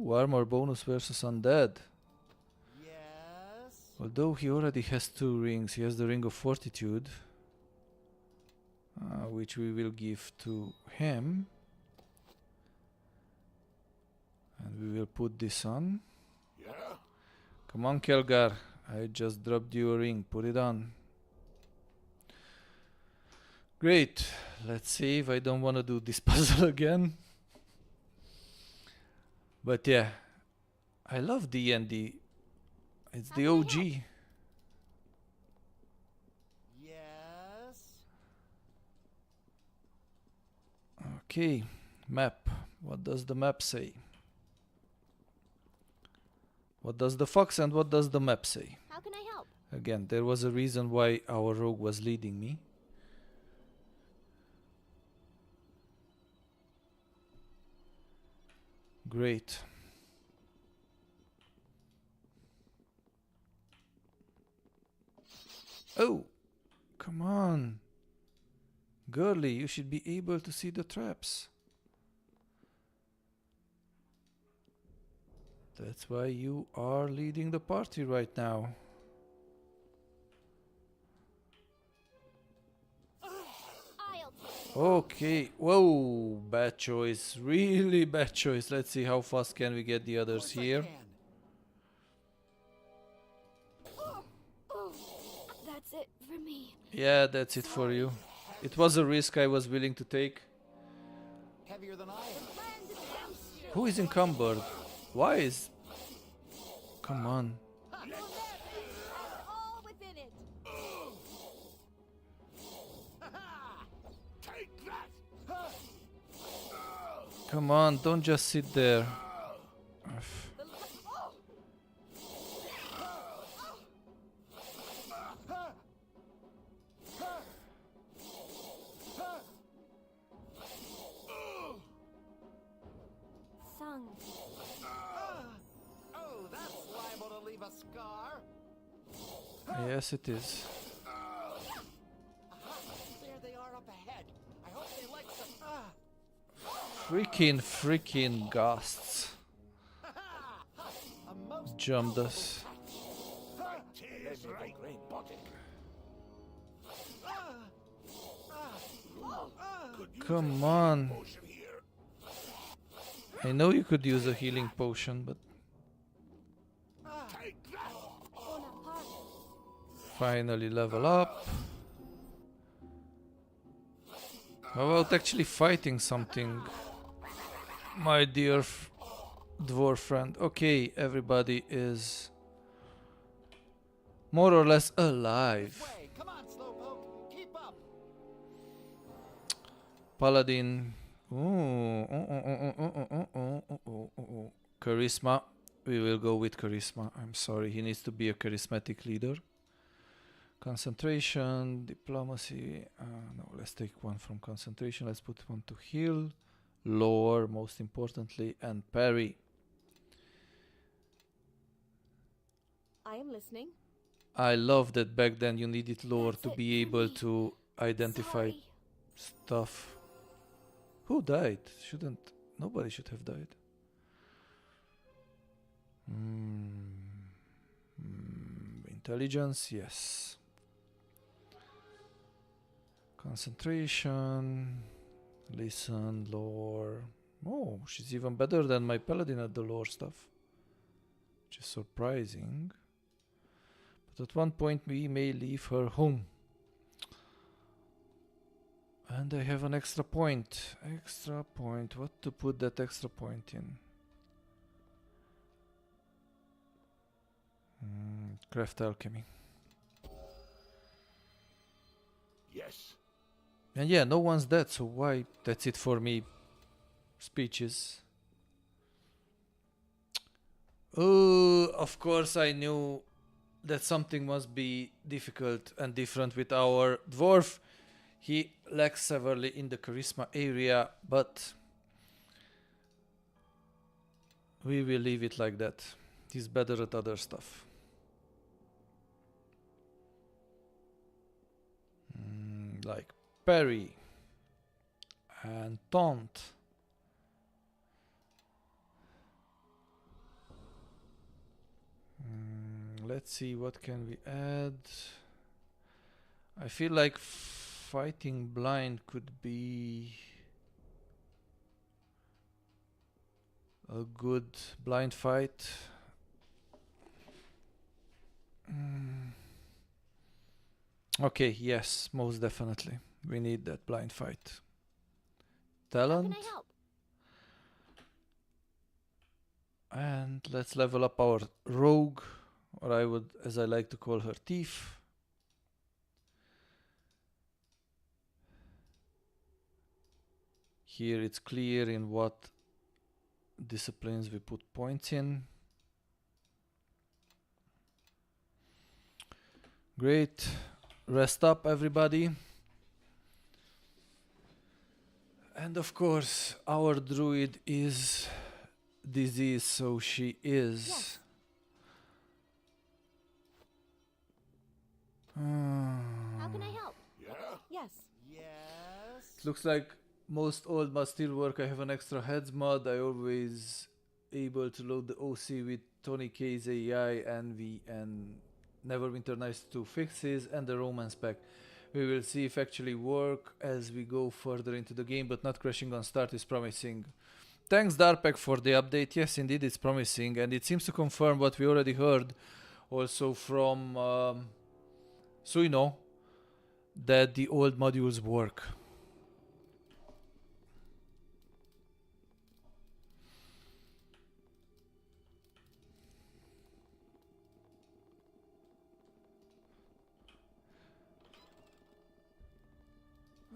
armor bonus versus undead. Yes? Although he already has 2 rings, he has the Ring of Fortitude, which we will give to him. And we will put this on. Yeah? Come on, Kelgar. I just dropped you a ring. Put it on. Great. Let's see if I don't want to do this puzzle again. But yeah, I love D&D. It's the OG. Yes? Okay, map. What does the map say? What does the fox and what does the map say? How can I help? Again, there was a reason why our rogue was leading me. Great. Oh, come on. Girly, you should be able to see the traps. That's why you are leading the party right now. Okay, whoa, bad choice, really bad choice. Let's see how fast can we get the others here. That's it for me. Yeah, that's it for you. It was a risk I was willing to take. Heavier than I am. Who is encumbered? Why is... Come on. All within it. Come on, don't just sit there. Sung. Oh, that's liable to leave a scar. Yes, it is. There they are up ahead. I hope they like Freaking ghasts. Jumped us. Come on. I know you could use a healing potion, but... Finally level up. How about actually fighting something? My dear dwarf friend. Okay, everybody is more or less alive. Come on, Slowpoke. Keep up. Paladin. Charisma. We will go with charisma. I'm sorry, he needs to be a charismatic leader. Concentration, diplomacy. No, let's take one from concentration. Let's put one to heal. Lore, most importantly, and parry. I am listening. I love that back then you needed lore to be able to identify stuff. Who died? Nobody should have died. Intelligence, yes. Concentration, listen, lore. Oh, she's even better than my paladin at the lore stuff, which is surprising. But at one point we may leave her home. And I have an extra point. Extra point. What to put that extra point in? Craft alchemy. Yes. And yeah, no one's dead, so why? That's it for me. Speeches. Oh, of course I knew that something must be difficult and different with our dwarf. He lacks severely in the charisma area, but we will leave it like that. He's better at other stuff. Like parry and taunt. Let's see, what can we add? I feel like fighting blind could be a good blind fight. Okay, yes, most definitely. We need that blind fight. Talent. How can I help? And let's level up our rogue, or I would, as I like to call her, thief. Here it's clear in what disciplines we put points in. Great. Rest up, everybody. And of course, our druid is diseased, so she is. Yes. How can I help? Yeah? Yes. It looks like most old mods still work. I have an extra heads mod. I always able to load the OC with Tony K's AI, Envy, and Neverwinter Nights 2 fixes, and the romance pack. We will see if actually work as we go further into the game, but not crashing on start is promising. Thanks Darpack for the update. Yes, indeed, it's promising, and it seems to confirm what we already heard also from Suino, that the old modules work.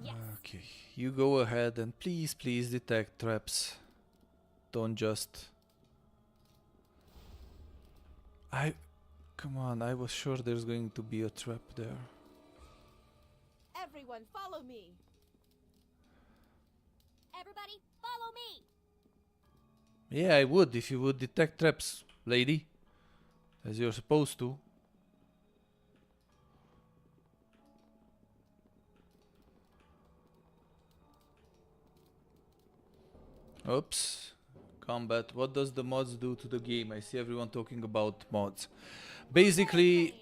Yes. Okay, you go ahead and please detect traps. Don't just... Come on, I was sure there's going to be a trap there. Everyone, follow me. Everybody, follow me. Yeah, I would if you would detect traps, lady. As you're supposed to. Oops. Combat. What does the mods do to the game? I see everyone talking about mods. Basically,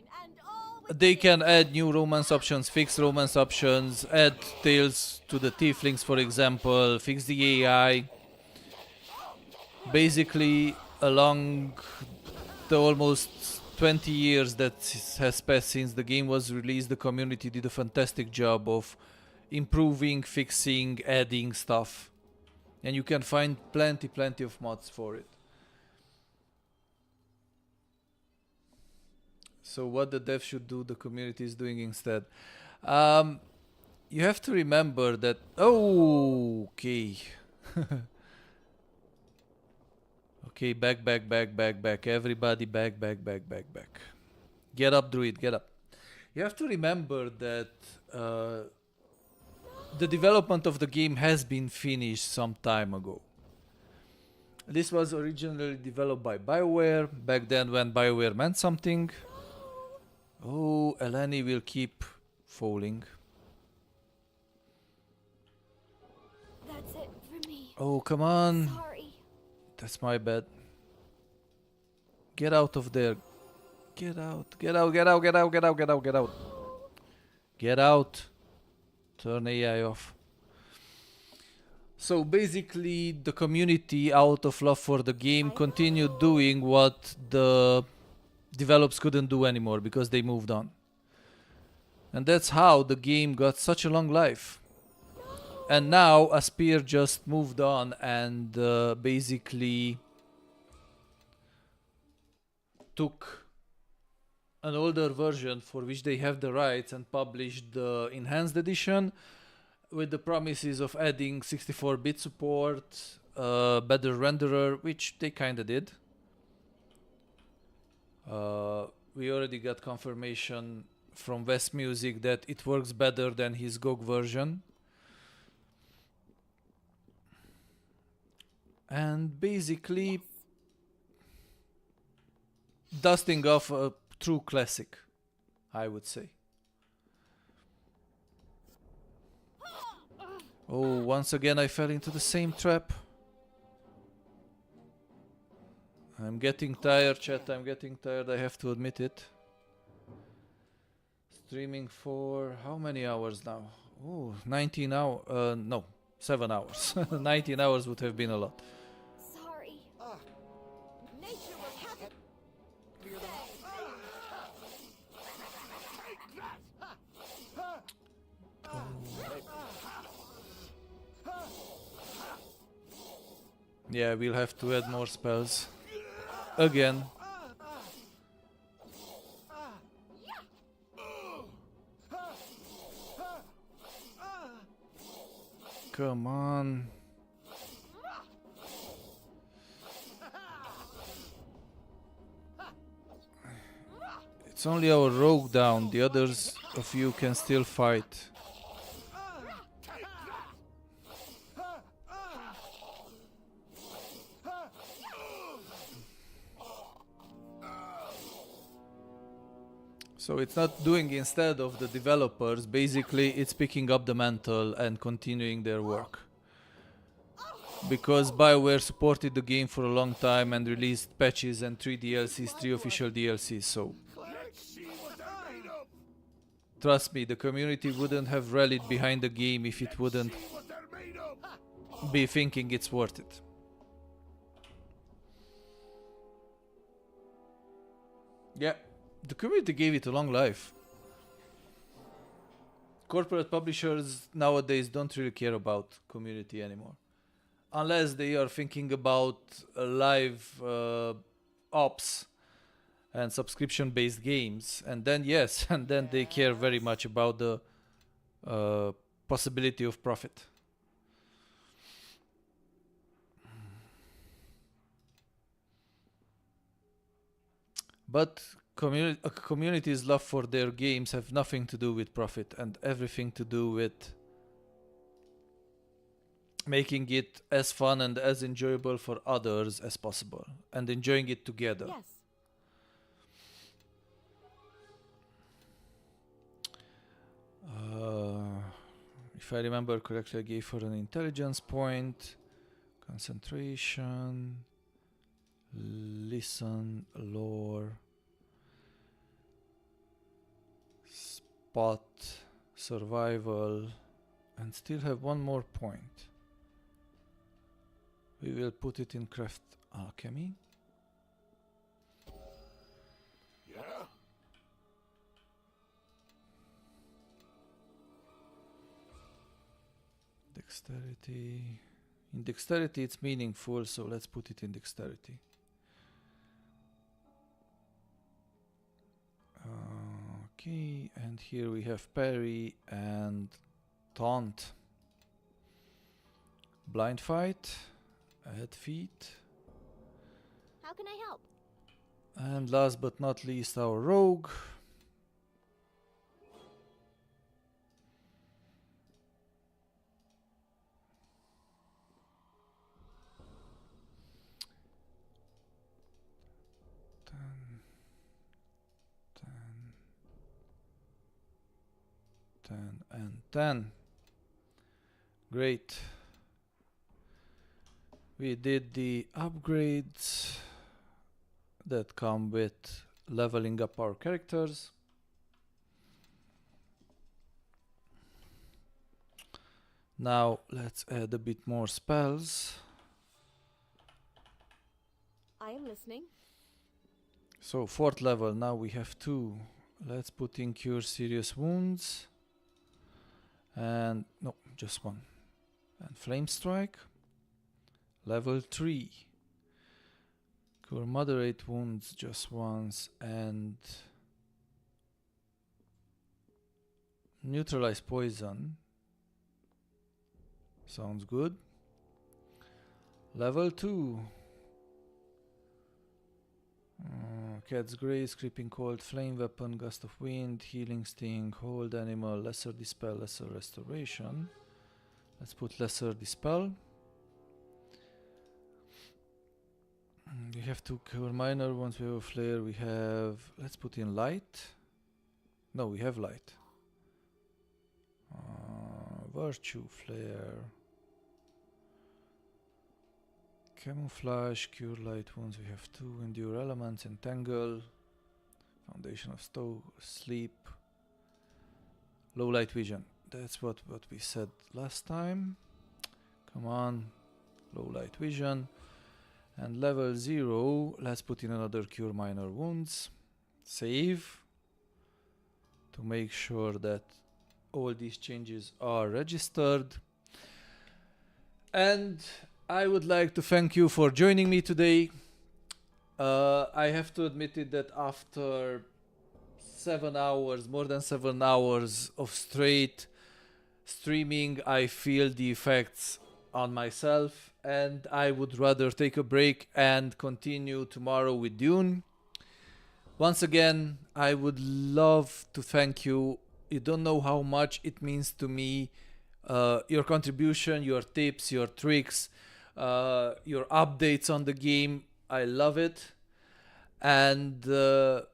they can add new romance options, fix romance options, add tails to the tieflings, for example, fix the AI. Basically, along the almost 20 years that has passed since the game was released, the community did a fantastic job of improving, fixing, adding stuff. And you can find plenty of mods for it. So what the dev should do, the community is doing instead. You have to remember that... Oh, okay. Okay, back. Everybody back. Get up, druid, get up. You have to remember that the development of the game has been finished some time ago. This was originally developed by BioWare, back then when BioWare meant something. Oh, Eleni will keep falling. That's it for me. Oh, come on. Sorry. That's my bad. Get out of there. Get out. Get out. Turn AI off. So basically the community, out of love for the game, continued doing what the developers couldn't do anymore because they moved on. And that's how the game got such a long life. And now Aspir just moved on and basically took an older version for which they have the rights and published the enhanced edition with the promises of adding 64-bit support, better renderer, which they kinda did. We already got confirmation from West Music that it works better than his GOG version. And basically dusting off a true classic, I would say. Oh, once again I fell into the same trap. I'm getting tired, chat, I'm getting tired, I have to admit it. Streaming for how many hours now? Oh, 19 hours, no, 7 hours. 19 hours would have been a lot. Sorry. Nature will have it. Yeah, we'll have to add more spells. Again. Come on. It's It's only our rogue down. The others of you can still fight. So it's not doing instead of the developers. Basically, it's picking up the mantle and continuing their work. Because BioWare supported the game for a long time and released patches and 3 DLCs, 3 official DLCs, so trust me, the community wouldn't have rallied behind the game if it wouldn't be thinking it's worth it. Yeah, the community gave it a long life. Corporate publishers nowadays don't really care about community anymore. Unless they are thinking about live ops and subscription-based games, and then yes, and then they care very much about the possibility of profit. But community's love for their games have nothing to do with profit and everything to do with making it as fun and as enjoyable for others as possible and enjoying it together. Yes. If I remember correctly, I gave her an intelligence point, concentration, listen, lore, spot, survival, and still have one more point. We will put it in craft alchemy. Yeah? Dexterity. In dexterity it's meaningful, so let's put it in dexterity. Okay, and here we have parry and taunt. Blind fight, add feat. How can I help? And last but not least, our rogue. And 10. Great. We did the upgrades that come with leveling up our characters. Now let's add a bit more spells. I am listening. So 4th level, now we have 2. Let's put in Cure Serious Wounds. And no, just 1. And Flame Strike. Level 3. Cure Moderate Wounds just once. And Neutralize Poison. Sounds good. Level 2. Cat's Grace, Creeping Cold, Flame Weapon, Gust of Wind, Healing Sting, Hold Animal, Lesser Dispel, Lesser Restoration. Let's put Lesser Dispel. We have to cure minor ones, we have a flare, we have... Let's put in Light. No, we have Light. Virtue, Flare. Camouflage, Cure Light Wounds, we have 2. Endure Elements, Entangle. Foundation of Sleep. Low Light Vision. That's what we said last time. Come on. Low Light Vision. And level 0, let's put in another Cure Minor Wounds. Save. To make sure that all these changes are registered. And I would like to thank you for joining me today. I have to admit it that after 7 hours, more than 7 hours of straight streaming, I feel the effects on myself, and I would rather take a break and continue tomorrow with Dune. Once again, I would love to thank you. You don't know how much it means to me. Your contribution, your tips, your tricks, your updates on the game. I love it. And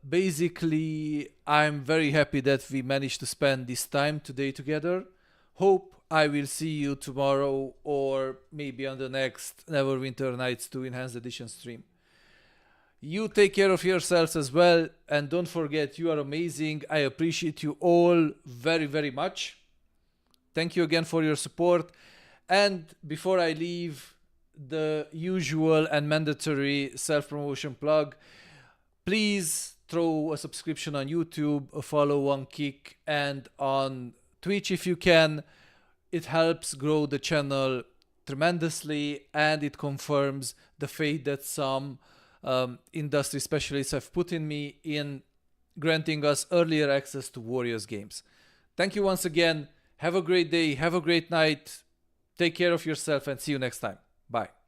basically, I'm very happy that we managed to spend this time today together. Hope I will see you tomorrow or maybe on the next Neverwinter Nights 2 Enhanced Edition stream. You take care of yourselves as well, and don't forget, you are amazing. I appreciate you all very, very much. Thank you again for your support. And before I leave, the usual and mandatory self-promotion plug. Please throw a subscription on YouTube, a follow on Kick, and on Twitch if you can. It helps grow the channel tremendously, and it confirms the faith that some industry specialists have put in me in granting us earlier access to Warriors games. Thank you once again. Have a great day. Have a great night. Take care of yourself and see you next time. Bye.